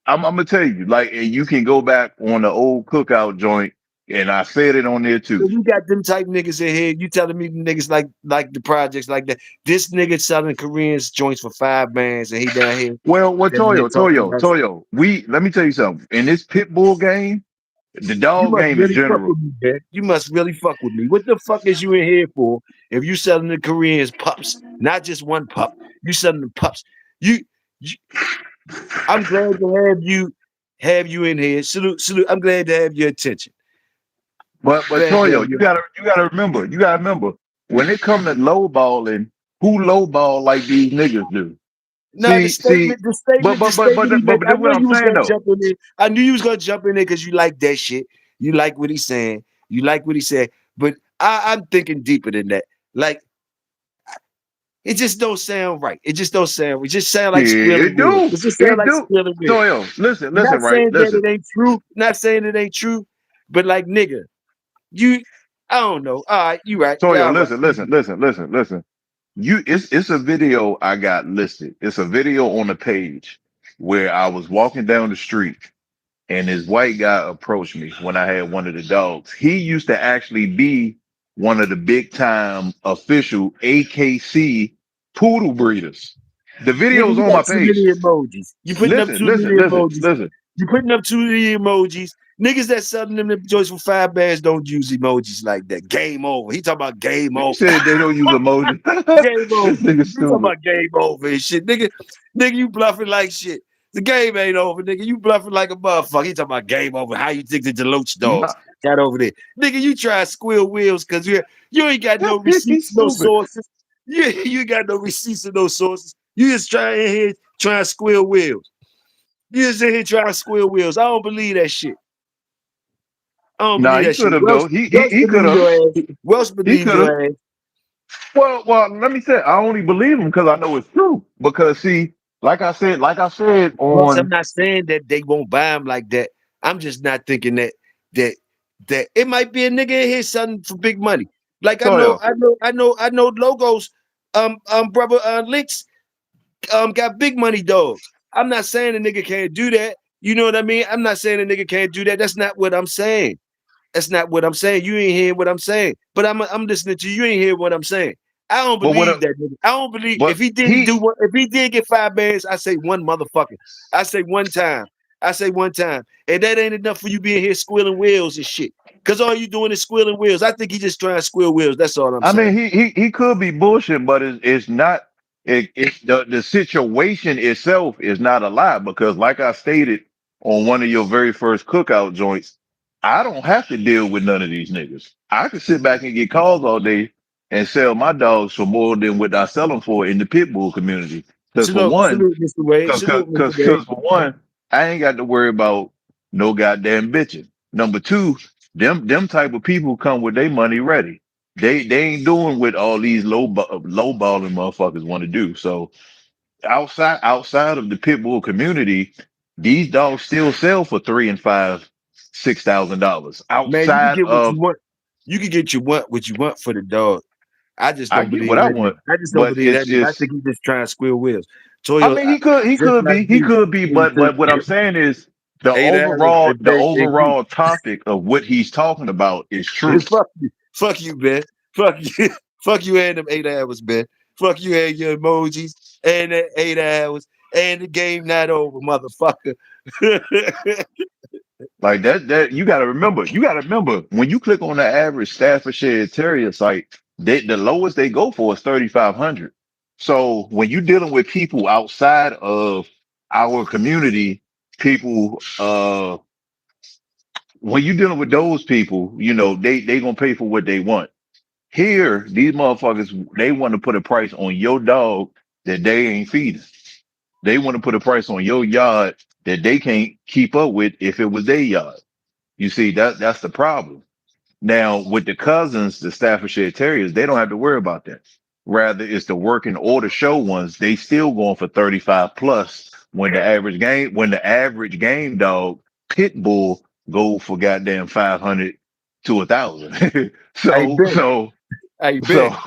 I'm gonna tell you, like, and you can go back on the old cookout joint, and I said it on there too. So we got them type niggas in here. You telling me the niggas like the projects like that. This nigga selling Koreans joints for 5 bands and he down here Well, standing here talking about some, Toyo. Let me tell you something. In this pit bull game, the you dog must game in really fuck with general. me, man. You must really fuck with me. What the fuck is you in here for if you selling the Koreans pups? Not just one pup. You selling the pups. You I'm glad to have you have you in here. Salute. I'm glad to have your attention. But Glad to have Toyo, your you gotta remember when it come to lowballing, who lowball like these niggas do. No, the See, statement, the statement, the statement he made. but I that's know what I'm you was saying gonna though. jump in there. I knew you was gonna jump in there because you like that shit. You like what he's saying. You like what he said. But I'm thinking deeper than that. Like it just don't sound right. It just don't sound. It just sound like squealing It wheels. do, It just sound it like do. squealing wheels. Toyo, listen, Not right? saying that Listen. it ain't true. Not saying it ain't true. But like nigga, you. I don't know. All right, you right. Yeah, Toyo, all right. listen. It's a video I got listed. It's a video on the page where I was walking down the street and this white guy approached me when I had one of the dogs. He used to actually be one of the big time official AKC poodle breeders. The Nigga, video's you on got my too many page. emojis. You putting up too many emojis. Listen. You putting up too many emojis. Niggas that selling them the joints for $5 don't use emojis like that. Game over. He talking about game You over. said they don't use emoji. Game This over. nigga He talking stupid. about game over and shit. Nigga, you bluffing like shit. The game ain't over, nigga. You bluffing like a motherfucker. He talking about game over. How you think the Deloach dogs Nah, got over there? Nigga, you try to squeal wheels because you ain't got no he's receipts, no stupid. sources. You got no receipts and no sources. You just trying in here trying to squeal wheels. You just in here trying to squeal wheels. I don't believe that shit. I don't Nah, believe he that shit. could have though. Welsh He could believe have. your ass. Welsh He believe could have. your ass. Well, let me say, I only believe him because I know it's true. Because see, like I said Welsh, I'm on not saying that they won't buy them like that. I'm just not thinking that that it might be a nigga in here selling for big money. Like Toyo, I know logos. Brother Links got big money dogs. I'm not saying a nigga can't do that. You know what I mean? I'm not saying a nigga can't do that. That's not what I'm saying. That's not what I'm saying. You ain't hearing what I'm saying. But I'm listening to you. You ain't hear what I'm saying. I don't but believe that nigga. I don't believe but if he didn't do he what if he did get $5, I say one motherfucker. I say one time. I say one time. And that ain't enough for you being here squealing wheels and shit. Cause all you doing is squealing wheels. I think he just trying to squeal wheels. That's all I'm I saying. mean, he could be bullshit, but it's not. It's the situation itself is not a lie because, like I stated on one of your very first cookout joints, I don't have to deal with none of these niggas. I can sit back and get calls all day and sell my dogs for more than what I sell them for in the pit bull community. Because for one, Salute, Mr. Wade. Salute, Mr. Wade. cause for one, I ain't got to worry about no goddamn bitching. Number two, them type of people come with their money ready. They ain't doing what all these low balling motherfuckers want to do. So outside of the pit bull community, these dogs still sell for $3 and $5, $6,000. Man, you can Outside get what you of want. You can get what you want for the dog. I just I don't get believe what I that nigga. want, I just don't but believe that nigga. I it's think he just trying to squeal wheels. I Toyo, mean just like he you. could be, but what I'm saying is Eight hours a the day and you. overall topic of what he's talking about is true. Fuck you. Fuck you, man. Fuck you. Fuck you and them 8 hours, man. Fuck you and your emojis and that 8 hours and the game not over, motherfucker. Like that you gotta remember when you click on the average Staffordshire Terrier site, the lowest they go for is 3,500. So when you're dealing with people outside of our community, people when you're dealing with those people, you know, they gonna pay for what they want. Here, these motherfuckers, they want to put a price on your dog that they ain't feeding. They want to put a price on your yard that they can't keep up with if it was their yard. You see, that's the problem. Now, with the cousins, the Staffordshire Terriers, they don't have to worry about that. Rather, it's the working or the show ones. They still going for 35 plus when the average game dog pit bull go for goddamn 500 to 1,000. Hey so Ben. so Hey so Ben.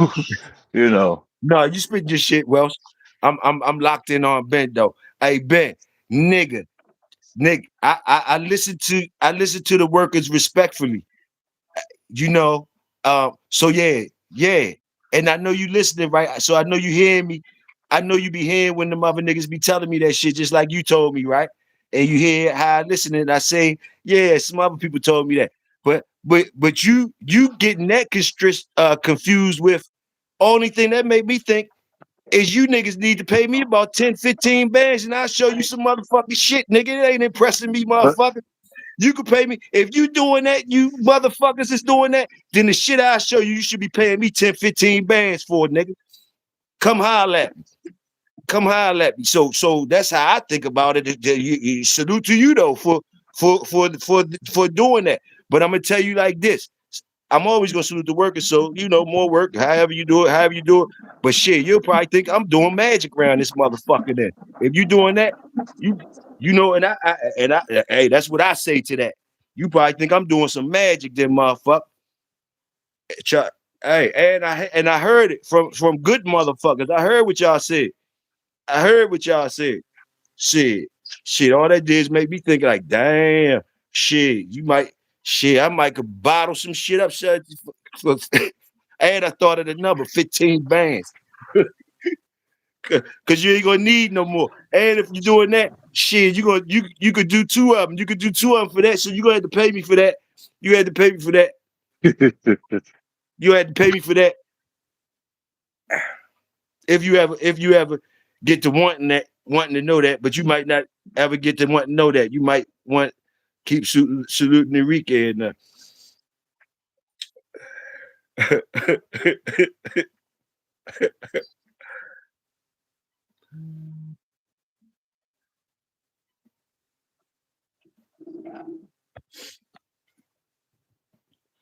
you know, No, you spit your shit, Welsh. I'm locked in on Ben though. Hey Ben, nigga. Nick, I listen to the workers respectfully, you know. So yeah. And I know you listening, right? So I know you hearing me. I know you be hearing when them other niggas be telling me that shit, just like you told me, right? And you hear how I listen and I say, yeah, some other people told me that. But you getting that confused with only thing that made me think is you niggas need to pay me about 10, 15 bands and I'll show you some motherfucking shit, nigga. It ain't impressing me, motherfucker. You can pay me. If you doing that, you motherfuckers is doing that, then the shit I show you, you should be paying me 10, 15 bands for, nigga. Come holler at me. Come holler at me. So that's how I think about it. Salute to you though for doing that. But I'm gonna tell you like this. I'm always gonna salute the workers. So more work, however you do it. But shit, you'll probably think I'm doing magic around this motherfucker. Then if you doing that, you hey, that's what I say to that. You probably think I'm doing some magic, then motherfucker. Hey, and I heard it from good motherfuckers. I heard what y'all said. I heard what y'all said. Shit. All that did is make me think like, damn, shit. I might could bottle some shit up. Shit, and I thought of the number 15 bands. Cause you ain't gonna need no more. And if you're doing that, shit, you could do two of them. You could do two of them for that. So you gonna have to pay me for that. You had to pay me for that. You had to pay me for that. If you ever get to wanting to know that, but you might not ever get to want to know that. You might want keep saluting Enrique and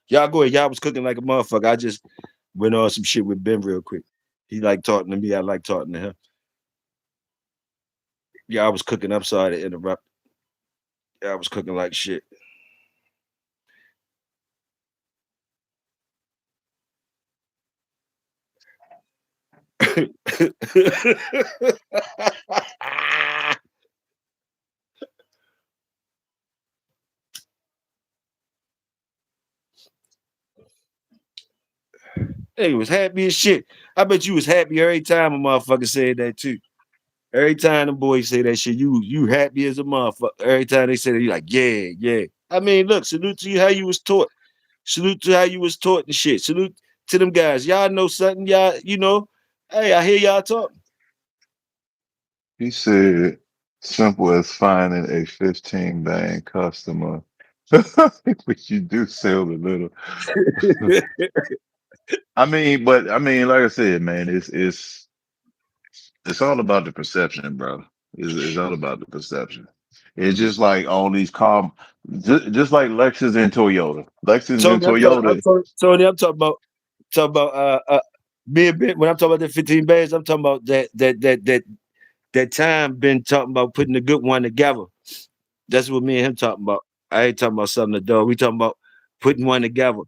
y'all go ahead. Y'all was cooking like a motherfucker. I just went on some shit with Ben real quick. He like talking to me. I like talking to him. Yeah, I was cooking. I'm sorry to interrupt. Yeah, I was cooking like shit. Hey, was happy as shit. I bet you was happy every time a motherfucker said that too. Every time the boys say that shit, you happy as a motherfucker. Every time they say that, you like, yeah, yeah. I mean, look, salute to you how you was taught. Salute to how you was taught and shit. Salute to them guys. Y'all know something, y'all. Hey, I hear y'all talking. He said, simple as finding a 15 band customer. But you do sell a little. Like I said, man, it's all about the perception, bro. It's all about the perception. It's just like all these just like Lexus and Toyota. Lexus and Toyota. Tony, I'm talking about me and Ben. When I'm talking about the 15 bands, I'm talking about that time been talking about putting a good one together. That's what me and him talking about. I ain't talking about something to do. We talking about putting one together.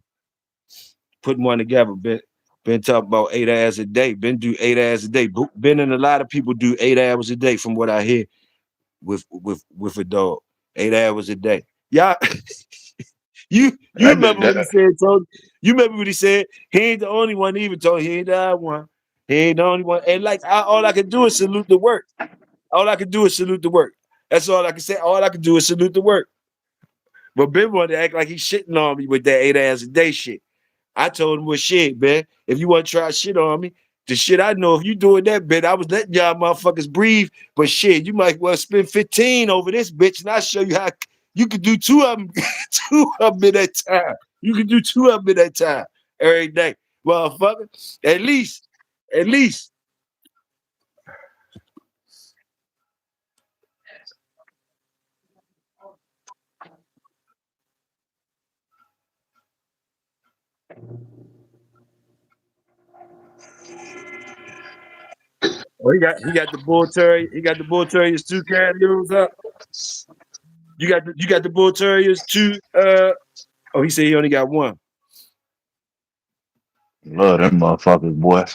Putting one together. Been talking about 8 hours a day. Been do 8 hours a day. Been and a lot of people do 8 hours a day from what I hear with a dog. 8 hours a day. Yeah. you That, remember what he that, said, Tony? You remember what he said? He ain't the only one even told he ain't the only one. He ain't the only one. And like all I can do is salute the work. All I can do is salute the work. That's all I can say. All I can do is salute the work. But Ben wanted to act like he's shitting on me with that 8 hours a day shit. I told him, well, shit, man. If you want to try shit on me, the shit I know, if you doing that, bitch, I was letting y'all motherfuckers breathe. But shit, you might well spend 15 over this bitch, and I'll show you how you could do two of them, two of them in that time. You can do two of them in that time every day. Motherfucker. At least. Oh, he got the bull terriers two carriers up. You got the bull terriers two. Oh, he said he only got one. love them motherfuckers, boy.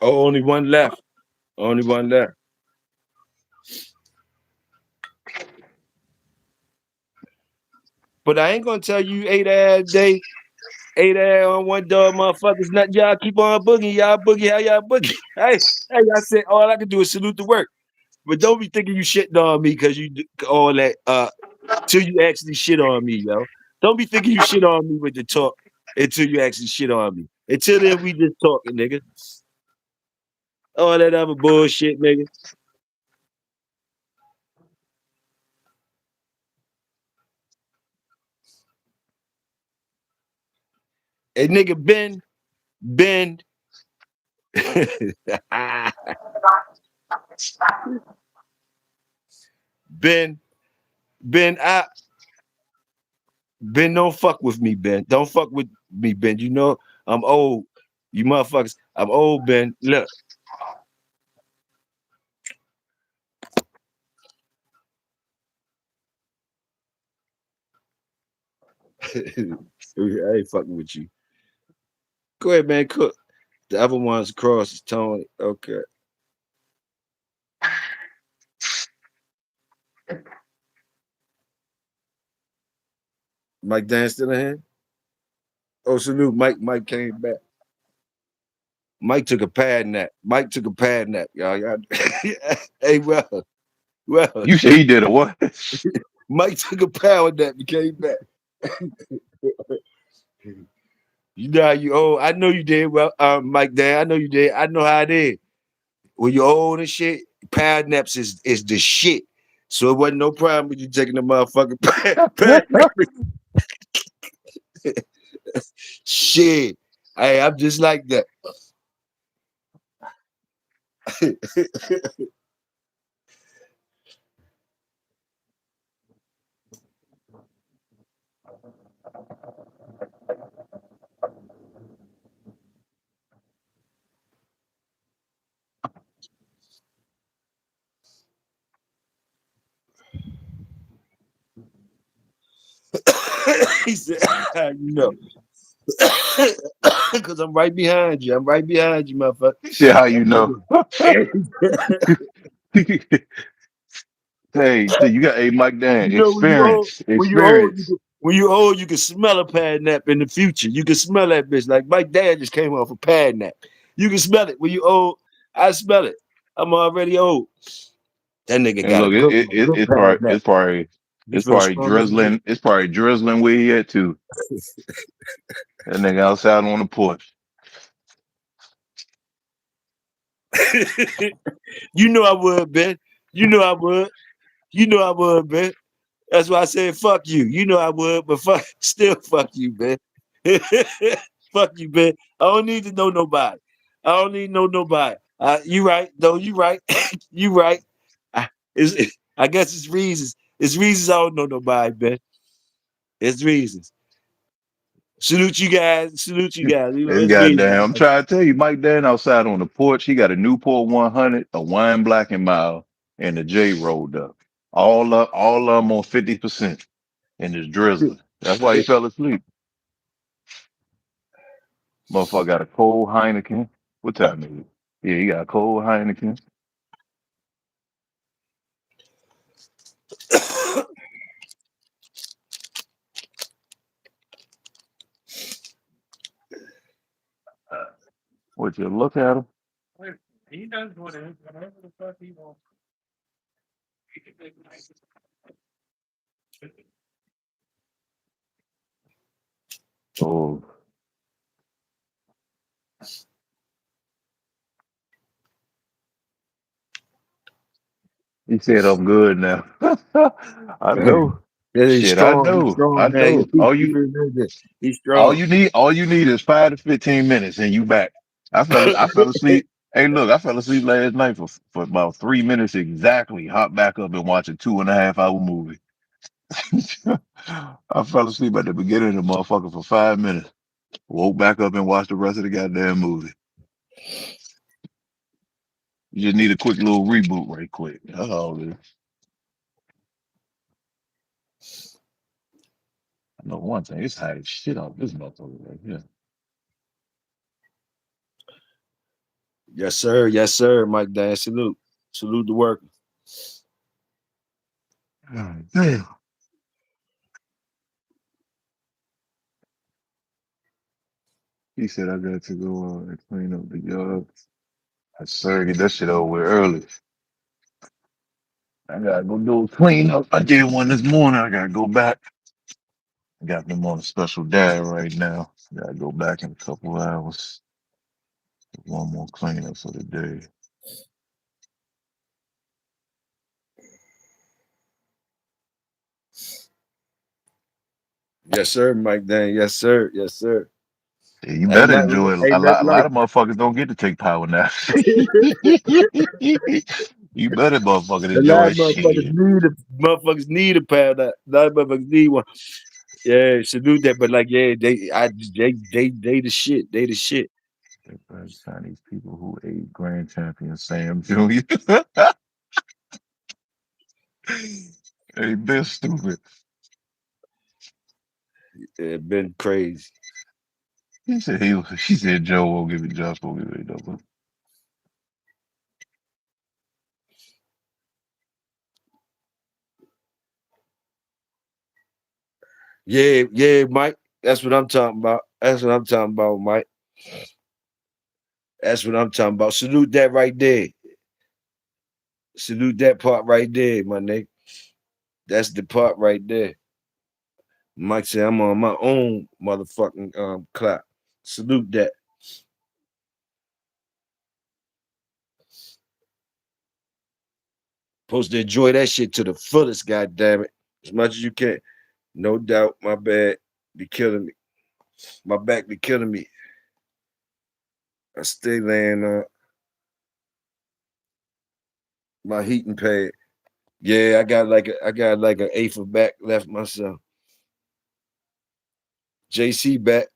Oh, only one left. Only one left. But I ain't gonna tell you 8 hours a day, 8 hours on one dog, motherfuckers. Not y'all keep on boogie, y'all boogie, how y'all boogie. Hey, I said all I can do is salute the work. But don't be thinking you shitting on me because you do all that till you actually shit on me, yo. Don't be thinking you shit on me with the talk until you actually shit on me. Until then, we just talking, nigga. All that other bullshit, nigga. And nigga Ben, Ben, Ben, Ben, don't fuck with me, Ben. Don't fuck with me, Ben. You know I'm old. You motherfuckers, I'm old, Ben. Look. I ain't fucking with you. Go ahead, man. Cook. The other one's across is Tony. Okay. Mike Dan still in here? Oh, salute. Mike came back. Mike took a pad nap. Mike took a pad nap, y'all. Hey, well, You say he did a what? Mike took a power nap and came back. You know how you old. I know you did. Well, Mike Dan, I know you did. I know how it is. When you're old and shit, power naps is the shit. So it wasn't no problem with you taking the motherfucking pad nap. Shit. Hey, I'm just like that. He said, "How you know?" Because I'm right behind you. I'm right behind you, motherfucker. He said, how you know? Nigga. Hey, so you got a Mike Dan You know, when you old, experience, when you old, experience. when you old, you can smell a pad nap in the future. You can smell that bitch. Like my dad just came off a pad nap. You can smell it when you old. I smell it. I'm already old. That nigga And got a look, good one, good pad nap. You it's feel probably strong as a drizzling. It's probably drizzling where he at too. That nigga outside on the porch. bitch. You know I would, Ben. You know I would. You know I would, Ben. That's why I said fuck you. You know I would, but fuck, still fuck you, man. Fuck you, man. I don't need to know nobody. I don't need to know nobody. You right, though. You right. You right. I guess it's reasons. It's reasons I don't know nobody, man. It's reasons. Salute you guys. Salute you guys. You know, It's it's reasons. goddamn. I'm trying to tell you, Mike Dan outside on the porch. He got a Newport 100, a wine black and mild, and a J rolled up. All of them on 50%, and it's drizzling. That's why he fell asleep. Motherfucker got a cold Heineken. What time is it? Yeah, he got a cold Heineken. Would you look at him? He does whatever the fuck he wants. Oh, he said I'm good now. I know. Yeah, he's Shit, I strong. He's know. I strong now. You know. keep it in there. He's strong. All you need is 5 to 15 minutes, and you back. I fell asleep. Hey, look, I fell asleep last night for about 3 minutes exactly. Hop back up and watch a 2.5 hour movie. I fell asleep at the beginning of the motherfucker for 5 minutes. Woke back up and watched the rest of the goddamn movie. You just need a quick little reboot, right quick. That's all it is. I know one thing. It's hot as shit off this motherfucker right here. Yes, sir. Yes, sir. Mike Dan. Salute. Salute the worker. God damn. He said I got to go and clean up the yard. I sir, get that shit over with early. I gotta go do a clean up. I did one this morning. I gotta go back. I got them on a special diet right now. Gotta go back in a couple of hours. One more cleanup for the day. Yes, sir, Mike Dan. Yes, sir. Yes, sir. Yeah, you Ain't better nothing, enjoy it. ain't A nothing lot like of motherfuckers don't get to take power naps. You better motherfucking a enjoy lot of it. Shit. motherfuckers need a pad. A lot of motherfuckers need one. Yeah, salute that. But like, yeah, they the shit. They the shit. Chinese people who ate grand champion Sam Jr. They been stupid. Yeah, been crazy. She said Joe won't give it, Josh won't give it a number. Yeah, yeah, Mike. That's what I'm talking about. That's what I'm talking about, Mike. That's what I'm talking about. Salute that right there. Salute that part right there, my nigga. That's the part right there. Mike said I'm on my own motherfucking clock. Salute that. Supposed to enjoy that shit to the fullest, god damn it. As much as you can. No doubt, my bad. Be killing me. My back be killing me. I stay laying on my heating pad. Yeah, I got like an eighth of back left myself. JC back.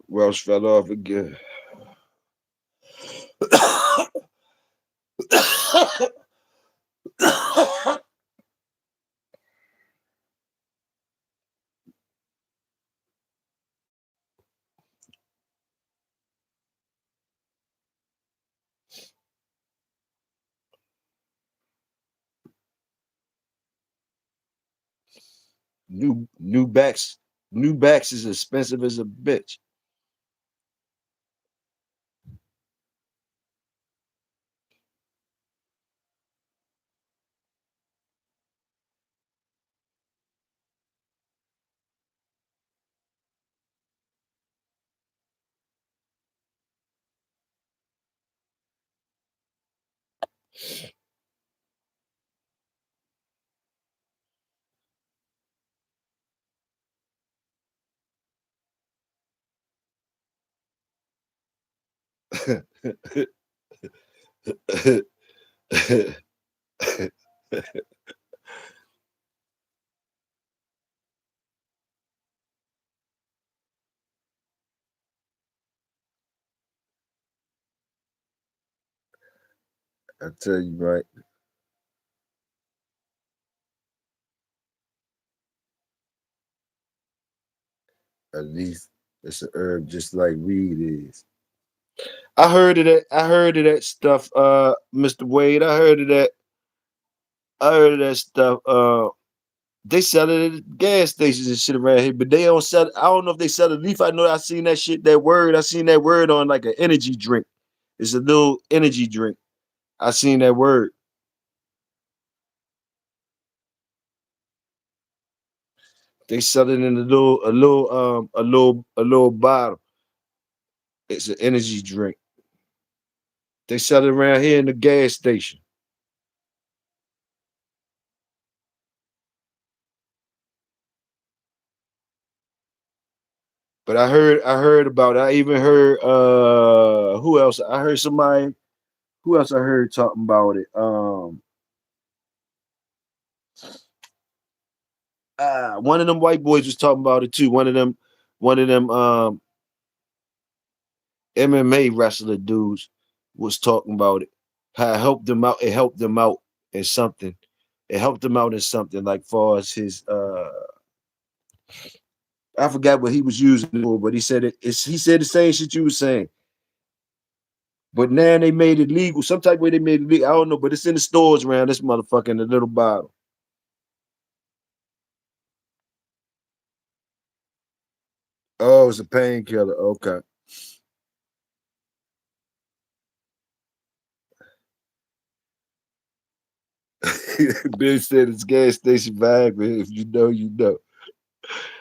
Welsh fell off again. New backs is expensive as a bitch. I tell you, right? At least it's a herb just like weed is. I heard of that. I heard of that stuff, Mr. Wade. I heard of that. I heard of that stuff. They sell it at gas stations and shit around here, but they don't sell it. I don't know if they sell it leaf. I know I seen that shit, that word. I seen that word on like an energy drink. It's a little energy drink. I seen that word. They sell it in a little bottle. It's an energy drink. They sell it around here in the gas station. But I heard about it. I even heard who else? I heard somebody who else I heard talking about it. One of them white boys was talking about it too. One of them MMA wrestler dudes was talking about it. How it helped them out. It helped them out in something. It helped them out in something like far as his I forgot what he was using it for, but he said he said the same shit you were saying. But now they made it legal. Some type of way they made it legal. I don't know, but it's in the stores around this motherfucker in a little bottle. Oh, it's a painkiller. Okay. Ben said it's gas station Viagra. If you know, you know.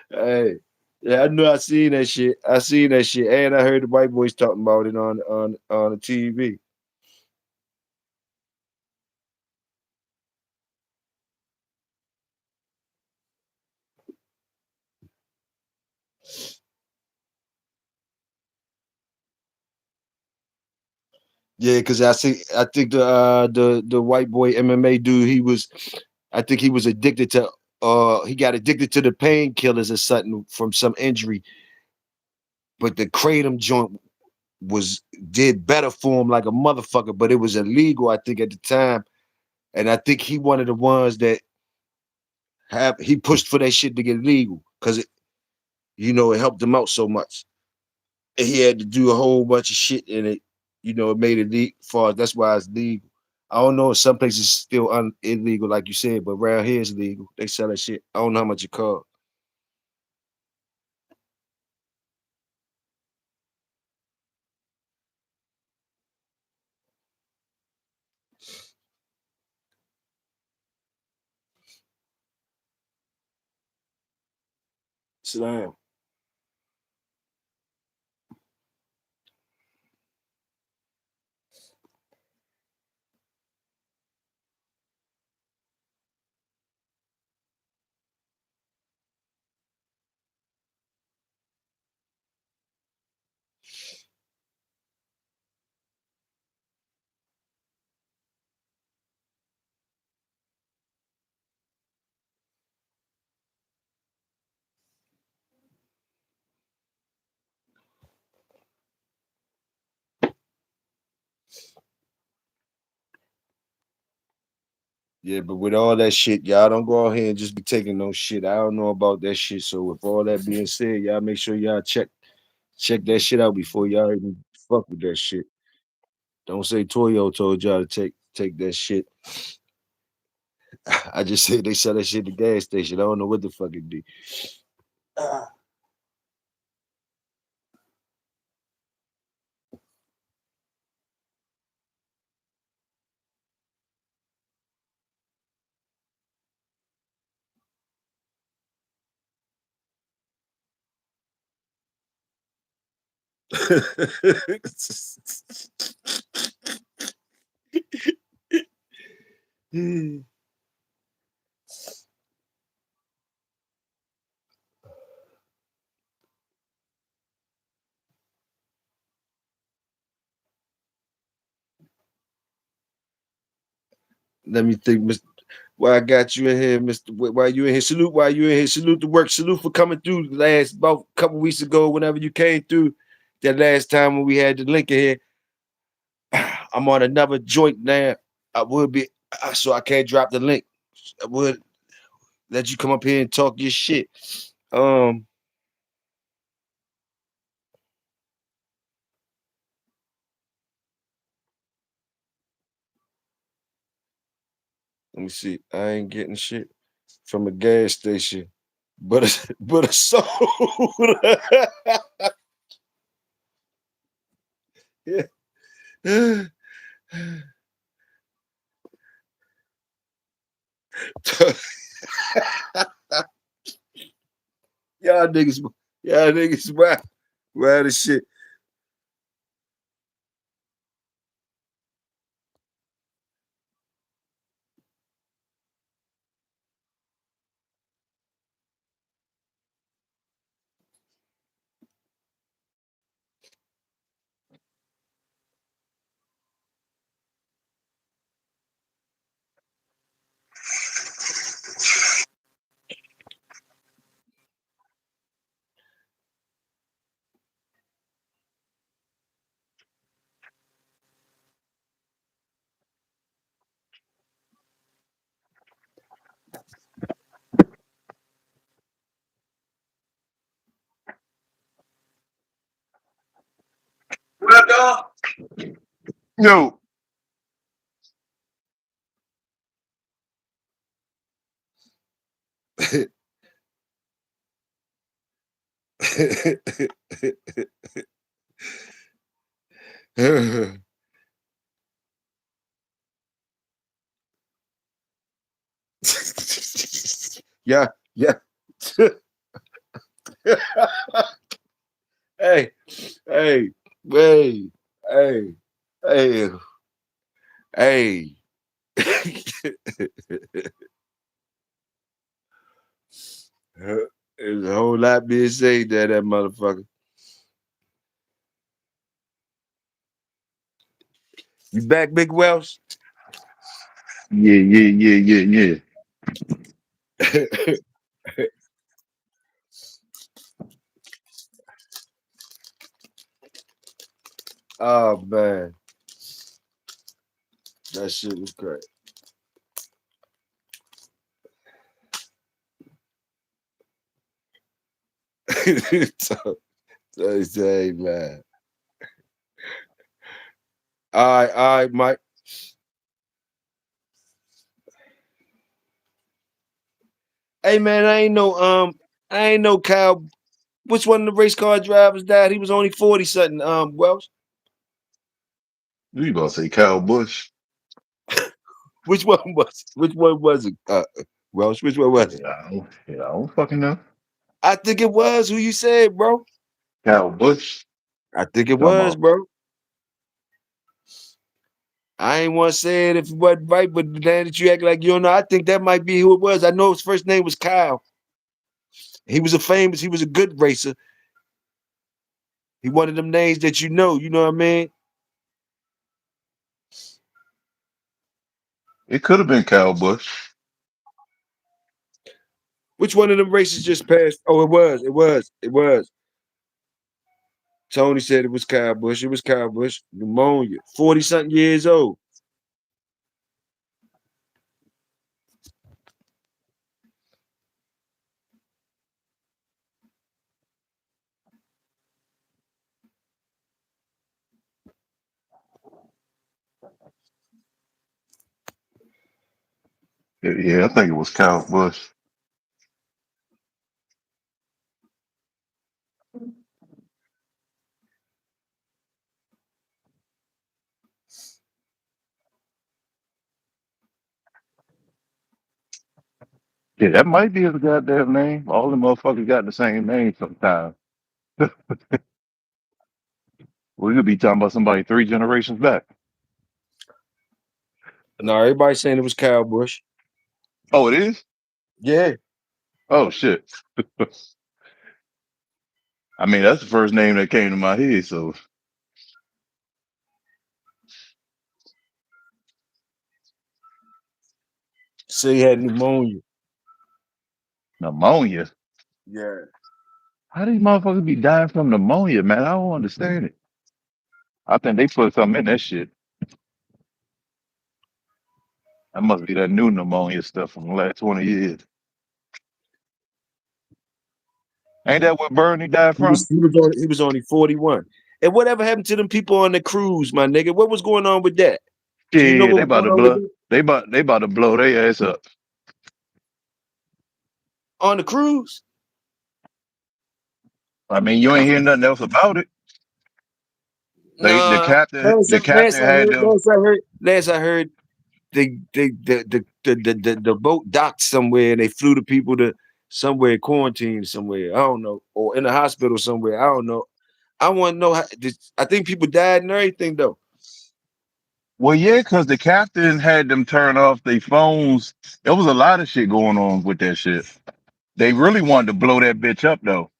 Hey, yeah, I know. I seen that shit. I seen that shit, and I heard the white boys talking about it on the TV. Yeah, because I think the white boy MMA dude, I think he was addicted to he got addicted to the painkillers or something from some injury, but the kratom joint was did better for him like a motherfucker, but it was illegal, I think, at the time. And I think he one of the ones that have he pushed for that shit to get legal because it helped him out so much. And he had to do a whole bunch of shit in it. It made it legal. Far that's why it's legal. I don't know. In some places it's still illegal, like you said, but around here it's legal. They sell that shit. I don't know how much it costs. Slam. Yeah, but with all that shit, y'all don't go out here and just be taking no shit. I don't know about that shit. So with all that being said, y'all make sure y'all check that shit out before y'all even fuck with that shit. Don't say Toyo told y'all to take that shit. I just said they sell that shit at the gas station. I don't know what the fuck it be. Let me think, Mr. Why I got you in here, Mr. Why you in here? Salute, why you in here? Salute the work. Salute for coming through last about a couple weeks ago, whenever you came through that last time when we had the link in here. I'm on another joint now. I would be so I can't drop the link. I would let you come up here and talk your shit. Um, Let me see. I ain't getting shit from a gas station, but but a soda. Yeah. y'all niggas, y'all niggas, wild as shit. Yo, Yeah, yeah. Hey, hey, hey, hey, hey, hey. There's a whole lot being said there, that motherfucker. You back, Big Welsh? yeah, yeah, yeah, yeah, yeah. Oh man, that shit was great. So say, man. All right, Mike. Hey man, I ain't no Kyle. Which one of the race car drivers died? He was only 40 something. Welsh. You about to say Kyle Bush? Which one was it? Welsh, which one was it? Yeah, I don't fucking know. I think it was who you said, bro. Kyle Bush? I think it Talking was, about. bro. I ain't want to say it if it wasn't right, but now that you act like you don't know, I think that might be who it was. I know his first name was Kyle. He was a good racer. He one of them names that you know what I mean? It could have been Kyle Bush. Which one of them races just passed? Oh, it was. Tony said it was Kyle Bush. It was Kyle Bush. Pneumonia. 40 something years old. Yeah, I think it was Kyle Bush. Yeah, that might be his goddamn name. All the motherfuckers got the same name sometimes. We could be talking about somebody 3 generations back. No, everybody saying it was Kyle Bush. Oh, it is? Yeah. Oh shit. I mean, that's the first name that came to my head. So Say he had pneumonia. pneumonia. Yeah. How these motherfuckers be dying from pneumonia, man? I don't understand it. I think they put something in that shit. That must be that new pneumonia stuff from the last 20 years. Ain't that what Bernie died from? He was only 41. And whatever happened to them people on the cruise, my nigga? What was going on with that? Do you know Yeah, what they was about going to on with blow. that? They about to blow their ass up. On the cruise? I mean, you ain't hear nothing else about it. The Nah. captain the captain had them. Last I heard, the boat docked somewhere and they flew the people to somewhere quarantined somewhere. I don't know, or in a hospital somewhere. I don't know. I want to know how. I think people died and everything though. Well, yeah, because the captain had them turn off their phones. There was a lot of shit going on with that shit. They really wanted to blow that bitch up though.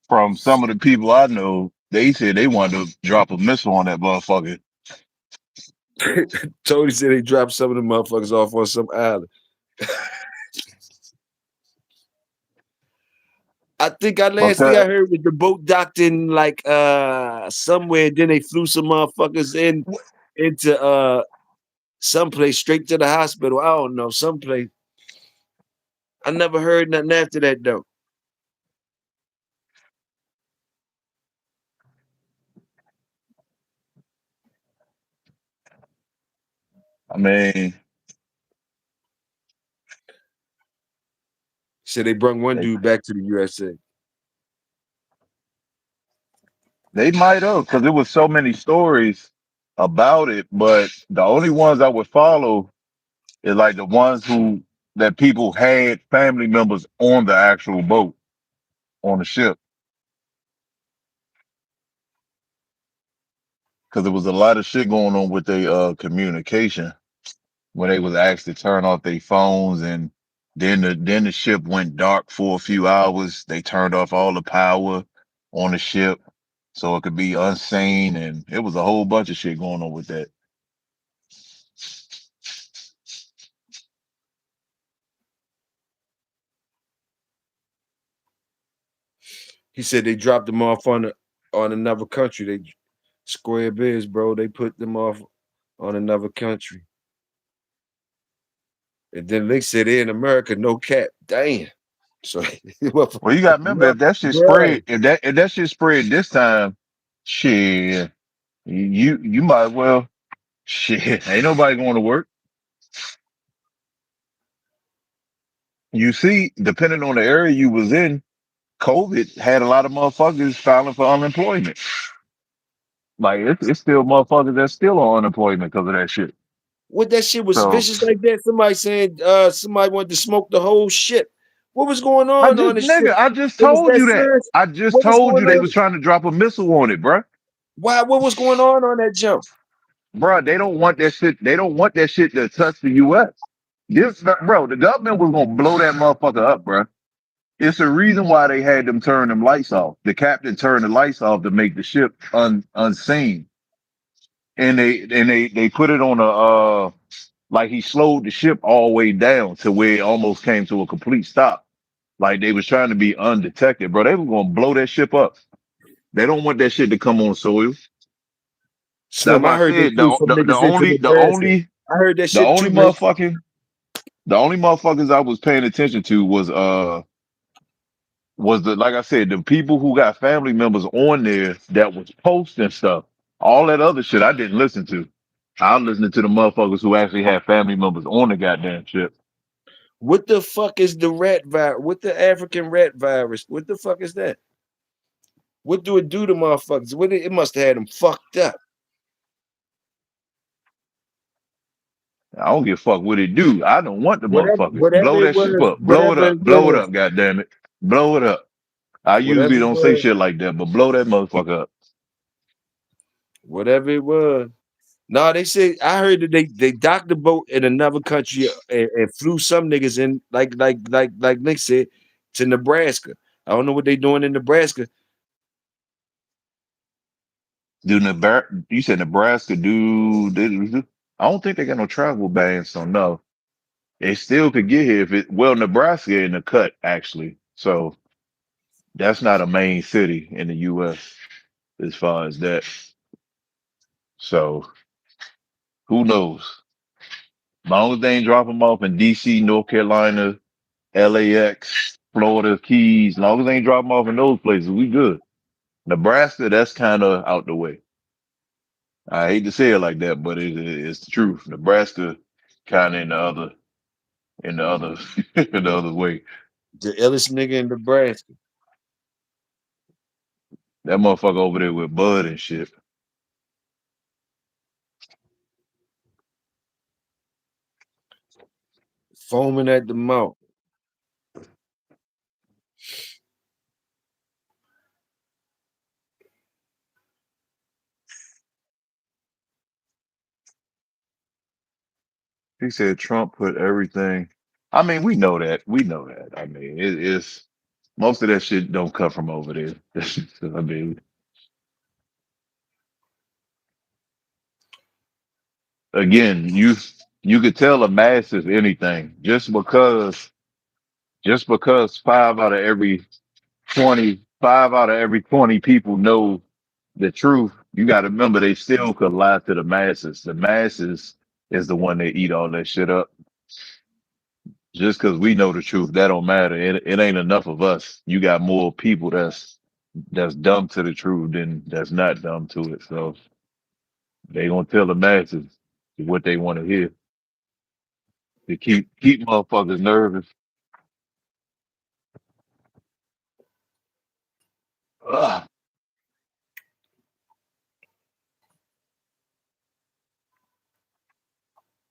From some of the people I know, they said they wanted to drop a missile on that motherfucker. Tony said they dropped some of the motherfuckers off on some island. I think last thing I Because heard was the boat docked in like somewhere. Then they flew some motherfuckers into someplace straight to the hospital. I don't know, someplace. I never heard nothing after that though. I mean, Said they brought one they dude back to the USA. they might have because there was so many stories about it, but the only ones I would follow is like the ones who that people had family members on the actual boat on the ship because there was a lot of shit going on with their communication when they was asked to turn off their phones and then the ship went dark for a few hours. They turned off all the power on the ship so it could be unseen, and it was a whole bunch of shit going on with that. He said they dropped them off on another country. They square biz, bro. They put them off on another country. And then they said they in America, no cap. Damn. So Well, you got to remember bro, if that shit bro, spread, if that shit spread this time, shit, you might as well shit. Ain't nobody going to work. You see, depending on the area you was in, COVID had a lot of motherfuckers filing for unemployment. Like it's still motherfuckers that's still on unemployment because of that shit. what that shit was So vicious like that. Somebody saying somebody wanted to smoke the whole ship. What was going I on just the ship? nigga, I just It was told that you that. serious. I just What was told going you they on? was trying to drop a missile on it, bruh. Why? What was going on that jump? Bruh, they don't want that shit. They don't want that shit to touch the U.S. This, bro, the government was gonna blow that motherfucker up, bruh. It's the reason why they had them turn them lights off. The captain turned the lights off to make the ship unseen, and they put it on a like he slowed the ship all the way down to where it almost came to a complete stop. Like they was trying to be undetected, bro. They were gonna blow that ship up. They don't want that shit to come on soil. That's Slim, I why I heard they said threw some the niggas into only the Nebraska. only I heard that the shit only too, man. motherfucking the only motherfuckers I was paying attention to was the like I said, the people who got family members on there that was posting stuff. All that other shit I didn't listen to. I was listening to the motherfuckers who actually had family members on the goddamn ship. What the fuck is the rat virus? What the African rat virus? What the fuck is that? What do it do to motherfuckers? It must have had them fucked up. I don't give a fuck what it do. I don't want the motherfuckers. Whatever Blow it that shit was, up. Blow it whatever up. it Blow it was, up, goddamn it. Blow it up. I whatever usually it don't say was, shit like that, but blow that motherfucker up. whatever it was. No, they say I heard that they docked the boat in another country and flew some niggas in like Nick said to Nebraska. I don't know what they doing in Nebraska. Do Nebraska, you said Nebraska, I don't think they got no travel ban, so no. They still could get here if it, well, Nebraska in the cut, actually. So that's not a main city in the US as far as that. So who knows? As long as they ain't drop them off in DC, North Carolina, LAX, Florida, Keys, as long as they ain't drop them off in those places, we good. Nebraska, that's kind of out the way. I hate to say it like that, but it's the truth. Nebraska kind of in the other, in the other way. The illest nigga in Nebraska. That motherfucker over there with Bud and shit. Foaming at the mouth. He said Trump put everything. I mean, we know that. We know that. I mean, it's most of that shit don't come from over there. I mean, again, you could tell a massive anything just because 5 out of every 20 people know the truth. You got to remember they still could lie to the masses. The masses is the one that eat all that shit up. Just because we know the truth, that don't matter. It ain't enough of us. You got more people that's dumb to the truth than that's not dumb to it. So they gonna tell the masses what they want to hear. to keep motherfuckers nervous. Ugh.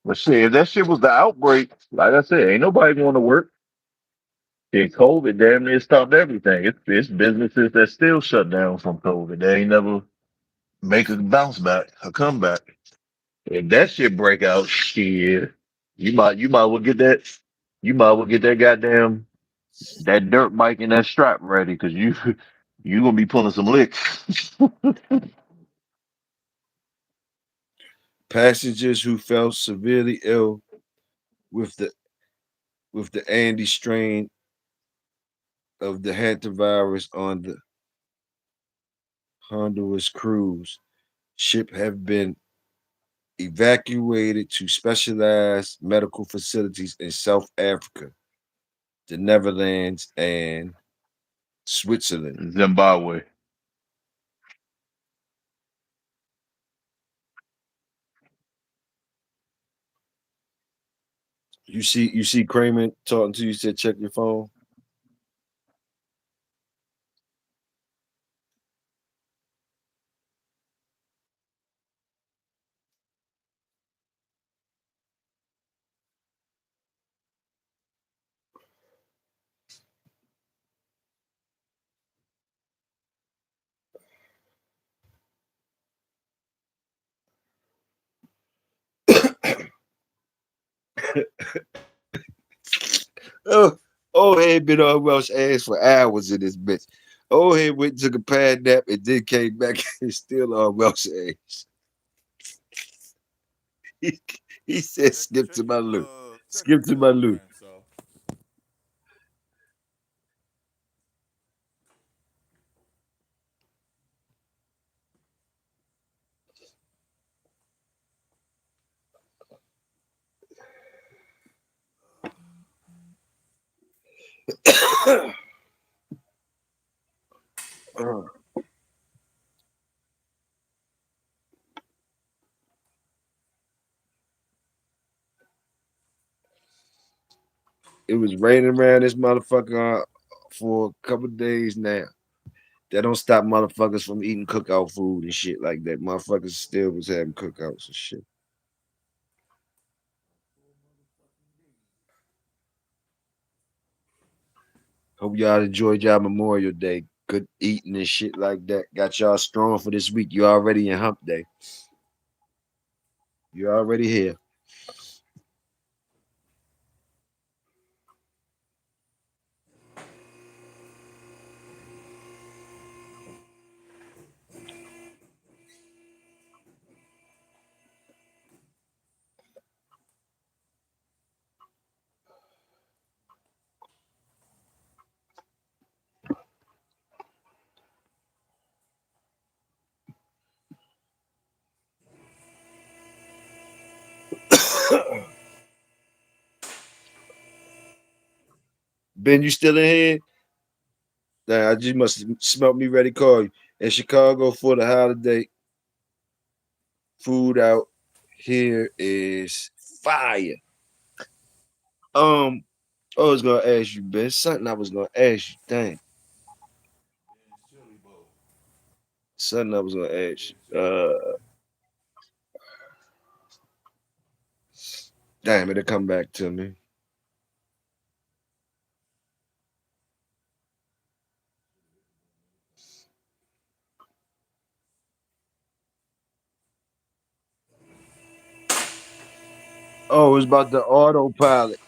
But shit, if that shit was the outbreak, like I said, ain't nobody going to work. Shit, COVID damn near stopped everything. It's businesses that still shut down from COVID. They ain't never make a bounce back, a comeback. If that shit break out, shit, you might well get that. You might well get that goddamn that dirt bike and that strap ready because you gonna be pulling some licks. Passengers who fell severely ill with the Andy strain of the hantavirus on the Honduras cruise ship have been evacuated to specialized medical facilities in South Africa, the Netherlands, and Switzerland. Zimbabwe. You see Kramer talking to you, said check your phone. Head been on Welsh ass for hours in this bitch. Head went and took a pad nap and then came back and still on Welsh ass. He, he said skip to my loot. Check your Skip to my loot. telegram, so It was raining around this motherfucker for a couple of days now. That don't stop motherfuckers from eating cookout food and shit like that. Motherfuckers still was having cookouts and shit. Hope y'all enjoyed y'all Memorial Day. Good eating and shit like that. Got y'all strong for this week. You already in hump day. You already here. Ben, you still in here? Nah, I just must have smelt me ready to call you. In Chicago for the holiday, food out here is fire. I was gonna ask you, Ben. Something I was gonna ask you. Dang. chili bowl. Something I was gonna ask you. Damn, it'll come back to me. Oh, it was about the autopilot.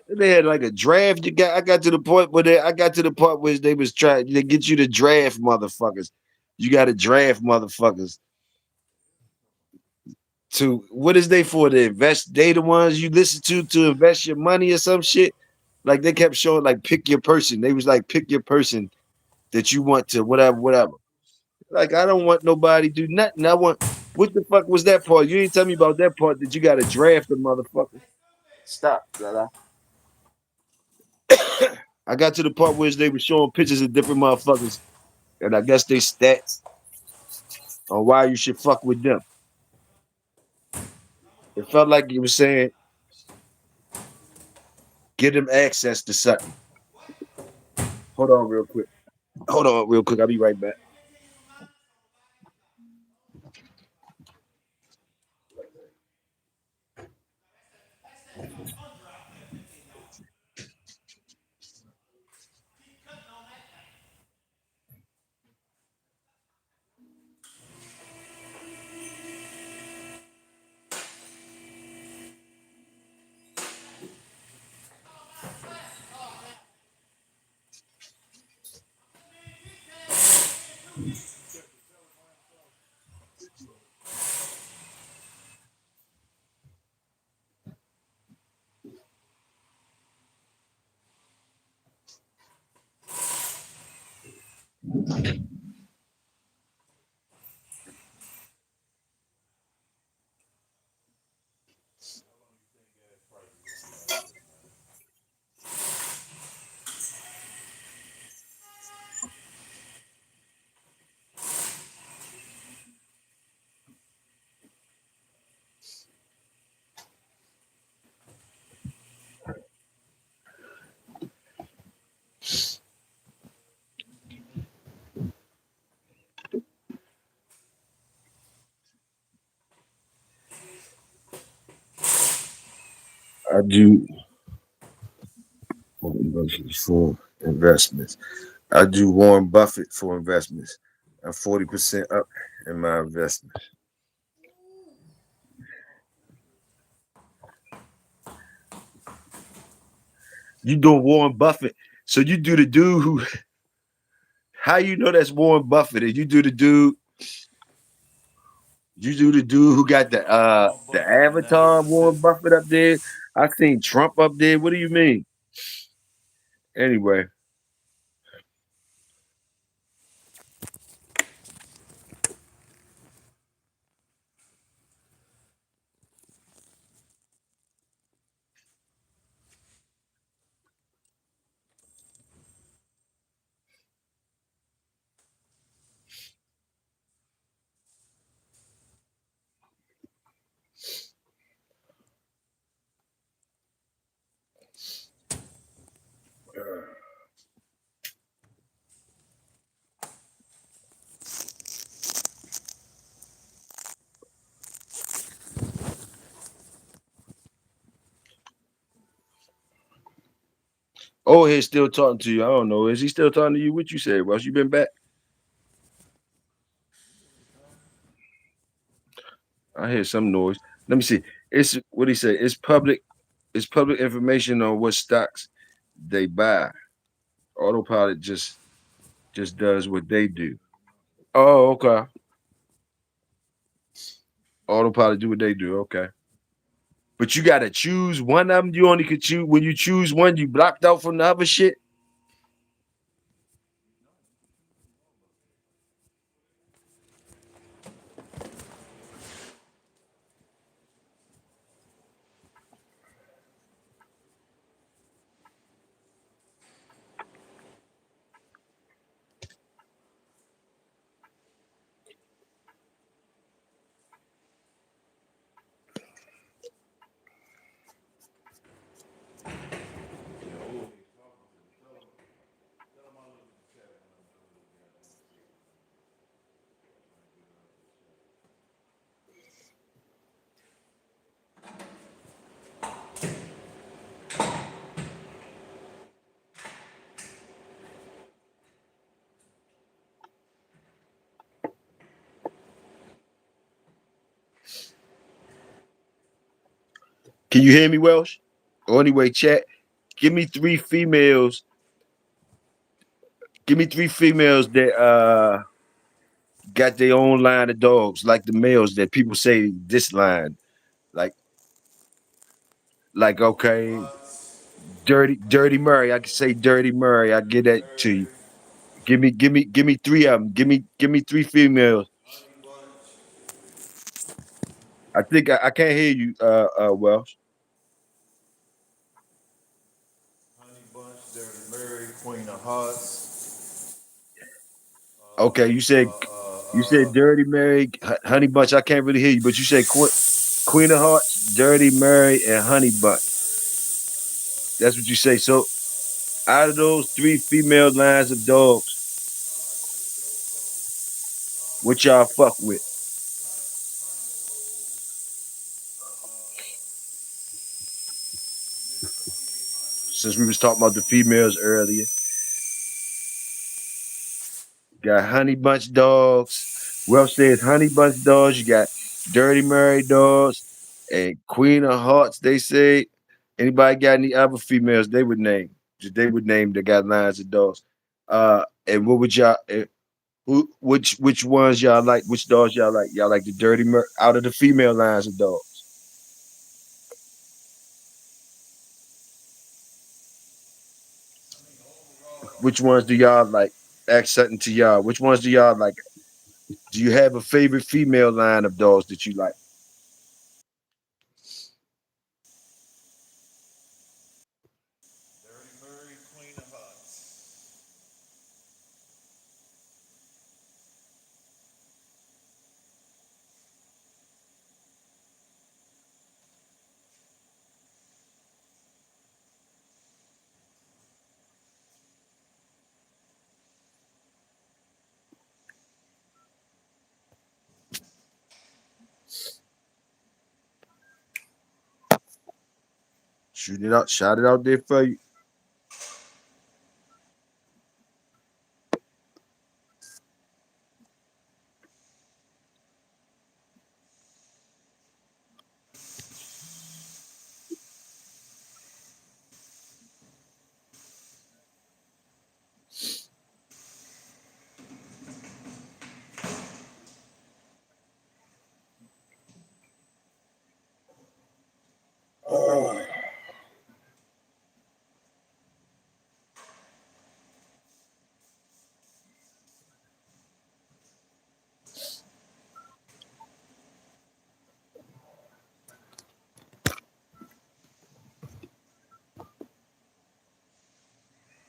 They had like a draft. I got to the point where I got to the part where they was trying to get you to draft motherfuckers. You got to draft motherfuckers to what is they for? To invest? They the ones you listen to invest your money or some shit. Like they kept showing like pick your person. They was like pick your person that you want to whatever. Like I don't want nobody do nothing. I want what the fuck was that part? You didn't tell me about that part that you got to draft the motherfucker. Stop, brother. I got to the part where they were showing pictures of different motherfuckers, and I guess they stats on why you should fuck with them. It felt like you were saying, get them access to something. Hold on real quick. Hold on real quick. I'll be right back. I do for investments. I do Warren Buffett for investments. I'm 40% up in my investment. You doing Warren Buffett. So you do the dude who how you know that's Warren Buffett? And you do the dude who got the avatar of Warren Buffett up there. I seen Trump up there. What do you mean? Anyway, old head still talking to you. I don't know. Is he still talking to you? What you said, Russ? You been back? I hear some noise. Let me see. It's what he say. It's public. It's public information on what stocks they buy. Autopilot just does what they do. Oh, okay. Autopilot do what they do. Okay. But you gotta choose one of them. You only could choose when you choose one. You blocked out from the other shit. Can you hear me, Welsh? Or anyway, chat. Give me three females. Give me three females that got their own line of dogs, like the males that people say this line, like okay, Dirty Murray. I can say Dirty Murray. I get that to you. Give me three of them. Give me three females. I think I can't hear you, Welsh. Honey Bunch, Dirty Mary, Queen of Hearts. Okay, you said Dirty Mary, Honey Bunch. I can't really hear you, but you said Queen of Hearts, Dirty Mary, and Honey Butt. That's what you say. So out of those three female lines of dogs, what y'all fuck with? Since we was talking about the females earlier, got Honey Bunch dogs. Welsh says Honey Bunch dogs. You got Dirty Mary dogs and Queen of Hearts. They say. Anybody got any other females they would name? They would name that got lines of dogs. And what would y'all? Which ones y'all like? Which dogs y'all like? Y'all like the out of the female lines of dogs? Which ones do y'all like? Ask something to y'all. Which ones do y'all like? Do you have a favorite female line of dogs that you like? Dirty Murray, Queen of Hearts. Shoot it out, shout it out there for you.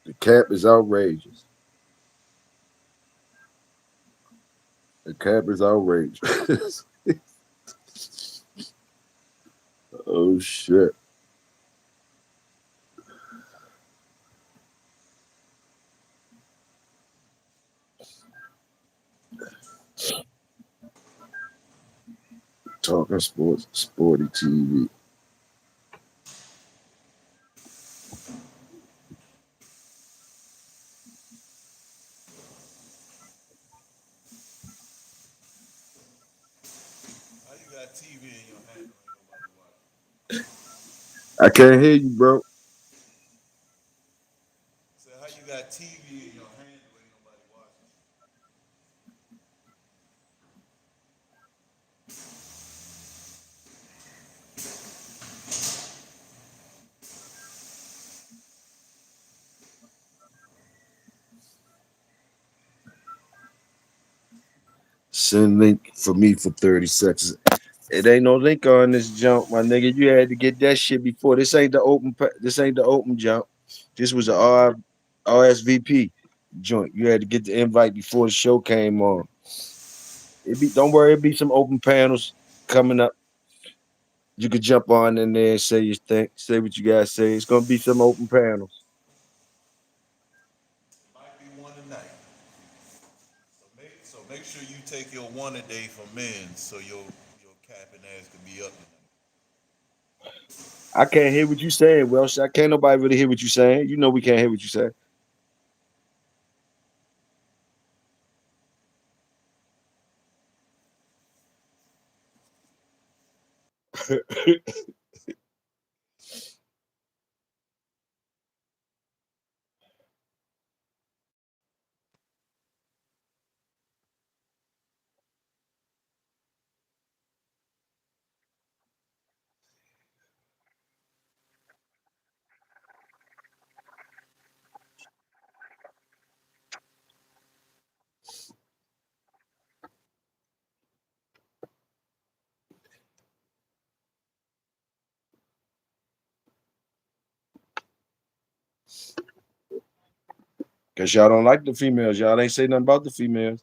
The cap is outrageous. The cap is outrageous. Oh shit. Talking sports, sporty TV. How you got TV in your hand and ain't nobody watching? I can't hear you, bro. Say how you got TV in your hand and ain't nobody watching? Send link for me for 30 seconds. It ain't no link on this jump, my nigga. You had to get that shit before. This ain't the open. This ain't the open jump. This was a RSVP joint. You had to get the invite before the show came on. Don't worry, it be some open panels coming up. You could jump on in there and say your thing, say what you guys say. It's gonna be some open panels. Might be one tonight. So make sure you take your one a day for men so your capping ass can be up tonight. I can't hear what you saying, Welsh. I can't nobody really hear what you saying. You know we can't hear what you say. Cause y'all don't like the females. Y'all ain't say nothing about the females.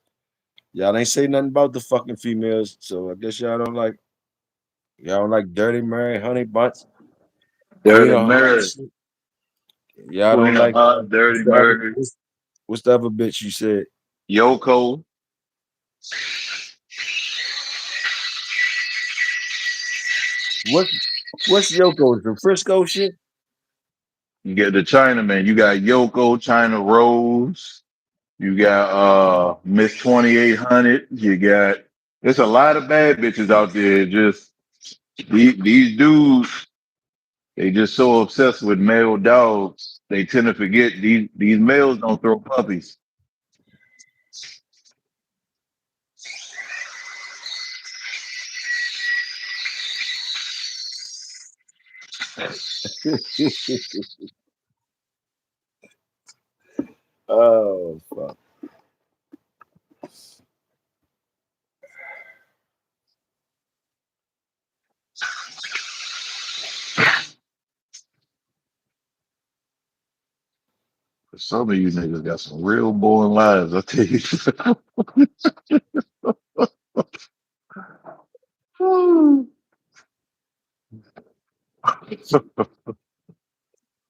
Y'all ain't say nothing about the fucking females. So I guess y'all don't like. Y'all don't like Dirty Mary, Honey Bunch, Queen Dirty of Mary, Hearts. Y'all don't Queen of like Hearts, Dirty Mary, what's the other bitch you said? Yoko. What what's Yoko's the Frisco shit? You get the Chinaman. You got Yoko, China Rose. You got Miss 2800. You got there's a lot of bad bitches out there. Just these dudes, they just so obsessed with male dogs. They tend to forget these males don't throw puppies. Oh fuck. Some of you niggas got some real boring lives, I tell you.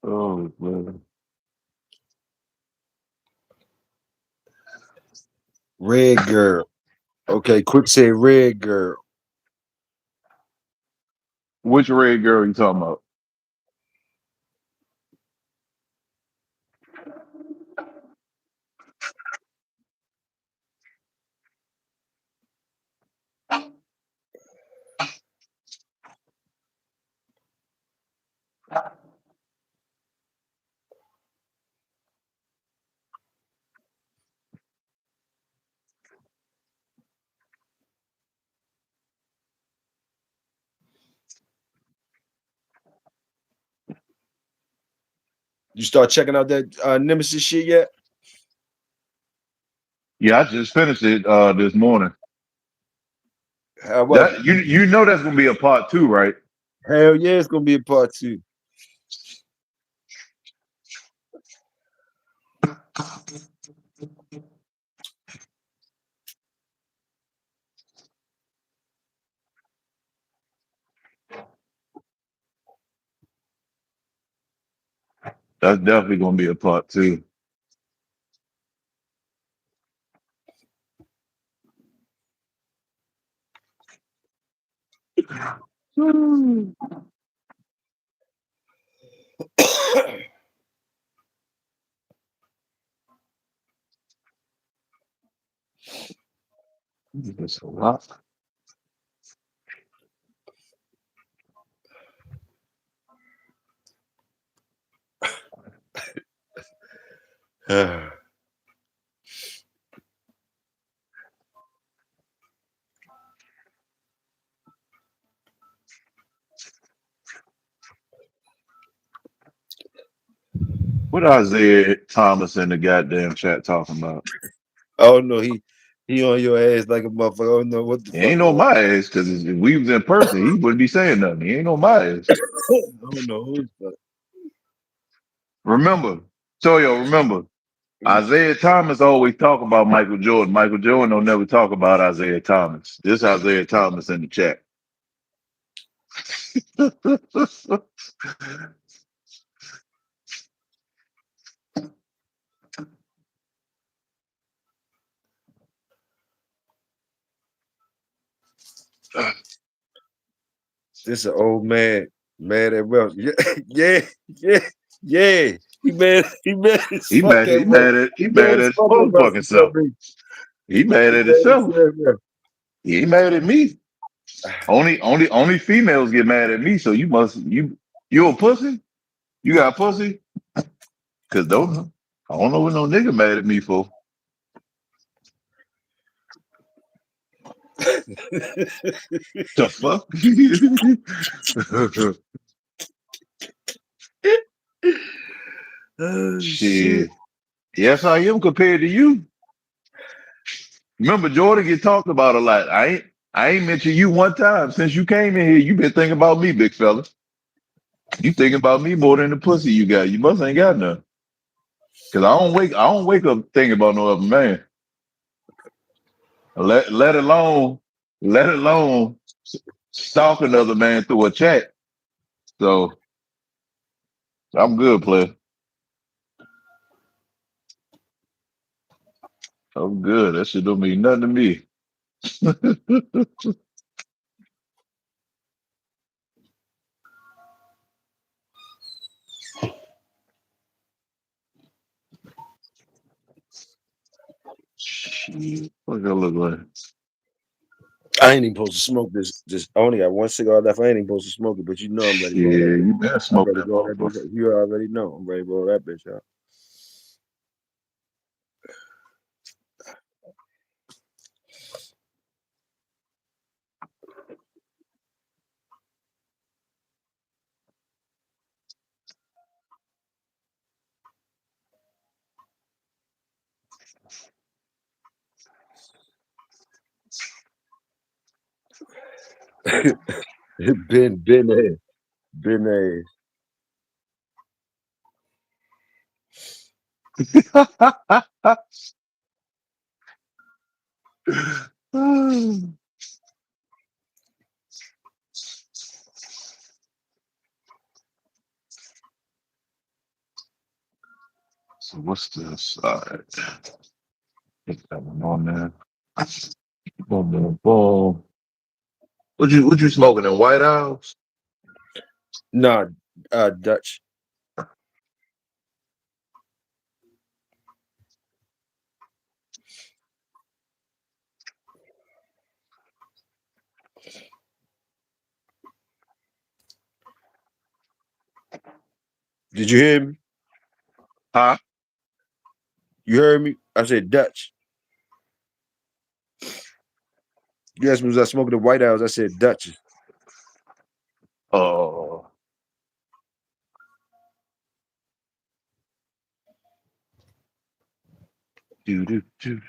Oh man. Red girl. Okay, quick say red girl. Which red girl you talking about? You start checking out that Nemesis shit yet? Yeah, I just finished it this morning. How was it? That you know that's gonna be a part two, right? Hell yeah, it's gonna be a part two. That's definitely gonna be a part two. That's a lot. What Isaiah Thomas in the goddamn chat talking about? Oh no, he on your ass like a motherfucker. I don't know what the He fuck ain't on going my ass because if we was in person, he wouldn't be saying nothing. He ain't on my ass. on. I don't know who the fuck. Remember, Toyo, remember, Isaiah Thomas always talk about Michael Jordan. Michael Jordan don't never talk about Isaiah Thomas. This Isaiah Thomas in the chat. This an old man, mad at Welsh. Yeah, yeah, yeah, yeah. He mad as He fuck mad. at He Welsh. mad at. He He mad mad as at his fuck at Welsh motherfucking for some self. reason. He mad He at mad as himself. fuck at Welsh. He ain't mad at me. Only females get mad at me. So you a pussy? You got pussy? Cause don't I don't know what no nigga mad at me for. The fuck? Oh shit. Shit. Yes, I am compared to you. Remember, Jordan get talked about a lot. I ain't mentioned you one time since you came in here. You been thinking about me, big fella. You thinking about me more than the pussy you got. You must ain't got none. Cause I don't wake up thinking about no other man. Let alone stalk another man through a chat. So I'm good, player. I'm good. That shit don't mean nothing to me. Shit, what that look like? I ain't even supposed to smoke this. Just I only got one cigar left. I ain't even supposed to smoke it, but you know I'm ready to Yeah, roll that bitch. you better I'm smoke ready to that roll that motherfucker. bitch. You already know I'm ready to roll that bitch out. been a. So what's this? All right. Put that one on there. Boom, boom, boom. What you smoking in White House? Nah, Dutch. Did you hear me? Huh? You heard me? I said Dutch. You asked me was I smoking the White House? I said Dutch. Oh, do do do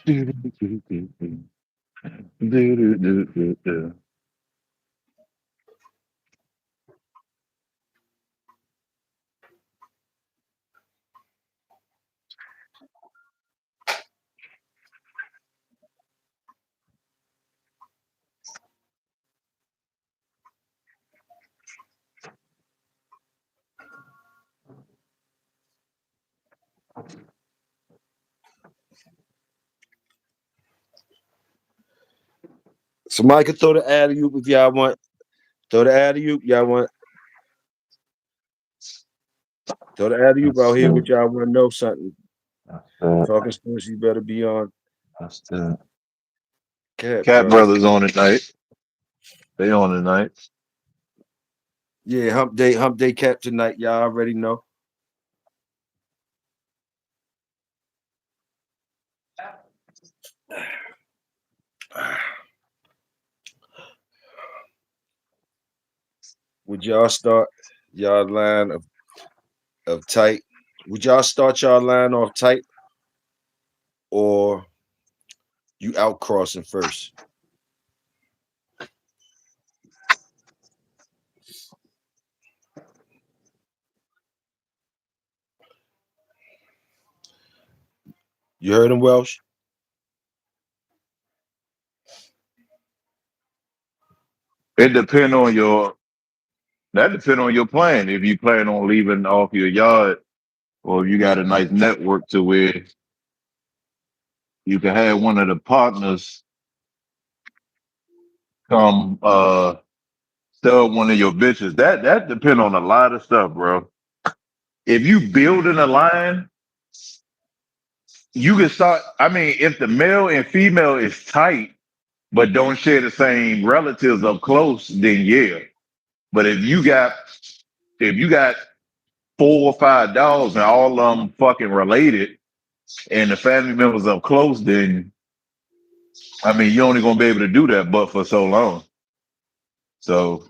do do do do do do do do do. Somebody could throw the alley oop if y'all want. Throw the alley oop. Y'all want. Throw the alley oop out That's here it. with y'all want to know something. That's it. Talking sports, you better be on That's it. cap, Cat bro. Brothers on tonight. They on tonight. Yeah, hump day cap tonight. Y'all already know. Would y'all start y'all line of tight? Would y'all start y'all line off tight or you out crossing first? You heard him, Welsh? It depend on your that depend on your plan. If you plan on leaving off your yard, or if you got a nice network to where you can have one of the partners come sell one of your bitches. That depend on a lot of stuff, bro. If you building a line, you can start. I mean, if the male and female is tight, but don't share the same relatives up close, then yeah. But if you got 4 or 5 dogs and all of them fucking related, and the family members up close, then I mean, you're only gonna be able to do that, but for so long. So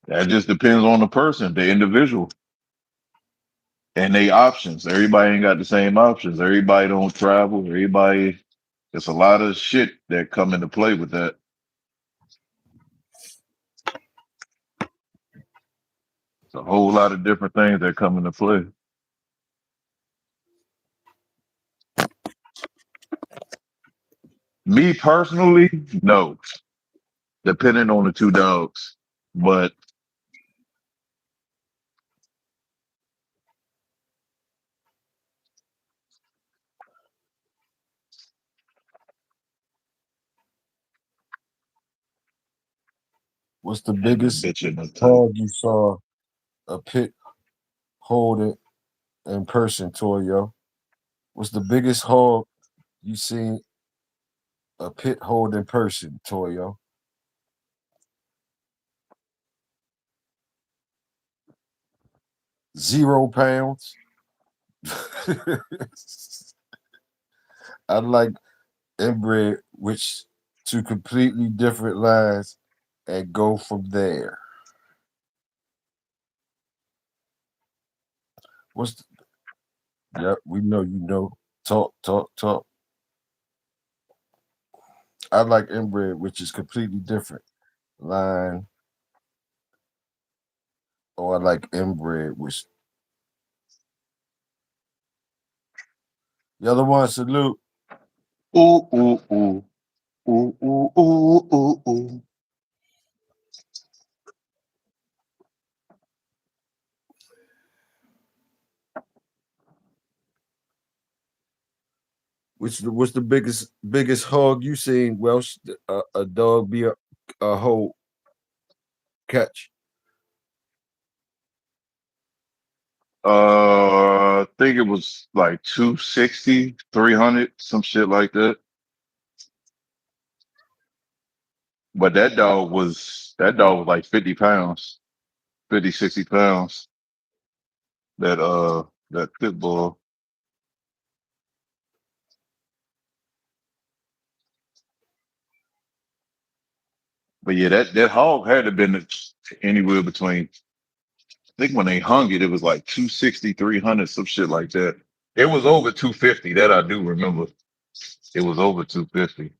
that just depends on the person, the individual, and they options. Everybody ain't got the same options. Everybody don't travel. Everybody, it's a lot of shit that come into play with that. It's a whole lot of different things that come into play. Me personally, no. Depending on the two dogs. But What's the and the biggest bitch in the tub. hog you saw a pit hold it in person, Toyo? What's the biggest hog you seen a pit hold in person, Toyo? 0 pounds. I like inbred, which two completely different lines, and go from there. What's the, yep, we know you know. Talk, talk, talk. I like inbred, which is completely different line, or I like inbred, which the other one salute. Ooh, ooh, ooh. Ooh, ooh, ooh, ooh, ooh. What's the biggest hog you seen, Welsh? A dog be a whole catch. I think it was like 260, 300, some shit like that. But that dog was like 50 pounds, 50, 60 pounds. That pit bull. But yeah, that hog had to been anywhere between, I think when they hung it, it was like 260, 300, some shit like that. It was over 250. That I do remember. It was over 250.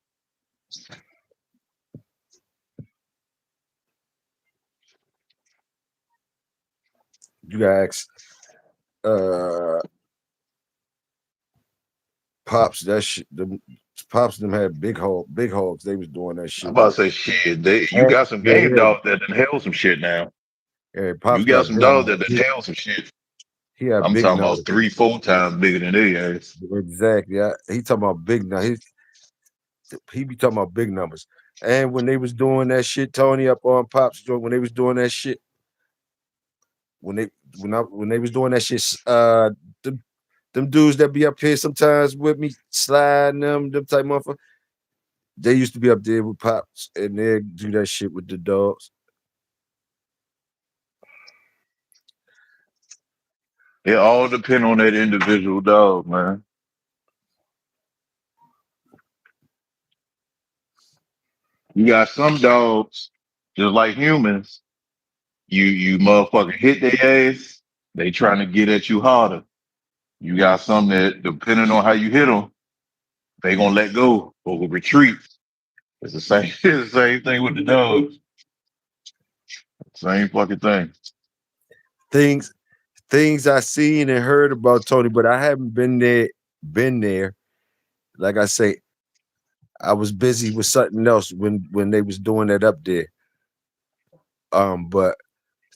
You gotta ask uh Pops that shit. The Pops them had big hogs. They was doing that I'm shit about with. to say shit. You And, got some yeah, game yeah, dogs that done held some shit now. yeah. You Pops got got some big. dogs that done held some shit. He had I'm big talking numbers. about three, four times bigger than they ass. Exactly. Yeah, he talking about big numbers. He be talking about big numbers. And when they was doing that shit, Tony up on Pops joint, when they was doing that shit, when they was doing that shit, them, them dudes that be up here sometimes with me, sliding them type motherfuckers, they used to be up there with Pops and they do that shit with the dogs. It all depend on that individual dog, man. You got some dogs, just like humans, you motherfucker hit their ass, they trying to get at you harder. You got some that, depending on how you hit them, they gonna let go or will retreat. It's the same, it's the same thing with the dogs. Same fucking thing. Things things I seen and heard about Tony, but I haven't been there. Been there. Like I say, I was busy with something else when they was doing that up there. But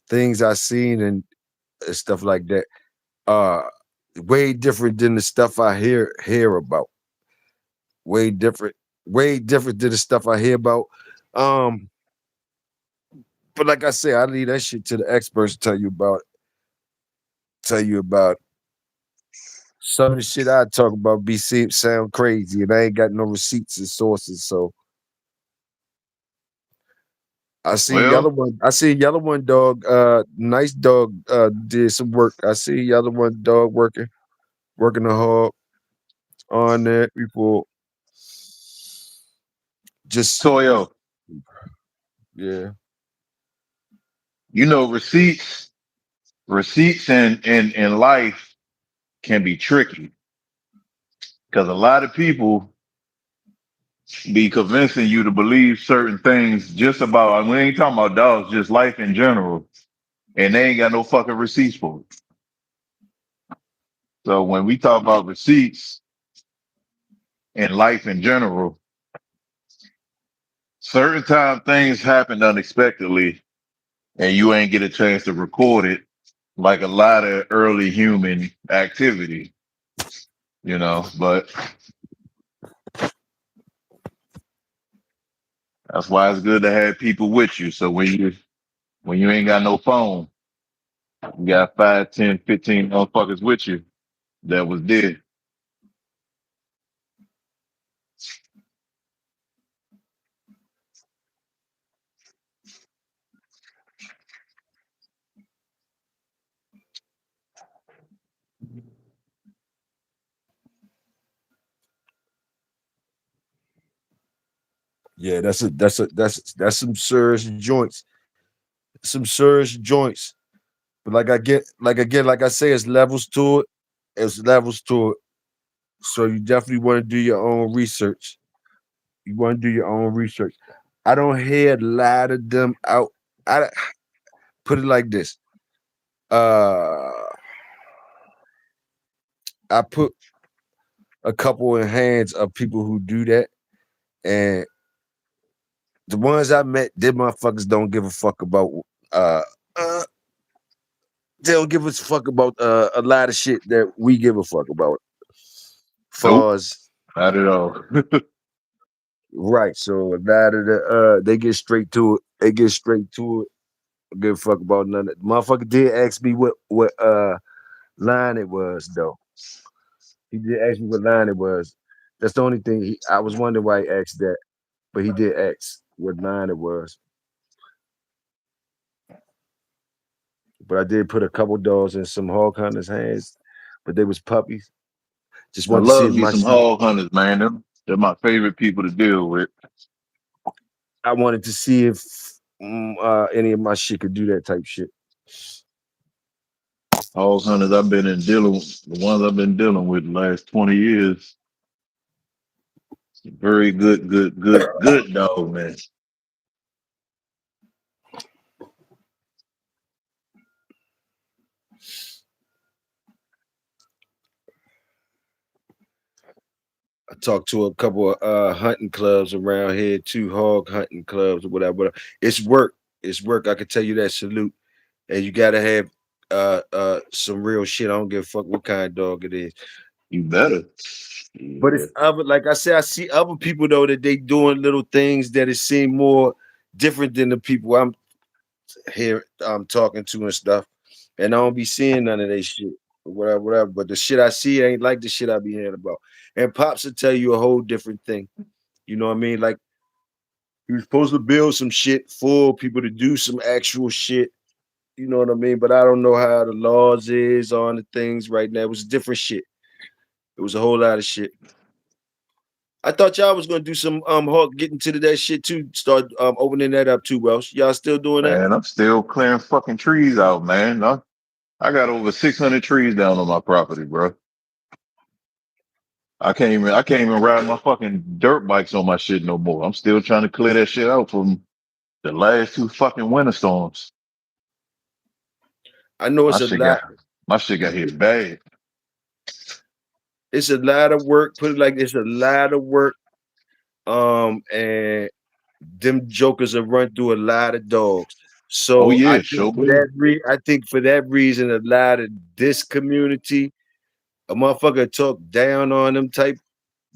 things I seen and stuff like that, uh, way different than the stuff I hear about. Way different. Way different than the stuff I hear about. Um, but like I say, I leave that shit to the experts to tell you about. Tell you about some of the shit I talk about sound crazy, and I ain't got no receipts and sources. So Well, I see yellow one dog. Nice dog. Did some work. I see yellow one dog working the hog on that before. Just Toyo, yeah. you know receipts in life can be tricky because a lot of people be convincing you to believe certain things just about, we ain't talking about dogs, just life in general, and they ain't got no fucking receipts for it. So when we talk about receipts and life in general, certain time things happen unexpectedly and you ain't get a chance to record it like a lot of early human activity, you know, but that's why it's good to have people with you. So when you ain't got no phone, you got 5, 10, 15 motherfuckers with you that was dead. Yeah, that's some serious joints. Some serious joints. But like I say, it's levels to it. It's levels to it. So you definitely want to do your own research. You want to do your own research. I don't hear a lot of them out. I put it like this. Uh I put a couple in hands of people who do that, and the ones I met, them motherfuckers don't give a fuck about uh uh they don't give a fuck about a lot of shit that we give a fuck about. Nope, Far as not at all. right, so a lot of the they get straight to it. They get straight to it. Don't give a fuck about none of it. Motherfucker did ask me what line it was though. He did ask me what line it was. That's the only thing I was wondering why he asked that, but he did ask what line it was. But I did put a couple dogs in some hog hunters' hands, but they was puppies. Just I wanted to see love if me my some shit. hog hunters, man. They're my favorite people to deal with. I wanted to see if any of my shit could do that type shit. Hog hunters I've been in dealing the ones I've been dealing with the last 20 years. Very good, good, good, good dog, man. I talked to a couple of hunting clubs around here too, hog hunting clubs or whatever. Whatever. It's work. It's work. I can tell you that. Salute. And you gotta have some real shit. I don't give a fuck what kind of dog it is. You better. But Yeah. it's other, like I said, I see other people though that they doing little things that it seem more different than the people I'm here I'm talking to and stuff. And I don't be seeing none of that shit. Whatever, whatever. But the shit I see ain't like the shit I be hearing about. And Pops will tell you a whole different thing. You know what I mean? Like you're supposed to build some shit for people to do some actual shit. You know what I mean? But I don't know how the laws is on the things right now. It was different shit. It was a whole lot of shit. I thought y'all was gonna do some hawk getting to that shit too. Start opening that up too, Welsh. Y'all still doing that? Man, I'm still clearing fucking trees out, man. I got over 600 trees down on my property, bro. I can't even ride my fucking dirt bikes on my shit no more. I'm still trying to clear that shit out from the last two fucking winter storms. I know My shit got my shit got hit bad. it's a lot of work. Put it like it's a lot of work. And them jokers have run through a lot of dogs. Oh So I yeah, think sure for do. I think for that reason, a lot of this community, a motherfucker talk down on them type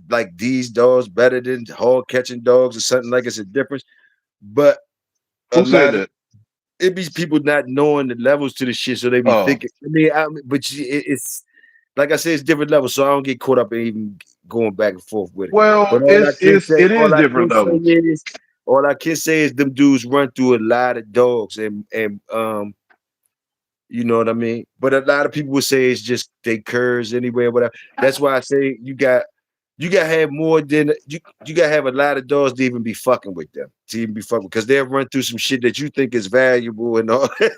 like these dogs better than hog catching dogs or something like it's a difference. But a Who said lot of that? it be people not knowing the levels to the shit, so they be Oh, thinking. But it's like I said, it's different levels, so I don't get caught up in even going back and forth with it. But well, it is different levels. all I can say is them dudes run through a lot of dogs, and you know what I mean. But a lot of people would say it's just they curs anyway, or whatever. That's why I say you got to have more than you got to have a lot of dogs to even be fucking with them, to even be fucking because they'll run through some shit that you think is valuable and all that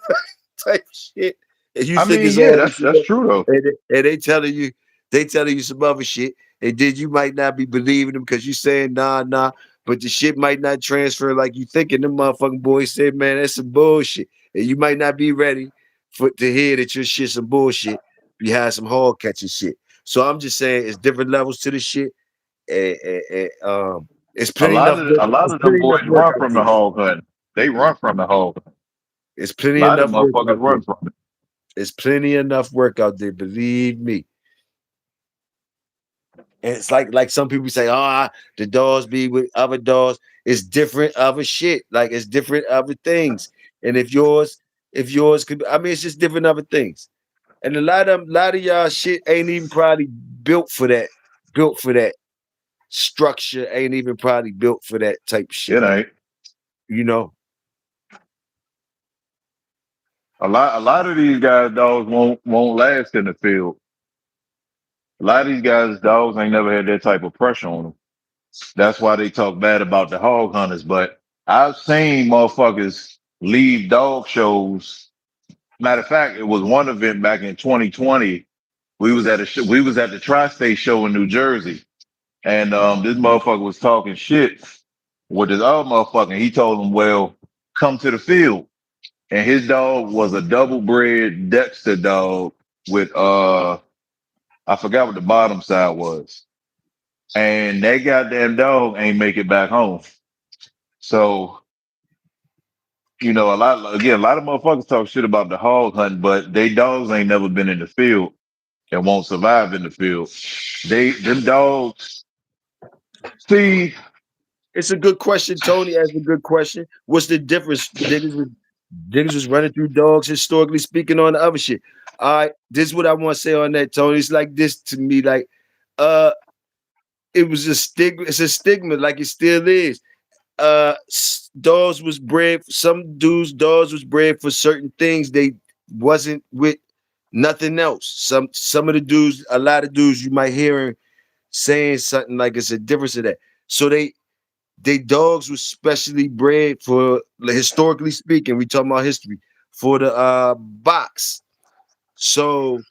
type shit, and you I think mean, it's yeah, all this that's true though. and they telling you some other shit, and then you might not be believing them because you saying nah, but the shit might not transfer like you thinking. Them motherfucking boys said, man, that's some bullshit, and you might not be ready for to hear that your shit some bullshit behind some hog catching shit. So I'm just saying it's different levels to the shit, and It's plenty enough work. A lot It's of them plenty enough boys work run out from the there. hog hunt. They run from the hog hunt. It's A plenty lot of enough them work motherfuckers out there. run from it. It's plenty enough work out there. Believe me. And it's like some people say, the dogs be with other dogs. It's different other shit. Like it's different other things. And if yours could, I mean, it's just different other things. And lot of y'all shit ain't even probably built for that. Built for that structure ain't even probably built for that type of shit. It ain't. You know, A lot of these guys dogs won't last in the field. A lot of these guys dogs ain't never had that type of pressure on them. That's why they talk bad about the hog hunters. But I've seen motherfuckers leave dog shows. Matter of fact, it was one event back in 2020. We was at we was at the Tri-State show in New Jersey, and this motherfucker was talking shit with this other motherfucker. And he told him, "Well, come to the field." And his dog was a double bred Dexter dog with I forgot what the bottom side was. And that goddamn dog ain't make it back home. So, you know, a lot of motherfuckers talk shit about the hog hunt, but they dogs ain't never been in the field and won't survive in the field. Them dogs, see, it's a good question. Tony asked a good question. What's the difference? Niggas was running through dogs historically speaking on the other shit. All right, this is what I want to say on that, Tony. It's like this to me, like uh it was a stigma, it's a stigma, like it still is. Dogs was bred, some dudes, dogs was bred for certain things. They wasn't with nothing else. Some of the dudes, a lot of dudes you might hear saying something like it's a difference of that. So they dogs was specially bred for, like, historically speaking, we talking about history, for the box. So,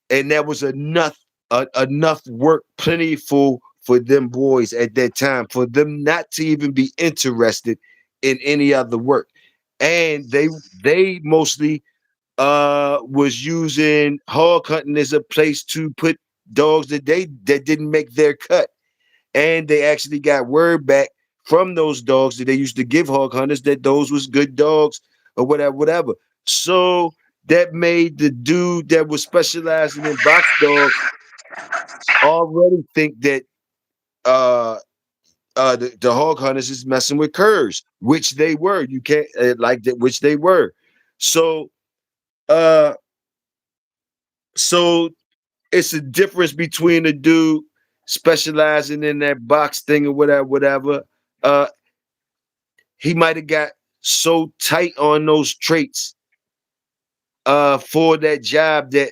and that was enough work, plentiful for them boys at that time, for them not to even be interested in any other work. And they mostly was using hog hunting as a place to put dogs that didn't make their cut. And they actually got word back from those dogs that they used to give hog hunters that those was good dogs or whatever, whatever. So that made the dude that was specializing in box dogs already think that uh the hog hunters is messing with curs, which they were. You can't like that, which they were. So uh so it's a difference between a dude specializing in that box thing or whatever, whatever. Uh he might have got so tight on those traits for that job that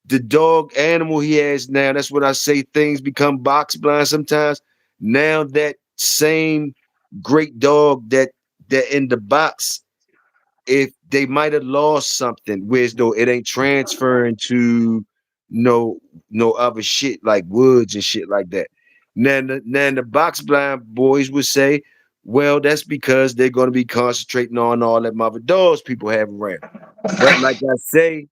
the dog animal he has now, that's what I say, things become box blind sometimes. Now that same great dog that in the box, if they might have lost something, whereas though it ain't transferring to no other shit like woods and shit like that. Now the box blind boys would say, well, that's because they're going to be concentrating on all that mother dogs people have around. But like I say,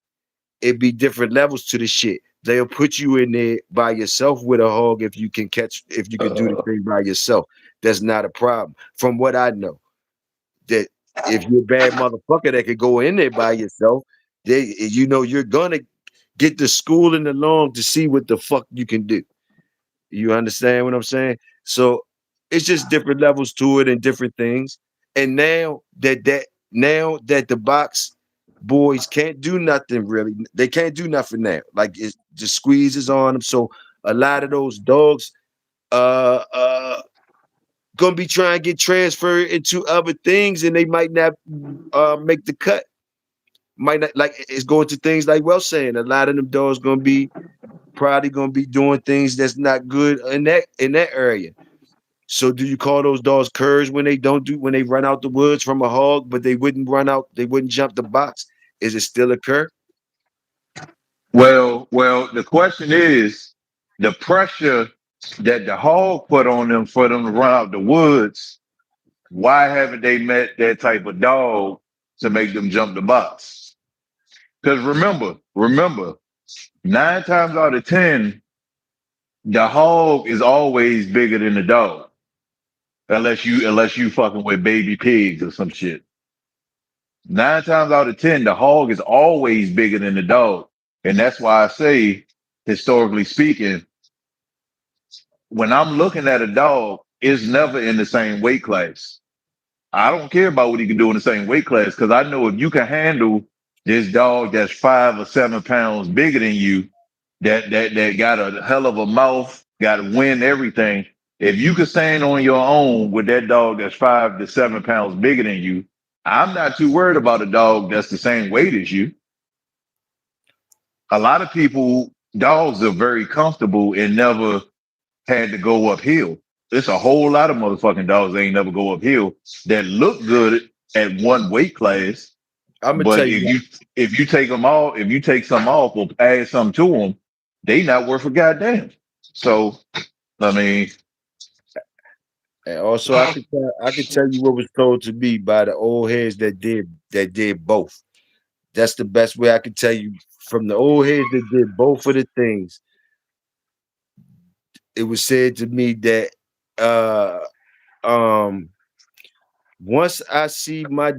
it be different levels to the shit. They'll put you in there by yourself with a hog if you can catch, if you can do the thing by yourself. That's not a problem. From what I know, that if you're a bad motherfucker that could go in there by yourself, you're gonna get the schooling along to see what the fuck you can do. You understand what I'm saying? So it's just different levels to it and different things. And now that the box boys can't do nothing really, they can't do nothing now. Like it just squeezes on them. So a lot of those dogs uh uh gonna be trying to get transferred into other things and they might not make the cut. Might not, like it's going to things like Welsh saying. A lot of them dogs gonna be probably gonna be doing things that's not good in that area. So do you call those dogs curs when they don't do when they run out the woods from a hog, but they wouldn't run out, they wouldn't jump the box? Is it still a cur? the question is the pressure that the hog put on them for them to run out the woods. Why haven't they met that type of dog to make them jump the box? Because remember, 9 times out of 10, the hog is always bigger than the dog. unless you fucking with baby pigs or some shit. 9 times out of 10, the hog is always bigger than the dog. And that's why I say, historically speaking, when I'm looking at a dog, it's never in the same weight class. I don't care about what he can do in the same weight class because I know if you can handle this dog that's 5 or 7 pounds bigger than you, that got a hell of a mouth, got to win everything. If you can stand on your own with that dog that's 5 to 7 pounds bigger than you, I'm not too worried about a dog that's the same weight as you. A lot of people, dogs are very comfortable and never had to go uphill. There's a whole lot of motherfucking dogs that ain't never go uphill that look good at one weight class. I'm gonna But tell you, if you take them off, if you take some off or add something to them, they not worth a goddamn. So I mean, and also I could tell you what was told to me by the old heads that did both. That's the best way I could tell you from the old heads that did both of the things. It was said to me that uh um once I see my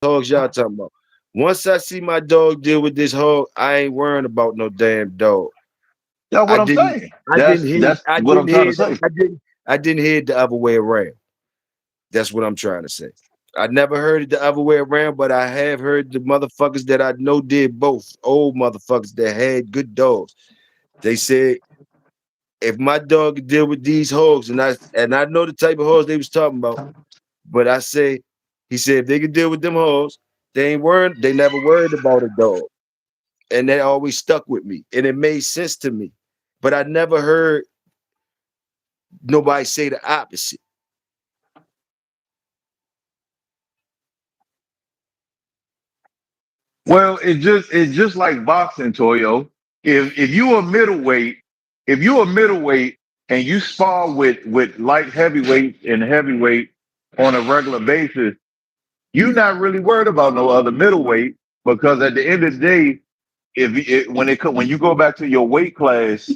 dogs y'all talking about, once I see my dog deal with this hog, I ain't worrying about no damn dog. that's I what I'm didn't saying. That's what I'm trying to say. I didn't hear it the other way around. That's what I'm trying to say. I never heard it the other way around, but I have heard the motherfuckers that I know did both. Old motherfuckers that had good dogs. They said if my dog could deal with these hogs, and I know the type of hogs they was talking about, but I say, he said if they could deal with them hogs, they never worried about a dog. And that always stuck with me. And it made sense to me. But I never heard nobody say the opposite. Well, it's just like boxing, Toyo. If you a middleweight, if you a middleweight and you spar with light heavyweight and heavyweight on a regular basis, you're not really worried about no other middleweight because at the end of the day, when you go back to your weight class,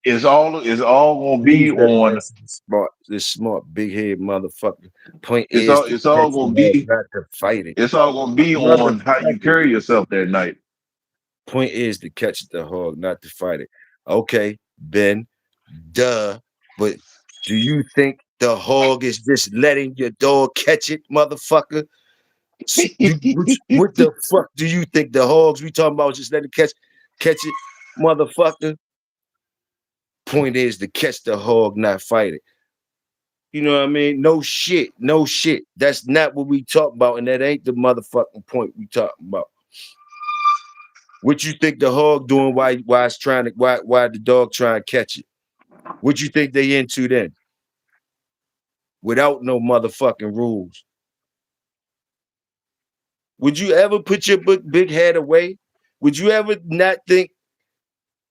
it's all gonna be Please, that on. that's this smart, big head motherfucker. Point is to It's all catch the gonna hog, be not to fight it. it's all gonna be on how you Motherfucker. carry yourself that night. Point is to catch the hog, not to fight it. Okay, Ben, duh. But do you think the hog is just letting your dog catch it, motherfucker? What the fuck do you think the hogs we talking about just letting catch it, motherfucker? Point is to catch the hog, not fight it. You know what I mean? No shit, no shit. That's not what we talk about, and that ain't the motherfucking point we talking about. What you think the hog doing? Why it's trying to why the dog trying to catch it? What you think they into then? Without no motherfucking rules. Would you ever put your big head away? Would you ever not think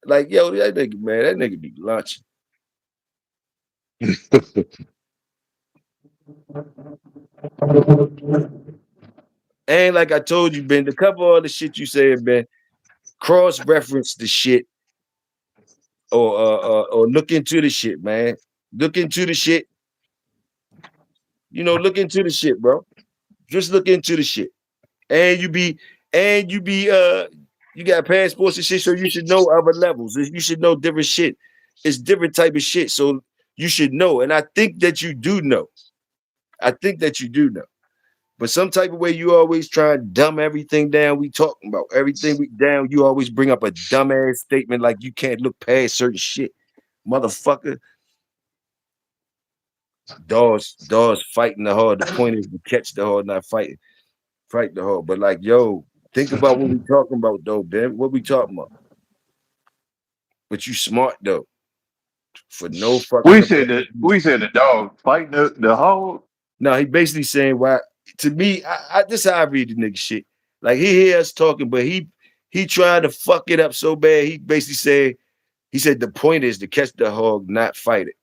like, yo, that nigga, man, that nigga be lunching? And like I told you, Ben, to cover all the shit you said, Ben, cross-reference the shit or look into the shit, man. Look into the shit. Look into the shit, bro. Just look into the shit. And you got passports and shit, so you should know other levels. You should know different shit. It's different type of shit. So you should know. And I think that you do know. I think that you do know. But some type of way you always try and dumb everything down we talking about. Everything we down, you always bring up a dumbass statement like you can't look past certain shit. Motherfucker. Dogs fighting the hard. The point is to catch the hard, not fight the hard. But like, yo, think about what we talking about though, Ben. What we talking about? But you smart though. For no fucking apparent reason. We said the dog fighting the hog. No, he basically saying why to me, this is how I read the nigga shit. Like he hear us talking, but he trying to fuck it up so bad. He basically said the point is to catch the hog, not fight it,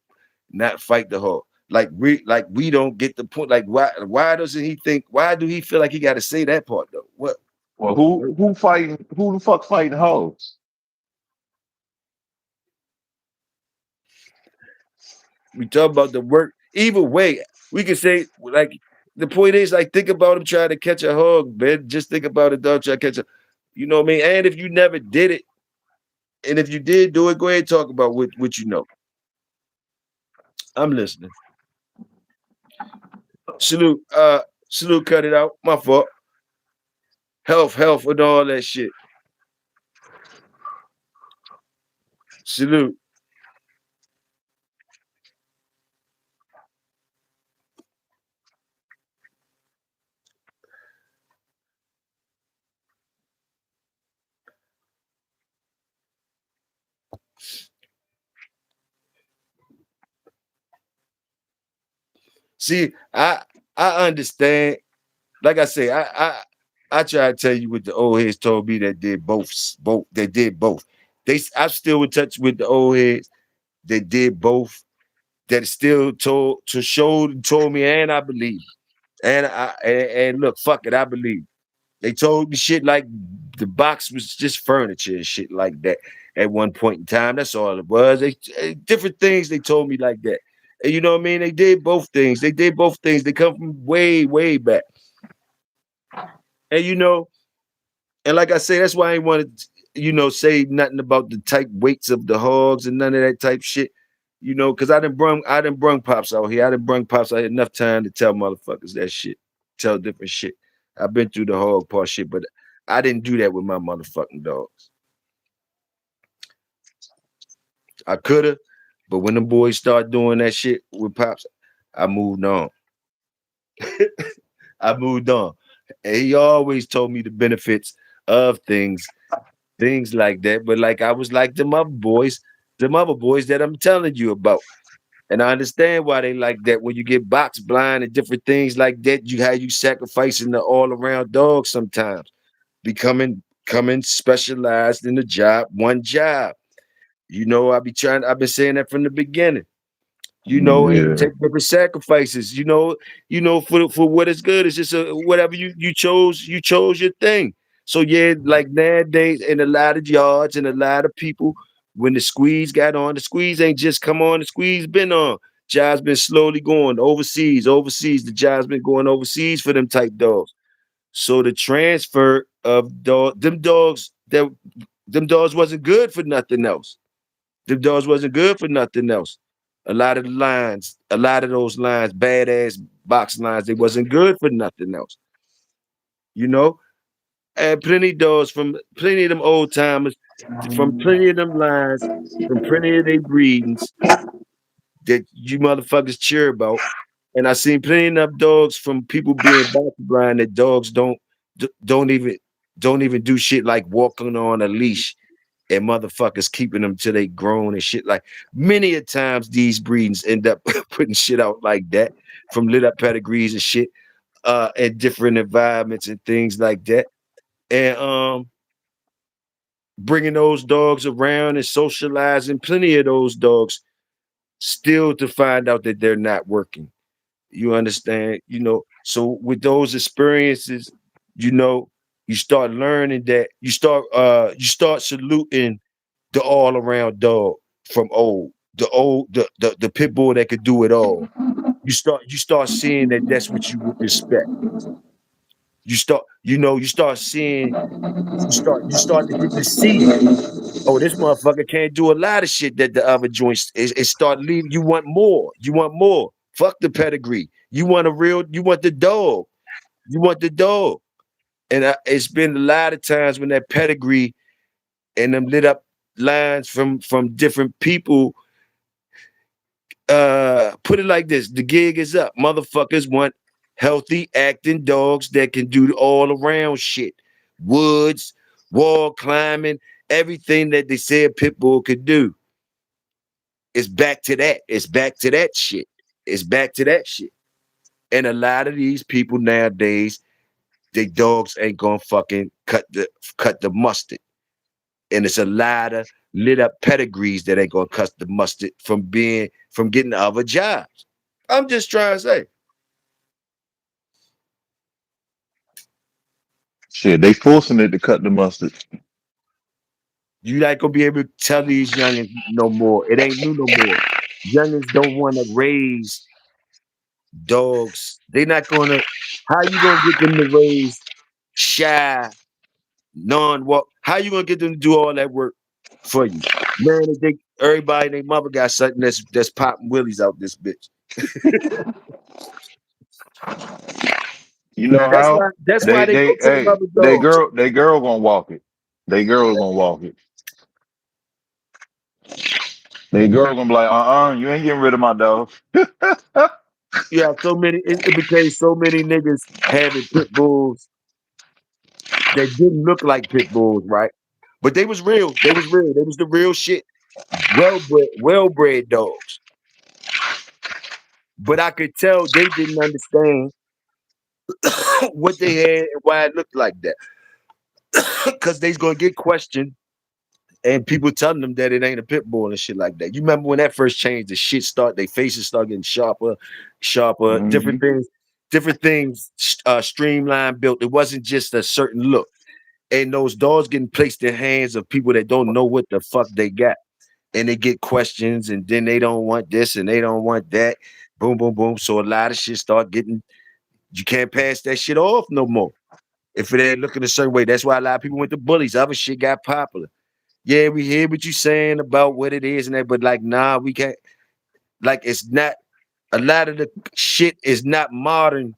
not fight the hog. Like we don't get the point. Like why doesn't he think? Why do he feel like he got to say that part though? What? Well, who the fuck fighting hogs? We talk about the work. Either way, we can say like the point is like think about him trying to catch a hog, man. Just think about it, dog. Try to catch a, you know what I mean. And if you never did it, and if you did do it, go ahead and talk about what you know. I'm listening. Salute, salute. Cut it out. My fault. Health, and all that shit. Salute. See, I understand. Like I say, I try to tell you what the old heads told me that did both. They did both. I'm still in touch with the old heads that did both. That still told me, and I believe. And look, fuck it, I believe. They told me shit like the box was just furniture and shit like that at one point in time. That's all it was. Different things they told me like that. And you know what I mean? They did both things. They did both things. They come from way, way back. And you know, and like I say, that's why I ain't want to, say nothing about the type weights of the hogs and none of that type shit. Because I done brung pops out here. I done brung pops out here enough time to tell motherfuckers that shit, tell different shit. I've been through the hog part shit, but I didn't do that with my motherfucking dogs. I coulda, but when the boys start doing that shit with pops, I moved on. I moved on. And he always told me the benefits of things like that. But like I was like them other boys that I'm telling you about. And I understand why they like that. When you get box blind and different things like that, you sacrificing the all around dog sometimes, becoming specialized in the job, one job. I've been saying that from the beginning. And you Yeah. take different sacrifices. For what is good. It's just whatever you chose your thing. So yeah, like nowadays, in a lot of yards and a lot of people, when the squeeze got on, the squeeze ain't just come on. The squeeze been on. Job's been slowly going overseas. Overseas, the job's been going overseas for them type dogs. So the transfer of them dogs wasn't good for nothing else. Them dogs wasn't good for nothing else. A lot of those lines, badass box lines, they wasn't good for nothing else. You know, and plenty of them old timers, from plenty of them lines, from plenty of their breedings that you motherfuckers cheer about. And I seen plenty enough dogs from people being box blind that dogs don't even don't even do shit like walking on a leash and motherfuckers keeping them till they grown and shit. Like many a times these breedings end up putting shit out like that from lit up pedigrees and shit, in different environments and things like that. And bringing those dogs around and socializing plenty of those dogs still to find out that they're not working. You understand? So with those experiences, you know, you start learning that you start saluting the all around dog from the pit bull that could do it all. You start seeing that that's what you would respect. You start seeing you start to get to see it. Oh, this motherfucker can't do a lot of shit that the other joints is start leaving. You want more. You want more. Fuck the pedigree. You want the dog. You want the dog. And it's been a lot of times when that pedigree and them lit up lines from different people, put it like this: the gig is up. Motherfuckers want healthy acting dogs that can do all around shit. Woods, wall climbing, everything that they said Pitbull could do. It's back to that. It's back to that shit. It's back to that shit. And a lot of these people nowadays, they dogs ain't gonna fucking cut the mustard. And it's a lot of lit up pedigrees that ain't gonna cut the mustard from getting other jobs. I'm just trying to say, Shit, they forcing it to cut the mustard. you not gonna be able to tell these youngins no more. It ain't new no more. Youngins don't want to raise dogs. They're not gonna. How you gonna get them to raise shy, non-walk? How you gonna get them to do all that work for you, man? They everybody and their mother got something that's popping willies out this bitch. You know That's how why. That's why they go to the hey other dogs. they girl gonna walk it. They girl gonna walk it. They girl gonna be like, you ain't getting rid of my dog. You have so many. It became so many niggas having pit bulls that didn't look like pit bulls, right? But they was real. They was real. They was the real shit. Well bred dogs. But I could tell they didn't understand what they had and why it looked like that. Because they's gonna get questioned and people telling them that it ain't a pit bull and shit like that. You remember when that first changed, the shit their faces start getting sharper, Hmm. different things, streamlined built. It wasn't just a certain look. And those dogs getting placed in hands of people that don't know what the fuck they got. And they get questions, and then they don't want this and they don't want that. Boom, boom, boom. So a lot of shit start getting, you can't pass that shit off no more. If it ain't looking a certain way. That's why a lot of people went to bullies. Other shit got popular. Yeah, we hear what you saying about what it is and that, but like, nah, we can't. Like, it's not. A lot of the shit is not modern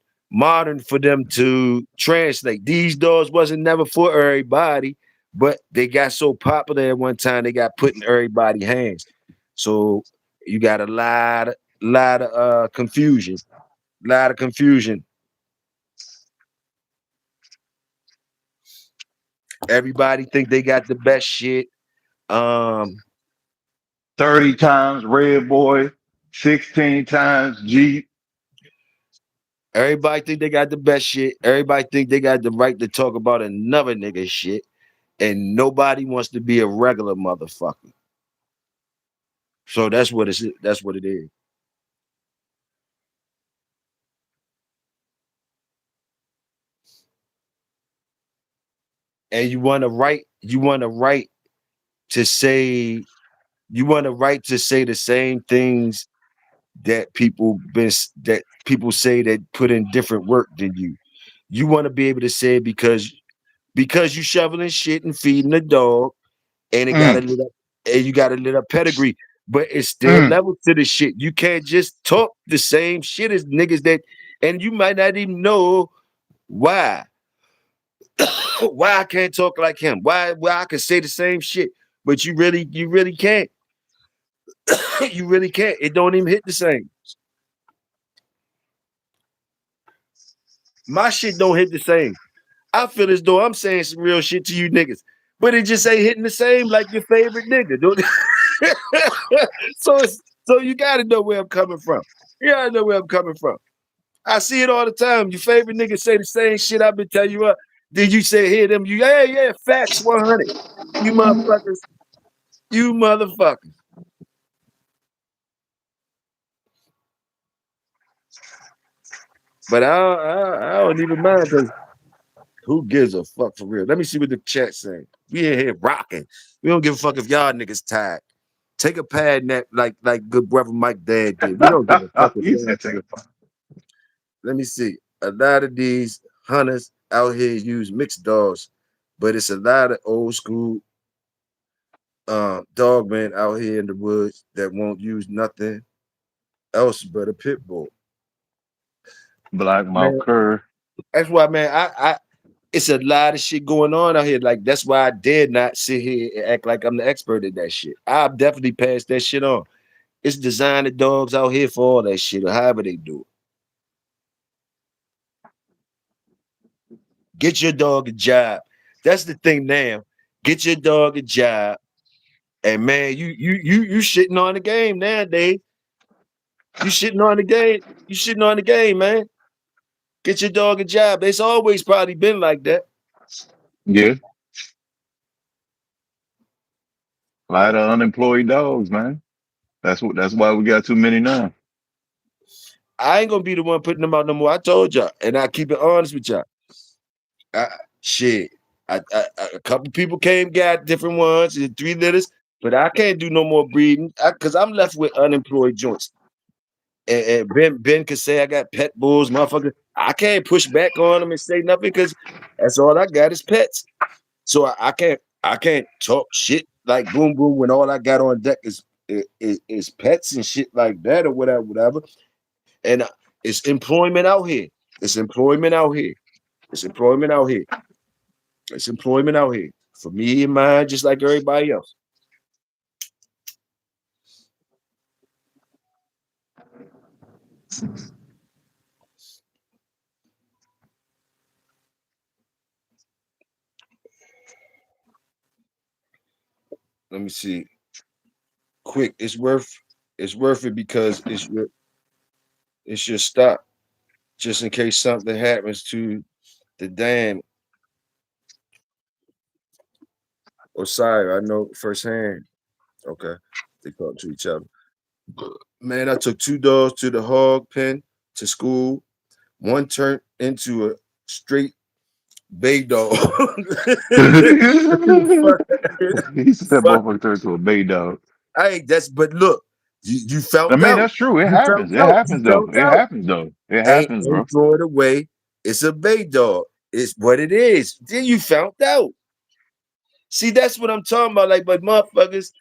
for them to translate. These doors wasn't never for everybody, but they got so popular at one time they got put in everybody's hands. So you got a lot of confusion. Lot of confusion. Everybody think they got the best shit. Um 30 times Red Boy, 16 times Jeep. Everybody think they got the best shit. Everybody think they got the right to talk about another nigga shit. And nobody wants to be a regular motherfucker. So that's what it is. And you want to write to say you want to write to say the same things that people say that put in different work than you. You want to be able to say it because you shoveling shit and feeding the dog and it got a Mm, little and you got a little pedigree, but it's still mm. level to the shit. You can't just talk the same shit as niggas that, and you might not even know why. Why I can't talk like him? Why I can say the same shit, but you really can't. You really can't. It don't even hit the same. My shit don't hit the same. I feel as though I'm saying some real shit to you niggas, but it just ain't hitting the same like your favorite nigga. So you gotta know where I'm coming from. You gotta know where I'm coming from. I see it all the time. Your favorite nigga say the same shit I've been telling you. Did you say hear them? You yeah, facts 100. You motherfuckers. You motherfuckers. But I don't even mind because who gives a fuck for real? Let me see what the chat saying. We in here rocking. We don't give a fuck if y'all niggas tired. Take a pad nap like good brother Mike Dad did. We don't give a fuck if You y'all said take tired. a fight. Let me see. A lot of these hunters out here use mixed dogs, but it's a lot of old school dog men out here in the woods that won't use nothing else but a pit bull. Black mouth Man, cur. that's why, man. I it's a lot of shit going on out here. Like that's why I dare not sit here and act like I'm the expert at that shit. I've definitely passed that shit on. It's designer dogs out here for all that shit, or however they do it. Get your dog a job. That's the thing now. Get your dog a job. And man, you shitting on the game nowadays. You shitting on the game. You shitting on the game, man. Get your dog a job. It's always probably been like that. Yeah. A lot of unemployed dogs, man. That's why we got too many now. I ain't gonna be the one putting them out no more. I told y'all, and I keep it honest with y'all. I, shit. A couple people came, got different ones, 3 litters. But I can't do no more breeding because I'm left with unemployed joints. And Ben could say I got pet bulls, motherfucker. I can't push back on them and say nothing because that's all I got is pets. So I can't talk shit like boom boom when all I got on deck is pets and shit like that or whatever. And it's employment out here. It's employment out here. It's employment out here. It's employment out here for me and mine, just like everybody else. Let me see. Quick, it's worth it because it's your stop just in case something happens to the dam. Or sorry, I know firsthand. Okay, they talk to each other. Man, I took two dogs to the hog pen to school. One turned into a straight bay dog. Fuck, He said that fuck. motherfucker turned to a bay dog. Hey, that's but look, you I found mean, out. that's true. It You found happens. It out. You happens though. found It out. happens though. It happens, Ain't bro. throw it away. It's a bay dog. It's what it is. Then you found out. See, that's what I'm talking about. Like, but motherfuckers,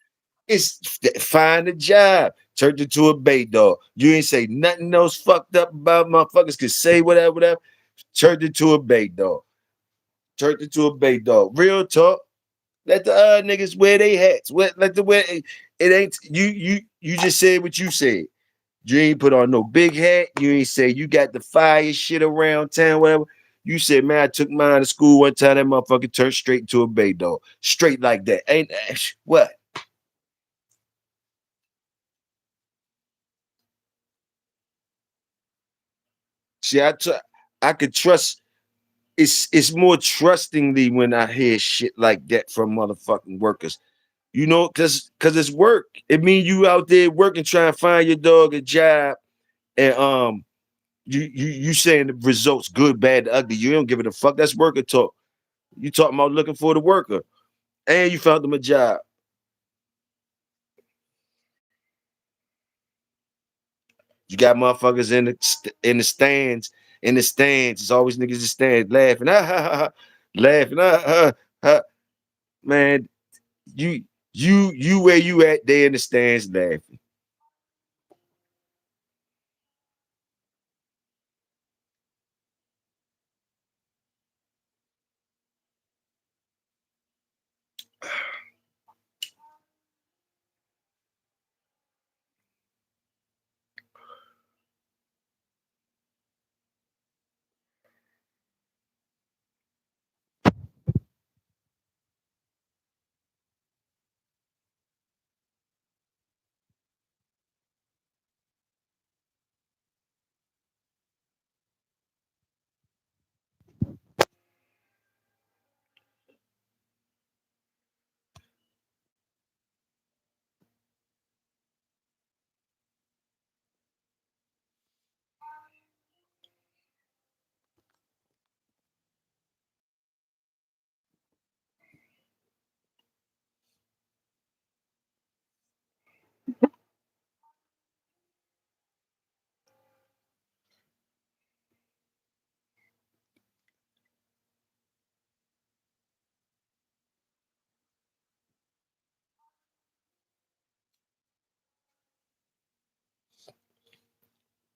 it's find a job. Turned into a bay dog. You ain't say nothing else fucked up about motherfuckers could say whatever. Turned into a bay dog. Turned into a bay dog. Real talk. Let the niggas wear their hats. Let the wear it ain't you just said what you said. You ain't put on no big hat. You ain't say you got the fire shit around town, whatever. You said, man, I took mine to school one time. That motherfucker turned straight into a bay dog. Straight like that. Ain't what? See, I could trust. It's more trustingly when I hear shit like that from motherfucking workers. You know, cause it's work. It mean you out there working, trying to find your dog a job, and you saying the results good, bad, ugly. You don't give it a fuck. That's worker talk. You talking about looking for the worker, and you found them a job. You got motherfuckers in the stands. In the stands, it's always niggas in the stands laughing, laughing, man. You you where you at? They in the stands laughing.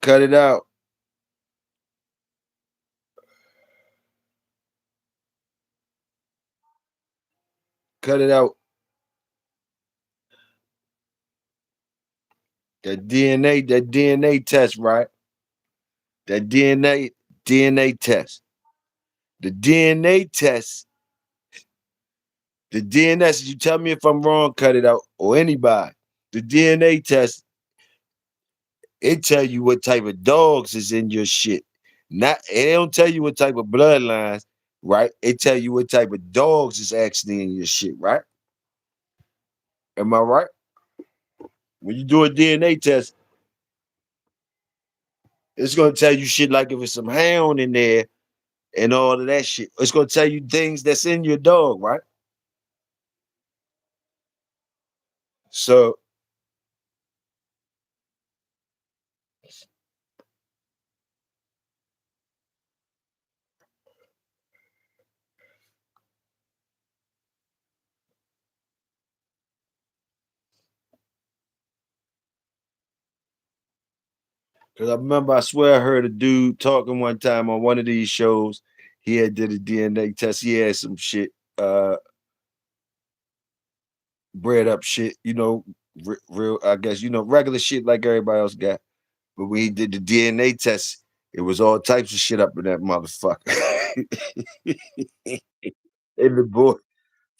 Cut it out. Cut it out. That DNA test, right? That DNA test. The DNA test, the DNA, you tell me if I'm wrong, cut it out, or anybody. The DNA test, it tell you what type of dogs is in your shit. Not it don't tell you what type of bloodlines, right? It tell you what type of dogs is actually in your shit, right? Am I right? When you do a DNA test, it's gonna tell you shit like if it's some hound in there and all of that shit. It's gonna tell you things that's in your dog, right? So because I remember, I swear I heard a dude talking one time on one of these shows. He had did a DNA test. He had some shit, bred up shit, real, I guess, regular shit like everybody else got. But when he did the DNA test, it was all types of shit up in that motherfucker. And the boy,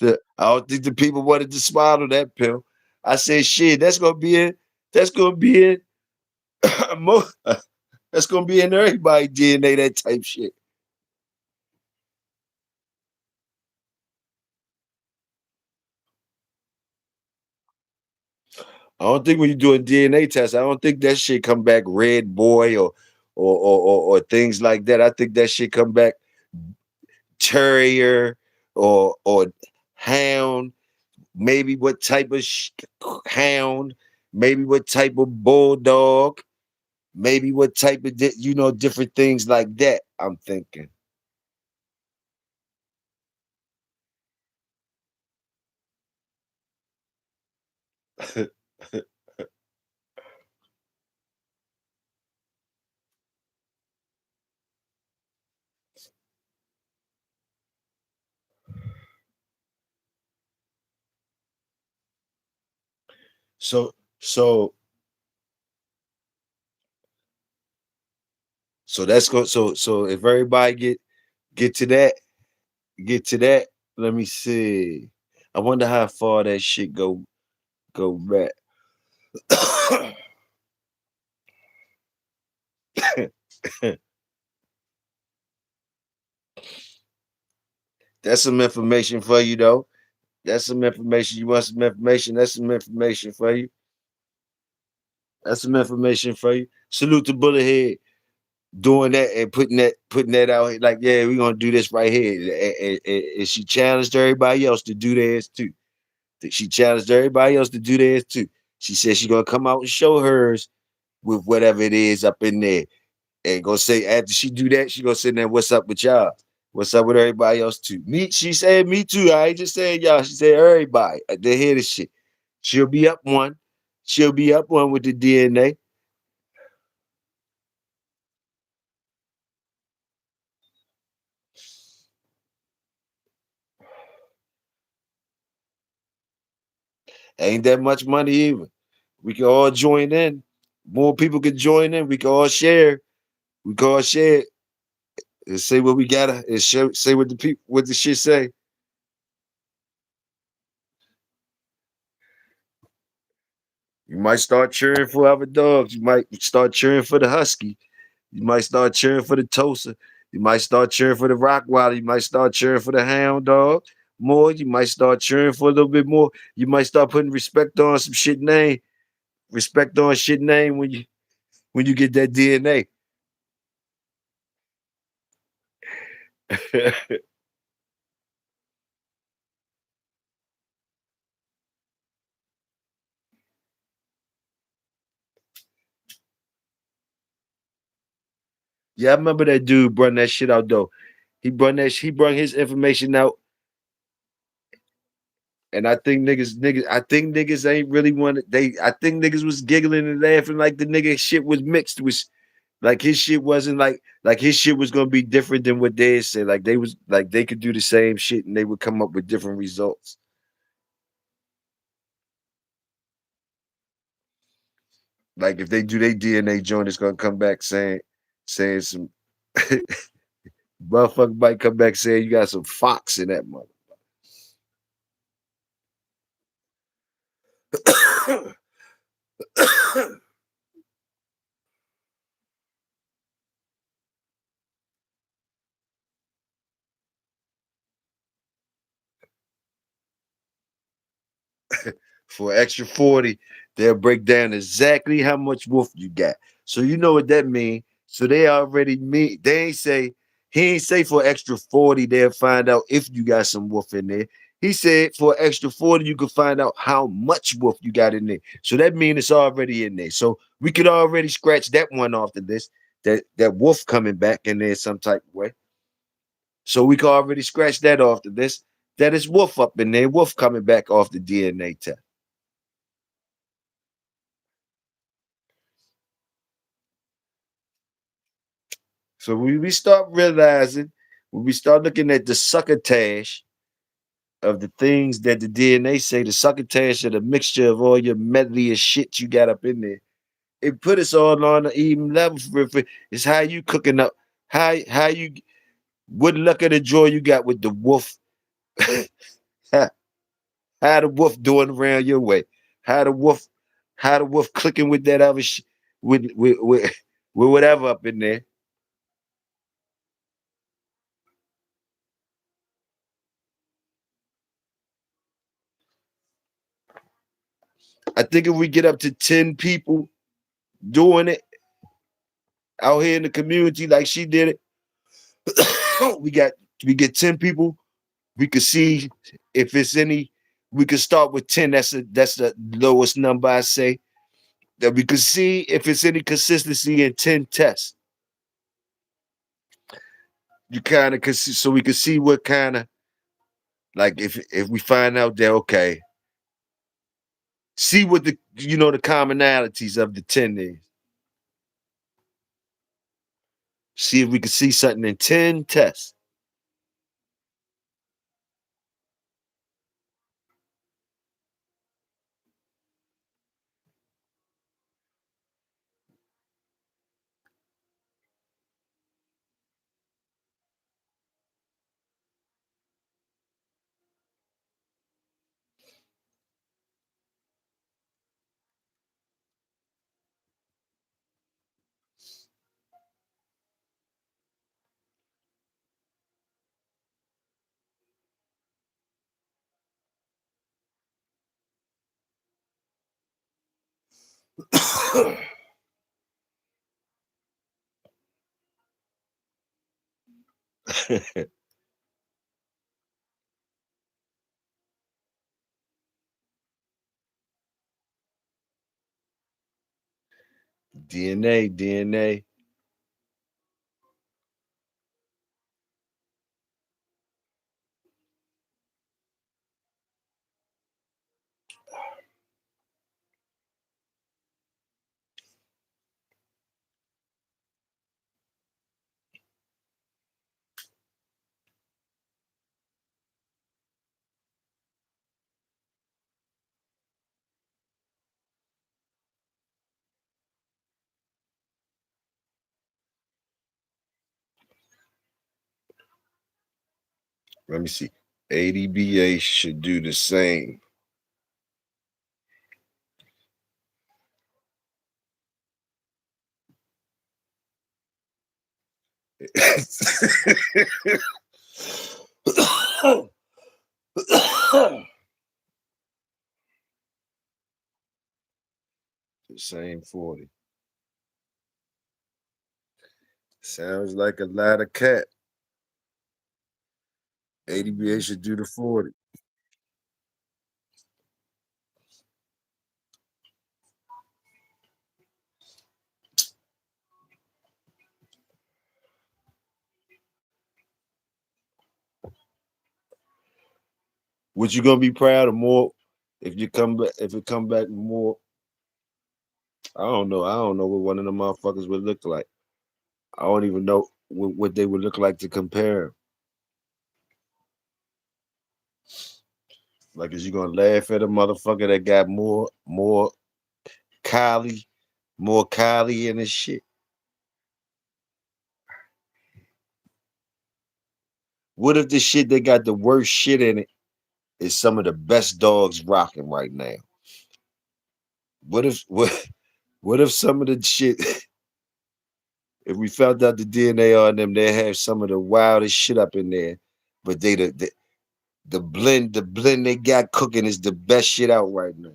I don't think the people wanted to swallow that pill. I said, shit, that's gonna be it. That's gonna be it. That's gonna be in everybody DNA, that type shit. I don't think when you do a DNA test, I don't think that shit come back red boy or things like that. I think that shit come back terrier or hound. Maybe what type of hound. Maybe what type of bulldog. Maybe what type of different things like that. I'm thinking. So so so that's go so if everybody get to that, get to that, let me see. I wonder how far that shit go back. That's some information for you though. That's some information. You want some information? That's some information for you. That's some information for you. Salute to Bullethead doing that and putting that out here. Like, yeah, we're gonna do this right here. And she challenged everybody else to do theirs too. She challenged everybody else to do theirs too. She said she's gonna come out and show hers with whatever it is up in there. And gonna say after she do that, she gonna say, "Then what's up with y'all? What's up with everybody else too?" Me, she said me too. I ain't just saying y'all. She said everybody. They hear this shit. She'll be up one. She'll be up one with the DNA. Ain't that much money either. We can all join in. More people can join in. We can all share. We can all share and say what we gotta and say what the people what the shit say. You might start cheering for other dogs. You might start cheering for the husky. You might start cheering for the Tosa. You might start cheering for the Rottweiler. You might start cheering for the Hound Dog more. You might start cheering for a little bit more. You might start putting respect on some shit name. Respect on shit name when you get that DNA. Yeah, I remember that dude brought that shit out though. He brought his information out, and I think niggas ain't really want I think niggas was giggling and laughing like the nigga shit was mixed with like his shit wasn't like his shit was gonna be different than what they said. Like they was like they could do the same shit and they would come up with different results. Like if they do their DNA joint, it's gonna come back saying some motherfucker might come back saying you got some fox in that mother. For extra 40, they'll break down exactly how much wolf you got. So you know what that means. So they already they ain't say he ain't say for extra 40, they'll find out if you got some wolf in there. He said for an extra 40, you could find out how much wolf you got in there. So that means it's already in there. So we could already scratch that one off the list. That wolf coming back in there some type of way. So we could already scratch that off the list. That is wolf up in there. Wolf coming back off the DNA test. So we start realizing, when we start looking at the succotash of the things that the DNA say, the succotash of the mixture of all your medley of shit you got up in there, it put us all on an even level. It's how you cooking up, how you, what luck of the joy you got with the wolf, how the wolf doing around your way, how the wolf, how the wolf clicking with that other shit, with whatever up in there. I think if we get up to 10 people doing it out here in the community like she did it, we get 10 people. We could see if it's any. We could start with 10. That's the lowest number I say. That we could see if it's any consistency in 10 tests. You kind of could see, so we could see what kind of, like, if we find out that, okay, see what the, the commonalities of the 10 is. See if we could see something in 10 tests. DNA. Let me see. ADBA should do the same. The same 40. Sounds like a lot of cat. ADBA should do the 40. Would you gonna be proud of more if you come back if it come back more? I don't know. I don't know what one of them motherfuckers would look like. I don't even know what they would look like to compare. Like, is you gonna laugh at a motherfucker that got Kylie, more Kylie in his shit? What if the shit that got the worst shit in it is some of the best dogs rocking right now? What if what if some of the shit if we found out the DNA on them, they have some of the wildest shit up in there, but the blend they got cooking is the best shit out right now.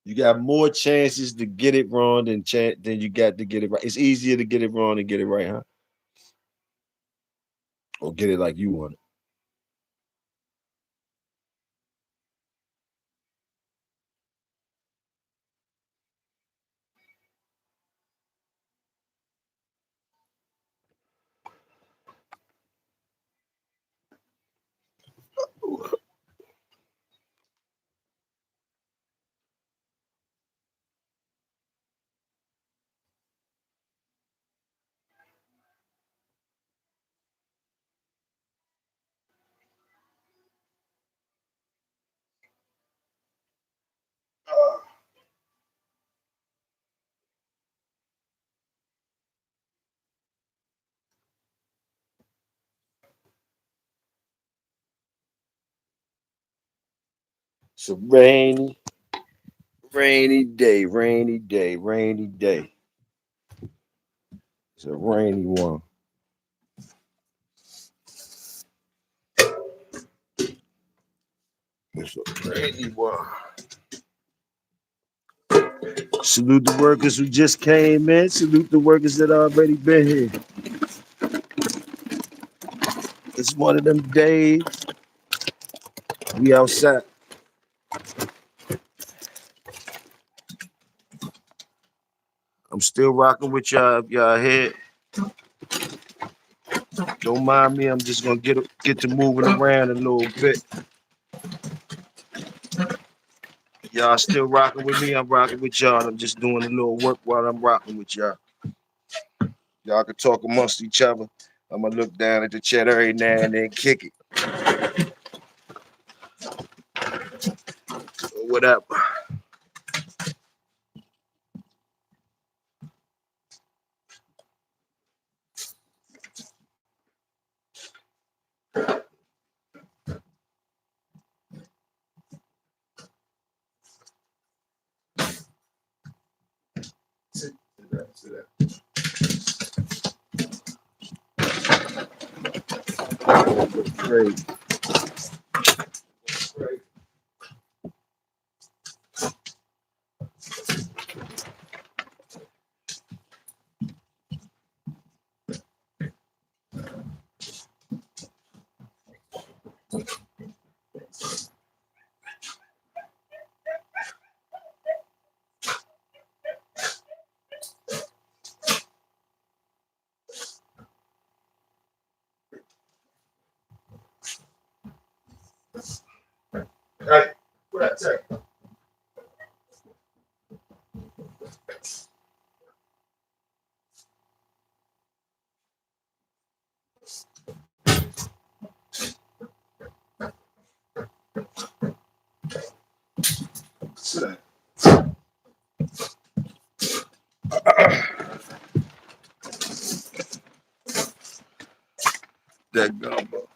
You got more chances to get it wrong than you got to get it right. It's easier to get it wrong than get it right, huh? Or get it like you want it. It's a rainy day, rainy day, rainy day. It's a rainy one. It's a rainy one. Salute the workers who just came in. Salute the workers that already been here. It's one of them days. We outside. I'm still rocking with y'all. If y'all here, don't mind me. I'm just gonna get to moving around a little bit. Y'all still rocking with me. I'm rocking with y'all. I'm just doing a little work while I'm rocking with y'all. Y'all can talk amongst each other. I'm gonna look down at the chat every now and then, kick it or whatever. Sit that. Great. Great. Hey, what I tell you? Sit down. That gumbo.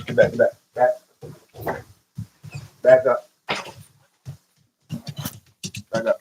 Get back, back up, back up.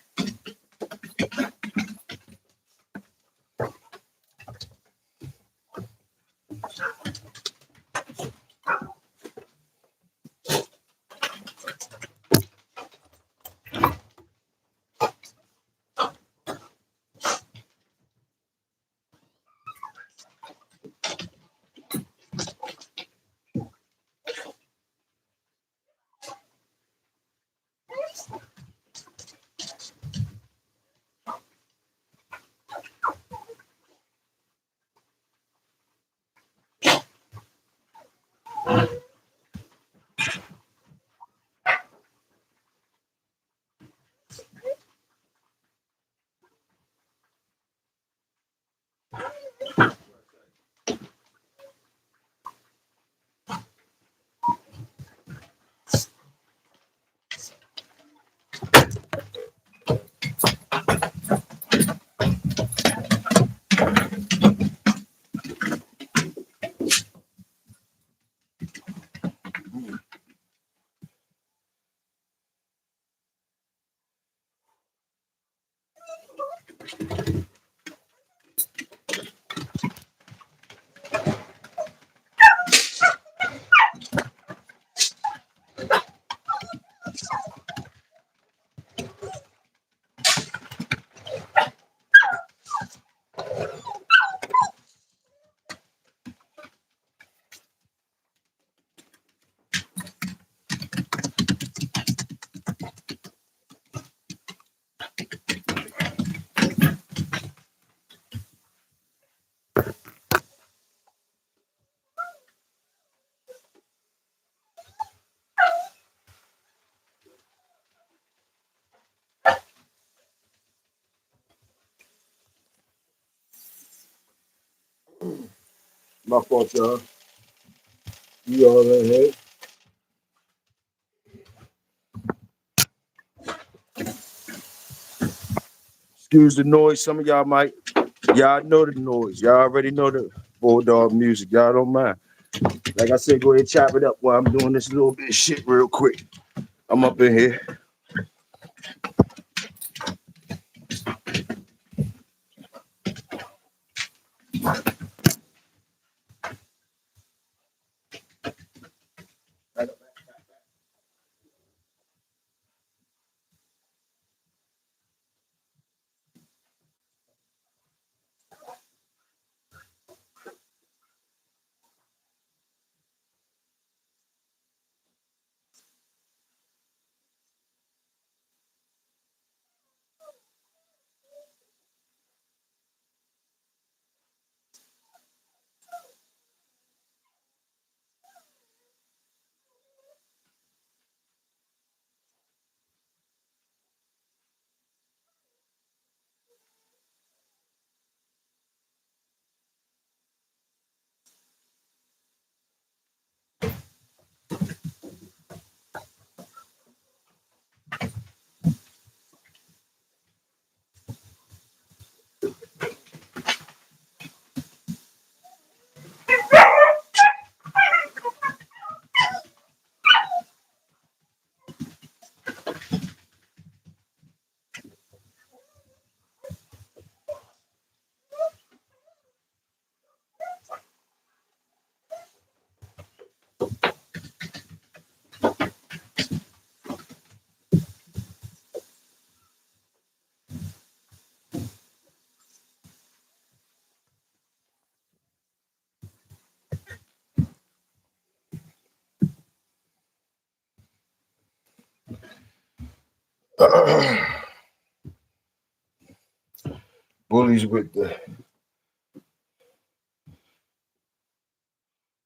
My fault, y'all. You all in here. Excuse the noise. Some of y'all might. Y'all know the noise. Y'all already know the Bulldog music. Y'all don't mind. Like I said, go ahead and chop it up while I'm doing this little bit of shit real quick. I'm up in here.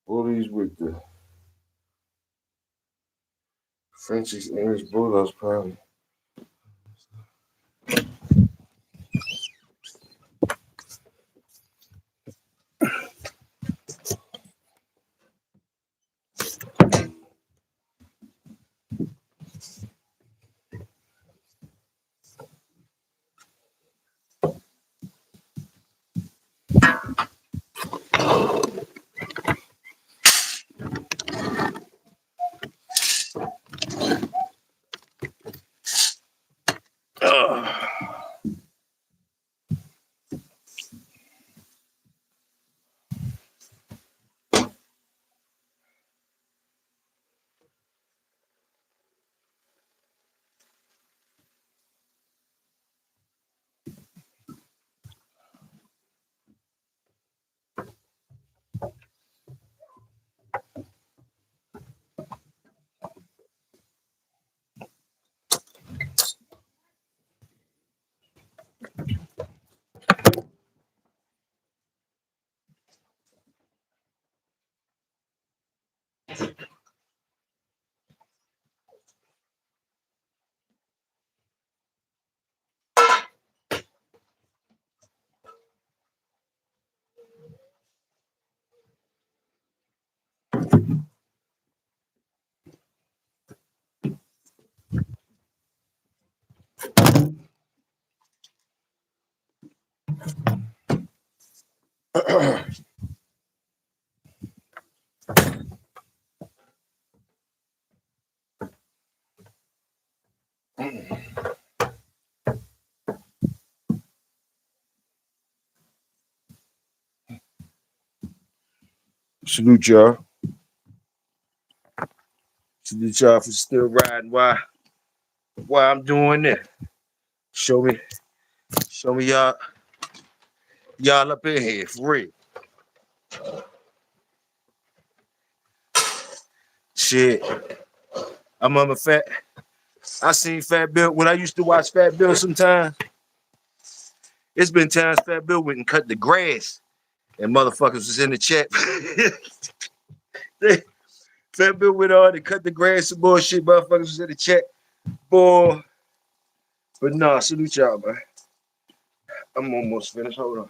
Bullies with the Frenchie's English Bulldogs, probably. Salute y'all. Salute y'all for still riding while I'm doing this. Show me y'all up in here for real. Shit. I'm on a fat. I seen Fat Bill when I used to watch Fat Bill sometimes. It's been times Fat Bill went and cut the grass and motherfuckers was in the chat. Fat Bill went on and cut the grass and bullshit. Motherfuckers was in the chat. Boy. But nah, salute y'all, man. I'm almost finished. Hold on.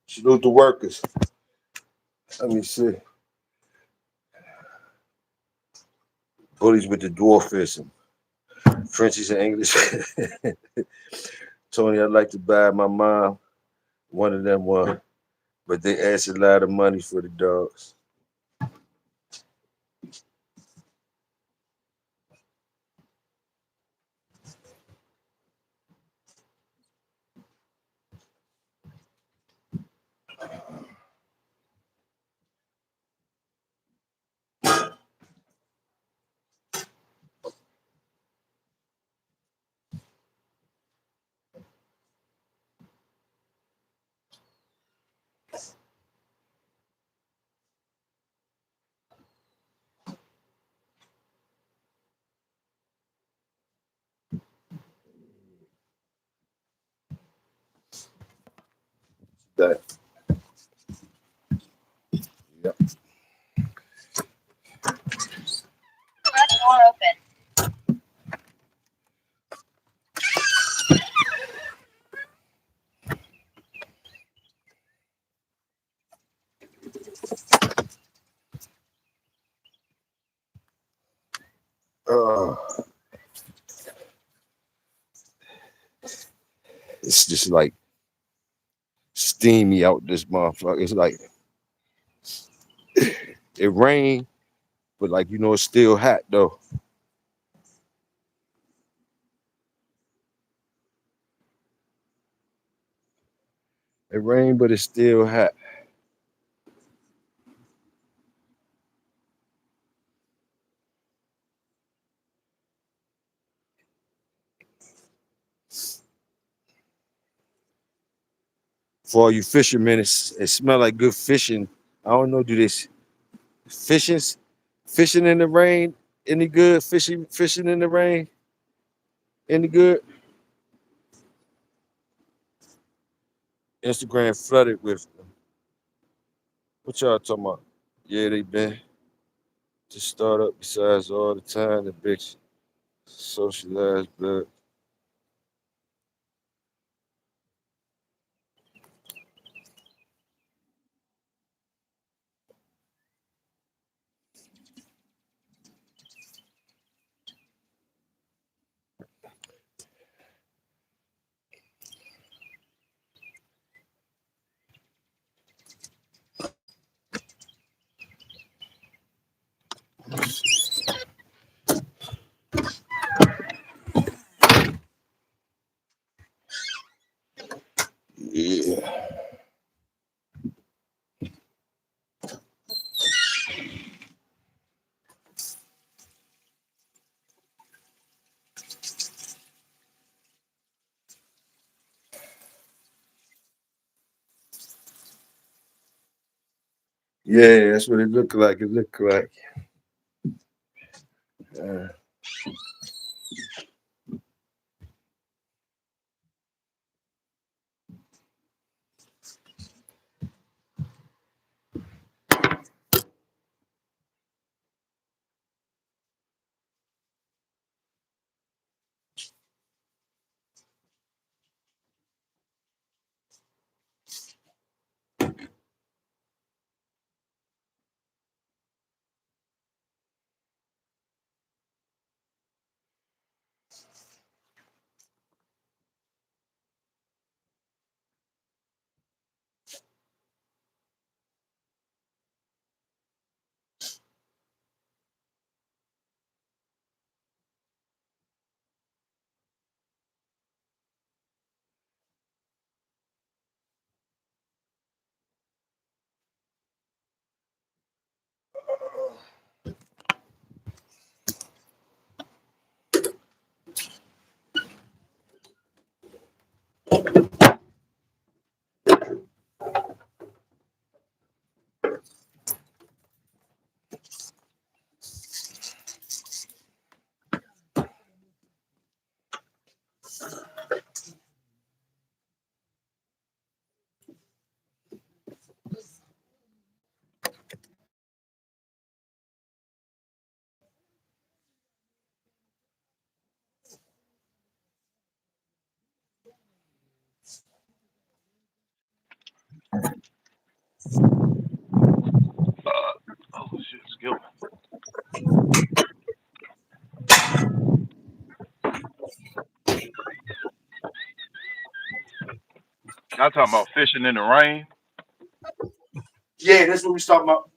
Salute the workers. Let me see. Bullies with the dwarfism. Frenchies and English. Tony, I'd like to buy my mom one of them one, but they asked a lot of money for the dogs. That. Yep. Garage door open. It's just like steamy out this motherfucker. It's like it rained, but like it's still hot though. It rained, but it's still hot. For all you fishermen, it smell like good fishing. I don't know, do this fishing in the rain any good? Fishing in the rain any good? Instagram flooded with what y'all talking about? Yeah, they been to start up besides all the time the bitch socialized blood. Yeah, that's what it looked like. It looked like. Uh, Oh shit, skill. Y'all talking about fishing in the rain? yeah, that's what we was talking about.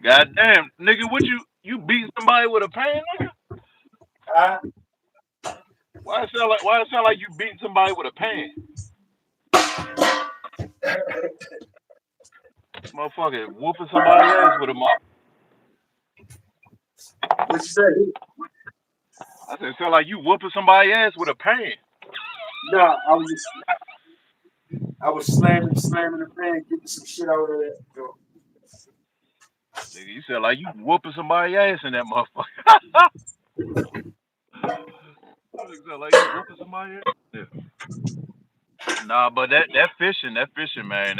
Goddamn, nigga, what you beat somebody with a pan, nigga? Uh, Why it sound like you beat somebody with a pan? Motherfucker whooping somebody ass with a mop. what you say? I said, sound like you whooping somebody ass with a pan. Nah, I was slamming the pan, getting some shit out of that. Nigga, you sound like you whooping somebody ass in that motherfucker. You sound like you whooping somebody ass. Yeah. Nah, but that fishing, man,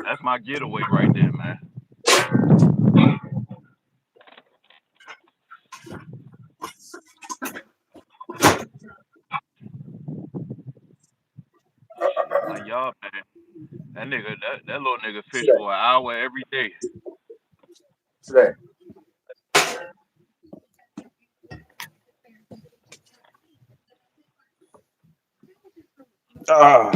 that's my getaway right there, man. Like y'all, man, that little nigga fish Today, for an hour every day. today. Ah,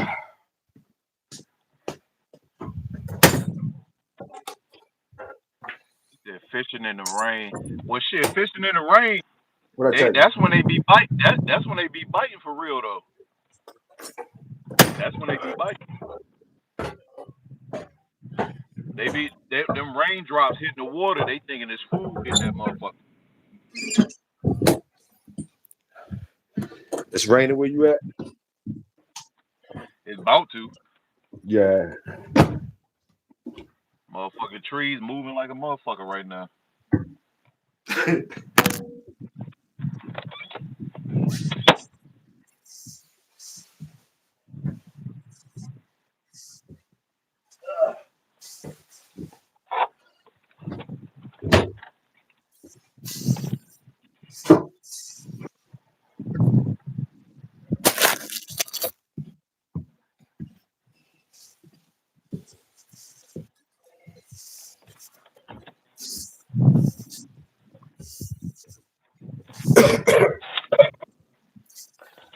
Yeah, fishing in the rain. Well, shit, fishing in the rain. what I They tell you? that's when they be bite. That's when they be biting for real though. That's when they be biting. Them raindrops hitting the water. They thinking it's food hitting that motherfucker. It's raining where you at? It's about to. Yeah. Motherfucking trees moving like a motherfucker right now.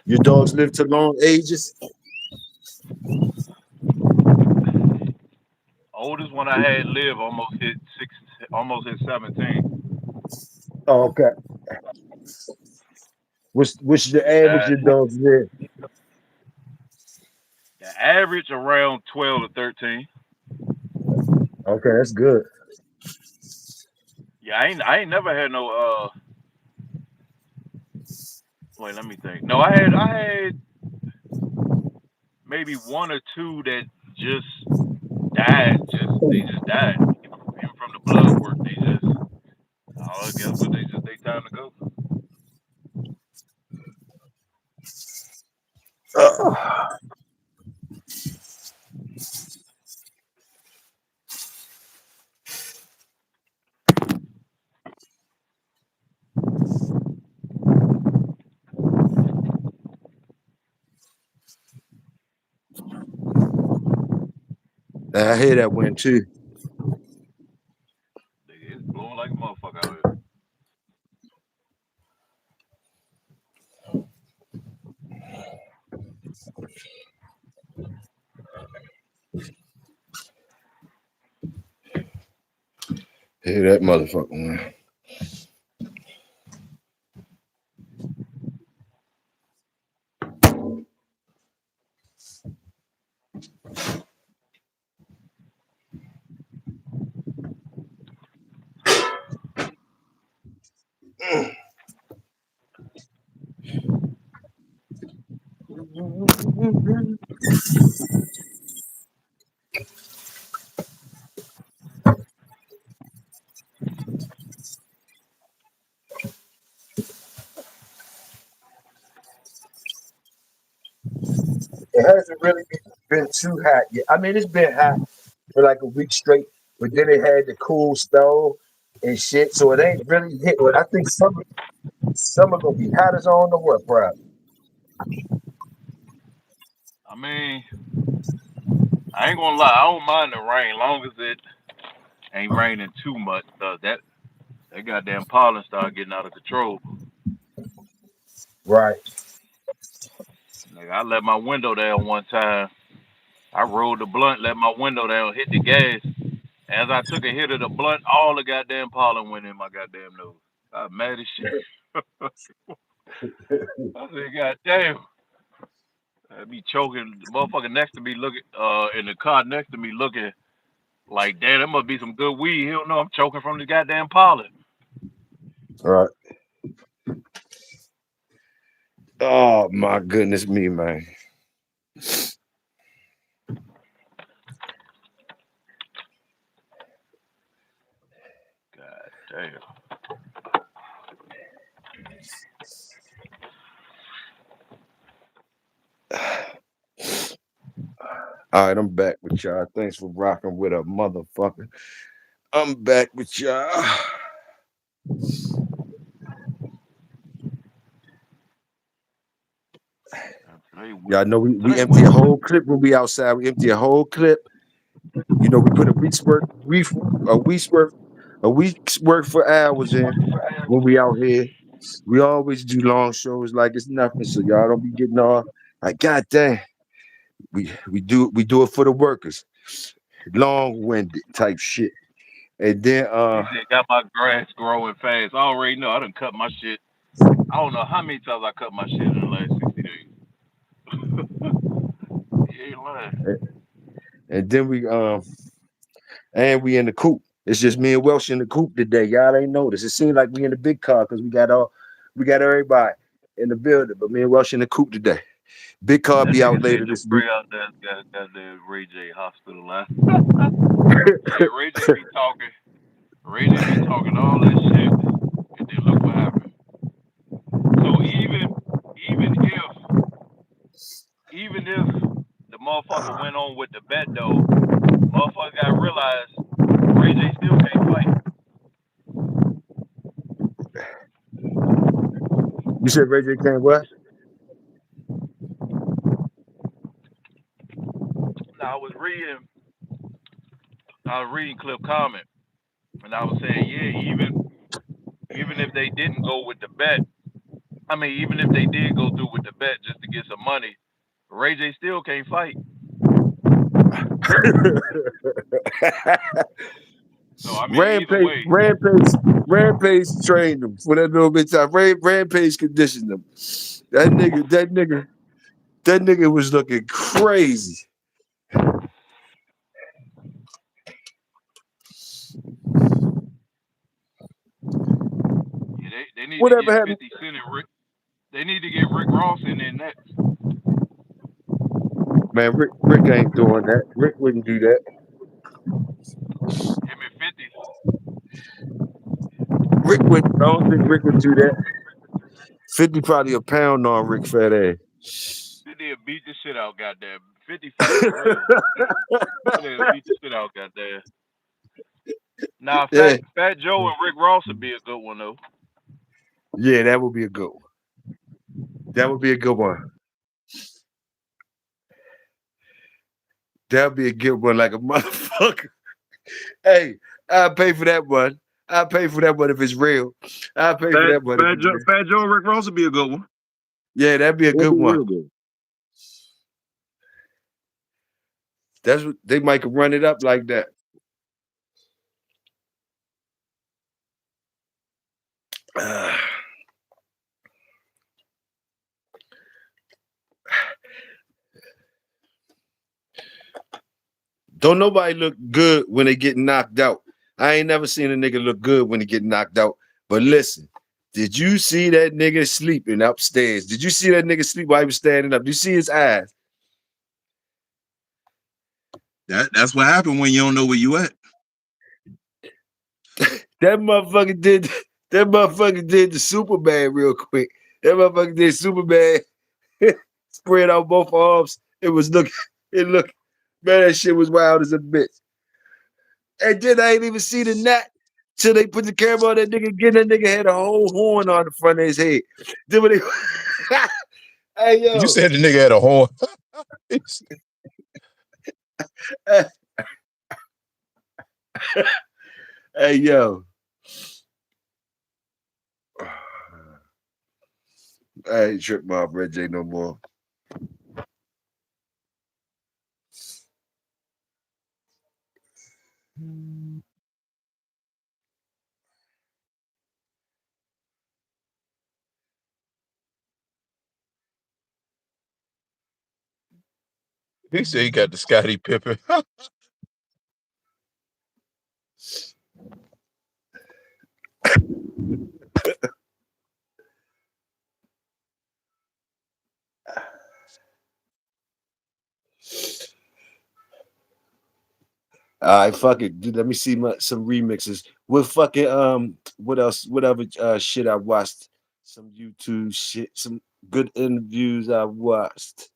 Your dogs live to long ages? Oldest one I had live almost hit 17. Oh, okay. What's the average Uh, your dogs live? the average around 12 to 13. Okay, that's good. Yeah, I ain't never had no wait, let me think. No, I had maybe one or two that just died. They just died. Even from the blood work, they just I guess what they just they time to go. I hear that wind too. It's blowing like a motherfucker out here. Hear that motherfucker, man. It hasn't really been too hot yet. I mean, it's been hot for like a week straight, but then it had the cool spell and shit. So it ain't really hit. But I think summer gonna be hot as on the what, bro? I mean, I ain't gonna lie, I don't mind the rain, long as it ain't raining too much. That goddamn pollen start getting out of control. Right. Like I let my window down one time. I rolled the blunt, let my window down, hit the gas. As I took a hit of the blunt, all the goddamn pollen went in my goddamn nose. I was mad as shit. I said, God damn. I be choking. The motherfucker next to me looking, in the car next to me looking like, damn, that must be some good weed. He don't know I'm choking from the goddamn pollen. Right. Oh my goodness me, man. God damn. All right, I'm back with y'all. Thanks for rocking with a motherfucker. I'm back with y'all. Today, Y'all know we today empty a Wednesday. whole clip when we outside. We empty a whole clip. You know, we put a week's work for hours in when we out here. We always do long shows like it's nothing. So y'all don't be getting all like, God damn. We do it for the workers. Long-winded type shit. And then DJ got my grass growing fast. I already know. I done cut my shit. I don't know how many times I cut my shit in the last 60 days. You ain't lying. and then we in the coop. It's just me and Welsh in the coop today. Y'all ain't noticed. It seems like we in the big car because we got everybody in the building, but me and Welsh in the coop today. Big car That be nigga out said later your this week. spray out there got the Ray J hospitalized. Shit, Ray J be talking. Ray J be talking all that shit, and then look what happened. So even if the motherfucker went on with the bet though, motherfucker got realized Ray J still can't fight. You said Ray J can't what? Now I was reading Clip comment, and I was saying, yeah, even if they didn't go with the bet, I mean, even if they did go through with the bet just to get some money, Ray J still can't fight. So I mean, either Rampage, way, Rampage, Rampage trained him for that little bit of time. Rampage conditioned him. That nigga was looking crazy. They need to Whatever get happened? 50 Cent and Rick. They need to get Rick Ross in there next. Man, Rick ain't doing that. Rick wouldn't do that. Him and 50. Rick would. I don't think Rick would do that. 50 probably a pound on Rick fat ass. 50 will beat the shit out, goddamn. 50 fat gorilla. 50 will beat the shit out, goddamn. Now, Yeah, Fat Joe and Rick Ross would be a good one though. yeah, that would be a good one. That would be a good one. That would be a good one, like a motherfucker. Hey, I'll pay for that one. I'll pay for that one if it's real. I'll pay for that one if it's real. Fat Joe and Rick Ross would be a good one. Yeah, that'd be a good one. Good. That's what they might run it up like that. Don't nobody look good when they get knocked out. I ain't never seen a nigga look good when he get knocked out. But listen, did you see that nigga sleeping upstairs? Did you see that nigga sleep while he was standing up? Did you see his eyes? That's what happened when you don't know where you at. That motherfucker did the Superman real quick. That motherfucker did Superman. Spread out both arms. It looked, man, that shit was wild as a bitch. And then I ain't even see the net till they put the camera on that nigga again. That nigga had a whole horn on the front of his head. Then when they, hey yo, You said the nigga had a horn. Hey yo, I ain't tripping off Red J no more. He said he got the Scottie Pippen. All right, fuck it. Dude, let me see some remixes. What fucking what else? Whatever shit I watched. Some YouTube shit, some good interviews I watched.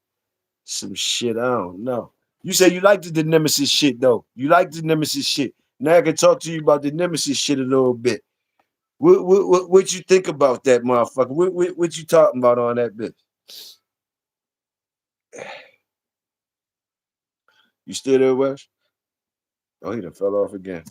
Some shit I don't know. You say you liked the Nemesis shit though. You liked the Nemesis shit. Now I can talk to you about the Nemesis shit a little bit. What you think about that motherfucker? What you talking about on that bitch? You still there, Welsh? Oh, he done fell off again.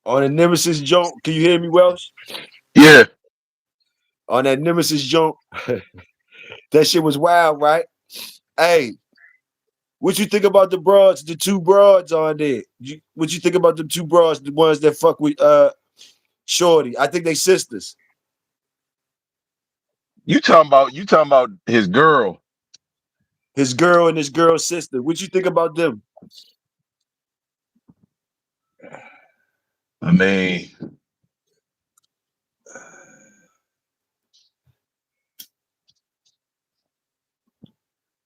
On the Nemesis joint, can you hear me, Welsh? Yeah. On that Nemesis joint, that shit was wild, right? Hey, what you think about the broads, the two broads on there? What you think about the two broads, the ones that fuck with Shorty? I think they sisters. You talking about his girl. His girl and his girl's sister. What you think about them? I mean,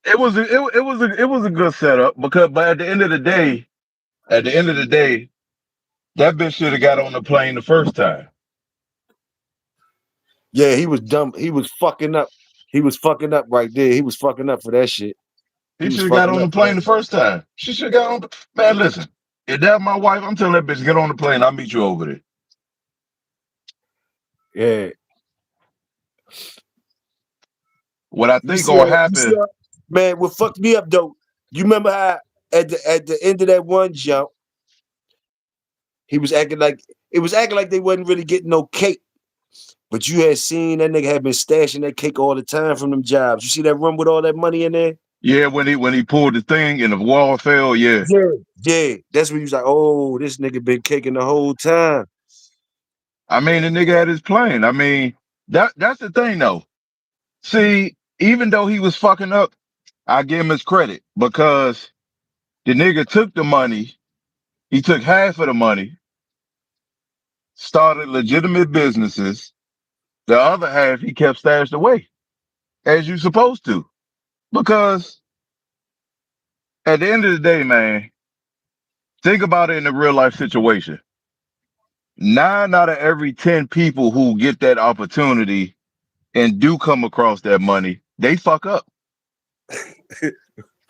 it was a good setup because but at the end of the day, that bitch should have got on the plane the first time. Yeah, he was dumb. He was fucking up. He was fucking up right there. He was fucking up for that shit. He He was should have got fucking on up the for plane that the shit. first time. She should have got on. Man, listen, if that's my wife, I'm telling that bitch get on the plane. I'll meet you over there. Yeah. What I think gonna happen. Man, what fucked me up though, you remember how at the end of that one jump, he was acting like they wasn't really getting no cake. But you had seen that nigga had been stashing that cake all the time from them jobs. You see that room with all that money in there? Yeah, when he pulled the thing and the wall fell. Yeah, Yeah. Yeah. That's when he was like, oh, this nigga been caking the whole time. I mean, the nigga had his plane. I mean, that's the thing though. See, even though he was fucking up, I give him his credit because the nigga took the money. He took half of the money, started legitimate businesses. The other half he kept stashed away, as you supposed to. Because at the end of the day, man, think about it in a real life situation. 9 out of every 10 people who get that opportunity and do come across that money, they fuck up.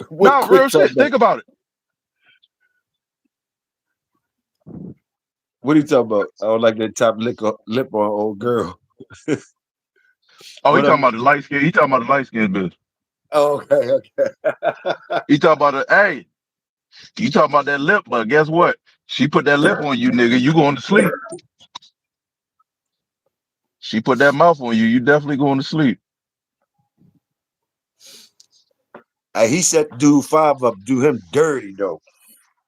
What No, quick real talk shit. about? Think about it. What are you talking about? I don't like that top lip on old girl. Oh, he What up? talking about the light skin. He talking about the light skin bitch. Oh, okay, okay. He talking about hey, you talking about that lip, but guess what? She put that lip on you, nigga. You going to sleep. She put that mouth on you. You definitely going to sleep. He set dude 5 up, do him dirty though.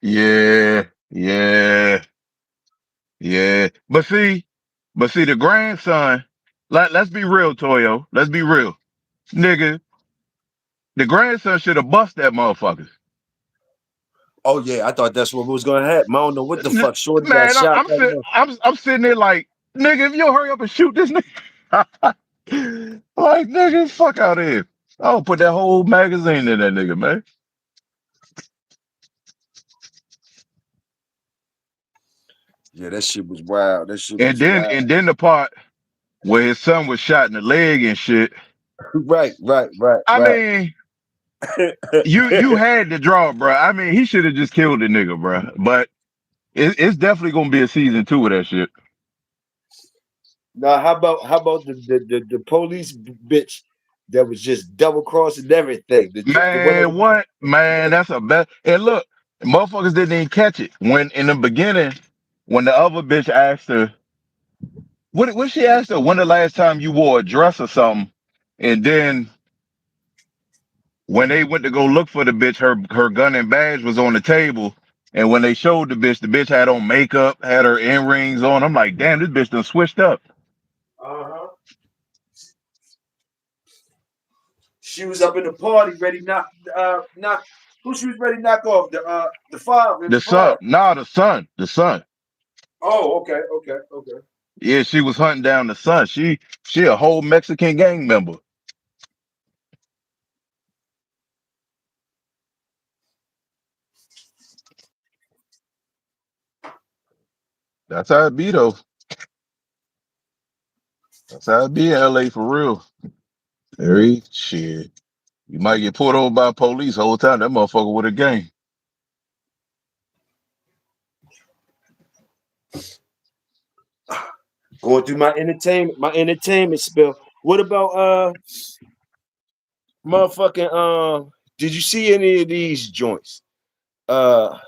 Yeah, yeah, yeah. But see, the grandson. Let's be real, Toyo. Let's be real, nigga. The grandson should have bust that motherfucker. Oh yeah, I thought that's what was gonna happen. I don't know what the fuck. Shorty got Man, shot. Right now. I'm sitting there like, nigga, if you don't hurry up and shoot this nigga, like nigga, fuck out of here. I'll put that whole magazine in that nigga, man. Yeah, that shit was wild. That shit And was then wild. and then the part where his son was shot in the leg and shit. Right, right, right, I right. mean, you had to draw, bro. I mean, he should have just killed the nigga, bro. But it's definitely gonna be a season 2 of that shit. Now, how about the police bitch that was just double crossing everything? The one Man, what? Man, that's a bad. And look, motherfuckers didn't even catch it when in the beginning, when the other bitch asked her, what she asked her? When the last time you wore a dress or something? And then when they went to go look for the bitch, her gun and badge was on the table. And when they showed the bitch had on makeup, had her earrings on. I'm like, damn, this bitch done switched up. uh-huh. She was up in the party, ready knock who she was ready to knock off the 5 in the The son, party. nah, the son. Oh, okay, okay, okay. Yeah, she was hunting down the son. She a whole Mexican gang member. That's how it be though. That's how it be in LA for real. Very shit. You might get pulled over by police the whole time. That motherfucker with a gang. Going through my entertainment spill. What about motherfucking did you see any of these joints? Uh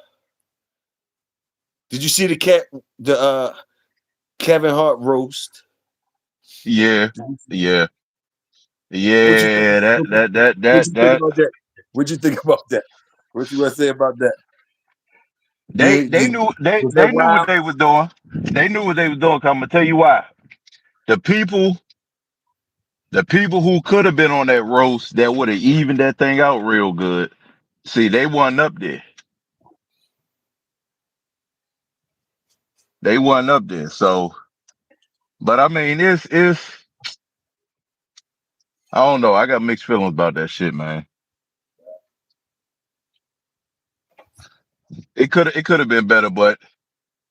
did you see the Kevin Hart roast? Yeah, yeah, What you think? yeah. That What you, that that what that you think that. about that? What you think about that? What you want to say about that? They Did, they did, knew they was that they knew what wild? they was doing. They knew what they was doing. 'Cause I'm gonna tell you why. The people, the people who could have been on that roast that would have evened that thing out real good. See, they wasn't up there. They wasn't up there. So, but I mean, it's I don't know. I got mixed feelings about that shit, man. It could have been better, but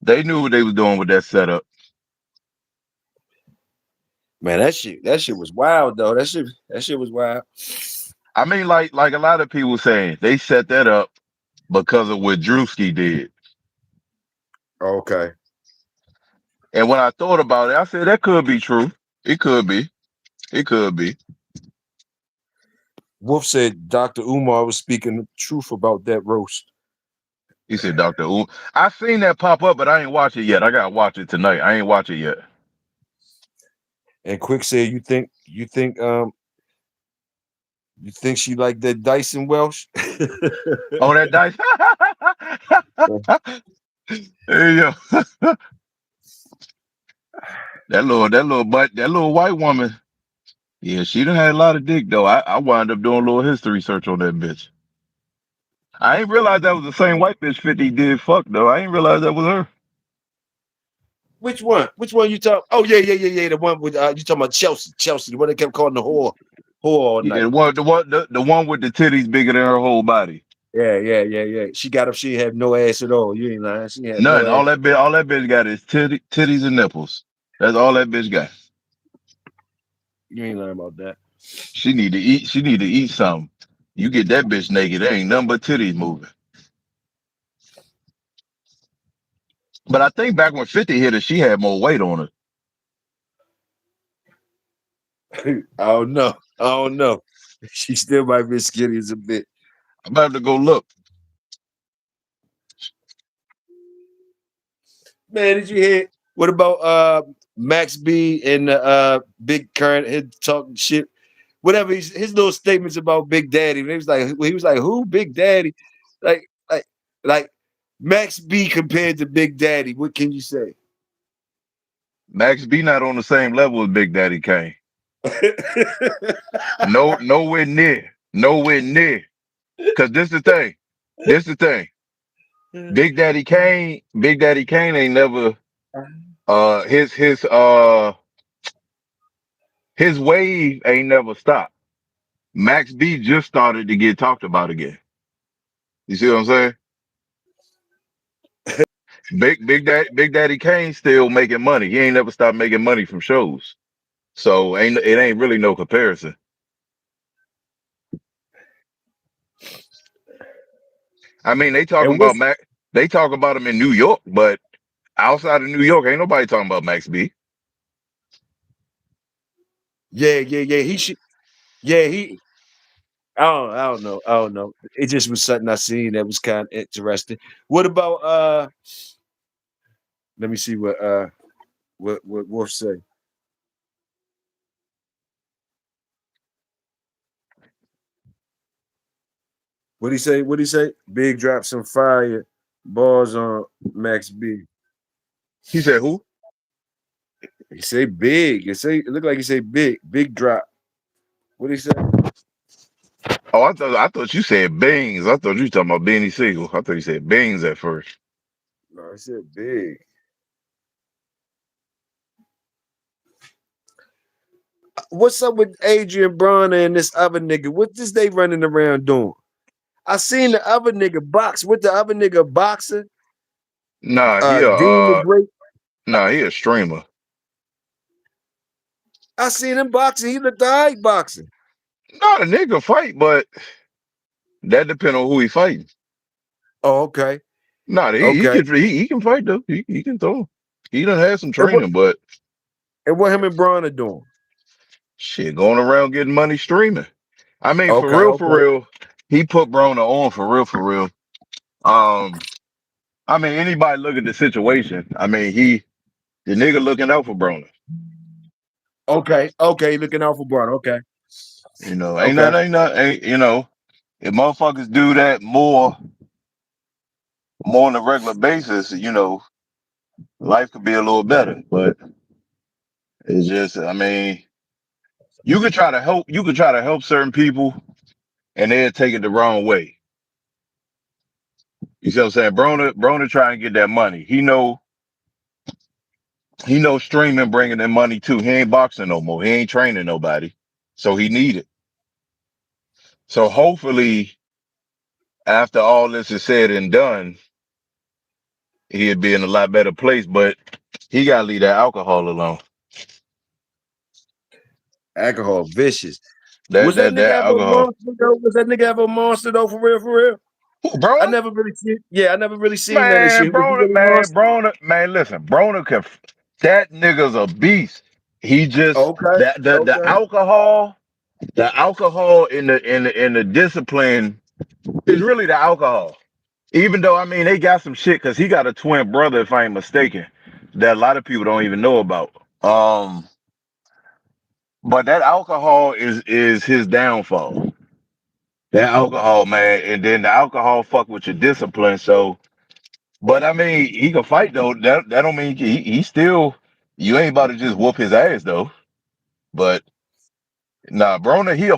they knew what they was doing with that setup. Man, that shit was wild though. That shit was wild. I mean, like a lot of people saying, they set that up because of what Drewski did. Okay. And when I thought about it, I said that could be true. It could be. It could be. Wolf said Dr. Umar was speaking the truth about that roast. He said, Dr. Ooh. I seen that pop up, but I ain't watch it yet. I gotta watch it tonight. I ain't watch it yet. And Quick said, you think she like that Dyson Welsh? Oh, that dice. Hey yo. That little white woman. Yeah, she done had a lot of dick though. I wound up doing a little history search on that bitch. I ain't realized that was the same white bitch 50 did fuck though. I ain't realized that was her. Which one? Which one you talk? Oh yeah. The one with you talking about Chelsea, Chelsea, the one they kept calling the whore all Yeah, night. the one with the titties bigger than her whole body. Yeah. She got up. She ain't have no ass at all. You ain't lying. She ain't have no None. ass. All that bitch got is titties and nipples. That's all that bitch got. You ain't lying about that. She need to eat. She need to eat something. You get that bitch naked, there ain't nothing but titties moving. But I think back when 50 hit her, she had more weight on her. I don't know. I don't know. She still might be skinny as a bit. I'm about to go look. Man, did you hear? What about Max B and Big Current his talking shit? Whatever his little statements about Big Daddy. He was like, who Big Daddy? Like like like Max B compared to Big Daddy. What can you say? Max B not on the same level as Big Daddy Kane. No, nowhere near. Nowhere near. Cause this the thing. This the thing. Big Daddy Kane ain't never his wave ain't never stopped. Max B just started to get talked about again. You see what I'm saying? Big Daddy Kane still making money. He ain't never stopped making money from shows. So ain't really no comparison. I mean, and what's They talk about him in New York, but outside of New York, ain't nobody talking about Max B. yeah. He should he I don't know. It just was something I seen that was kind of interesting. What about let me see what Wolf say. What he say? What he say? Big drop some fire bars on Max B. He said who? He say big. It look like he say big drop. What he say? Oh, I thought you said Bings. I thought you was talking about Benny Siegel. I thought you said Bings at first. No, he said big. What's up with Adrian Bronner and this other nigga? What this they running around doing? I seen the other nigga box with the other nigga boxing. Nah, Dean the Great. he a streamer. I seen him boxing. He looked alright boxing. Not a nigga fight, but that depend on who he fighting. Oh, okay. Nah, Okay. he can fight though. He can throw. He done had some And what training, but and what him and Bronner doing? shit, going around getting money streaming. I mean, Okay, for okay. real, he put Broner on for real. Um, I mean, anybody look at the situation. I mean, the nigga looking out for Broner. Okay, looking out for Bronner. Okay. You know, Okay. ain't you know, if motherfuckers do that more on a regular basis, you know, life could be a little better. But it's just, I mean, you could try to help certain people, and they'll take it the wrong way. You see what I'm saying? Broner try and get that money. He knows streaming bringing in money too. He ain't boxing no more. He ain't training nobody, so he need it. So hopefully, after all this is said and done, he'd be in a lot better place. But he gotta leave that alcohol alone. Alcohol vicious. Was that nigga That ever a alcohol. monster though? Was that nigga ever a monster though? For real, for real? Who, Broner? I never really seen none of this Man, shit. Was he really a monster? Man, listen, that nigga's a beast. He just Okay, the okay. alcohol in the discipline is really the alcohol. Even though I mean they got some shit because he got a twin brother, if I ain't mistaken, that a lot of people don't even know about. Um, but that alcohol is his downfall. That alcohol, man, and then the alcohol fuck with your discipline. So, but I mean, he can fight though. That don't mean he still. You ain't about to just whoop his ass though. But nah, Broner, he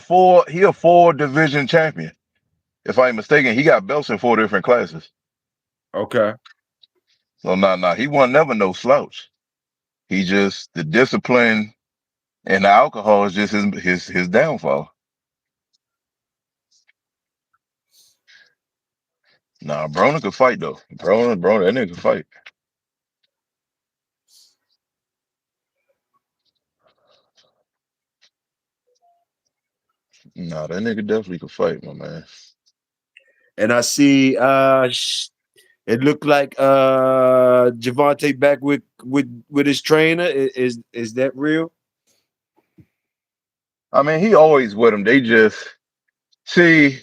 a four division champion. If I ain't mistaken, he got belts in four different classes. Okay. So nah, he wasn't never no slouch. He just the discipline and the alcohol is just his downfall. Nah, Broner could fight though. Broner, that nigga could fight. Nah, that nigga definitely could fight, my man. And I see it looked like Javante back with his trainer. Is that real? I mean, he always with him. They just see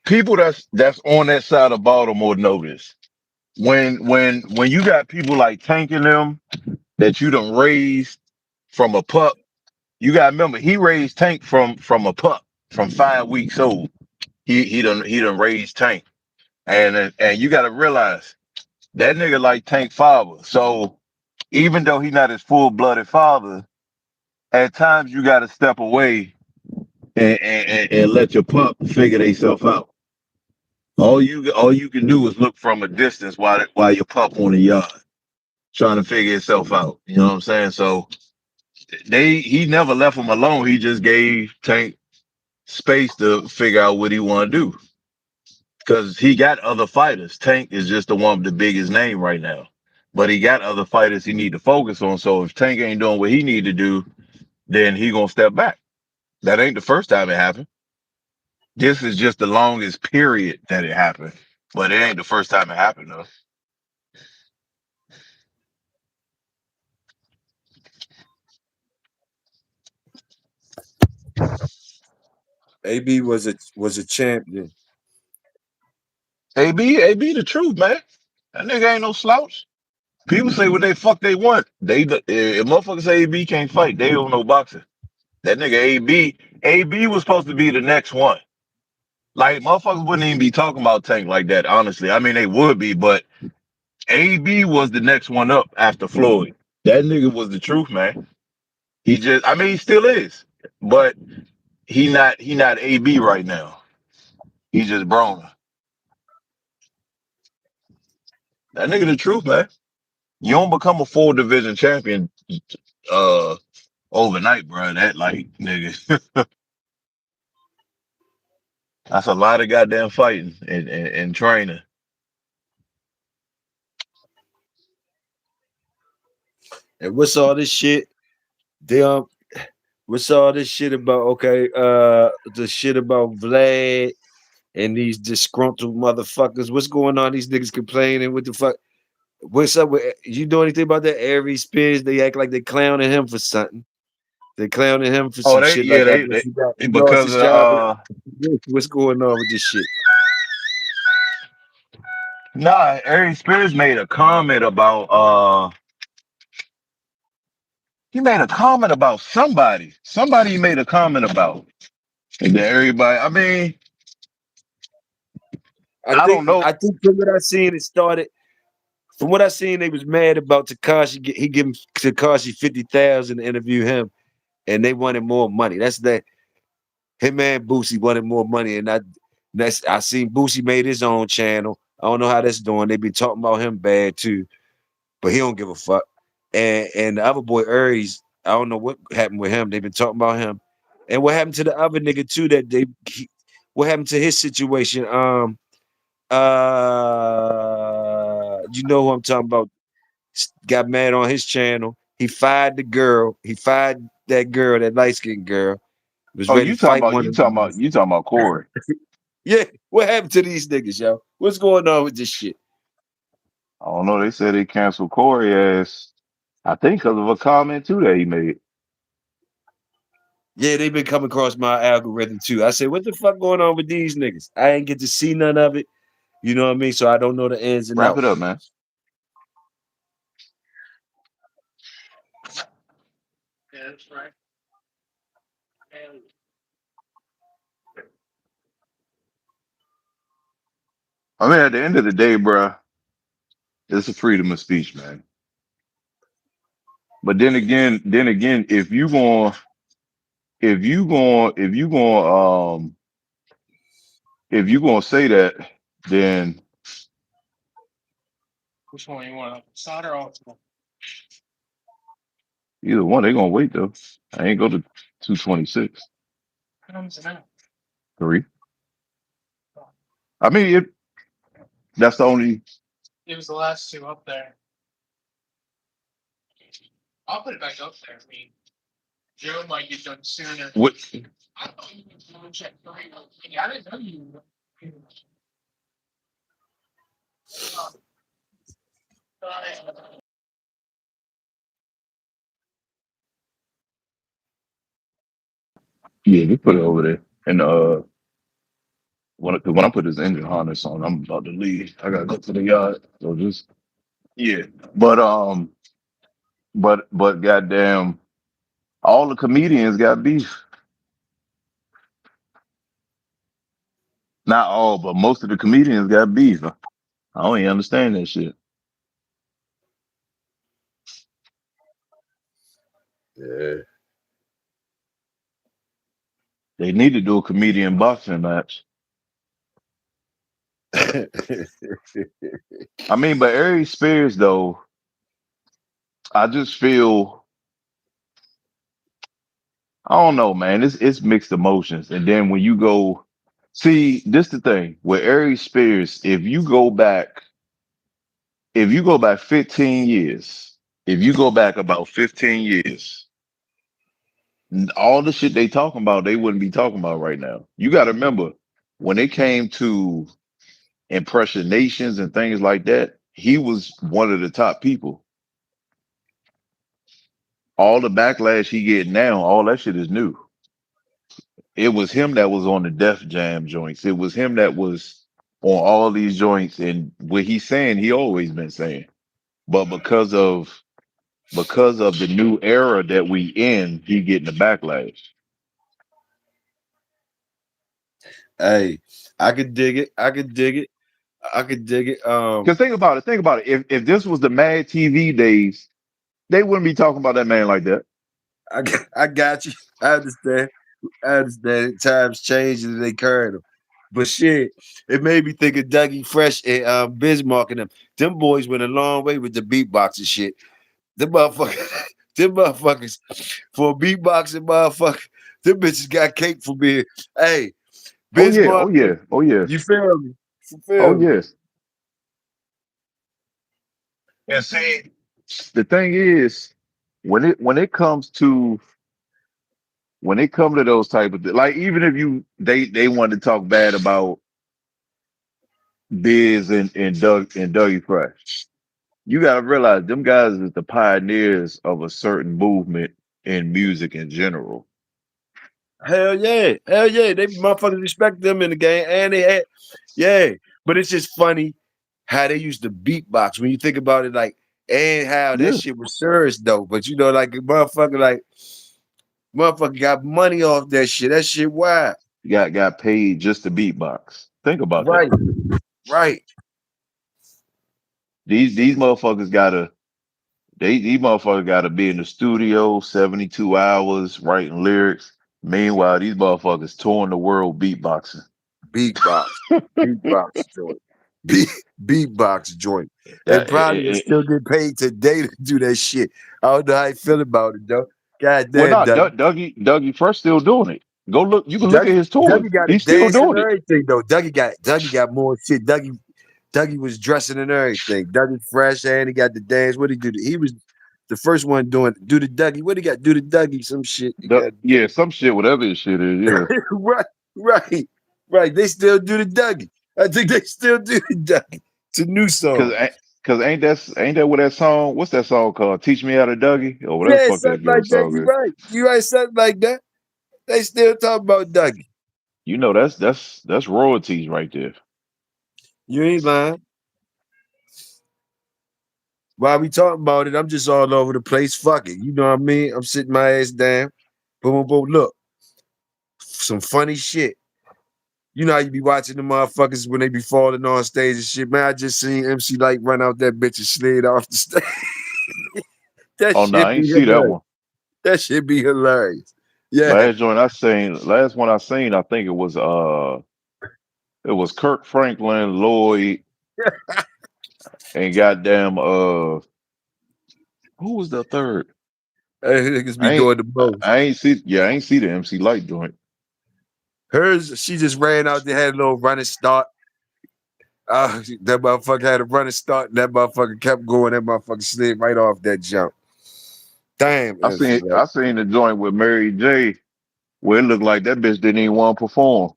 people that's on that side of Baltimore know this. When you got people like tanking them that you done raised from a pup, you gotta remember he raised Tank from a pup from 5 weeks old. He done raised Tank, and you gotta realize that nigga like Tank father. So even though he not his full blooded father, at times you gotta step away and let your pup figure theyself out. All you can do is look from a distance while your pup on the yard trying to figure itself out. You know what I'm saying? So he never left him alone. He just gave Tank space to figure out what he want to do because he got other fighters. Tank is just the one with the biggest name right now, but he got other fighters he need to focus on. So if Tank ain't doing what he need to do, then he gonna step back. That ain't the first time it happened. This is just the longest period that it happened, but it ain't the first time it happened though. AB was a champion. AB the truth, man. That nigga ain't no slouch. People say what they fuck they want. If motherfuckers say AB can't fight, they don't know boxing. That nigga AB was supposed to be the next one. Like motherfuckers wouldn't even be talking about Tank like that, honestly. I mean they would be, but AB was the next one up after Floyd. That nigga was the truth, man. I mean he still is. But he not AB right now. He's just Broner. That nigga the truth, man. You don't become a full division champion uh overnight, bro. That like nigga. That's a lot of goddamn fighting and training. And what's all this shit? They what's all this shit about? Okay, the shit about Vlad and these disgruntled motherfuckers. What's going on? These niggas complaining. What the fuck? What's up with you? Know anything about that? Aries Spears? They act like they clowning him for something. They clowning him for Oh, some shit. Like I guess he lost because his job. What's going on with this shit? nah, Ari Spears made a comment about he made a comment about somebody. Somebody made a comment about. And then everybody, I mean, I I don't think know. I think from what I seen, it started. From what I seen, they was mad about Takashi. He give Takashi 50,000 to interview him, and they wanted more money. That's that. Him and Boosie wanted more money, and I seen Boosie made his own channel. I don't know how that's doing. They be talking about him bad too, but he don't give a fuck. And the other boy Aries, I don't know what happened with him. They've been talking about him, and what happened to the other nigga too? What happened to his situation? You know who I'm talking about? Got mad on his channel. He fired the girl. He fired that girl, that light skinned girl. Was Oh, ready to fight one of them. you talking about Corey. Yeah, what happened to these niggas, yo? What's going on with this shit? I don't know. They said they canceled Corey as I think because of a comment too that he made. Yeah, they've been coming across my algorithm too. I said, what the fuck going on with these niggas? I ain't get to see none of it. You know what I mean? So I don't know the ins and Wrap it up, outs. man. Yeah, that's right. And I mean, at the end of the day, bruh, it's a freedom of speech, man. But then again, if you going if you gonna say that, then Which one you want? Solder or optical? either one they gonna wait though. I ain't go to 226 Comes it out. 3. I mean, that's the only. It was the last two up there. I'll put it back up there. I mean, Joe might get done sooner. What? I thought you were going to check 3. I didn't know you were. Yeah, just put it over there. And when I put this engine harness on, I'm about to leave. I gotta go to the yard. So just yeah. But but goddamn, all the comedians got beef. Not all, but most of the comedians got beef. I don't even understand that shit. Yeah. They need to do a comedian boxing match. I mean, but Aries Spears though, I just feel I don't know, man. It's mixed emotions. And then when you go see this the thing with Aries Spears, if you go back 15 years, if you go back about 15 years, all the shit they talking about, they wouldn't be talking about right now. You got to remember when it came to impersonations and things like that, he was one of the top people. All the backlash he get now, all that shit is new. It was him that was on the Def Jam joints. It was him that was on all these joints, and what he's saying, he always been saying. But because of the new era that we in, he getting the backlash. Hey, I could dig it. I could dig it. I could dig it. Because think about it. If this was the Mad TV days, they wouldn't be talking about that man like that. I got you. I understand. I understand. Times change and they carry them. But shit, it made me think of Dougie Fresh and Bismarck and them. Them boys went a long way with the beatboxing shit. Them motherfuckers, them motherfuckers, for a beatboxing motherfucker, them bitches got cake for being. Hey, Oh yeah, oh Bismarck, yeah, oh yeah, you feel me? You oh feel me? yes. And see, the thing is, when it comes to those type of like, even if they want to talk bad about Biz and Dougie Fresh, you gotta realize them guys is the pioneers of a certain movement in music in general. Hell yeah. Hell yeah. They motherfuckers respect them in the game. And they had, yeah. But it's just funny how they used to beatbox when you think about it, like, and how that Yeah, shit was serious though. But you know, like a motherfucker got money off that shit. That shit wild. got paid just to beatbox. Think about that. Right, right. These motherfuckers gotta these motherfuckers gotta be in the studio 72 hours writing lyrics. Meanwhile, these motherfuckers touring the world beatboxing. Beatbox. Beatbox joint. Beat beatbox joint. And That probably will still get paid today to do that shit. I don't know how you feel about it though. God well, damn, not Doug. Dougie Fresh still doing it. Go look. You can look at Dougie, his tours. Dougie got a He's still dance and doing it. everything though. Dougie got more shit. Dougie was dressing and everything. Dougie Fresh and he got the dance. What he do? He was the first one doing do the Dougie. What he got? Do the Dougie some shit. He got Yeah, some shit, whatever his shit is. Yeah, right, right, right. They still do the Dougie. I think they still do the Dougie. It's a new because song. ain't that what that song? What's that song called? Teach Me How to Dougie or whatever the Yeah, fuck that something girl like that. song You is. right. You right. Something like that. They still talk about Dougie. You know that's royalties right there. You ain't lying. While we talking about it, I'm just all over the place. Fuck it. You know what I mean? I'm sitting my ass down. Boom, boom, boom. Look, some funny shit. You know how you be watching the motherfuckers when they be falling on stage and shit. Man, I just seen MC Light run out that bitch and slid off the stage. That Oh no, shit I be ain't see that hilarious. one. That shit be hilarious. Yeah. Last one I seen, I think it was Kirk Franklin, Lloyd, and goddamn who was the third? Niggas be doing the most. I ain't see the MC Light joint. Hers, she just ran out there, had a little running start. That motherfucker had a running start, and that motherfucker kept going. That motherfucker slid right off that jump. Damn, MC Light. I seen the joint with Mary J where it looked like that bitch didn't even want to perform.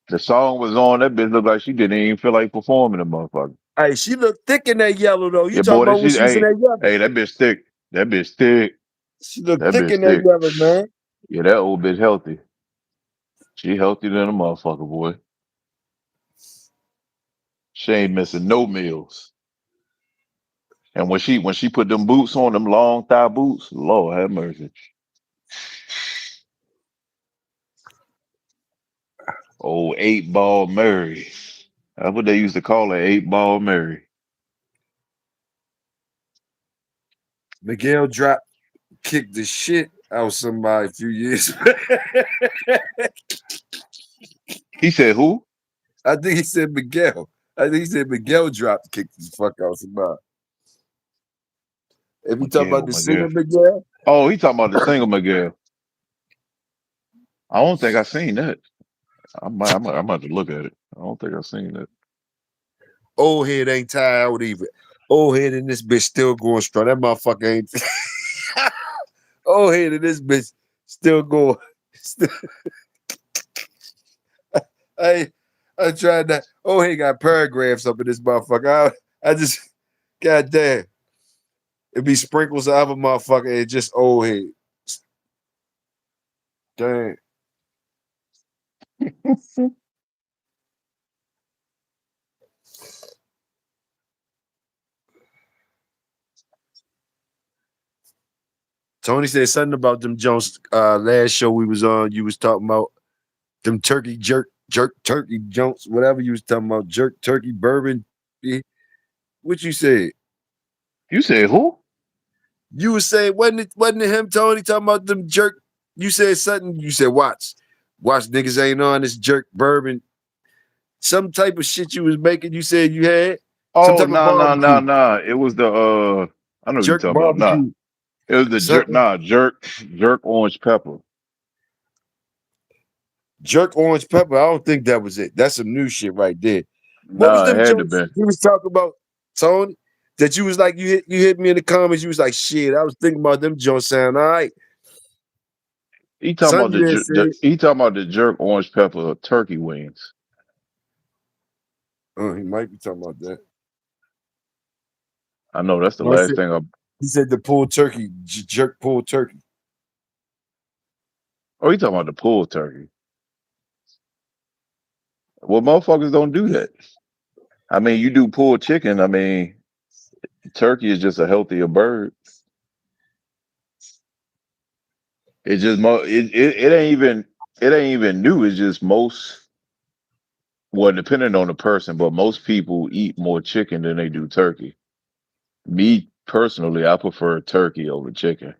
The song was on, that bitch looked like she didn't even feel like performing the motherfucker. Hey, she looked thick in that yellow though. You Yeah, talking boy, that about when shit, she was in that yellow? that bitch thick. That bitch thick. She looked That thick bitch in that thick. yellow, man. Yeah, that old bitch healthy. She healthier than a motherfucker, boy. She ain't missing no meals. And when she put them boots on, them long thigh boots, Lord have mercy. Old 8 Ball Mary. That's what they used to call her, 8 Ball Mary. Miguel drop kicked the shit out of somebody a few years. He said who? I think he said Miguel. I think he said Miguel dropped kicked the fuck out of somebody. If you talk about Miguel, the Miguel. singer Miguel, Oh, he talking about the single Miguel. I don't think I seen that. I might have to look at it. I don't think I seen that. old head ain't tired out either. Old head and this bitch still going strong. That motherfucker ain't. Old head and this bitch still going. Still, I I tried that. Old head got paragraphs up in this motherfucker. I just goddamn. It be sprinkles of other motherfucker and just old head. Damn. Tony said something about them Jones last show we was on. You was talking about them turkey jerk turkey Jones, whatever you was talking about, jerk turkey bourbon. Eh, what you said? You said who? You was saying wasn't it him, Tony, talking about them jerk? You said something. You said watch niggas ain't on this jerk bourbon. Some type of shit you was making. You said you had some Oh, type of no, no, no, barbecue, no. It was the I know what you jerk talking about. Nah. barbecue, It was the something jerk orange pepper. jerk orange pepper. I don't think that was it. That's some new shit right there. What was Nah, it them had to jokes be. you was talking about, Tony? That you was like you hit me in the comments. You was like shit. I was thinking about them joints sound all right. He talking Son, about you didn't say it. he talking about the jerk orange pepper turkey wings. Oh, he might be talking about that. I know that's the No, I last said thing I. he said the pulled turkey, jerk pulled turkey. Oh, he talking about the pulled turkey. Well, motherfuckers don't do that. I mean, you do pulled chicken. I mean, turkey is just a healthier bird. It just it ain't even new. It's just most well, depending on the person, but most people eat more chicken than they do turkey. Me personally, I prefer turkey over chicken.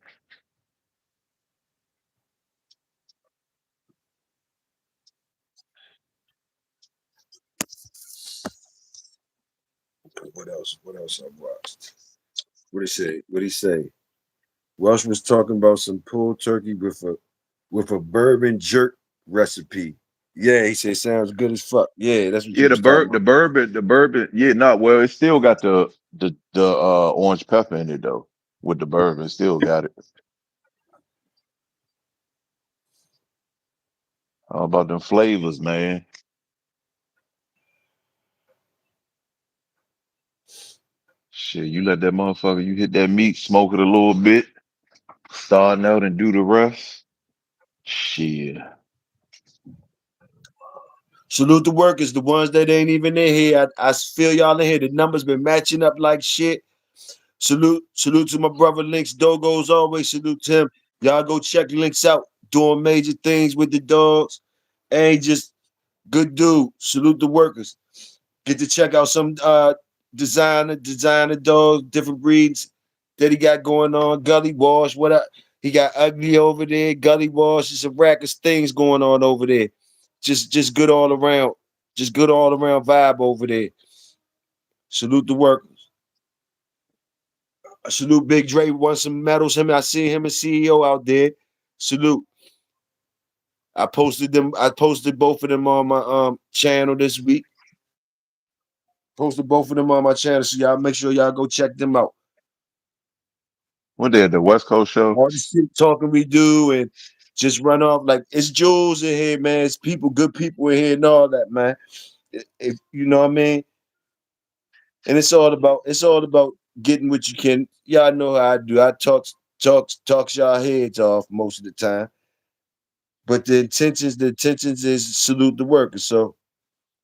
What else? What else I watched? What he say? What he say? Welsh was talking about some pulled turkey with a bourbon jerk recipe. Yeah, he said sounds good as fuck. Yeah, that's what you Yeah, was talking about. the bourbon. Yeah, not well. It still got the orange pepper in it though. With the bourbon, still got it. How about them flavors, man? Shit, you let that motherfucker, you hit that meat, smoke it a little bit, starting out and do the rest. Shit. Salute the workers, the ones that ain't even in here. I feel y'all in here. The numbers been matching up like shit. Salute to my brother Links Dogos always. Salute to him. Y'all go check Links out. Doing major things with the dogs. Ain't just good dude. Salute the workers. Get to check out some designer dogs, different breeds. that he got going on. Gully Wash, what up? He got Ugly over there. Gully Wash. It's a rack of things going on over there. Just good all around. Just good all around vibe over there. Salute the workers. Salute Big Dre. Won some medals. I see him and CEO out there. Salute. I posted them. I posted both of them on my channel this week. Posted both of them on my channel, so y'all make sure y'all go check them out. What they at the West Coast show? All the shit talking we do and just run off like it's Jules in here, man. It's people, good people in here, and all that, man. If you know what I mean. And it's all about getting what you can. Y'all know how I do. I talk y'all heads off most of the time. But the intentions is salute the workers. So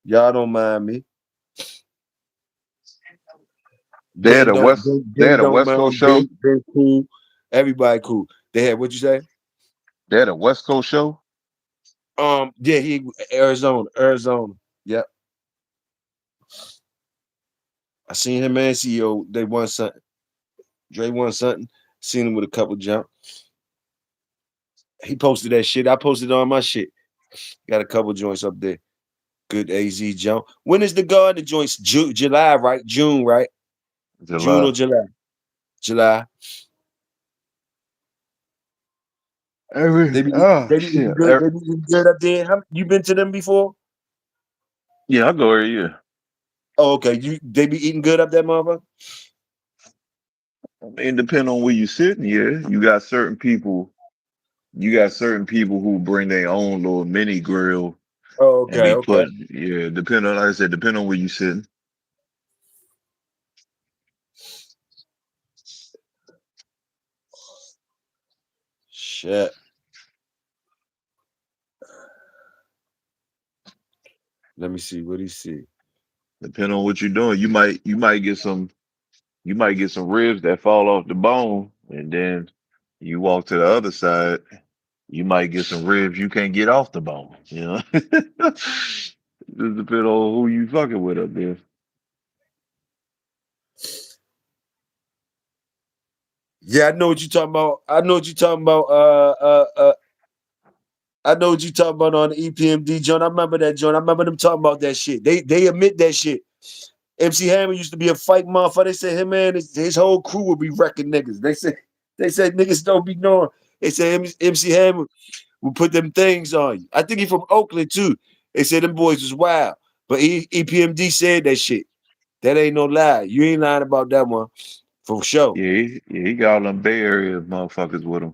y'all don't mind me. They at the West. They at Ben the don't West Coast mind. show. Ben cool. Everybody cool. They had what you say? They at the West Coast show. Yeah, he Arizona. Yep. I seen him and CEO. They won something. Dre won something. Seen him with a couple jump. He posted that shit. I posted on my shit. Got a couple joints up there. Good AZ jump. When is the garden joints? July, right? June, right? June or July. July? July. Every They be eating shit. good. They be eating good up there. You been to them before? Yeah, I go every year. Oh, okay. They be eating good up there, motherfucker? I mean, depending on where you sitting, yeah. You got certain people. You got certain people who bring their own little mini grill Oh, and okay, be okay. put. Yeah, depending on, like I said, depending on where you sitting. Shit. Let me see what he see. Depending on what you're doing, you might get some ribs that fall off the bone, and then you walk to the other side, you might get some ribs you can't get off the bone. You know, just depend on who you fucking with up there. Yeah, I know what you're talking about. I know what you're talking about. I know what you're talking about on the EPMD joint. I remember that joint. I remember them talking about that shit. They admit that shit. MC Hammer used to be a fight motherfucker. They said him man, his whole crew would be wrecking niggas. They said niggas don't be knowing. They said MC Hammer would put them things on you. I think he from Oakland too. They said them boys was wild. But EPMD said that shit. That ain't no lie. You ain't lying about that one for sure. He got all them Bay Area motherfuckers with him.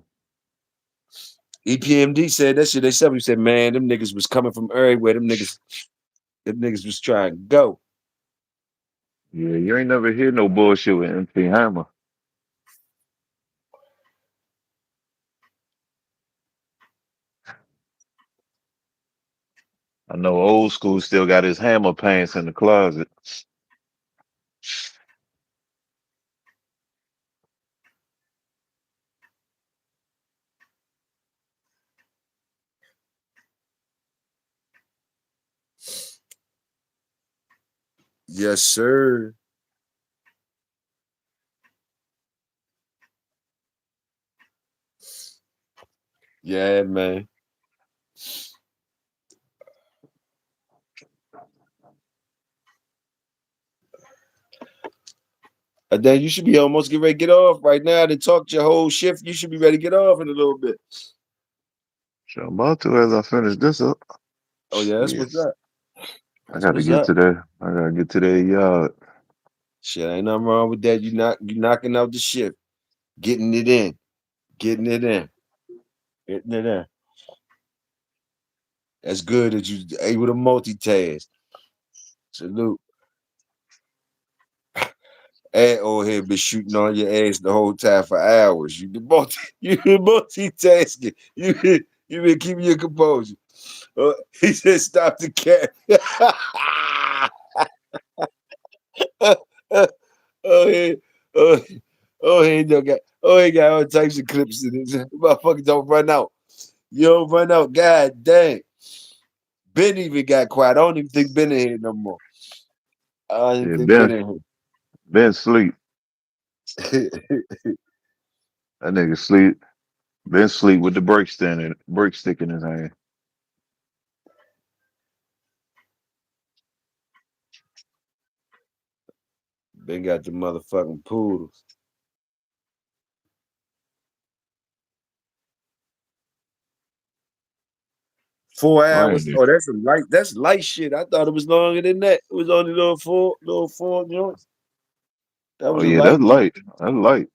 EPMD said that shit. They said, man, them niggas was coming from everywhere. Them niggas was trying to go. Yeah, you ain't never hear no bullshit with MC Hammer. I know old school still got his Hammer pants in the closet. Yes, sir. Yeah, man. And then you should be almost get ready to get off right now. They talked your whole shift. You should be ready to get off in a little bit. So I'm about to as I finish this up. Oh yeah, that's Shit. what's up. I That's gotta what's get up. to that. I gotta get to that yard. Shit, ain't nothing wrong with that. You knocking out the shift, getting it in, getting it in, getting it in. That's good that you able to multitask. Salute. And over here been shooting on your ass the whole time for hours. You been multitasking. You been keeping your composure. He said, "Stop the cat." oh, he, oh, he don't got. Oh, he got all types of clips in it. Motherfuckers don't run out. You don't run out. God dang. Ben even got quiet. I don't even think Ben in here no more. I don't even Yeah, think Ben in here. Ben sleep. That nigga sleep. Been sleep with the break stick in his hand. They got the motherfucking poodles. 4 hours. Randy. Oh, that's a light. That's light shit. I thought it was longer than that. It was only little four joints. That Oh was a yeah, light that's one. light. That's light.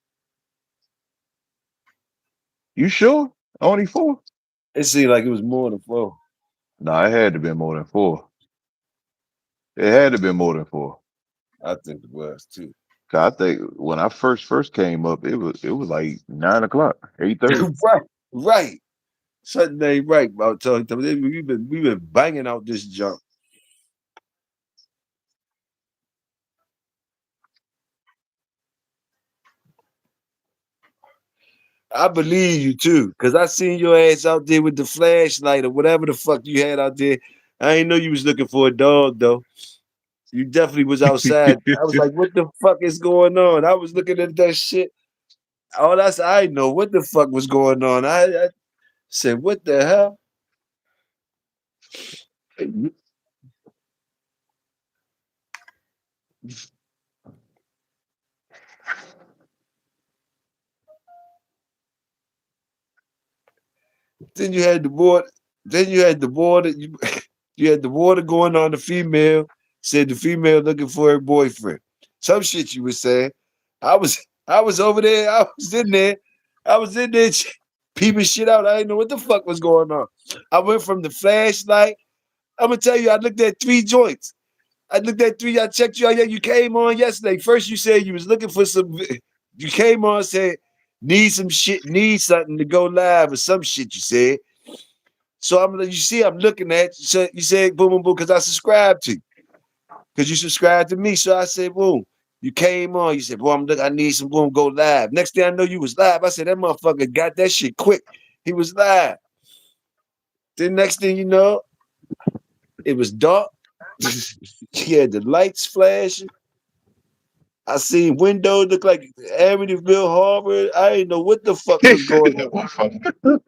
You sure? Only four? It seemed like it was more than four. Nah, it had to be more than four. It had to be more than four. I think it was too. 'Cause I think when I first came up, it was like 9 o'clock, 8:30. Right, right. Something ain't right about talking to me. We've been banging out this junk. I believe you too, cause I seen your ass out there with the flashlight or whatever the fuck you had out there. I ain't know you was looking for a dog though. You definitely was outside. I was like, what the fuck is going on? I was looking at that shit. Oh, I know what the fuck was going on. I said, what the hell? Then you had the board. Then you had the board. You had the water going on the female. Said the female looking for her boyfriend. Some shit you was saying. I was over there. I was in there. I was in there peeping shit out. I didn't know what the fuck was going on. I went from the flashlight. I'm gonna tell you, I looked at 3 joints. I looked at 3. I checked you out. Yeah, you came on yesterday. First, you said you was looking for some. You came on, said need some shit, need something to go live or some shit. You said. So you see, I'm looking at you. So you said boom, boom, boom, because I subscribed to you, because you subscribed to me. So I said, boom. You came on. You said, boy, I need some boom, go live. Next thing I know, you was live. I said, that motherfucker got that shit quick. He was live. Then next thing you know, it was dark. He had the lights flashing. I seen windows look like Amityville Harbor. I didn't know what the fuck He was said going that on. motherfucker.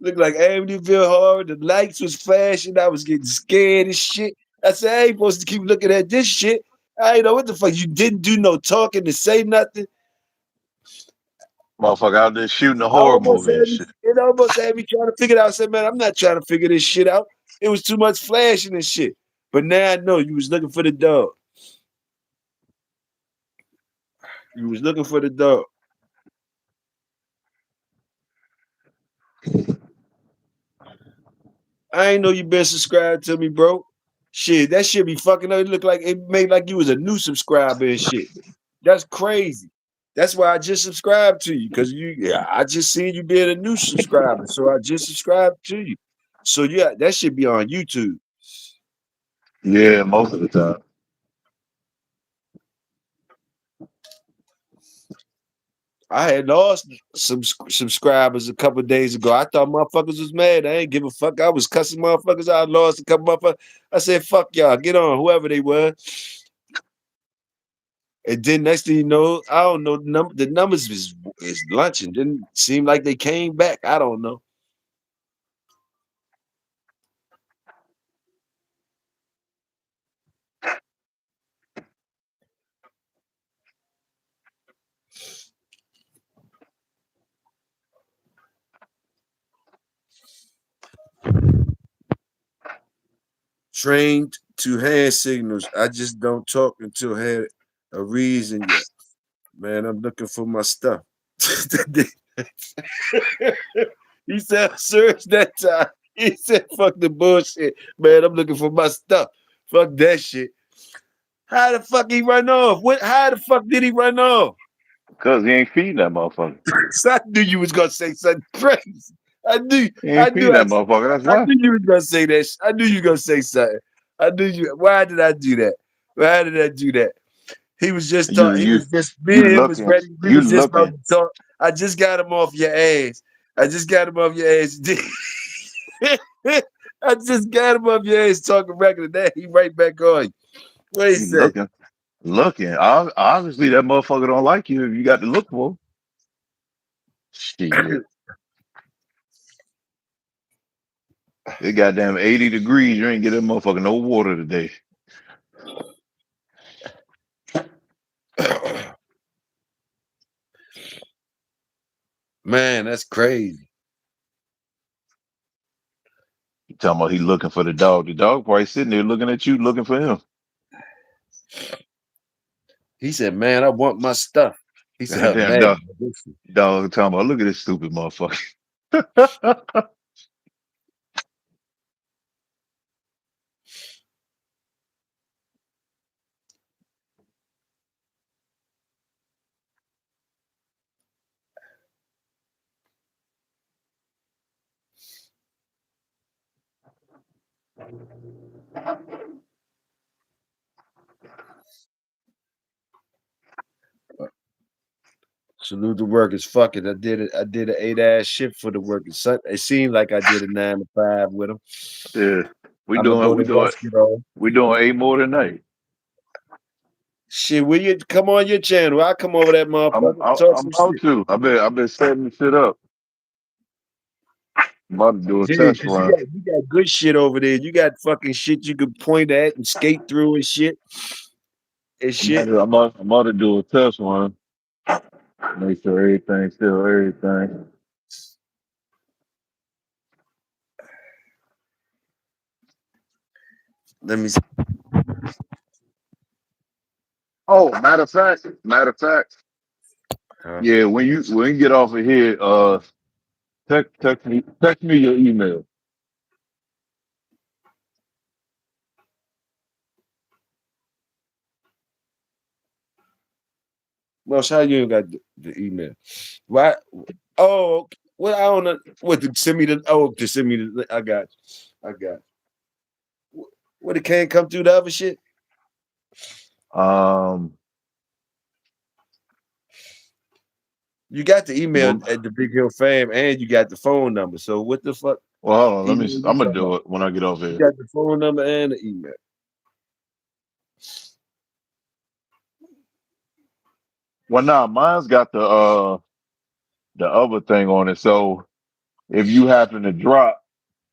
Looked like Amityville Horror. The lights was flashing. I was getting scared as shit. I said, I ain't supposed to keep looking at this shit. I ain't know what the fuck. You didn't do no talking to say nothing. Motherfucker out there shooting a I horror almost movie and had me. shit. It almost had me trying to figure it out. I said, man, I'm not trying to figure this shit out. It was too much flashing and shit. But now I know you was looking for the dog. You was looking for the dog. I ain't know you been subscribed to me, bro. Shit, that shit be fucking up. It look like it made like you was a new subscriber and shit. That's crazy. That's why I just subscribed to you, because I just seen you being a new subscriber, so I just subscribed to you. So yeah, that should be on YouTube. Yeah, most of the time. I had lost some subscribers a couple of days ago. I thought motherfuckers was mad. I ain't give a fuck. I was cussing motherfuckers. I lost a couple motherfuckers. I said, "Fuck y'all, get on, whoever they were." And then next thing you know, I don't know the numbers is lunching. Didn't seem like they came back. I don't know. Trained to hand signals. I just don't talk until I had a reason yet. Man, I'm looking for my stuff. He said, search that time. He said, fuck the bullshit. Man, I'm looking for my stuff. Fuck that shit. How the fuck he run off? How the fuck did he run off? Because he ain't feeding that motherfucker. So I knew you was gonna say something crazy. I knew, He I ain't knew feeding that motherfucker. That's I why. knew you was gonna say that. I knew you were gonna say something. I knew you. Why did I do that? Why did I do that? He was just You talking. He you was just me you and him was looking. ready. We You was just about looking. to talk. I just got him off your ass. I just got him off your ass. I just got him off your ass talking regular. That he right back on you. What he You say? looking. Looking. Obviously, that motherfucker don't like you if you got to look for him. Shit. It goddamn 80 degrees. You ain't get that motherfucker no water today. Man, that's crazy. You talking about he looking for the dog. The dog probably sitting there looking at you, looking for him. He said, "Man, I want my stuff." He said, Goddamn "Man, dog. Dog talking about, look at this stupid motherfucker. salute the workers. Fuck it. I did it. I did an 8-ass shift for the workers. It seemed like I did a 9 to 5 with them. Yeah. We I'm gonna doing go we to doing rest it all. we doing 8 more tonight. Shit, will you come on your channel? I'll come over that motherfucker. Talk I'm some about shit. to. I've been setting the shit up. I'm about to do a Yeah, test because run. you got good shit over there. You got fucking shit you can point at and skate through and shit. And shit. I'm about to do a test run. Make sure everything's still everything. Let me see. Oh, matter of fact, Huh? yeah. When you get off of here, text me your email. Well, how you ain't got the email? Why? Oh, okay. Well, I don't know. What to send me the? Oh, to send me the. I got. You. I got. What it can't come through the other shit? Um, You got the email well, at the Big Hill Fam, and you got the phone number. So what the fuck hold on. email you I'm gonna talking do about? it when I get off You here. got the phone number and the email. Well, nah, mine's got the other thing on it. So if you happen to drop,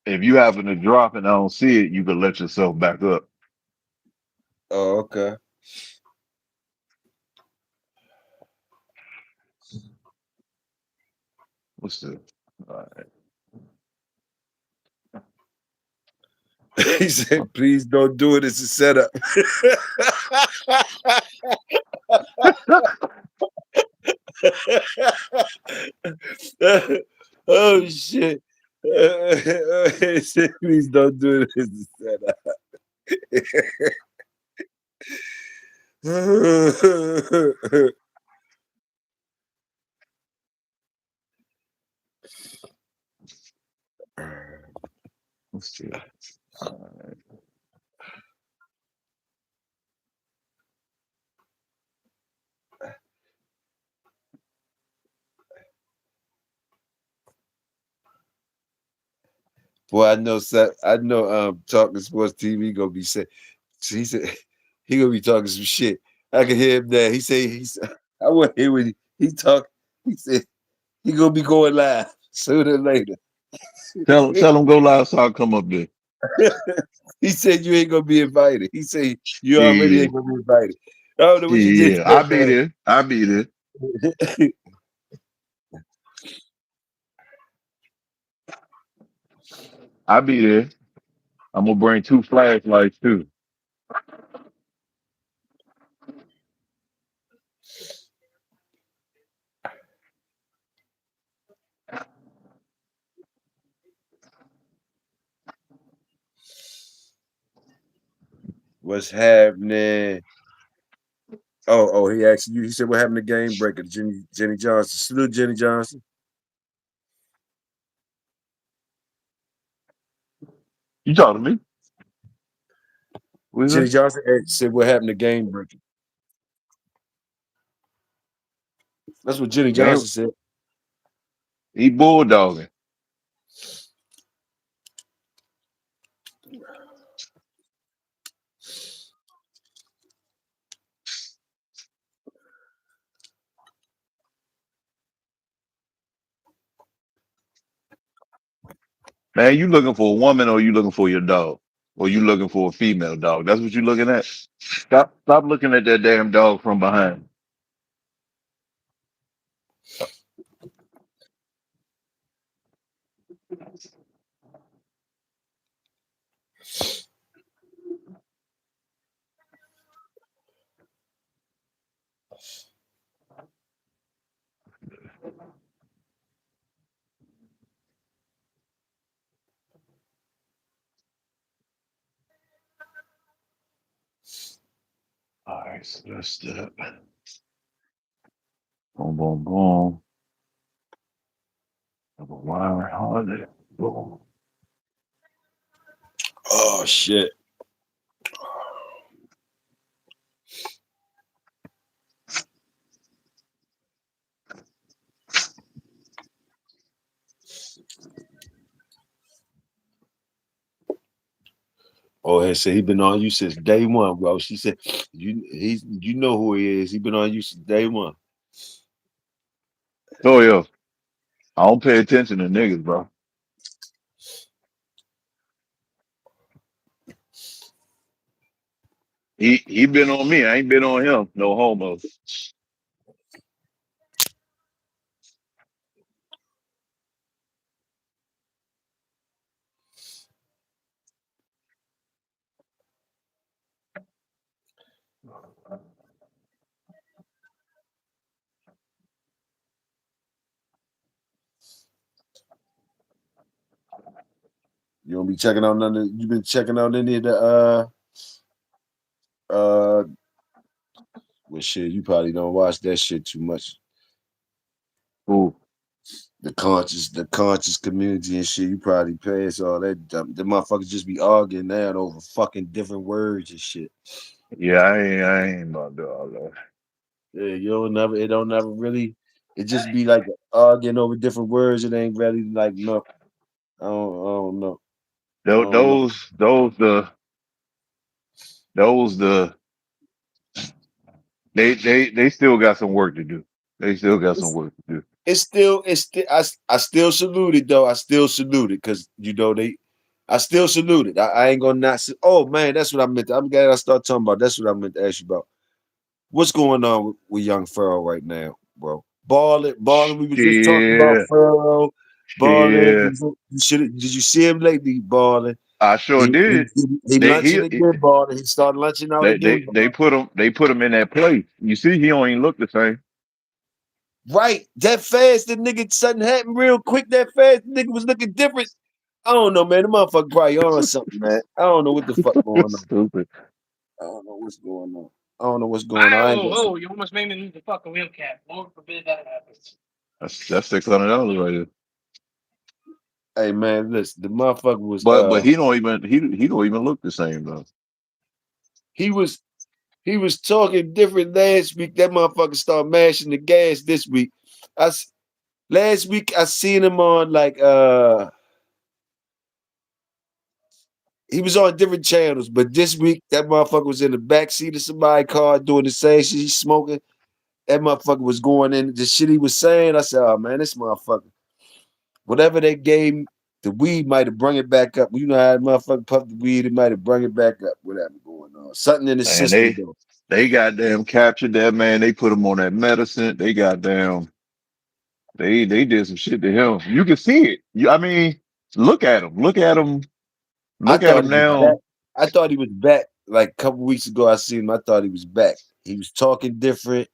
and I don't see it, you can let yourself back up. Oh, okay. What's the? All He said, "Please don't do it. It's a setup." Oh shit! He said, "Please don't do it. It's a setup." What's the? Boy, I know. I know. Talking Sports TV gonna be saying. He said he gonna be talking some shit. I can hear him there. He say he's. I want to hear when he talk. He said he gonna be going live sooner or later. Tell them go live so I'll come up there. He said you ain't gonna be invited. He said you already ain't Shit, gonna be invited. I don't know what you did shit. to that I'll be there. I'll be there. man. I'll be there. I'm gonna bring 2 flashlights too. What's happening? Oh, he asked you. He said, "What happened to Game Breaker?" Jenny Johnson. Salute Jenny Johnson. You talking to me? What is Jenny that? Johnson said, "What happened to Game Breaker?" That's what Jenny Game. Johnson said. He bulldogging. Man, you looking for a woman or you looking for your dog? Or you looking for a female dog? That's what you looking at? Stop looking at that damn dog from behind. All right, so that's that. Boom, boom, boom. Double wire holiday. Boom. Oh shit. Oh, he said he been on you since day one, bro. She said you know who he is. He been on you since day one. Oh yeah. I don't pay attention to niggas, bro. He been on me. I ain't been on him. No homo. You don't be checking out none of you been checking out any of the uh well shit, you probably don't watch that shit too much. Ooh. The conscious community and shit, you probably pass all that dumb. The motherfuckers just be arguing now over fucking different words and shit. Yeah, I ain't about to do all that. Yeah, it don't never really it just be like arguing over different words. It ain't really like no I don't know. I Tho- don't know. Those, those, the, those, the, they still got some work to do. They still got some It's work to do. I still salute it though. I still salute it because I still salute it. I ain't gonna not say, oh man, that's what I meant. I'm glad I started talking about. That's what I meant to ask you about. What's going on with young Pharaoh right now, bro? Balling. We was just talking about Shit, Pharaoh. Balling. shit. Did you see him lately? Balling. I sure He did. he They lunching he, again, balling. He started lunching out again, they balling. put him in that place. You see, he don't even look the same. Right, that fast, the nigga something happened real quick. That fast, the nigga was looking different. I don't know, man. The motherfucker probably on something, man. I don't know what the fuck going on. Stupid. I don't know what's going on. I don't know what's going on. I ain't Oh, gonna say, oh, you almost made me lose the fucking wheel cap. Lord forbid that happens. That's $600 right there. hey man, listen, the motherfucker was But he don't even look the same though. he was he was talking different last week. That motherfucker started mashing the gas this week. Last week I seen him on like he was on different channels, but this week that motherfucker was in the back seat of somebody's car doing the same shit. He's smoking. That motherfucker was going in the shit he was saying. I said, "Oh man, this motherfucker, whatever they gave him, the weed might have brung it back up. You know how that motherfucker puffed the weed, it might have brung it back up. Whatever going on, something in the And system though. they goddamn captured that man. They put him on that medicine. They goddamn they did some shit to him. You can see it. I mean, look at him. I Look at thought him he was back. now. I thought he was back. Like a couple weeks ago, I seen him. I thought he was back. He was talking different.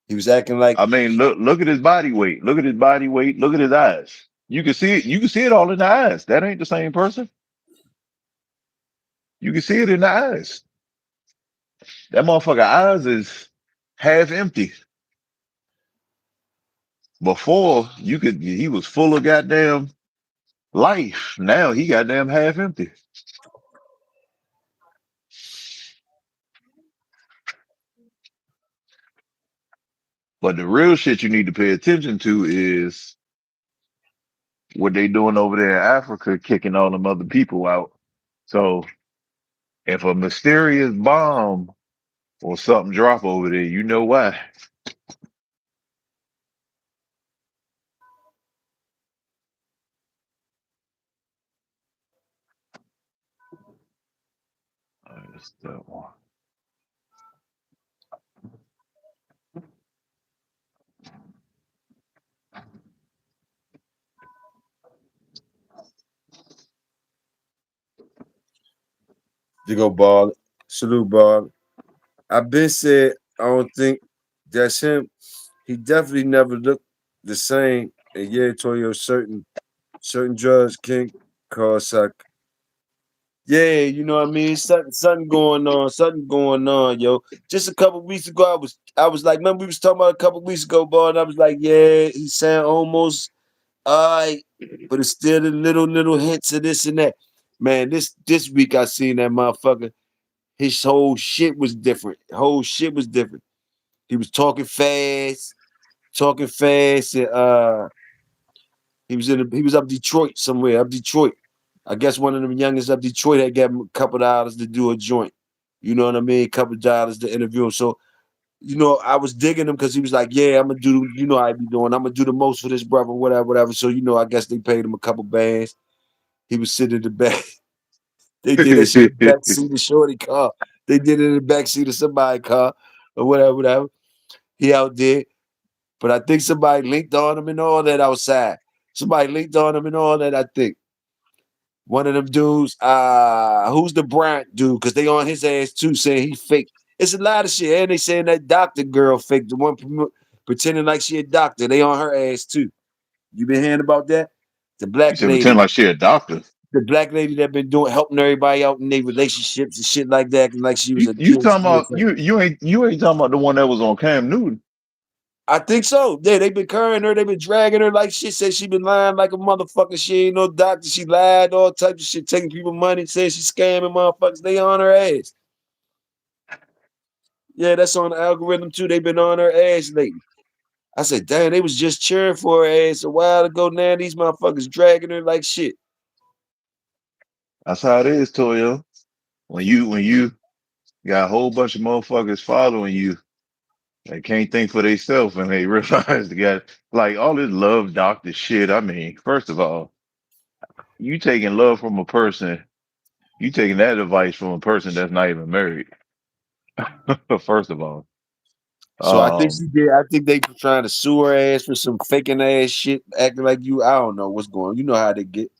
He was acting like I mean, look at his body weight. Look at his body weight. Look at his eyes. You can see it. You can see it all in the eyes. That ain't the same person. You can see it in the eyes. That motherfucker eyes is half empty. Before you could, he was full of goddamn life. Now he goddamn half empty. But the real shit you need to pay attention to is what they doing over there in Africa, kicking all them other people out. So if a mysterious bomb or something drop over there, you know why. What's that one? You go ball. Salute ball. I've been said I don't think that's him. He definitely never looked the same. And yeah, Toyo, certain drugs can cause psych. Yeah, you know what I mean? Something going on, something going on, yo. Just a couple weeks ago, I was like, remember we was talking about a couple weeks ago, ball, and I was like, yeah, he sound almost alright, but it's still the little hints of this and that. Man, this week I seen that motherfucker. His whole shit was different. Whole shit was different. He was talking fast, and he was up Detroit somewhere, up Detroit. I guess one of them youngest up Detroit had got him a couple dollars to do a joint. You know what I mean? A couple dollars to interview him. So, I was digging him because he was like, yeah, I'm gonna do, how I be doing. I'm gonna do the most for this brother, whatever, whatever. So, I guess they paid him a couple bands. He was sitting in the back. They did that shit in the back seat of Shorty car. They did it in the back seat of somebody's car or whatever, whatever. He out there. But I think somebody linked on him and all that outside. Somebody linked on him and all that, I think. One of them dudes, who's the Bryant dude? Because they on his ass too, saying he fake. It's a lot of shit. And they saying that doctor girl fake, the one pretending like she a doctor. They on her ass too. You been hearing about that? The You black said pretend lady. like she a doctor. The black lady that been doing helping everybody out in their relationships and shit like that, and like she was You a you talking PhD or about something. you ain't talking about the one that was on Cam Newton. I think so. Yeah, they been carrying her, they been dragging her like shit. Said she been lying like a motherfucker. She ain't no doctor. She lied, all types of shit, taking people money, saying she scamming motherfuckers. They on her ass. Yeah, that's on the algorithm too. They been on her ass lately. I said, damn, they was just cheering for her ass a while ago. Now these motherfuckers dragging her like shit. That's how it is, Toyo. When you got a whole bunch of motherfuckers following you, they can't think for themselves and they realize they got like all this love doctor shit. I mean, first of all, you taking love from a person, you taking that advice from a person that's not even married. First of all. So I think she Um, did. I think they trying to sue her ass for some faking ass shit, acting like you. I don't know what's going on. You know how they get.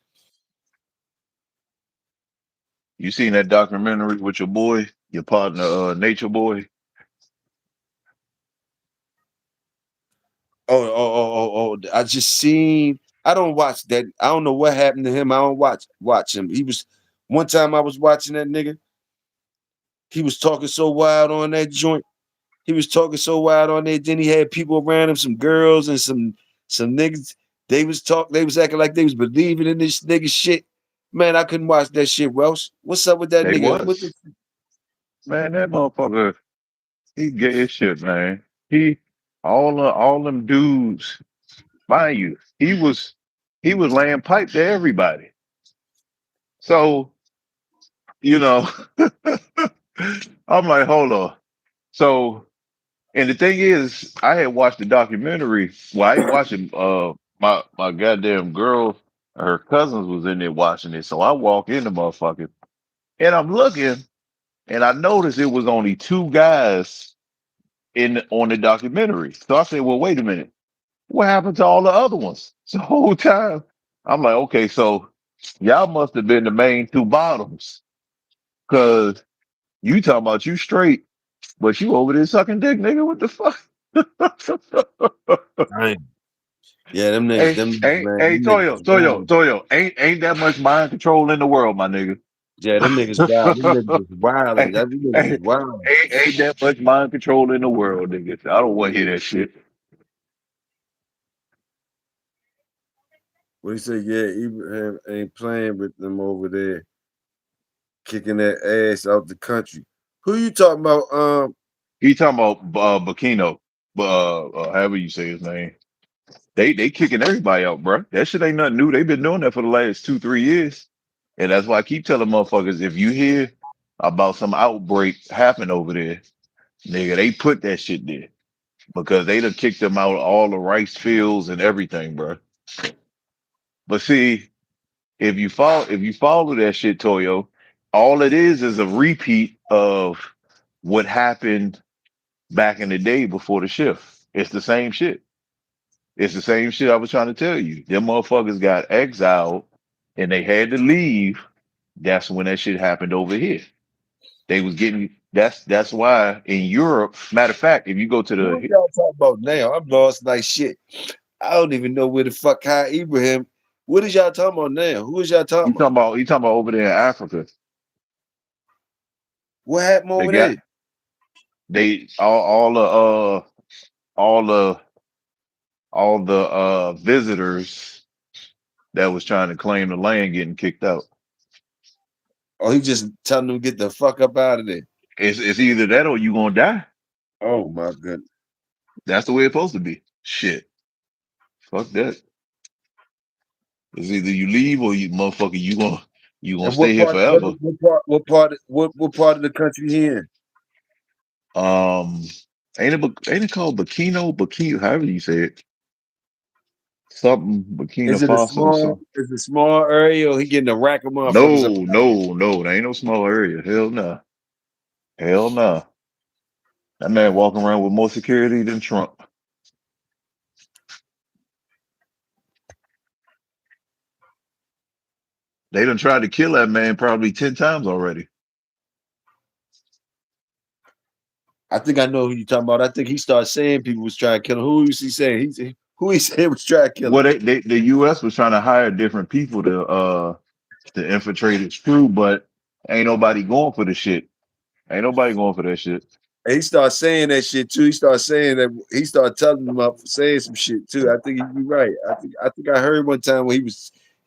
you seen that documentary with your boy, your partner, Nature Boy? I just seen. I don't watch that. I don't know what happened to him. I don't watch him. He was one time I was watching that nigga. He was talking so wild on that joint. He was talking so wild on there. Then he had people around him, some girls and some niggas. They was acting like they was believing in this nigga shit. Man, I couldn't watch that shit, Welsh. What's up with that They nigga? What the was. Man, that motherfucker, he gay as shit, man. He all them dudes, mind you, he was laying pipe to everybody. So, you know, I'm like, hold on. So, and the thing is, I had watched the documentary. Well, I ain't watching my goddamn girl, her cousins was in there watching it. So I walk in the motherfucker and I'm looking and I noticed it was only two guys in on the documentary. So I said, well, wait a minute. What happened to all the other ones? So the whole time, I'm like, okay, so y'all must have been the main two bottoms. Cause you talking about you straight, but you over there sucking dick, nigga. What the fuck? Damn. Yeah, Hey, them niggas, hey, man, hey, them niggas Toyo, is Toyo, wild. Toyo. Ain't that much mind control in the world, my nigga. Yeah, them niggas wild. Them niggas is wild. Hey, Them niggas is hey, wild. ain't that much mind control in the world, nigga. I don't want to hear that shit. What he say? Yeah, Ibrahim ain't playing with them over there, kicking that ass out the country. Who you talking about? He talking about Bikino, however you say his name. They kicking everybody out, bro. That shit ain't nothing new. They've been doing that for the last 2, 3 years, and that's why I keep telling motherfuckers if you hear about some outbreak happen over there, nigga, they put that shit there because they done kicked them out of all the rice fields and everything, bro. But see, if you follow that shit, Toyo, all it is a repeat of what happened back in the day before the shift. It's the same shit. It's the same shit I was trying to tell you. Them motherfuckers got exiled and they had to leave. That's when that shit happened over here. They was getting that's why in Europe, matter of fact, if you go to Who the y'all talking about now? I'm lost like shit. I don't even know where the fuck Kai Ibrahim. What is y'all talking about now? Who is y'all talking about? you talking about over there in Africa. What happened They over got there? they all the all the visitors that was trying to claim the land getting kicked out. Oh, he just telling them to get the fuck up out of there. It's either that or you gonna die. Oh my goodness. That's the way it's supposed to be. Shit. Fuck that. It's either you leave or you motherfucker, you gonna And stay what here part? What, forever. what part of the country he in? Um ain't it called Burkina, however you say it. Something Burkina Is it a Faso, small? something. Is it a small area, or he getting a rack of motherfuckers up? No. There ain't no small area. Hell no. Hell no. That man walking around with more security than Trump. They done tried to kill that man probably 10 times already. I think I know who you talking about. I think he started saying people was trying to kill him. Who is he saying? Who he said was trying to kill him? Well, the US was trying to hire different people to infiltrate its crew, but ain't nobody going for the shit. Ain't nobody going for that shit. And he started saying that shit too. He started saying that he started telling them up for saying some shit too. I think you're right. I think I heard one time when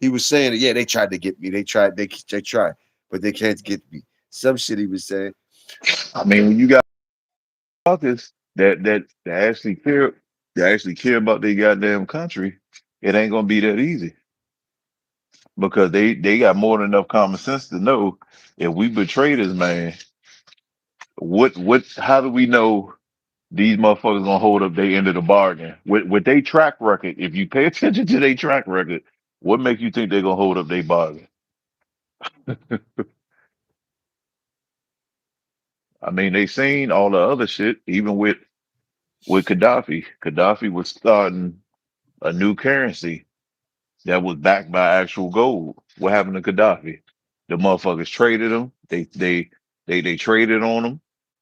he was saying that, yeah, they tried to get me. They tried, but they can't get me. Some shit he was saying. I mean, when you got fuckers that actually care about their goddamn country, it ain't gonna be that easy because they got more than enough common sense to know if we betray this man, what how do we know these motherfuckers gonna hold up their end of the bargain with their track record? If you pay attention to their track record, what makes you think they're gonna hold up their bargain? I mean, they seen all the other shit, even with Gaddafi. Gaddafi was starting a new currency that was backed by actual gold. What happened to Gaddafi? The motherfuckers traded him. They traded on him.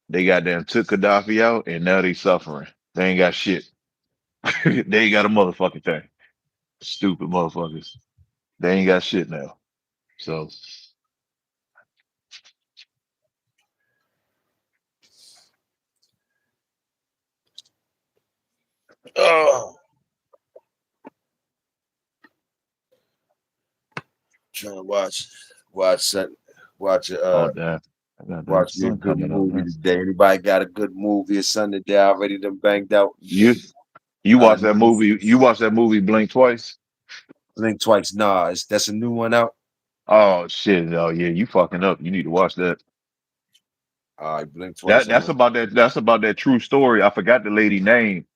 They goddamn took Gaddafi out, and now they suffering. They ain't got shit. They ain't got a motherfucking thing. Stupid motherfuckers. They ain't got shit now. So Oh, trying to watch watch oh damn, I got damn watch me a sun good coming up, movie man. today. Anybody got a good movie or something today? I already done banged out. You I watch done that movie? You watch that movie Blink Twice? Blink twice. Nah, that's a new one out. Oh shit! Oh yeah, you fucking up. You need to watch that. All right, blink twice. That I'm that's about that. That's about that true story. I forgot the lady name,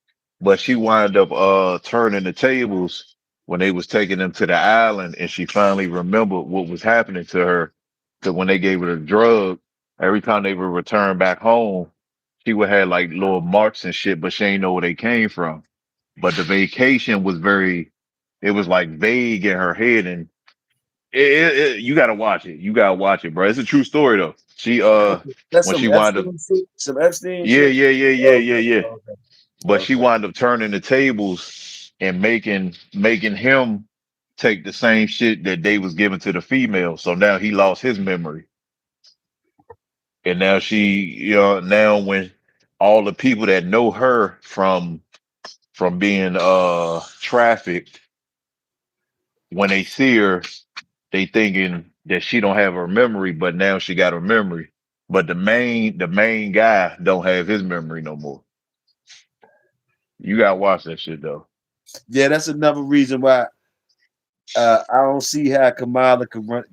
but she wound up turning the tables when they was taking them to the island, and she finally remembered what was happening to her. So when they gave her the drug, every time they would return back home, she would have like little marks and shit, but she ain't know where they came from. But the vacation was very, it was like vague in her head, and you gotta watch it. You gotta watch it, bro. It's a true story though. She that's when some she wound up Epstein shit. Some Epstein yeah, shit. yeah, yeah, yeah, Okay, yeah, yeah. okay, But she okay. wound up turning the tables and making him take the same shit that they was giving to the female. So now he lost his memory. And now now when all the people that know her from being trafficked, when they see her, they thinking that she don't have her memory, but now she got her memory. But the main guy don't have his memory no more. You gotta watch that shit though. Yeah, that's another reason why I don't see how Kamala could run.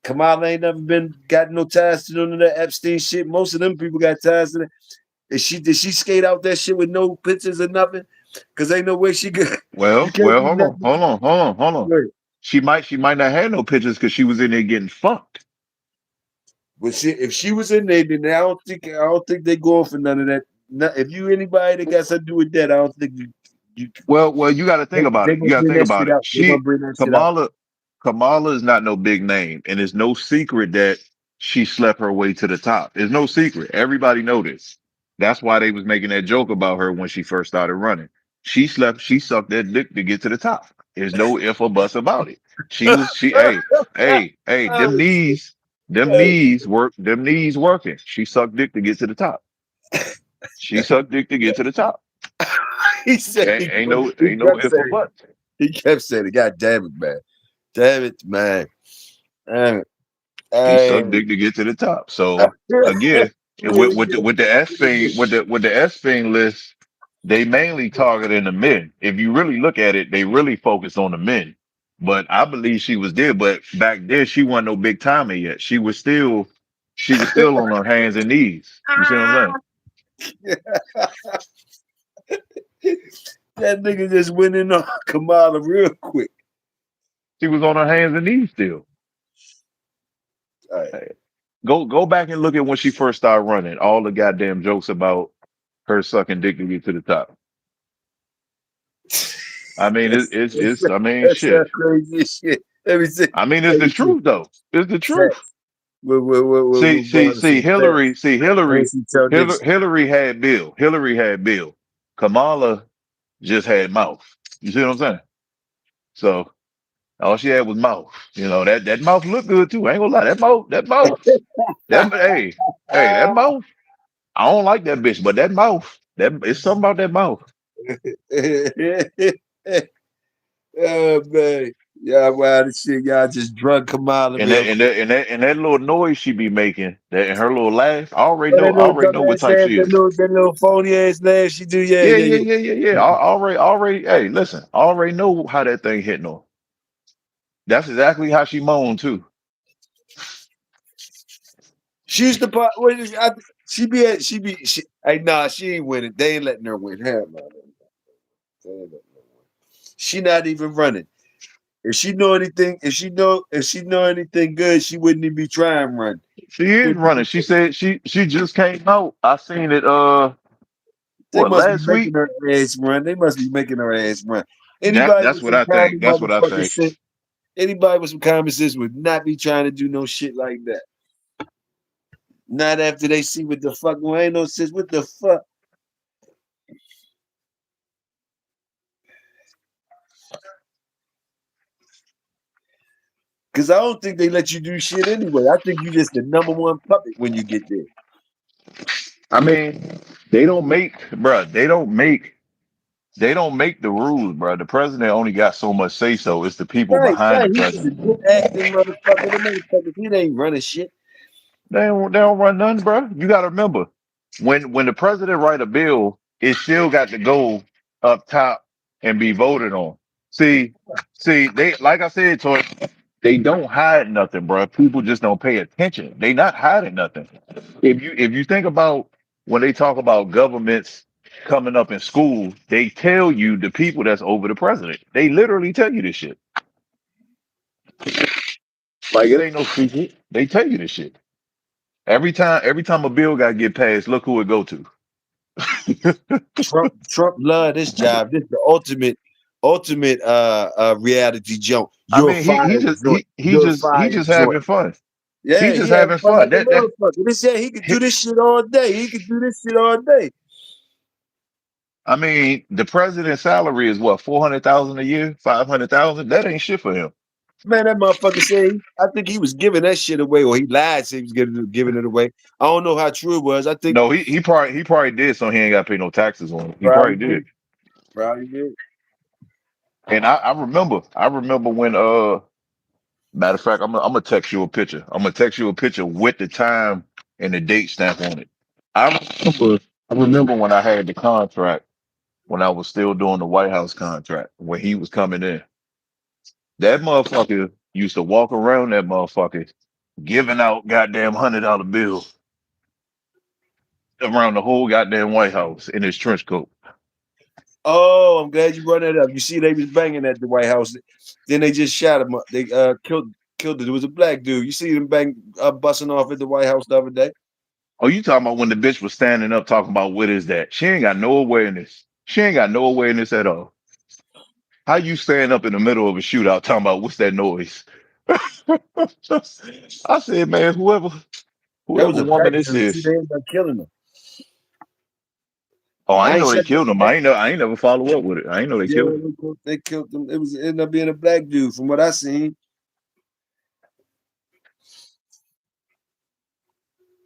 Kamala ain't never been got no ties to none of that Epstein shit. Most of them people got ties to that. Did she skate out that shit with no pictures or nothing? Cause ain't no way she could. You can't Well, do nothing. hold on. She might not have no pictures because she was in there getting fucked. But if she was in there, then I don't think they going for none of that. If you anybody that got something to do with that, I don't think you Well, you got to think about they it. You gonna got to bring think that about shit it. out. They gonna bring that shit out. Kamala is not no big name, and it's no secret that she slept her way to the top. It's no secret. Everybody know this. That's why they was making that joke about her when she first started running. She sucked that dick to get to the top. There's no if or buts about it. Hey, them knees working. She sucked dick to get to the top. She sucked dick to get to the top. He said he Ain't no kept if or saying buts. he kept saying it. God damn it, man. Damn it, man. Damn it. She sucked Hey. dick to get to the top. So again, with the S thing, with the S thing list, they mainly targeting the men. If you really look at it, they really focus on the men. But I believe she was there. But back then, she wasn't no big timer yet. She was still on her hands and knees. You see what I'm saying? That nigga just went in on Kamala real quick. She was on her hands and knees still. All right. Hey, go back and look at when she first started running. All the goddamn jokes about her sucking dick to get to the top. I mean, it's I mean, That's shit. that crazy as shit. Let me see. I mean, it's Let the me see. truth though. It's the truth. Facts. What Barnes say? Facts. And she tell niggas, Hillary had Bill. Hillary had Bill. Kamala just had mouth. You see what I'm saying? So all she had was mouth. That mouth looked good too. I ain't gonna lie. That mouth. I don't like that bitch, but that mouth. That it's something about that mouth. oh man, y'all wild as shit. Y'all just drunk Kamala And real that and quick. that and that and that little noise she be making, that and her little laugh, Oh, that I little already know what dumbass type ass, she is. that little phony ass laugh she do. Yeah, Yeah, yeah, yeah, yeah. yeah, yeah, yeah. Already. Hey, listen, I already know how that thing hitting on. That's exactly how she moaned too. She's the part. What is she be at? Hey, nah, she ain't winning. They ain't letting her win. Hell no. They ain't letting her win. She not even running. If she know anything good, she wouldn't even be trying to run. She is running. She said she just came out. I seen it. They What, must be last making week? her ass run. They must be making her ass run. Anybody That's with what some I think. common That's what I motherfucking think. sense, anybody with some common sense would not be trying to do no shit like that. Not after they see what the fuck. Well, ain't no sense. What the fuck? Because I don't think they let you do shit anyway. I think you just the number one puppet when you get there. I mean, they don't make, bruh. They don't make the rules, bruh. The president only got so much say so. It's the people Right, behind right. the He's just a president. good acting motherfucker. The motherfuckers, he ain't running shit. They don't run none, bruh. You got to remember, when the president write a bill, it still got to go up top and be voted on. See, they, like I said, Toy, they don't hide nothing, bruh. People just don't pay attention. They not hiding nothing. If you think about when they talk about governments coming up in school, they tell you the people that's over the president. They literally tell you this shit. Like it ain't no secret. They tell you this shit. Every time a bill got to get passed, look who it go to. Trump love this job. This the ultimate reality joke. I You're mean, he fired, just joint. he he You're just he fired, just joint. having fun. He Yeah, just he having having fun fun. like a That motherfucker. They said he could do he- this shit all day. He could do this shit all day. I mean, the president's salary is what, 400,000 a year, 500,000. That ain't shit for him. Man, that motherfucker said I think he was giving that shit away, or he lied, said he was giving it away. I don't know how true it was. I think No, he probably did, so he ain't got to pay no taxes on it. He probably probably did. did. Probably did. And I remember when matter of fact, I'm gonna text you a picture. I'm gonna text you a picture with the time and the date stamp on it. I remember when I had the contract when I was still doing the White House contract when he was coming in. That motherfucker used to walk around that motherfucker giving out goddamn $100 bills around the whole goddamn White House in his trench coat. Oh, I'm glad you brought that up. You see, they was banging at the White House. Then they just shot him up. They killed. killed it. It was a black dude. You see them bang busting off at the White House the other day. Oh, you talking about when the bitch was standing up talking about what is that? She ain't got no awareness. She ain't got no awareness at all. How you stand up in the middle of a shootout talking about what's that noise? I said, man, That was whoever a black woman this dude. See, is. they ended up killing him. Oh, I I ain't ain't know they shut killed him. that. I ain't never follow up with it. I ain't know they Yeah, killed him. they killed him. It was ended up being a black dude, from what I seen.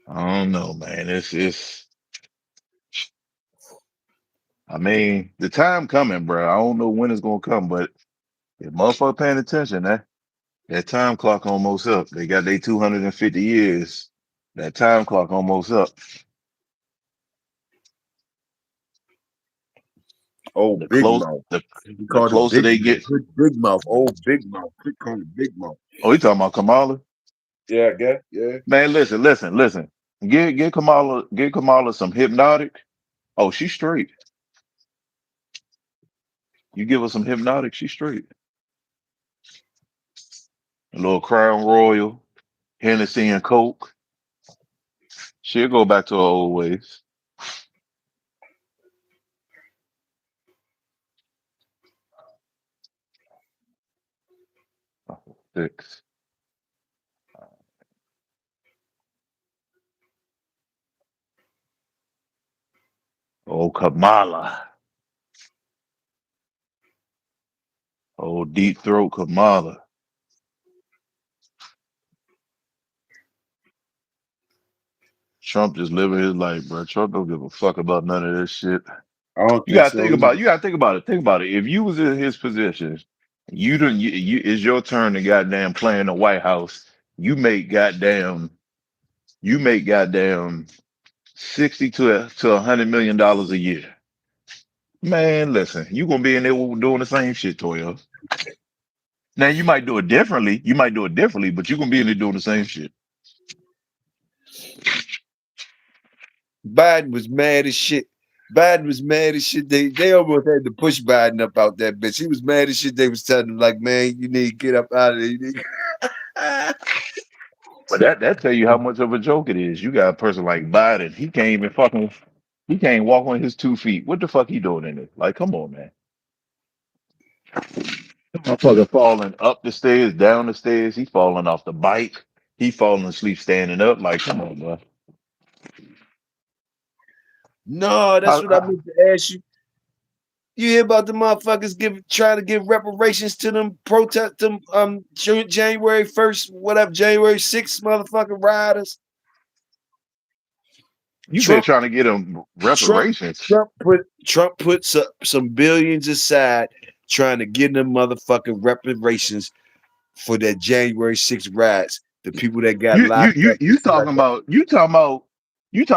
I don't know, man. It's I mean, the time coming, bro. I don't know when it's gonna come, but if motherfucker paying attention, that time clock almost up. They got their 250 years. That time clock almost up. Oh, The Big close Mouth. the We the called it closer Big they Mouth. get. Big Mouth. Oh, Big Mouth. We call it Big Mouth. Oh, you talking about Kamala? Yeah, I guess. Yeah. Man, listen. Get Kamala some hypnotic. Oh, she's straight. You give her some hypnotic, she's straight. A little Crown Royal, Hennessy and Coke. She'll go back to her old ways. Oh, six. Oh, Kamala. Oh, deep throat Kamala. Trump just living his life, bro. Trump don't give a fuck about none of this shit. I don't You think gotta so think either. about. You gotta think about it. Think about it. If you was in his position, it's your turn to goddamn play in the White House. You make goddamn. You make goddamn 60 to $100 million a year. Man, listen, you gonna be in there doing the same shit, Toyo. Now you might do it differently. You might do it differently, but you're gonna be in there doing the same shit. Biden was mad as shit. Biden was mad as shit. They almost had to push Biden up out that bitch. He was mad as shit. They was telling him, like, man, you need to get up out of there. You need But that tell you how much of a joke it is. You got a person like Biden. He can't walk on his 2 feet. What the fuck he doing in it? Like, come on, man. Motherfucker falling up the stairs, down the stairs. He falling off the bike. He falling asleep standing up. Like, come on, bro. No, that's I, what I I, meant to ask you. You hear about the motherfuckers trying to give reparations to them protest them January 1st, whatever, January 6th motherfucking riders. you said Trump trying to get him Trump reparations. Trump put some billions aside trying to get them motherfucking reparations for that January 6th riots. The people that got You you locked you up and you shit talking like that.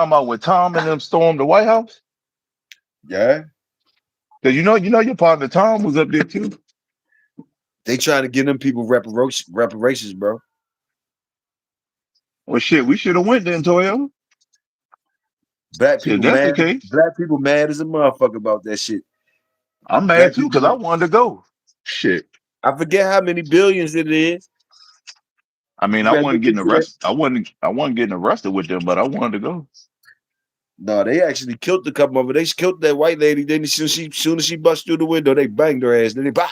about when Tom and them stormed the White House? Yeah. Because you know your partner Tom was up there too. They trying to give them people reparations, bro. Well, shit, we should have went then, Toyo. Black Shit, people that's mad. the case. Black people mad as a motherfucker about that shit. I'm mad Black too people because I mad. wanted to go. Shit. I forget how many billions it is. I mean, You I better wasn't look getting into that. arrested. I wasn't getting arrested with them, but I wanted to go. No, they actually killed a couple of them. They killed that white lady. Then soon as she bust through the window, they banged her ass. Then they pow.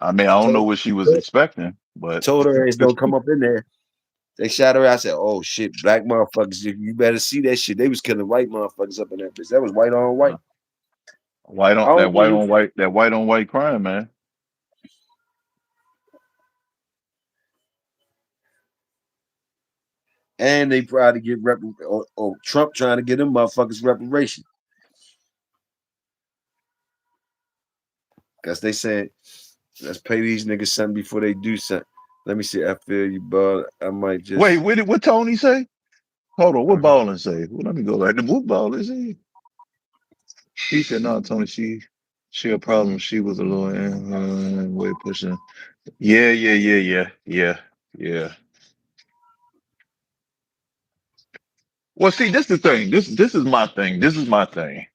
I mean, I don't know Told, what she was told, expecting, but told her ass don't come up in there. They shot her. I said, "Oh shit, black motherfuckers! You better see that shit. They was killing white motherfuckers up in that bitch. That was white on white. I don't know. that white on white crime, man. And they probably get or Trump trying to get them motherfuckers reparations. Cause they said, let's pay these niggas something before they do something. Let me see. I feel you, bud. I might Wait, just. what Tony say? Hold on, what Ballin say? Well, let me go back. What Ballin say? He said, "No, Tony, she a problem. She was a little way pushing. Yeah. Well, see, this is the thing. This is my thing. This is my thing.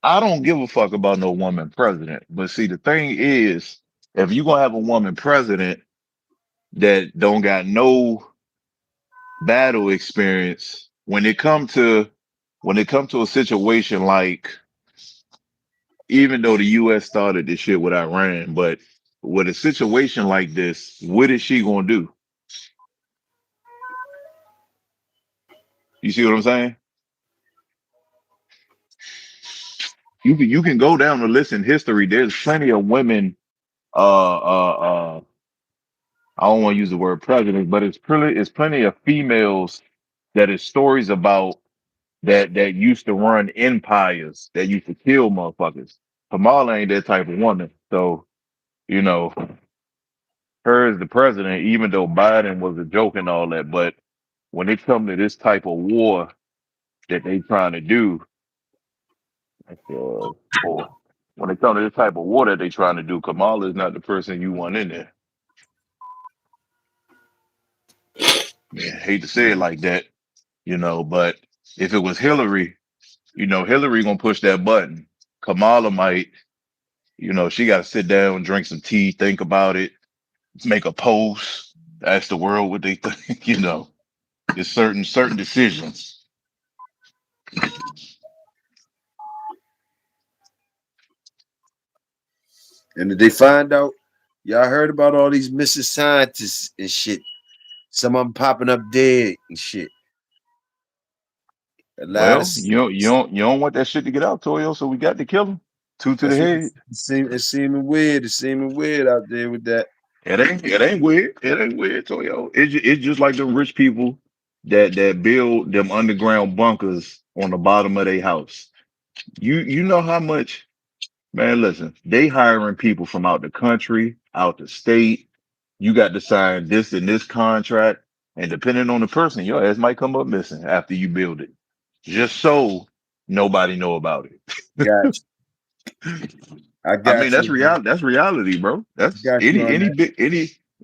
I don't give a fuck about no woman president. But see, the thing is, if you're gonna have a woman president, that don't got no battle experience when it come to a situation like, even though the US started this shit with Iran, but with a situation like this, what is she gonna do? You see what I'm saying? You can go down the list in history. There's plenty of women. I don't want to use the word prejudice, but it's plenty of females that is stories about that used to run empires that used to kill motherfuckers. Kamala ain't that type of woman, so you know her as the president, even though Biden was a joke and all that, but when it comes to this type of war that they trying to do, or when it comes to this type of war that they trying to do, Kamala is not the person you want in there. Man, hate to say it like that, but if it was Hillary, Hillary gonna push that button. Kamala might, she got to sit down, drink some tea, think about it, make a post, ask the world what they think. It's certain decisions. And if they find out, y'all heard about all these missing scientists and shit. Some of them popping up dead and shit. A lot of Well, you don't want that shit to get out, Toyo. So we got to kill him. Two to the that's what head. it's seeming weird. It's seeming weird out there with that. It ain't weird. It ain't weird, Toyo. It's just like them rich people that build them underground bunkers on the bottom of their house. You know how much, man, listen, they hiring people from out the country, out the state. You got to sign this and this contract. And depending on the person, your ass might come up missing after you build it. Just so nobody know about it. Got I I mean, got that's you. reality. That's reality, bro. That's Got you on that.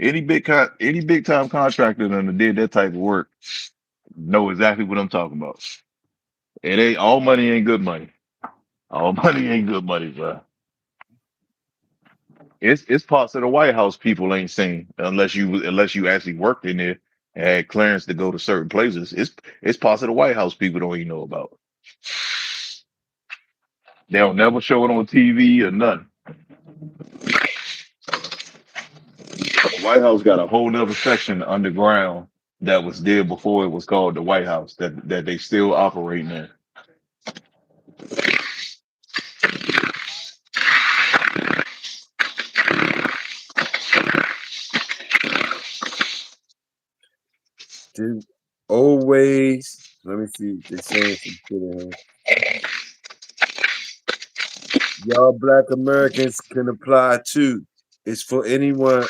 any big time contractor that did that type of work know exactly what I'm talking about. It ain't all money ain't good money. All money ain't good money, bro. It's parts of the White House people ain't seen unless you actually worked in there and had clearance to go to certain places. It's parts of the White House people don't even know about. They don't never show it on TV or nothing. The White House got a whole nother section underground that was there before it was called the White House that they still operating in. Dude, always. Let me see. They saying some shit in here. Y'all black Americans can apply too. It's for anyone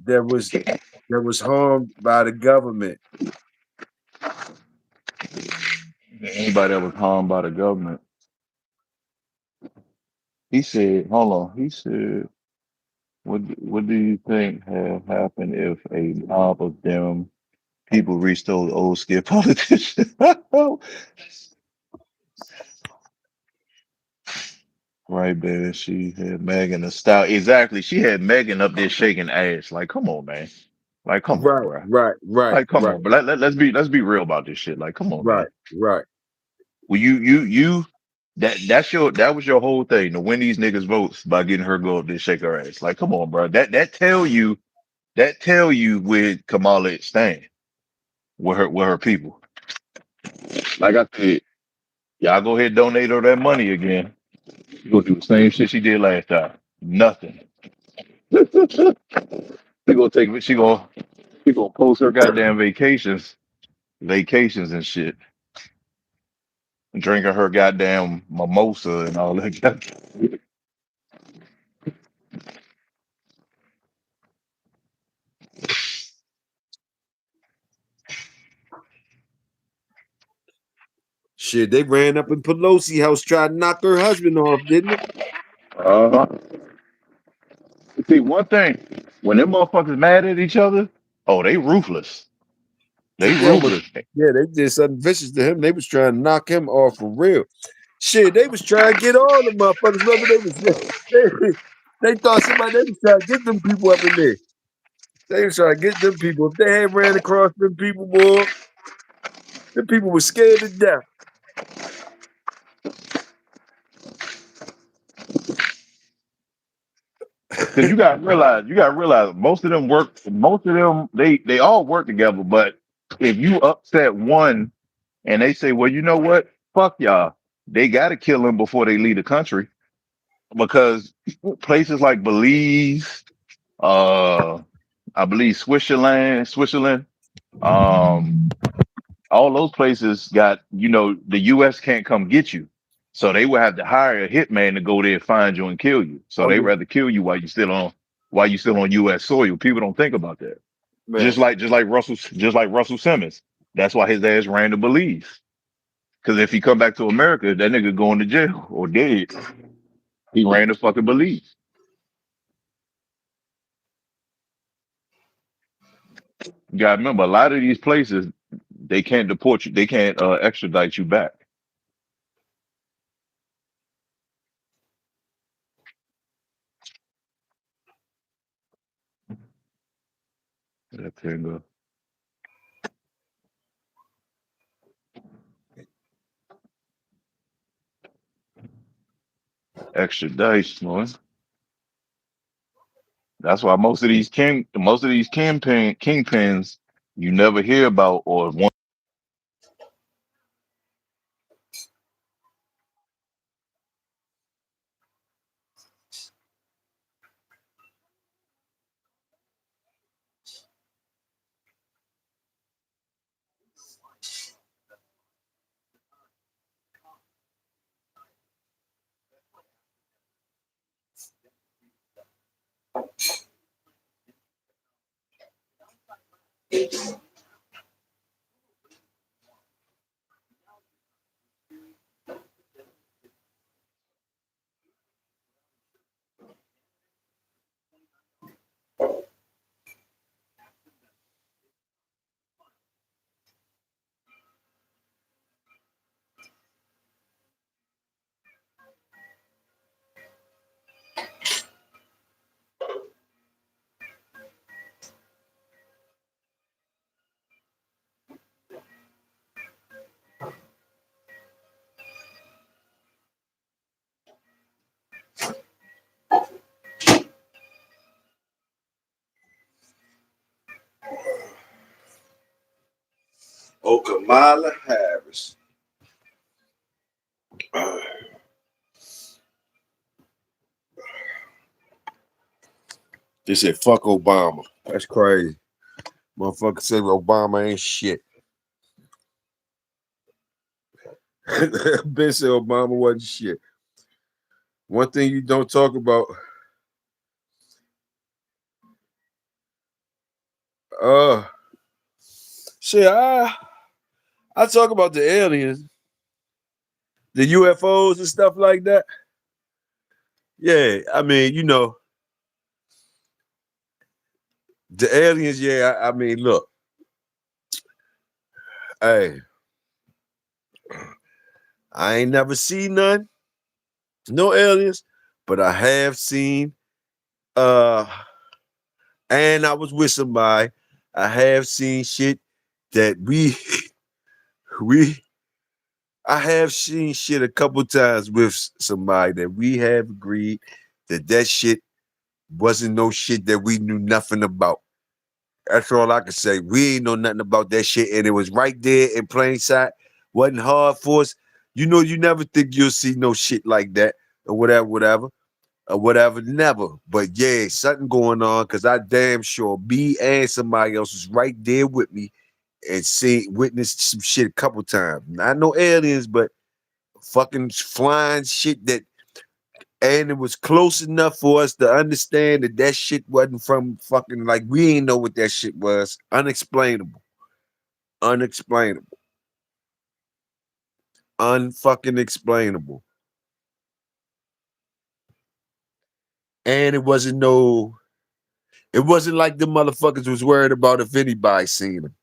that was harmed by the government. Anybody that was harmed by the government. He said, hold on. He said, what do you think have happened if a mob of them people reached those old skip politicians? Right, baby. She had Megan a style. Exactly. She had Megan up there shaking ass. Like, come on, man. Like, come on, Right, bro. right, right, Like, come right, on. But let's be real about this shit. Like, come on, man. right, right. Well, you that was your whole thing to win these niggas votes by getting her go up there shake her ass. Like, come on, bro. That tell you where Kamala stand with her people. Like I said, y'all go ahead and donate her that money again. She gonna do the same shit she did last time. Nothing. She gonna post her goddamn vacations and shit, drinking her goddamn mimosa and all that. Shit, they ran up in Pelosi house, tried to knock her husband off, didn't it? Uh-huh. See, one thing, when them motherfuckers mad at each other, oh, they ruthless. They They almost, ruthless. yeah, they did something vicious to him. They was trying to knock him off for real. Shit, they was trying to get all the motherfuckers. Remember, they thought somebody they was trying to get them people up in there. They was trying to get them people. If they had ran across them people, boy, them people were scared to death. Because you gotta realize most of them, they all work together. But if you upset one and they say, well, you know what? Fuck y'all. They gotta kill them before they leave the country. Because places like Belize, uh, I believe Switzerland, um, all those places got, the US can't come get you. So they would have to hire a hitman to go there and find you and kill you. So Oh they yeah, rather kill you while you still on US soil. People don't think about that. man. Just like Russell Simmons. That's why his ass ran to Belize. Because if he come back to America, that nigga going to jail or dead. He ran to fucking Belize. You gotta remember, a lot of these places they can't deport you. They can't extradite you back. That thing extradite, man. That's why most of these kingpins you never hear about or one. Oh, Kamala Harris. They said fuck Obama. That's crazy. Motherfucker said Obama ain't shit. Ben said Obama wasn't shit. One thing you don't talk about, uh shit, I talk about the aliens, the UFOs and stuff like that. Yeah, I mean, the aliens, yeah, I mean, look, hey, I ain't never seen none, no aliens, but I have seen uh and I was with somebody. I have seen shit that we I have seen shit a couple times with somebody that we have agreed that shit wasn't no shit that we knew nothing about. That's all I can say. We ain't know nothing about that shit, and it was right there in plain sight. Wasn't hard for us. You never think you'll see no shit like that or whatever. Never. But yeah, something going on because I damn sure me and somebody else was right there with me and witnessed some shit a couple times. Not no aliens, but fucking flying shit and it was close enough for us to understand that shit wasn't from fucking like we ain't know what that shit was. Unexplainable. Unexplainable. Unfucking explainable. And it wasn't like the motherfuckers was worried about if anybody seen them.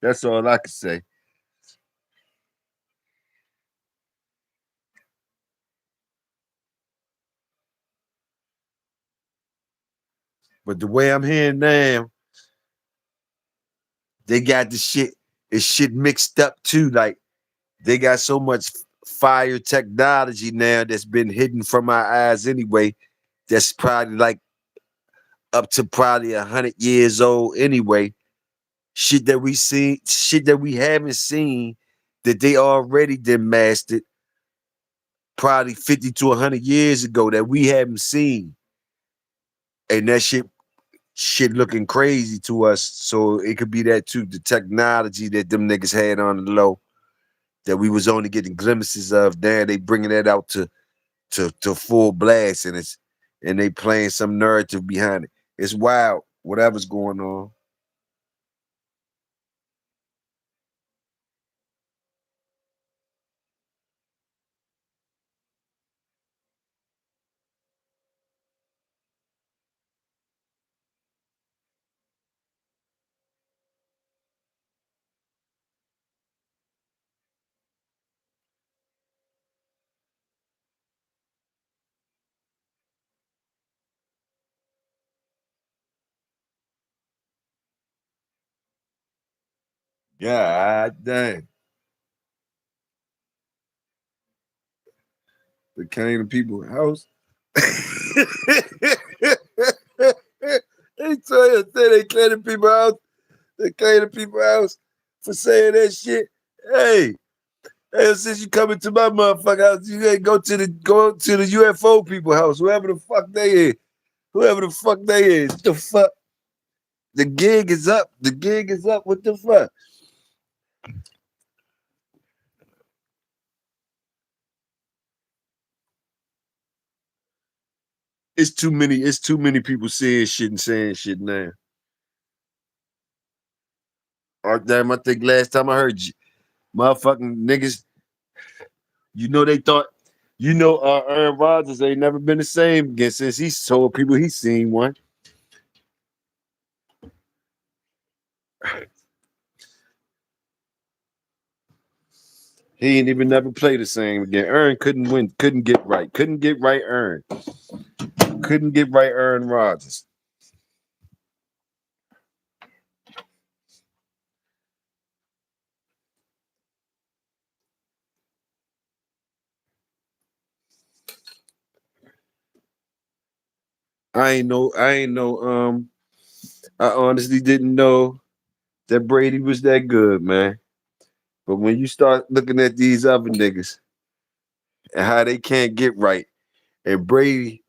That's all I can say. But the way I'm hearing now, they got the shit. It's shit mixed up too. Like they got so much fire technology now that's been hidden from our eyes anyway. That's probably like up to probably 100 years old anyway. Shit that we see, shit that we haven't seen, that they already done mastered probably 50 to 100 years ago that we haven't seen. And that shit looking crazy to us. So it could be that too. The technology that them niggas had on the low that we was only getting glimpses of. There, they bringing that out to full blast, and they playing some narrative behind it. It's wild. Whatever's going on. God damn. They came to people's house. They say they came to people's house. They came to people's house for saying that shit. Hey, hey, since you coming to my motherfucker house, you ain't go to the UFO people house, whoever the fuck they is. Whoever the fuck they is. The fuck? The gig is up. The gig is up. What the fuck? It's too many people saying shit and saying shit now. Oh damn, I think last time I heard you, motherfucking niggas, they thought, Aaron Rodgers ain't never been the same again since he told people he seen one. He ain't even never play the same again. Aaron couldn't win, couldn't get right. Couldn't get right Aaron. Couldn't get right Aaron Rodgers. I honestly didn't know that Brady was that good, man. But when you start looking at these other niggas and how they can't get right, and Brady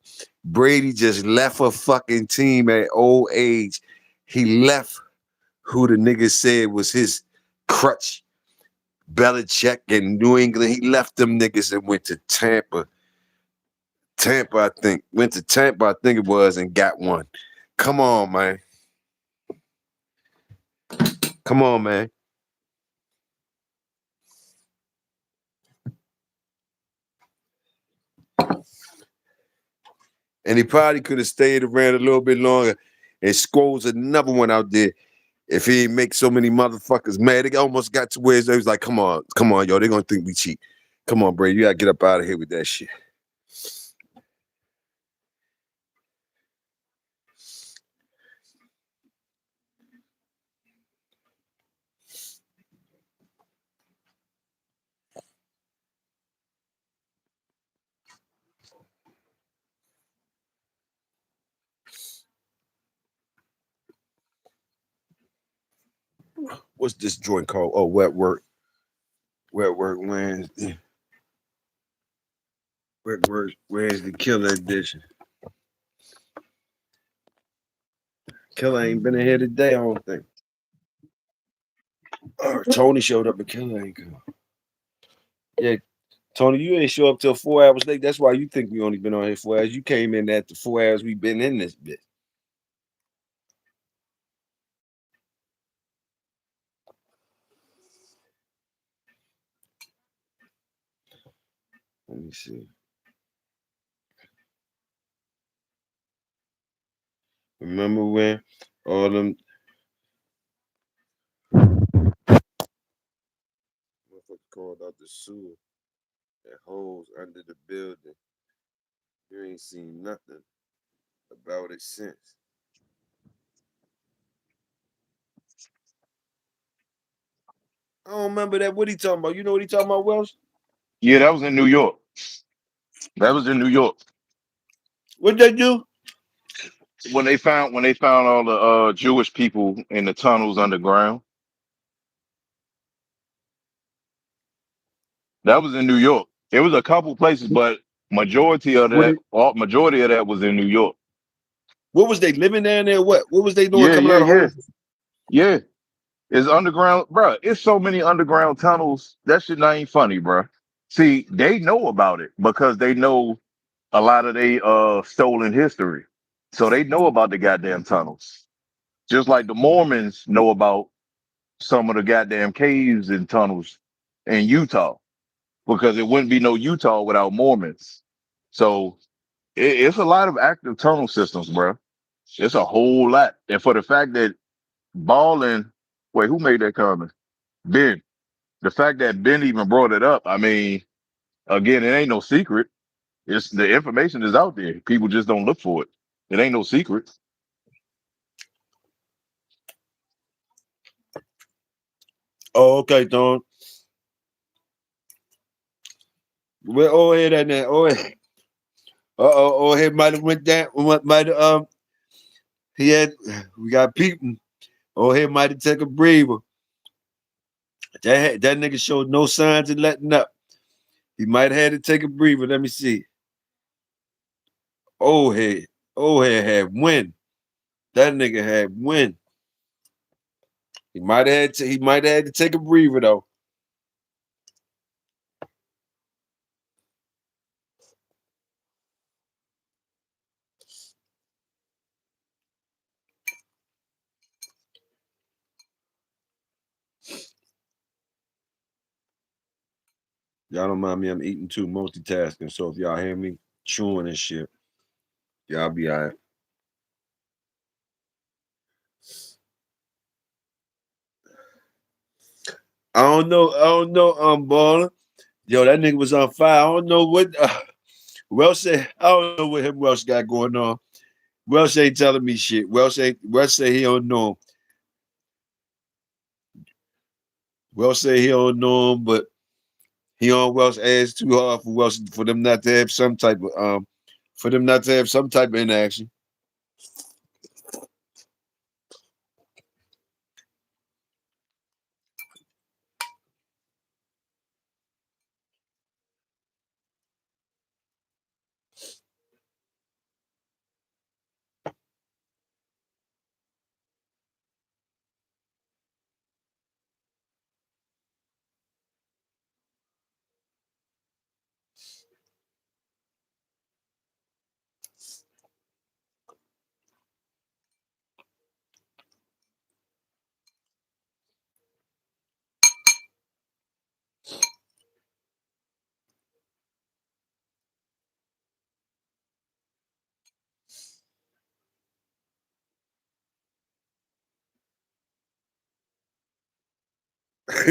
just left a fucking team at old age. He left who the nigga said was his crutch, Belichick in New England. He left them niggas and went to Tampa. I think. Went to Tampa, I think it was, and got one. Come on, man. Come on, man. And he probably could have stayed around a little bit longer and scrolls another one out there if he ain't make so many motherfuckers mad. It almost got to where they was like, come on, yo, they're gonna think we cheat. Come on, Brady, you gotta get up out of here with that shit. What's this joint called? Oh, Wet Work. Wet Work Wednesday. Wet Work Wednesday KILLA edition. KILLA ain't been in here today, I don't think. Tony showed up, but KILLA ain't come. Yeah, Tony, you ain't show up till 4 hours late. That's why you think we only been on here 4 hours. You came in at the 4 hours we been in this bit. Let me see. Remember when all them motherfuckers called out the sewer and holes under the building? You ain't seen nothing about it since. I don't remember that. What he talking about? You know what he talking about, Welsh? Yeah, that was in New York. That was in New York. What they do? When they found all the Jewish people in the tunnels underground. That was in New York. It was a couple places, but What they, majority of that was in New York. what was they living down there? What was they doing Yeah, coming yeah, out of yeah, holes? yeah. It's underground, bro. It's so many underground tunnels. That shit not ain't funny, bro. See, they know about it because they know a lot of they stolen history. So they know about the goddamn tunnels. Just like the Mormons know about some of the goddamn caves and tunnels in Utah. Because it wouldn't be no Utah without Mormons. So it's a lot of active tunnel systems, bro. It's a whole lot. And for the fact that Ballin, wait, who made that comment? Ben. The fact that Ben even brought it up, I mean, again, it ain't no secret. It's the information is out there. People just don't look for it. It ain't no secret. Oh, okay, Don. Where old head at now? Oh, old head might have went down. Might have he had. We got people. Old head might have took a breather. That nigga showed no signs of letting up. He might have had to take a breather. Let me see. Old head. Old head had win. That nigga had win. He might have had to take a breather though. Y'all don't mind me, I'm eating too, multitasking. So if y'all hear me chewing and shit, y'all be all right. I don't know, baller. Yo, that nigga was on fire. I don't know what Welsh said. I don't know what him Welsh got going on. Welsh ain't telling me shit. Welsh say he don't know him. Welsh say he don't know him, but he on Welsh ass too hard for Welsh for them not to have some type of interaction. I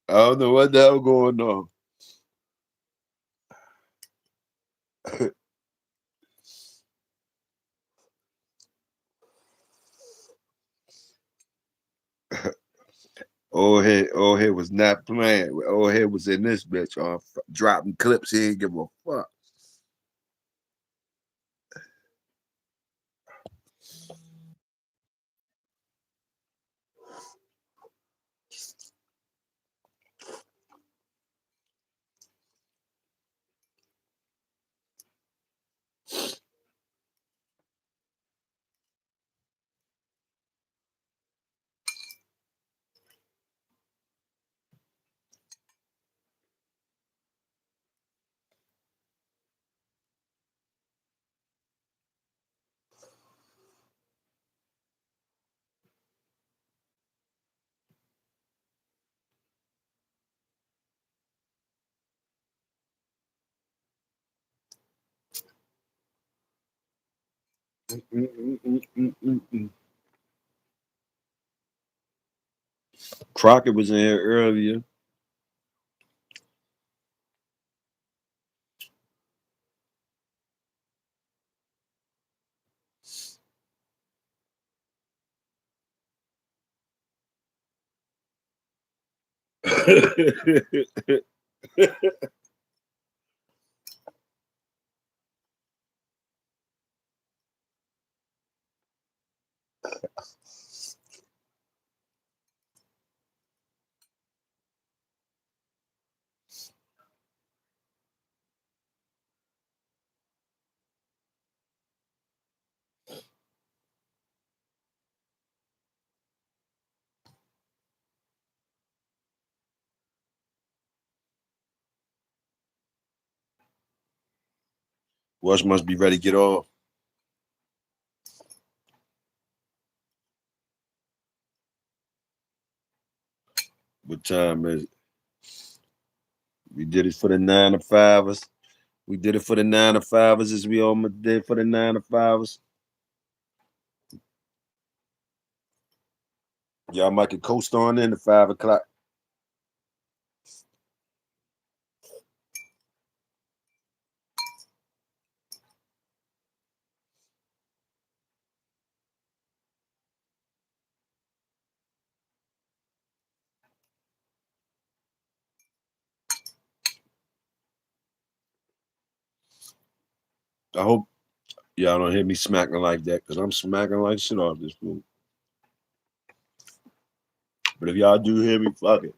don't know what the hell going on. Old head was not playing. Old head was in this bitch dropping clips. He ain't give a fuck. Mm. Crockett was in here earlier. Welsh must be ready to get off. What time is it? We did it for the 9 to 5ers. We did it for the 9 to 5ers as we almost did for the 9 to 5ers. Y'all might could coast on in at 5 o'clock. I hope y'all don't hear me smacking like that, because I'm smacking like shit off this food. But if y'all do hear me, fuck it.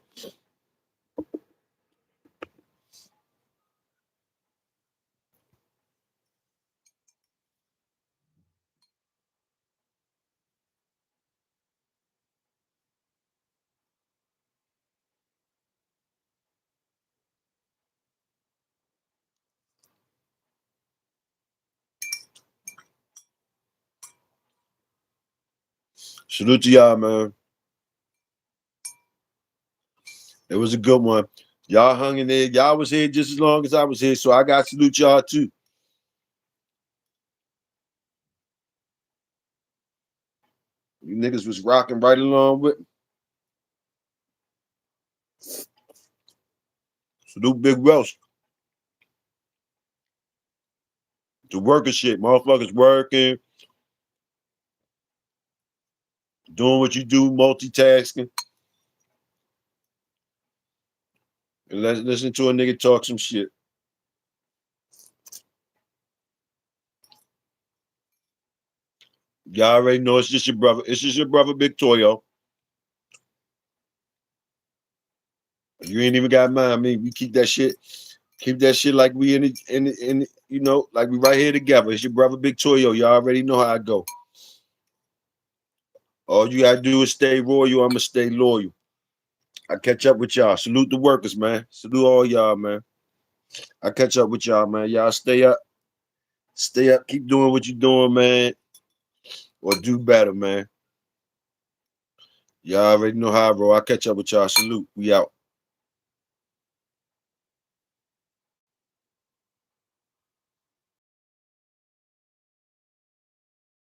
Salute to y'all, man. It was a good one. Y'all hung in there. Y'all was here just as long as I was here, so I got to salute y'all too. You niggas was rocking right along with me. Salute Big Welsh. The worker shit. Motherfuckers working, doing what you do, multitasking. And let's listen to a nigga talk some shit. Y'all already know it's just your brother. It's just your brother, Big Toyo. You ain't even got mine. I mean, we keep that shit like we in you know, like we right here together. It's your brother, Big Toyo. Y'all already know how I go. All you gotta do is stay royal. I'ma stay loyal. I catch up with y'all. Salute the workers, man. Salute all y'all, man. I catch up with y'all, man. Y'all stay up. Stay up. Keep doing what you're doing, man. Or do better, man. Y'all already know how I roll. I catch up with y'all. Salute. We out.